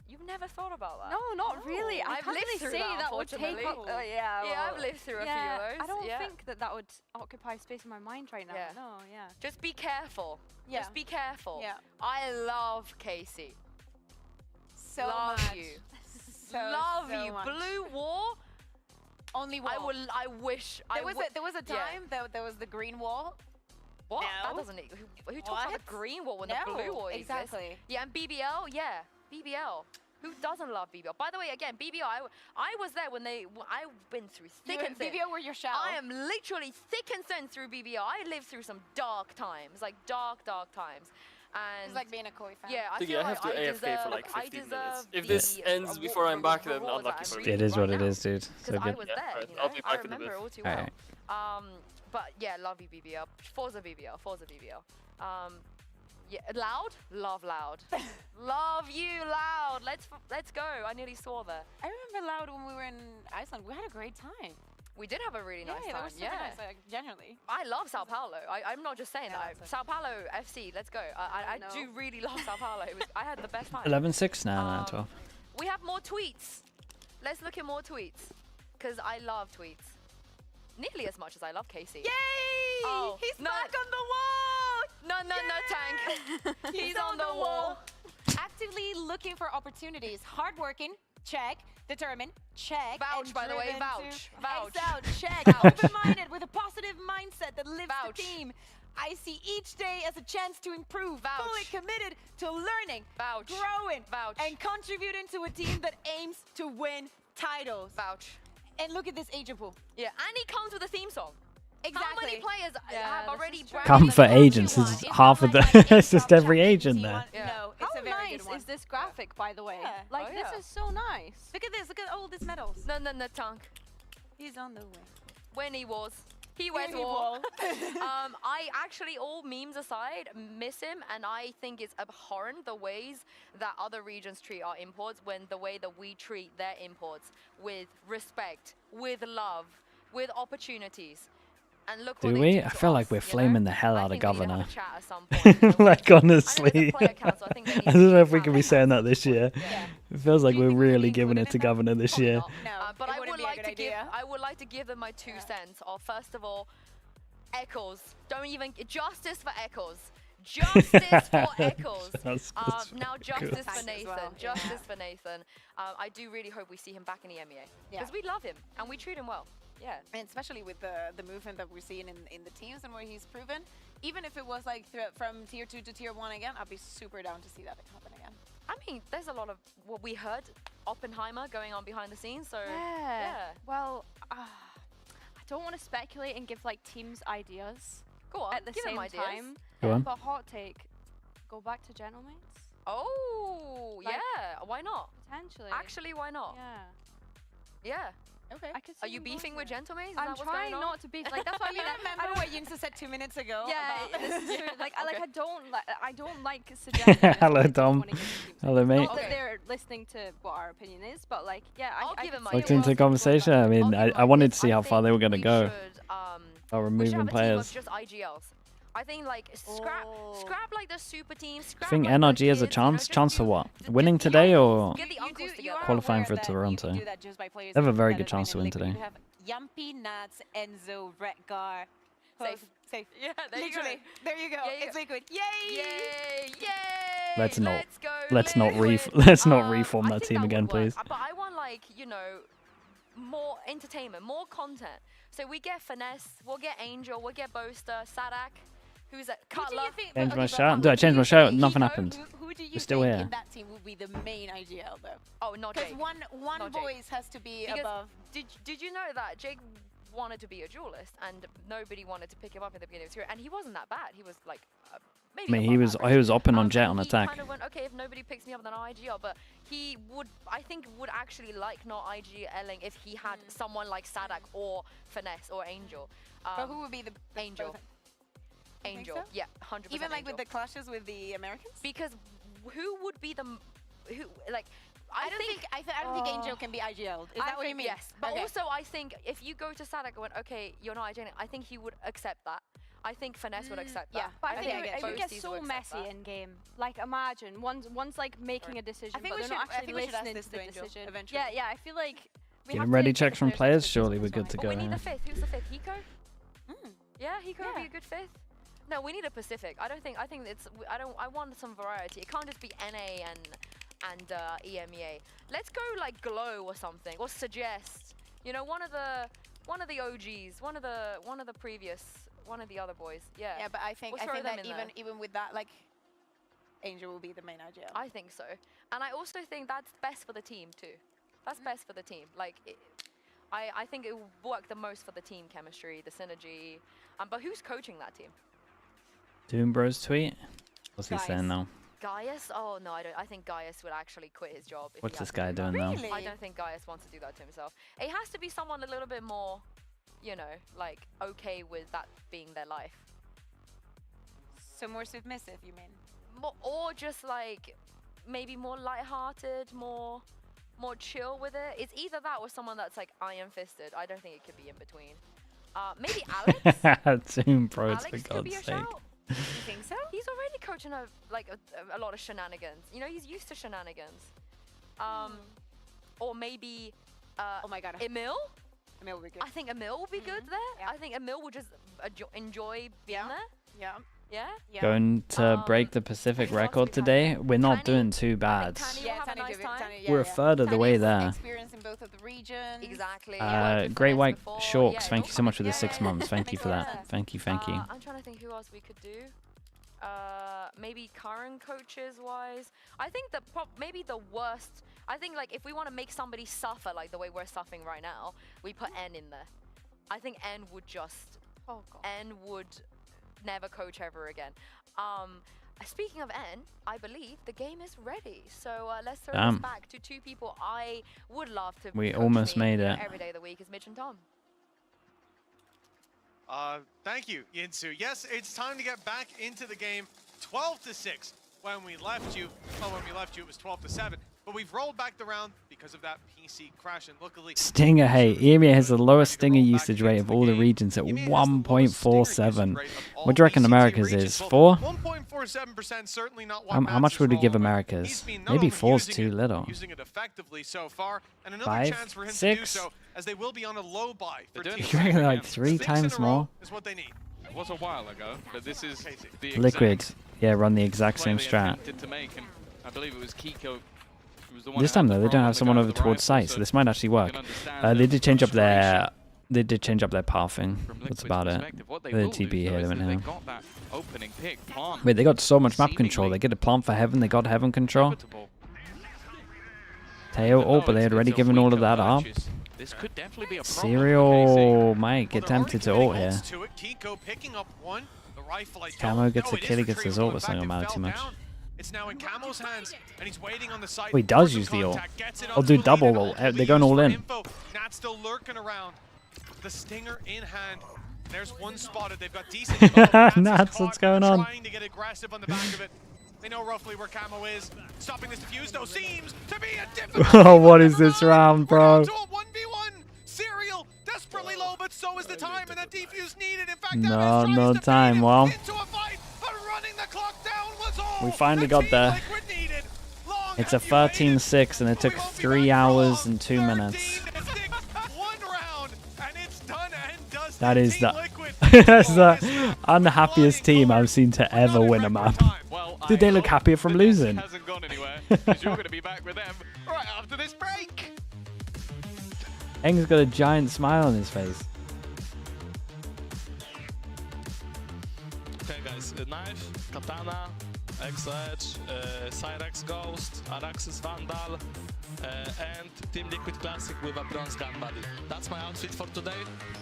S3: You've never thought about that?
S4: No, not really. I
S3: I've
S4: can't
S3: lived
S4: really
S3: through
S4: say
S3: that,
S4: that would take
S3: unfortunately.
S4: up. Yeah,
S3: Yeah, I've
S4: well,
S3: lived through a few
S4: yeah,
S3: of those.
S4: I don't
S3: yeah.
S4: think that would occupy space in my mind right now.
S3: Yeah.
S4: No, yeah.
S3: Just be careful.
S1: Yeah.
S3: Just be careful.
S1: Yeah.
S3: I love Casey.
S1: So
S3: love
S1: much.
S3: you.
S1: So,
S3: love
S1: so
S3: you.
S1: much.
S3: Blue War.
S1: Only wall.
S3: I wish.
S1: There was a time that there was the green wall.
S3: What?
S1: No.
S3: That doesn't. Who talks about the
S1: What?
S3: green wall when
S1: No,
S3: the blue wall exists?
S1: exactly.
S3: Yeah, and BBL. Yeah, BBL. Who doesn't love BBL? By the way, again, BBL. I was there when I've been through thick and thin.
S1: BBL were your Shao.
S3: I am literally thick and thin through BBL. I lived through some dark times, like dark times. And
S1: It's like being a Koi fan.
S3: yeah, I
S8: Sliggy,
S3: feel
S8: I have
S3: like
S8: to
S3: I
S8: AFK
S3: deserve,
S8: for like
S3: I
S8: 15
S3: deserve
S8: minutes. If
S3: the
S8: this ends before I'm back, then
S3: rewards
S8: unlucky
S3: I'm
S8: for me.
S2: It is
S3: right
S2: what it
S3: now.
S2: is, dude. So
S3: Because I
S2: good.
S3: was
S8: Yeah,
S3: there,
S8: right.
S3: you
S8: I'll
S3: know?
S8: be
S3: I
S8: back in a
S3: remember
S8: bit.
S3: it all too well.
S2: Alright.
S3: But yeah, love you, BBL. Forza BBL. Yeah, Loud? Love Loud. Love you, Loud. Let's go. I nearly swore there.
S1: I remember Loud when we were in Iceland. We had a great time.
S3: We did have a really nice
S1: yeah,
S3: time.
S1: that was super nice, like, genuinely.
S3: I love Sao Paulo. I'm not just saying that.
S1: that's
S3: Sao Paulo FC, let's go. I do really love Sao Paulo. I had the best time.
S2: 11-6 now, no, 12.
S3: We have more tweets. Let's look at more tweets. Because I love tweets. Nearly as much as I love Casey.
S1: Yay!
S3: Oh,
S1: He's
S3: no.
S1: back on the wall!
S3: No, Tank. He's on the wall.
S1: Actively looking for opportunities. Hardworking, check. Determined, check.
S3: Vouch,
S1: and
S3: by the way,
S1: driven
S3: vouch.
S1: to
S3: Vouch.
S1: excel, check. Open-minded with a positive mindset that lifts
S3: Vouch.
S1: the team. I see each day as a chance to improve.
S3: Vouch.
S1: Fully committed to learning,
S3: Vouch.
S1: growing,
S3: Vouch.
S1: and contributing to a team that aims to win titles.
S3: Vouch.
S1: And look at this agent pool.
S3: Yeah, and he comes with a theme song.
S1: Exactly.
S3: How many players have already branded
S2: Come for
S3: themselves
S2: agents.
S3: to
S2: This
S3: one?
S2: is
S1: It's
S2: half
S1: not
S2: of the.
S1: like
S2: It's just
S1: Apex
S2: every
S1: Champions
S2: agent
S1: team
S2: there.
S1: one.
S3: Yeah.
S1: No, it's
S4: How
S1: a very
S4: nice
S1: good one.
S4: is this graphic, by the way?
S1: Yeah.
S4: Like,
S3: Oh,
S4: this
S3: yeah.
S4: is so nice.
S1: Look at this. Look at all these medals.
S3: No, Tank.
S1: He's on the way.
S3: When he was. He wears
S1: He
S3: war.
S1: wore.
S3: I actually, all memes aside, miss him, and I think it's abhorrent the ways that other regions treat our imports when the way that we treat their imports with respect, with love, with opportunities. And look
S2: Do
S3: what
S2: we?
S3: they do
S2: I
S3: to
S2: feel
S3: us,
S2: like we're
S3: you
S2: flaming
S3: know?
S2: the hell out of
S3: I think we need to
S2: Governor.
S3: have a chat at some point, you know?
S2: Like, honestly.
S3: I know there's a player council, I think they need
S2: I
S3: to
S2: don't know
S3: be
S2: if we can be saying that this year. It feels like we're really giving it to Governor this year.
S3: No, but I would like to give them my 2 cents. First of all, Eccles. Don't even justice for Eccles. Justice for Eccles. Now justice for Nathan. Justice for Nathan. I do really hope we see him back in the EMEA because we love him and we treat him well. Yeah,
S1: and especially with the movement that we're seeing in the teams and where he's proven, even if it was like from tier 2 to tier 1 again, I'd be super down to see that happen again.
S3: I mean, there's a lot of what we heard Oppenheimer going on behind the scenes, so
S4: yeah. Well, I don't want to speculate and give like teams ideas.
S3: Go on,
S4: at the same time.
S2: Go on.
S4: But hot take, go back to Gentlemates.
S3: Oh,
S4: Like,
S3: yeah. Why not?
S4: Potentially.
S3: Actually, why not?
S4: Yeah.
S3: Yeah.
S1: Okay.
S4: I could
S3: Are
S4: see
S3: you
S4: him
S3: beefing
S4: going
S3: with
S4: there.
S3: Gentlemates? Is
S4: I'm
S3: that what's
S4: trying
S3: going on?
S4: not to beef. Like that's what I mean.
S1: Remember what Yinsa said 2 minutes ago?
S4: Yeah,
S1: about
S4: this is true. Like,
S3: Okay.
S4: I don't like suggesting.
S2: Hello, Tom. Hello, mate.
S4: Not that they're listening to what our opinion is, but like, yeah,
S3: I'll give him my
S2: Looked into the conversation. I mean, I wanted to see how far they were going to go. While
S3: We should
S2: removing
S3: have a team of
S2: players.
S3: just IGLs. I think like scrap like the super teams.
S2: I
S3: Scrap
S2: think
S3: like the
S2: NRG has a
S3: kids, you know,
S2: chance.
S3: just
S2: Chance for
S3: do-
S2: what?
S3: just
S2: Winning
S3: do
S2: today
S3: the
S2: or
S3: uncles, get the uncles together.
S2: qualifying for Toronto? They have a very good chance to win today.
S1: You have Yumpy, Nats, Enzo, Retgar.
S3: Safe.
S1: Safe.
S3: Yeah, there
S1: Literally.
S3: you go.
S1: There you go.
S3: Yeah,
S1: It's liquid. Yay!
S3: Yay! Yay!
S2: Let's not.
S3: go,
S2: Let's not
S3: Liquid.
S2: let's not reform
S3: I
S2: that
S3: think
S2: team
S3: would
S2: again,
S3: work.
S2: please.
S3: But I want like, you know, more entertainment, more content. So we get Finesse, we'll get Angel, we'll get Boaster, Sadak, who's at Cutler.
S2: Change my shout. Did I change my shout? Nothing happened.
S1: Who do you
S2: We're still
S1: think
S2: here.
S1: in that team would be the main IGL though?
S3: Oh, not
S1: Because
S3: Jake.
S1: one
S3: Not Jake.
S1: voice has to be
S3: Because
S1: above.
S3: Did you know that Jake wanted to be a duelist and nobody wanted to pick him up in the beginning of the series, and he wasn't that bad. He was like maybe.
S2: I mean,
S3: above
S2: he
S3: average.
S2: was open on Jet on
S3: He
S2: attack.
S3: kind of went, okay, if nobody picks me up, then I'll IGL. But he would, I think, would actually like not IGLing if he had someone like Sadak or Finesse or Angel.
S1: But who would be the
S3: Angel?
S1: both-
S3: Angel,
S1: so?
S3: yeah, 100%.
S1: Even like
S3: Angel.
S1: with the clashes with the Americans?
S3: Because who would be the who like?
S1: I don't think Angel can be IGL'd. Is that what you
S3: think
S1: mean?
S3: Yes, but
S1: Okay.
S3: also I think if you go to Sadak and went, okay, you're not IGLing, I think he would accept that. I think Finesse would accept that.
S1: yeah.
S4: But I
S1: I
S4: think
S1: think
S4: it would get
S3: Boasties
S4: so
S3: would accept
S4: messy
S3: that.
S4: in game. Like imagine one's like making a decision,
S1: I think
S4: but
S1: we
S4: they're not
S1: should- I
S4: actually
S1: think we should ask
S4: listening
S1: this
S4: to
S1: to
S4: the
S1: Angel
S4: decision.
S1: eventually.
S4: Yeah, I feel like we
S2: Getting
S4: have
S2: ready
S4: to
S2: checks from
S4: give
S2: players.
S4: decisions
S2: Surely
S4: at
S2: we're
S4: this
S2: good to
S4: point.
S2: go
S3: We need
S2: here.
S3: the fifth. Who's the fifth? Hiko? Yeah, Hiko would be a good fifth. No, we need a Pacific. I think it's. I want some variety. It can't just be NA and EMEA. Let's go like Glow or something, or Suggest. You know, one of the OGs, one of the previous, one of the other boys. Yeah.
S1: Yeah, but I think
S3: We'll throw them
S1: that
S3: in there.
S1: even with that, like, Angel will be the main IGL.
S3: I think so, and I also think that's best for the team too. That's best for the team. Like, I think it will work the most for the team chemistry, the synergy. But who's coaching that team?
S2: Doom Bros tweet. What's he
S3: Guys.
S2: saying now?
S3: Gaius? Oh no, I don't. I think Gaius would actually quit his job. If
S2: What's
S3: he had
S2: this
S3: to
S2: guy
S3: do that.
S2: doing now?
S1: Really?
S3: I don't think Gaius wants to do that to himself. It has to be someone a little bit more, you know, like okay with that being their life.
S1: So more submissive, you mean?
S3: Or just like maybe more lighthearted, more chill with it. It's either that or someone that's like iron-fisted. I don't think it could be in between. Maybe Alex.
S2: Doom Bros,
S3: Alex
S2: for
S3: could
S2: God's
S3: be a
S2: sake.
S3: shout.
S1: You think so?
S3: He's already coaching a lot of shenanigans. You know, he's used to shenanigans. Or maybe
S1: Oh my god.
S3: Emil.
S1: Emil will be good.
S3: I think Emil will be good there.
S1: Yeah.
S3: I think Emil will just enjoy being there.
S1: Yeah.
S3: Yeah.
S1: Yeah.
S2: Going to break the Pacific record today. We're not doing too bad.
S3: Tani will
S1: Yeah,
S3: have a
S1: Tani
S3: nice
S1: do it,
S3: time.
S1: Tani, yeah,
S2: We're a
S1: yeah.
S2: third of the way
S1: Tani's
S2: there.
S1: Experience in both of the regions.
S3: Exactly.
S2: Great White Shorks,
S3: Yeah,
S2: thank you so much for the 6 months. Thank you for
S3: Yeah.
S2: that. Thank you, thank you.
S3: I'm trying to think who else we could do. Maybe current coaches wise. I think maybe the worst. I think like if we want to make somebody suffer like the way we're suffering right now, we put N in there. I think N would just.
S1: Oh god.
S3: N would never coach ever again. Speaking of N, I believe the game is ready. So let's throw this back to two people I would love to.
S2: We
S3: coach
S2: almost
S3: me,
S2: made
S3: you know,
S2: it.
S3: every day of the week is Mitch and Tom.
S6: Thank you, Yinsu. Yes, it's time to get back into the game. 12-6 when we left you. Well, when we left you, it was 12-7. But we've rolled back the round because of that PC crash. And luckily,
S2: Stinger, hey, EMEA has the lowest Stinger usage rate of all the regions at 1.47. What do you reckon America's is? 4?
S6: 1.47%, certainly not what
S2: how much would we give America's? Maybe 4's too little.
S6: Using it effectively so far, and another
S2: 5?
S6: chance for him
S2: 6?
S6: to do so, as they will be on a low buy.
S2: You reckon like 3 times more?
S6: Is what they need.
S7: It was a while ago, but this is the
S2: Liquid, yeah, run the exact same strat.
S7: To make, and I believe it was Kiko.
S2: This time though, they don't have someone over towards site, so this might actually work. They did change up their pathing. That's about it. The TP here right now. Wait, they got so much map control. They get a plant for heaven. They got heaven control. Teo, oh, but they had already given all of that up. Serial might get tempted to ult here. Camo gets a kill, he gets his ult, but it's not gonna matter too much.
S6: It's now in Camo's hands, and he's waiting on the side.
S2: Oh, he does use the ult. I'll do double ult. They're going all in.
S6: Nat's still lurking around. The stinger in hand. There's one spotted. They've got decent.
S2: Nats, what's going on?
S6: Trying to get aggressive on the back of it. They know roughly where Camo is. Stopping this defuse though seems to be a difficult.
S2: Oh, what is this round, bro?
S6: 1v1. Serial desperately low, but so is the time, and that defuse needed. In fact,
S2: no time. Well, we finally got there. It's a 13-6, and it took 3 hours and 2 minutes. That is that's the unhappiest team I've seen to ever win a map. Did they look happier from losing? Eng's got a giant smile on his face.
S15: Okay guys, Knife, Katana, X-Edge, Cyrex Ghost, Araxis Vandal, and Team Liquid Classic with a bronze gun body. That's my outfit for today.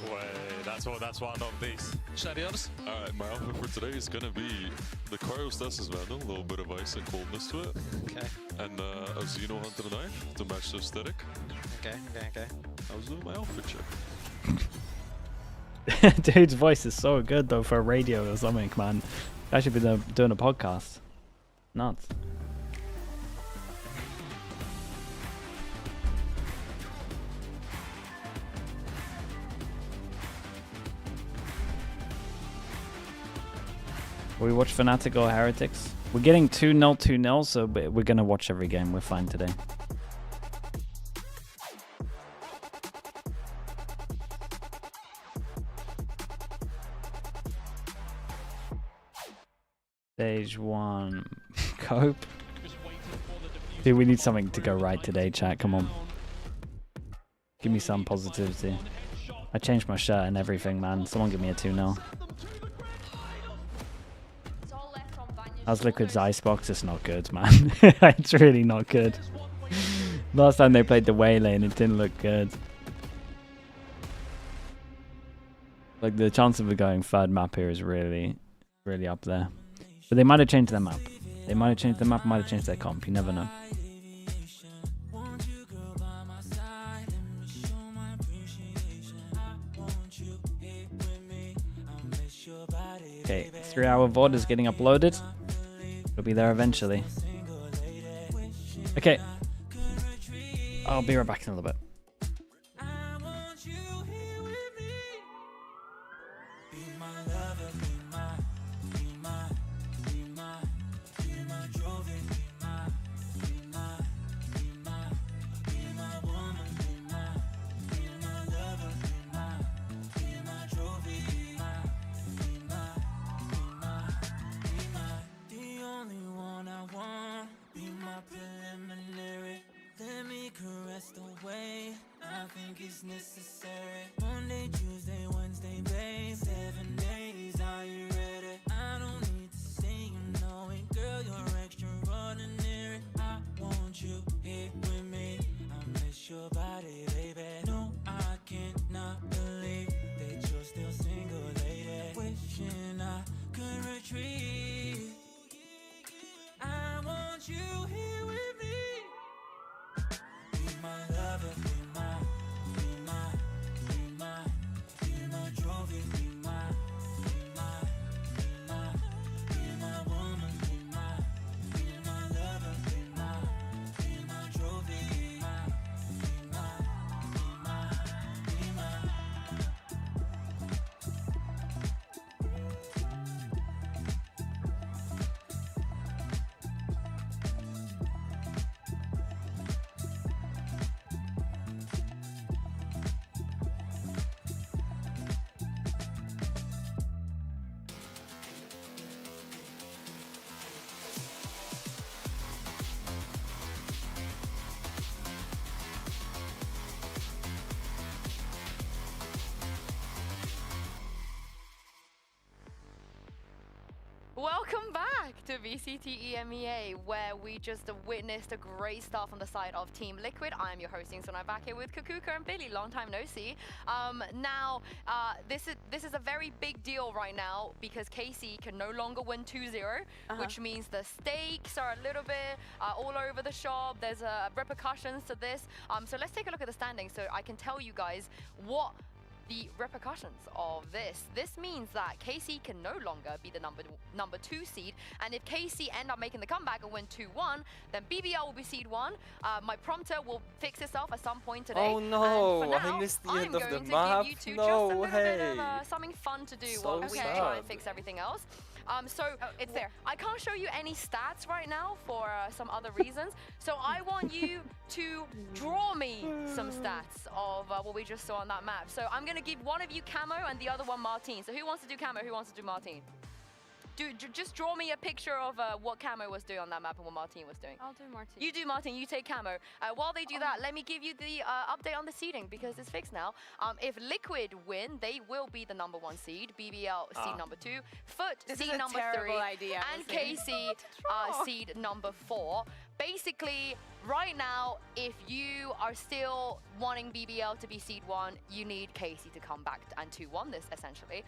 S13: Wait, that's one of these.
S15: Share yours.
S16: Alright, my outfit for today is gonna be the Cryostasis Vandal, a little bit of ice and coldness to it.
S15: Okay.
S16: And a Xeno Hunter knife to match the aesthetic.
S15: Okay.
S16: I was doing my outfit check.
S2: Dude's voice is so good though for radio or something, man. I should be doing a podcast. Nuts. We watch FNATIC or HERETICS. We're getting 2-0, 2-0, so we're gonna watch every game. We're fine today. Stage 1. Cope. Dude, we need something to go right today, chat. Come on. Give me some positivity. I changed my shirt and everything, man. Someone give me a 2-0. How's Liquid's icebox? It's not good, man. It's really not good. Last time they played the Waylay and it didn't look good. Like, the chance of it going third map here is really, really up there. But they might have changed their map. They might have changed their map, might have changed their comp. You never know. Okay, 3-hour VOD is getting uploaded. It'll be there eventually. Okay. I'll be right back in a little bit.
S17: Necessary. Monday, Tuesday, Wednesday, babe. 7 days, are you ready? I don't need to say you know it, girl. You're extraordinary. I want you here with me. I miss your body, baby. No, I cannot believe that you're still single, lady. Wishing I could retreat. I want you here with me. Be my lover, be my
S3: Welcome back to VCT EMEA, where we just witnessed a great start from the side of Team Liquid. I'm your host, so I'm back here with Kakuka and Billy. Long time no see. This is a very big deal right now because KC can no longer win 2-0, which means the stakes are a little bit all over the shop. There's repercussions to this. So let's take a look at the standings so I can tell you guys what the repercussions of this. This means that KC can no longer be the number 2 seed, and if KC end up making the comeback and win 2-1, then BBL will be seed 1. My prompter will fix itself at some point today.
S8: Oh no,
S3: and for now,
S8: I missed the end of the
S3: I'm
S8: map.
S3: going to give you two just a little bit of something fun to do while we try and fix everything else. It's there. I can't show you any stats right now for some other reasons. So I want you to draw me some stats of what we just saw on that map. So I'm going to give one of you Camo and the other one Martine. So who wants to do Camo? Who wants to do Martine? Just draw me a picture of what Camo was doing on that map and what Martine was doing.
S4: I'll do Martine.
S3: You do Martine, you take Camo. While they do that, let me give you the update on the seeding because it's fixed now. If Liquid win, they will be the number 1 seed. BBL seed number 2. Foot seed number 3.
S1: Idea,
S3: and KC seed number 4. Basically, right now, if you are still wanting BBL to be seed 1, you need KC to come back and 2-1 this, essentially.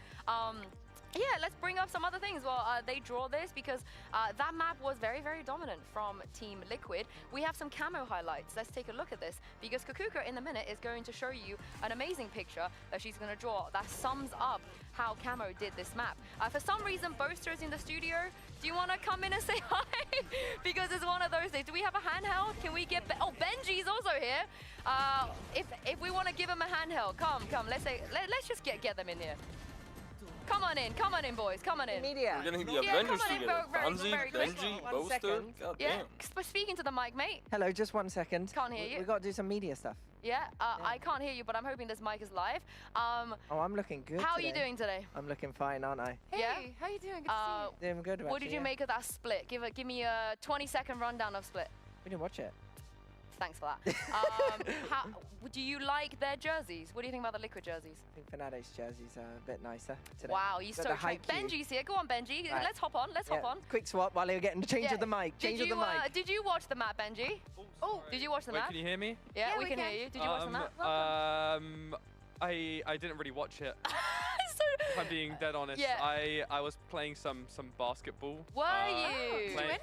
S3: Yeah, let's bring up some other things. Well, they draw this because that map was very, very dominant from Team Liquid. We have some Camo highlights. Let's take a look at this because Kakuka in a minute is going to show you an amazing picture that she's going to draw that sums up how Camo did this map. For some reason, Boaster's in the studio. Do you want to come in and say hi? Because it's one of those days. Do we have a handheld? Can we get... Oh, Benji's also here. If we want to give him a handheld, come. Let's just get them in here. Come on in, boys. Come on in.
S8: We're getting the Avengers together. Benji, Boaster. God damn.
S3: Speaking to the mic, mate.
S18: Hello, just 1 second.
S3: Can't hear you.
S18: We got to do some media stuff.
S3: Yeah, I can't hear you, but I'm hoping this mic is live.
S18: Oh, I'm looking good
S3: How
S18: today.
S3: are you doing today?
S18: I'm looking fine, aren't I?
S1: Hey, how are you doing? Good to see you.
S18: Doing good,
S3: What did you make of that split? Give me a 20-second rundown of split.
S18: We didn't watch it.
S3: Thanks for that. Do you like their jerseys? What do you think about the Liquid jerseys?
S18: I think Fnatic's jerseys are a bit nicer today.
S3: Wow, you're so true. Benji's here. Go on, Benji. Right. Let's hop on. Hop on.
S18: Quick swap while you're getting the change of the mic. Change of the mic.
S3: Did you watch the map, Benji? Oh, did you watch the map?
S19: Can you hear me?
S3: Yeah, we can hear you. Did you watch the map?
S19: I didn't really watch it. If I'm being dead honest.
S3: Yeah.
S19: I was playing some basketball.
S3: Were you?
S1: Did you win?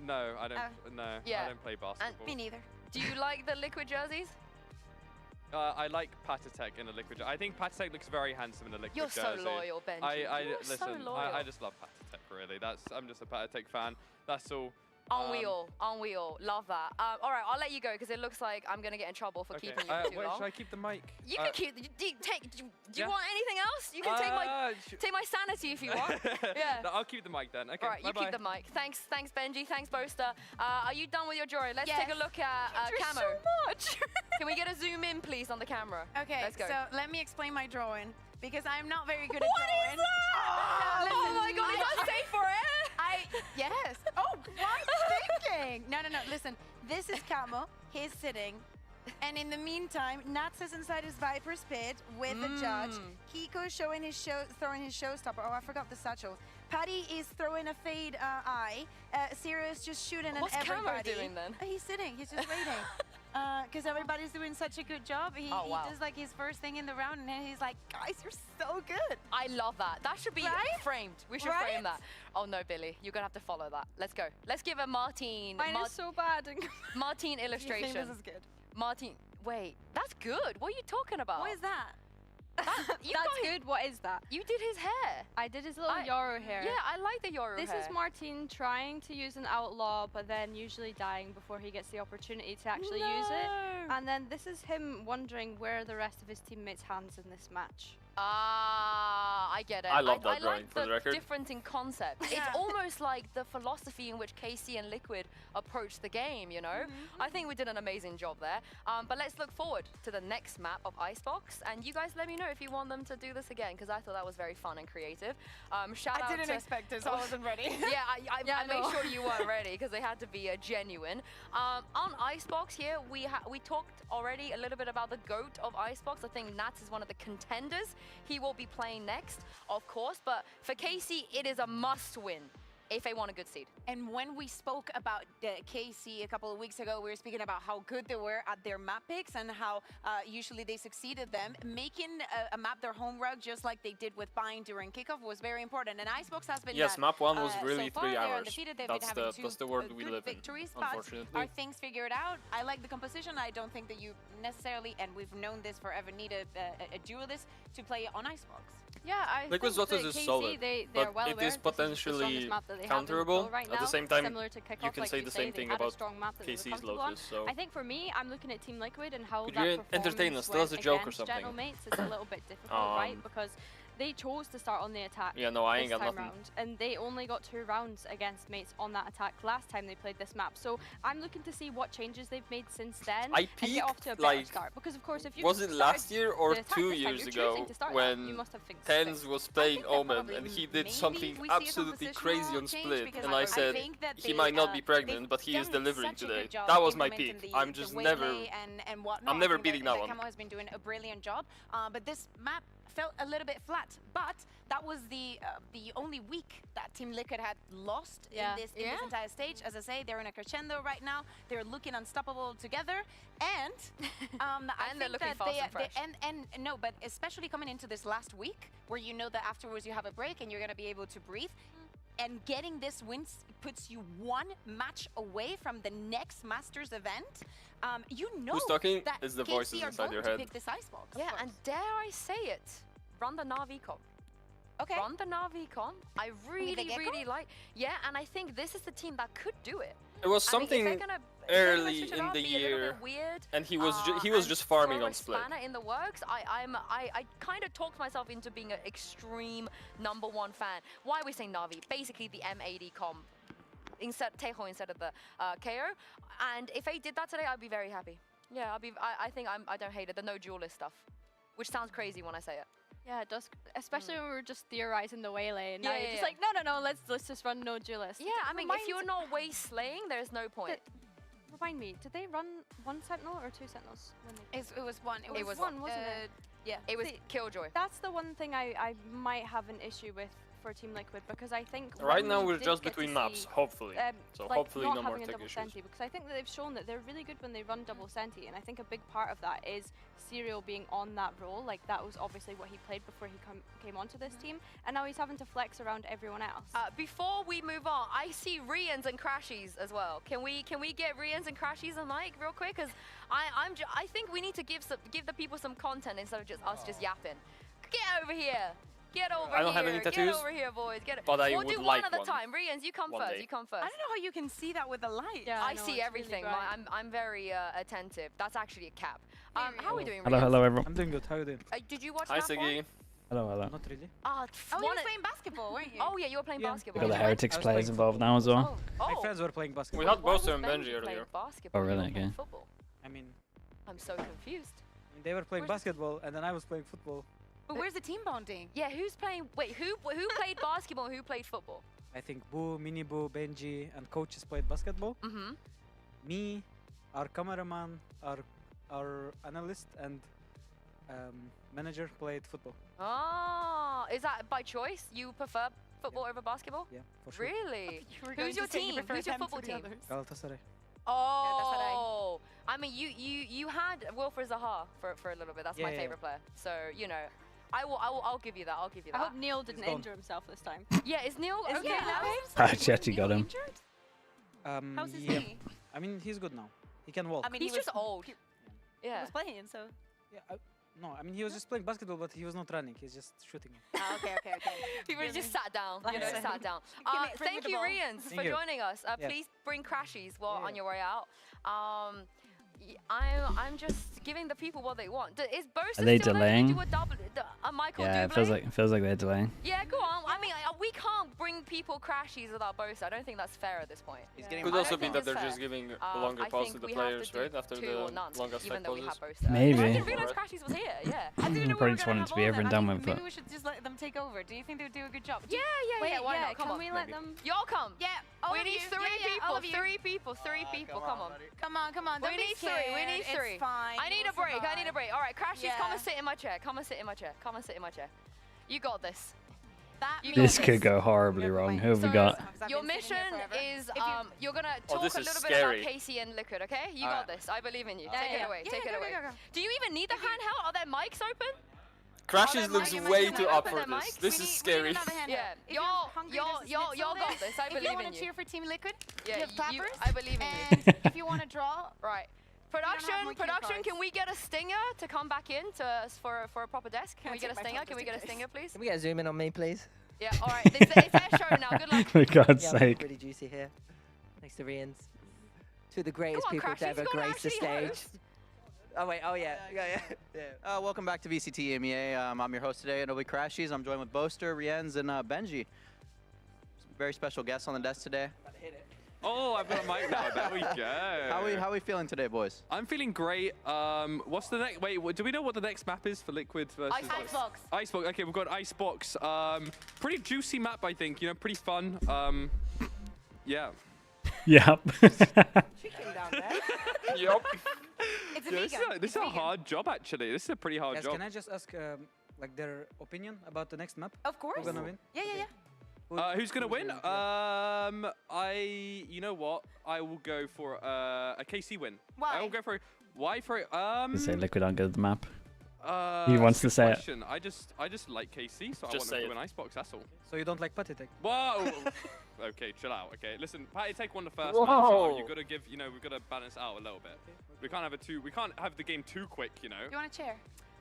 S19: No, I don't. No, I don't play basketball.
S1: Me neither.
S3: Do you like the Liquid jerseys?
S19: I like Patatek in a Liquid jersey. I think Patatek looks very handsome in a Liquid jersey.
S3: You're so loyal, Benji.
S19: Listen,
S3: so loyal.
S19: I just love Patatek, really. I'm just a Patatek fan. That's all.
S3: Aren't we all? Love that. All right, I'll let you go because it looks like I'm going to get in trouble for keeping you for too long.
S19: Should I keep the mic?
S3: You can keep... Do you want anything else? You can take my sanity if you want. Yeah.
S19: No, I'll keep the mic then. Okay,
S3: all right, you keep the mic. Thanks, Benji. Thanks, Boaster. Are you done with your drawing? Let's take a look at Camo.
S1: So much.
S3: Can we get a zoom in, please, on the camera?
S1: Okay,
S3: let's go.
S1: So let me explain my drawing because I'm not very good at drawing.
S3: What is that? Oh my God, is that safe for it?
S1: Yes. Oh, right thinking. No. Listen, this is Camo. He's sitting. And in the meantime, Nats is inside his Viper's pit with the judge. Kiko's throwing his showstopper. Oh, I forgot the satchel. Paddy is throwing a fade eye. Zero is just shooting at everybody.
S3: What's Camo doing then?
S1: He's sitting. He's just waiting. Because everybody's doing such a good job. He does like his first thing in the round, and then he's like, guys, you're so good.
S3: I love that. That should be framed. We should frame that. Oh no, Billy, you're gonna have to follow that. Let's go. Let's give a Martine.
S4: Mine is so bad.
S3: Martine illustration.
S1: You think this is good?
S3: Martine, wait, that's good. What are you talking about?
S1: What is that?
S4: That's good. What is that?
S3: You did his hair.
S4: I did his little Yoru hair.
S3: Yeah, I like the Yoru hair.
S4: This is Martine trying to use an outlaw, but then usually dying before he gets the opportunity to actually use it. And then this is him wondering where are the rest of his teammates' hands in this match.
S3: I get it.
S8: I love that drawing,
S3: like
S8: for the record.
S3: Difference in concept. It's almost like the philosophy in which KC and Liquid approach the game, you know? I think we did an amazing job there. But let's look forward to the next map of Icebox. And you guys let me know if you want them to do this again, because I thought that was very fun and creative. Shout out
S1: I didn't expect it, so I wasn't ready.
S3: I made sure you weren't ready, because they had to be genuine. On Icebox here, we talked already a little bit about the GOAT of Icebox. I think Nats is one of the contenders he will be playing next, of course. But for KC, it is a must-win if they want a good seed.
S1: And when we spoke about KC a couple of weeks ago, we were speaking about how good they were at their map picks and how usually they succeeded them. Making a map their home rug, just like they did with Buying during kickoff, was very important. And Icebox has been
S8: yes, map 1 was really
S1: so far,
S8: 3 hours.
S1: That's
S8: the world we live in, unfortunately.
S1: Are things figured out? I like the composition. I don't think that you necessarily, and we've known this forever, need a duelist to play on Icebox.
S4: Yeah, I
S8: Liquid
S4: think
S8: Zotas is solid,
S4: they're
S8: but
S4: well
S8: it is potentially counterable.
S4: Right
S8: at the same time, you can say the same thing about KC's Lotus. So
S4: I think for me, I'm looking at Team Liquid and how
S8: could
S4: that
S8: you entertain us? Tell us a joke or something.
S4: General mates, it's a little bit difficult, right? Because they chose to start on the attack.
S8: Yeah, no, I ain't got nothing.
S4: Round, and they only got 2 rounds against mates on that attack last time they played this map. So I'm looking to see what changes they've made since then.
S8: I
S4: and get off to a
S8: peaked
S4: better
S8: like,
S4: start. Because of course, if you
S8: was it last year or 2 years ago when Tens was playing Omen and he did something absolutely crazy on Split, and I said he might not be pregnant, but he is delivering today. That was my peak. I'm just never, I'm never beating that one.
S1: Camo has been doing a brilliant job, but this map felt a little bit flat, but that was the only week that Team Liquid had lost in this entire stage. As I say, they're in a crescendo right now. They're looking unstoppable together, and
S3: and they're looking fast and fresh.
S1: No, but especially coming into this last week, where you know that afterwards you have a break and you're going to be able to breathe. And getting this win puts you 1 match away from the next Masters event. You know
S8: who's talking
S1: that
S8: is the
S1: KC
S8: voices
S1: are
S8: inside
S1: going
S8: your
S1: to
S8: head.
S1: pick this Icebox.
S3: Yeah, and dare I say it, run the Na'Vi comp.
S1: Okay.
S3: Run the Na'Vi comp. I really like. Yeah, and I think this is the team that could do it.
S8: It was something early in the year, and he was just farming on Split.
S3: In the works, I kind of talked myself into being an extreme #1 fan. Why are we saying Na'Vi? Basically the M80 comp. Tejo instead of the KO. And if they did that today, I'd be very happy. Yeah, I think I don't hate it. The no duelist stuff, which sounds crazy when I say it.
S4: Yeah, it does. Especially when we were just theorizing the Waylay, and now
S3: Yeah,
S4: you're
S3: yeah,
S4: just like, no, let's just run no duelist.
S3: Yeah, I mean, if you're not way slaying, there's no point.
S4: Remind me, did they run 1 Sentinel or 2 Sentinels? When they
S1: it was 1.
S3: It was
S4: one, wasn't it?
S1: Yeah.
S3: It was Killjoy.
S4: That's the one thing I might have an issue with for Team Liquid, because I think
S8: right now we're just between maps, hopefully. So
S4: like
S8: hopefully
S4: not
S8: no more
S4: having a
S8: tech
S4: double
S8: issues.
S4: senti, because I think that they've shown that they're really good when they run double senti, and I think a big part of that is Serial being on that role. Like that was obviously what he played before he came onto this team, and now he's having to flex around everyone else.
S3: Before we move on, I see Rians and Crashies as well. Can we get Rians and Crashies on mic real quick? Because I think we need to give the people some content instead of just us just yapping. Get over here. Get over here.
S8: I don't have any tattoos.
S3: Get over here, boys.
S8: But I
S3: we'll
S8: would
S3: do
S8: like
S3: one at a time. Rians, you come first. You come first.
S1: I don't know how you can see that with the light.
S3: Yeah, I see everything. Really I'm very attentive. That's actually a cap. How are we doing,
S2: Hello,
S3: Rians?
S2: hello everyone.
S20: I'm doing good. How are you doing?
S3: Did you watch
S8: Hi,
S3: that one?
S8: Sliggy.
S2: Hello, hello.
S20: Not really.
S1: Oh, you were playing basketball, weren't you?
S3: Oh yeah, you were playing basketball.
S2: We've got the Heretics players involved now as well.
S20: My friends were playing basketball.
S8: We had Boster and Benji earlier.
S2: Oh really? Okay.
S20: I mean,
S3: I'm so confused.
S20: they were playing basketball and then I was playing football.
S1: But where's the team bonding?
S3: Yeah, who's playing? Wait, who played basketball and who played football?
S20: I think Boo, Mini Boo, Benji, and coaches played basketball.
S3: Mm-hmm.
S20: Me, our cameraman, our analyst, and manager played football.
S3: Oh, is that by choice? You prefer football over basketball?
S20: Yeah, for sure.
S3: Really? Who's your team? Who's your football team?
S20: Galatasaray.
S3: Oh, I mean, you had Wilfred Zaha for a little bit. That's my favorite player. So you know, I'll give you that. I'll give you that.
S4: I hope Neil didn't injure himself this time.
S3: Yeah, is Neil okay now?
S2: I actually got him.
S1: How's his knee?
S20: I mean, he's good now. He can walk.
S1: I mean,
S3: he's just old.
S1: Yeah. He was playing, so.
S20: Yeah. No, I mean, he was just playing basketball, but he was not running. He's just shooting.
S1: Okay.
S3: People just sat down. You know, sat down. Thank you, Rians, for joining us. Please bring Crashies while on your way out. I'm just giving the people what they want. Is Bosa
S2: Are they
S3: still
S2: delaying?
S3: Do a Michael
S2: Yeah,
S3: Dublé?
S2: it feels like they're delaying.
S3: Yeah, go on. I mean, we can't bring people Crashies without Bosa. I don't think that's fair at this point.
S8: Could also be that they're just giving a longer pause to the players, right? After the longer spec pauses.
S2: Maybe.
S3: I didn't realize Crashies was here. Yeah.
S1: I didn't know
S2: Probably just wanted to be over and done with,
S1: maybe
S2: but
S1: we should just let them take over. Do you think they would do a good job?
S3: Yeah. Why not? Come on.
S4: Can we let them?
S3: Y'all come.
S1: Yeah.
S3: We need three people. Come on.
S1: Come on.
S3: We need three.
S1: It's fine.
S3: I need a break. All right, Crashies, come and sit in my chair. You got this.
S2: This could go horribly wrong. Who have we got?
S3: Your mission is you're gonna talk a little bit about KC and Liquid, okay? You got this. I believe in you. Take it away. Do you even need the handheld? Are there mics open?
S8: Crashies looks way too up for this. This is scary.
S3: Yeah, y'all got this. I believe in you.
S1: If you want to cheer for Team Liquid,
S3: yeah,
S1: you have clappers.
S3: I believe in you.
S1: And if you want to draw,
S3: right. Production, can we get a stinger to come back in for a proper desk? Can we get a stinger? Can we get a stinger, please?
S18: Can we get a zoom in on me, please?
S3: Yeah, all right. It's their show now. Good luck.
S2: For God's sake.
S18: Pretty juicy here. Next to Rians. Two of the greatest people to ever grace the stage. Oh wait, yeah.
S20: Welcome back to VCT EMEA. I'm your host today, Adobe Crashies. I'm joined with Boaster, Riens, and Benji. Very special guests on the desk today.
S19: Oh, I've got a mic now. There we go.
S20: How are we feeling today, boys?
S19: I'm feeling great. What's the next? Wait, do we know what the next map is for Liquid versus
S3: Icebox?
S19: Icebox. Okay, we've got Icebox. Pretty juicy map, I think. You know, pretty fun. Yeah.
S2: Yep.
S8: Yep.
S19: This is a hard job, actually. This is a pretty hard job.
S20: Can I just ask, like, their opinion about the next map?
S1: Of course.
S20: Who's gonna win?
S1: Yeah.
S19: Who's gonna win? You know what? I will go for a KC win.
S1: Why?
S19: I will go for why for
S2: Say Liquid aren't good at the map. He wants to say it.
S19: I just like KC, so I want to win Icebox. That's all.
S20: So you don't like PattyTech?
S19: Whoa. Okay, chill out. Okay, listen, PattyTech won the first
S8: Whoa.
S19: match. So you gotta give, we've got to balance out a little bit. We can't have the game too quick,
S1: You want a chair?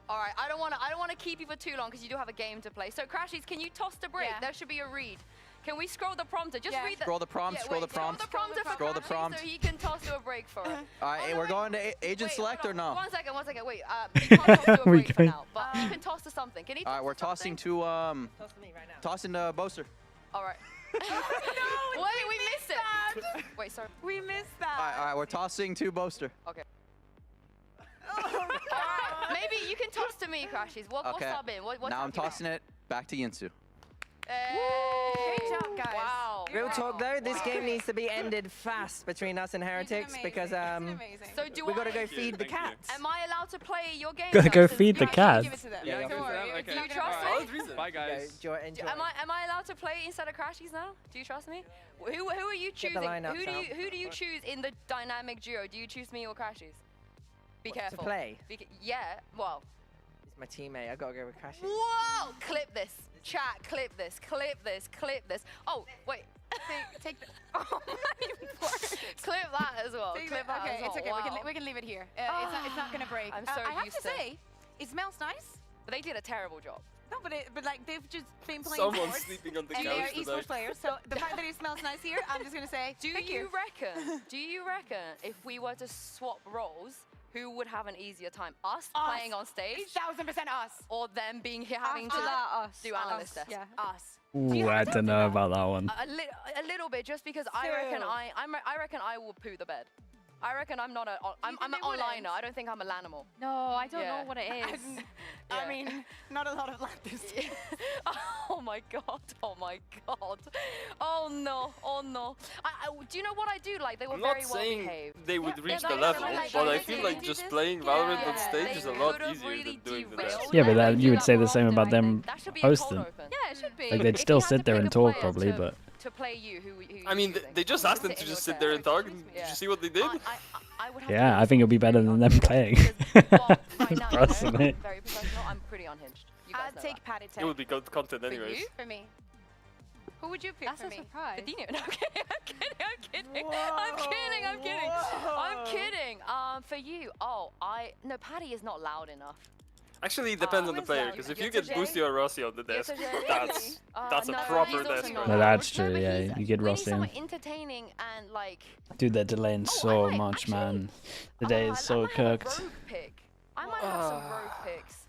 S3: All right, I don't want to keep you for too long because you do have a game to play. So Crashies, can you toss the break?
S1: Yeah.
S3: There should be a read. Can we scroll the prompter? Just read the...
S20: Scroll the prompt, scroll the prompt.
S3: Scroll the prompt so he can toss you a break for it.
S20: All right, we're going to Agent Select or no?
S3: One second. Wait, you can't toss to a break for now, but you can toss to something. Can he toss
S20: All right, we're tossing to,
S18: Toss to me right now.
S20: tossing to Boaster.
S3: All right. Wait, we missed it. Wait, sorry.
S1: We missed that.
S20: All right, we're tossing to Boaster.
S3: Okay. Maybe you can toss to me, Crashies. What sub in?
S20: Now I'm tossing it back to Yinsu.
S1: Great job, guys.
S3: Wow.
S18: Real talk though, this game needs to be ended fast between us and Heretics because
S3: So
S18: we gotta go feed the cats.
S3: Am I allowed to play your game?
S2: Gotta go feed the cats.
S1: Give it to them.
S19: Yeah,
S1: Don't worry.
S19: okay.
S3: Do you trust me?
S19: Bye, guys.
S18: Enjoy.
S3: Am I allowed to play instead of Crashies now? Do you trust me? Who are you choosing? Who do you choose in the dynamic duo? Do you choose me or Crashies? Be careful.
S18: To play?
S3: Yeah. Well.
S18: It's my teammate. I gotta go with Crashies.
S3: Whoa! Clip this. Chat. Clip this. Oh, wait.
S1: Take the...
S3: Clip that as well. Clip that
S1: okay,
S3: as well.
S1: it's okay.
S3: Wow.
S1: We can leave it here. It's not gonna break.
S3: I'm so
S1: I have
S3: used
S1: to say, it smells nice.
S3: But they did a terrible job.
S1: No, but like they've just been playing
S8: Someone's
S1: sports,
S8: sleeping on the
S1: and
S8: couch
S1: they're
S8: tonight.
S1: esports players. So the fact that it smells nice here, I'm just gonna say,
S3: Do you reckon if we were to swap roles, who would have an easier time? Us playing on stage?
S1: 1000% us.
S3: Or them being here having to do analyst desk?
S1: Yeah, us.
S2: Ooh, I don't know about that one.
S3: A little bit, just because I reckon I will poo the bed. I reckon I'm not I'm an onliner. I don't think I'm a lanimal.
S4: No, I don't know what it is.
S1: I mean, not a lot of leftists.
S3: Oh my god. Oh no. Do you know what I do like? They were very well behaved.
S8: They would reach the level, but I feel like just playing Valorant on stage is a lot easier than doing the desk.
S2: Yeah, but you would say the same about them hosting.
S3: Yeah, it should be.
S2: Like they'd still sit there and talk probably, but.
S3: To play you, who
S8: I mean, they just asked them to just sit there and talk. Did you see what they did?
S2: Yeah, I think it'll be better than them playing. Personally.
S3: Very professional. I'm pretty unhinged. You guys know
S1: take PattyTech.
S8: It would be good content anyways.
S3: For you?
S1: For me. Who would you pick
S4: That's
S1: for
S4: a
S1: me?
S4: surprise.
S3: Fedino. No, I'm kidding. For you, no, Patty is not loud enough.
S8: Actually, it depends on the player, because if you get Boosty or Rossi on the desk, that's a proper desk.
S2: No, that's true, yeah, you get Rossi in.
S3: Entertaining and like...
S2: Dude, they're delaying so much, man. The day is so cooked.
S3: I might have some rogue picks.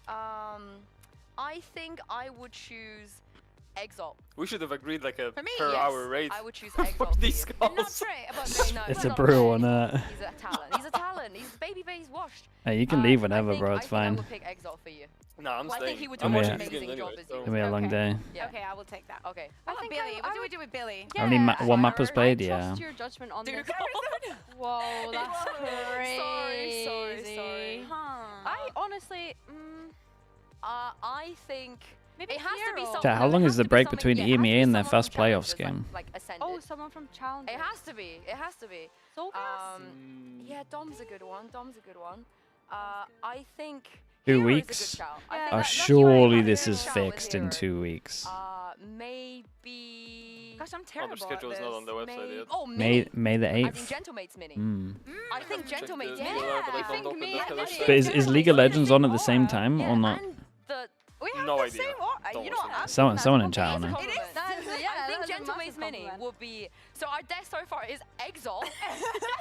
S3: I think I would choose Exalt.
S8: We should have agreed like a
S3: per
S8: hour rate.
S3: I would choose Exalt.
S8: These
S3: not Trey, but
S2: it's a brew on that.
S3: He's a talent. He's baby washed.
S2: Hey, you can leave whenever, bro. It's fine.
S3: I would pick Exalt for you.
S8: No, I'm
S3: I
S8: staying.
S3: think he would do
S8: I'm
S3: an
S8: watching
S3: amazing
S8: anyway,
S3: job as
S8: so.
S3: you.
S2: It'll be a long day.
S3: Yeah.
S1: Okay, I will take that.
S3: Okay.
S1: What about Billy? What do we do with Billy?
S2: Only one map was played,
S4: I
S2: yeah.
S4: trust your judgment on this.
S1: Garrison!
S4: Whoa, that's crazy.
S3: Sorry.
S4: I honestly,
S3: I think
S4: maybe
S3: it has to be something.
S2: Chat, how long is the break between EMEA and their first playoffs game?
S3: Like ascended.
S4: Oh, someone from Challenger.
S3: It has to be. It has to be.
S4: Soulcast?
S3: Yeah, Dom's a good one. I think
S2: 2
S3: Hero is a
S2: weeks?
S3: good shout.
S2: Oh, surely this is fixed in 2 weeks.
S3: Maybe.
S1: Gosh, I'm
S8: Oh,
S1: terrible
S8: their schedule is not on the website yet.
S3: Oh,
S2: May the
S3: I
S2: 8th?
S3: think Gentlemate's Mini.
S2: I
S3: think Gentlemate's
S8: the
S3: Mini.
S8: Mini, but I don't open the website.
S2: But is League of Legends on at the same time or not?
S1: We have
S8: No
S1: the
S8: idea.
S1: same. You know what?
S2: Someone in chat on it.
S3: It is. I think Gentlemate's Mini would be. So our deck so far is Exalt,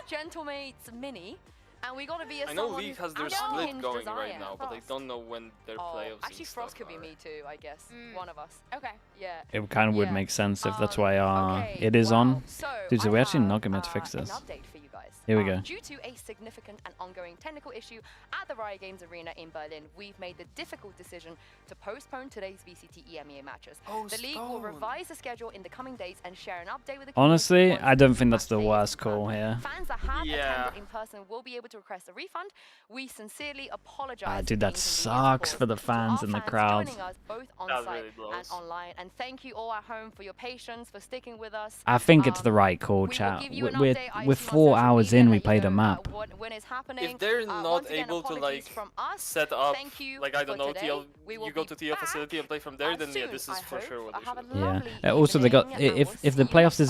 S3: Gentlemate's Mini, and we gotta be a
S8: I know
S3: someone
S8: League
S3: who's
S8: has their
S3: actually
S8: split
S3: hinged
S8: going
S3: desire.
S8: right now, but I don't know when their playoffs
S3: Actually,
S8: and
S3: Frost
S8: stuff
S3: could be
S8: are.
S3: me too, I guess. One of us.
S1: Okay.
S3: Yeah.
S2: It kind of would make sense if that's why
S3: okay,
S2: it is on.
S3: So
S2: Dude, so
S3: I
S2: we're actually
S3: have,
S2: not going to fix this.
S3: An update for you guys.
S2: Here we go.
S3: Due to a significant and ongoing technical issue at the Riot Games Arena in Berlin, we've made the difficult decision to postpone today's VCT EMEA matches. The league will revise the schedule in the coming days and share an update with the
S2: Honestly, I don't think that's the worst call here.
S3: fans that have attended in person will be able to request a refund. We sincerely apologize.
S2: Ah, dude, that sucks for the fans and the crowd.
S3: Joining us both on site and online, and thank you all at home for your patience, for sticking with us.
S2: I think it's the right call, chat. We're 4 hours in, we played a map.
S3: When it's happening,
S8: If they're not
S3: again,
S8: able to like
S3: from us.
S8: set up,
S3: Like
S8: I don't know, TL, you go to TL facility and play from there, then yeah, this is for sure what they should do.
S2: Yeah. Also, they got if the playoffs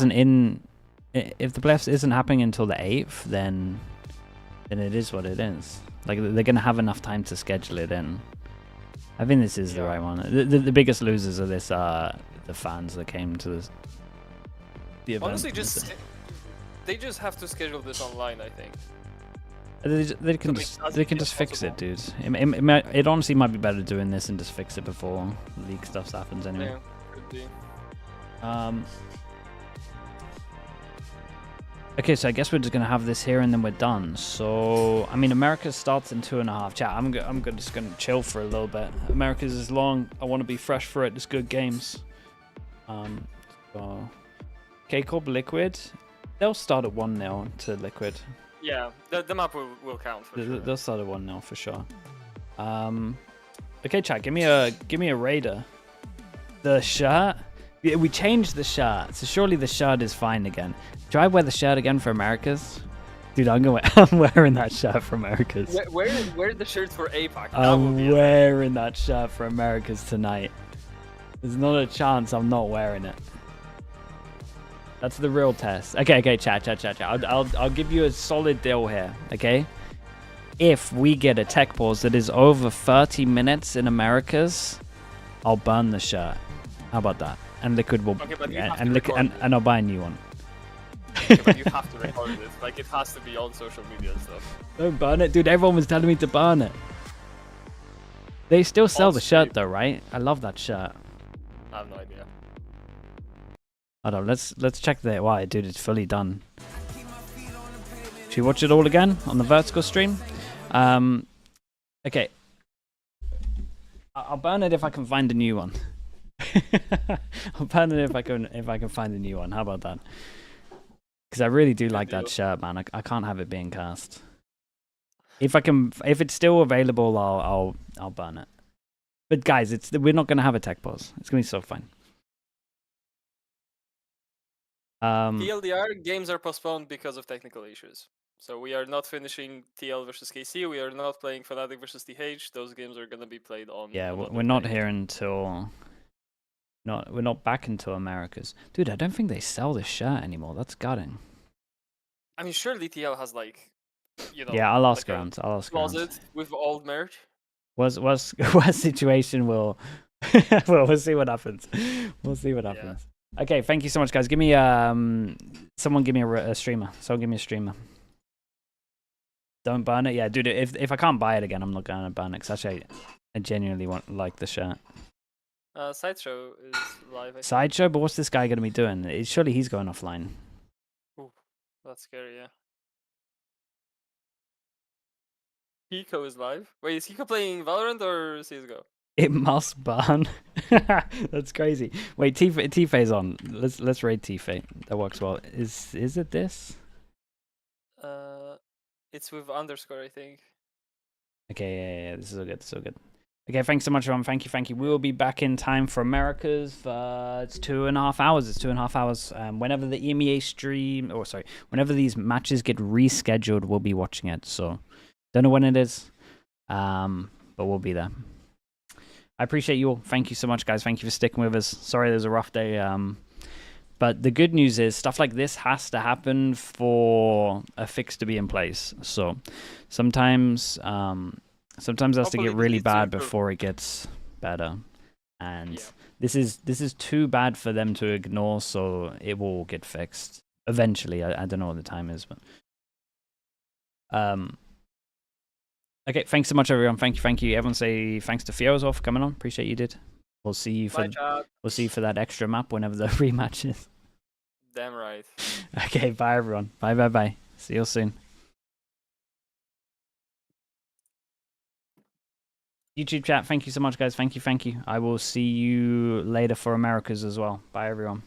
S2: isn't happening until the 8th, then it is what it is. Like they're gonna have enough time to schedule it in. I think this is the right one. The biggest losers of this are the fans that came to the event.
S8: Honestly, they just have to schedule this online, I think.
S2: They can just fix it, dude. It honestly might be better doing this and just fix it before league stuff happens anyway.
S8: Yeah, could be.
S2: Okay, so I guess we're just gonna have this here and then we're done. So I mean, America starts in 2.5. Chat. I'm just gonna chill for a little bit. America's is long. I want to be fresh for it. It's good games. So KORP Liquid, they'll start at 1-0 to Liquid.
S8: Yeah, the map will count for sure.
S2: They'll start at 1-0 for sure. Okay, chat. Give me a Raider. The shirt. Yeah, we changed the shirt, so surely the shirt is fine again. Try wear the shirt again for Americas. Dude, I'm wearing that shirt for Americas.
S8: Wear the shirts for APAC.
S2: I'm wearing that shirt for Americas tonight. There's not a chance I'm not wearing it. That's the real test. Okay, chat. I'll give you a solid deal here, okay? If we get a tech pause that is over 30 minutes in Americas, I'll burn the shirt. How about that? And Liquid will, and I'll buy a new one.
S8: Okay, but you have to record this. Like, it has to be on social media and stuff.
S2: Don't burn it, dude. Everyone was telling me to burn it. They still sell the shirt though, right? I love that shirt.
S8: I have no idea.
S2: Hold on, let's check the why, dude. It's fully done. Should we watch it all again on the vertical stream? Okay. I'll burn it if I can find a new one. I'll burn it if I can find a new one. How about that? Because I really do like that shirt, man. I can't have it being cast. If it's still available, I'll burn it. But guys, we're not gonna have a tech pause. It's gonna be so fun.
S8: TLDR, games are postponed because of technical issues. So we are not finishing TL versus KC. We are not playing FNATIC versus TH. Those games are gonna be played on.
S2: Yeah, we're not here until. We're not back into Americas. Dude, I don't think they sell this shirt anymore. That's gutting.
S8: I mean, surely TL has like, you know.
S2: Yeah, I'll ask
S8: like
S2: around. I'll ask around.
S8: Closet with old merch.
S2: What situation will we'll see what happens. We'll see what happens. Yeah. Okay, thank you so much, guys. Give me someone give me a streamer. Someone give me a streamer. Don't burn it. Yeah, dude. If I can't buy it again, I'm not gonna burn it. Cause actually, I genuinely like the shirt.
S8: Sideshow is live.
S2: Sideshow, but what's this guy gonna be doing? Surely he's going offline.
S8: Ooh, that's scary, yeah. Hiko is live. Wait, is Hiko playing Valorant or CSGO?
S2: It must burn. That's crazy. Wait, T-Fay's on. Let's raid T-Fay. That works well. Is it this?
S8: It's with underscore, I think.
S2: Okay, yeah. This is all good. This is all good. Okay, thanks so much, everyone. Thank you. We will be back in time for Americas. It's 2.5 hours. It's 2.5 hours. Whenever the EMEA stream, whenever these matches get rescheduled, we'll be watching it. So, don't know when it is, but we'll be there. I appreciate you all. Thank you so much, guys. Thank you for sticking with us. Sorry, it was a rough day. But the good news is stuff like this has to happen for a fix to be in place. So, sometimes it has to get really bad before it gets better, and this is too bad for them to ignore. So it will get fixed eventually. I don't know what the time is, but okay. Thanks so much, everyone. Thank you. Everyone say thanks to Fiozo for coming on. Appreciate you did. We'll see you for that extra map whenever the rematch is.
S8: Damn right.
S2: Okay, bye everyone. Bye. See you soon. YouTube chat, thank you so much, guys. Thank you. I will see you later for Americas as well. Bye, everyone.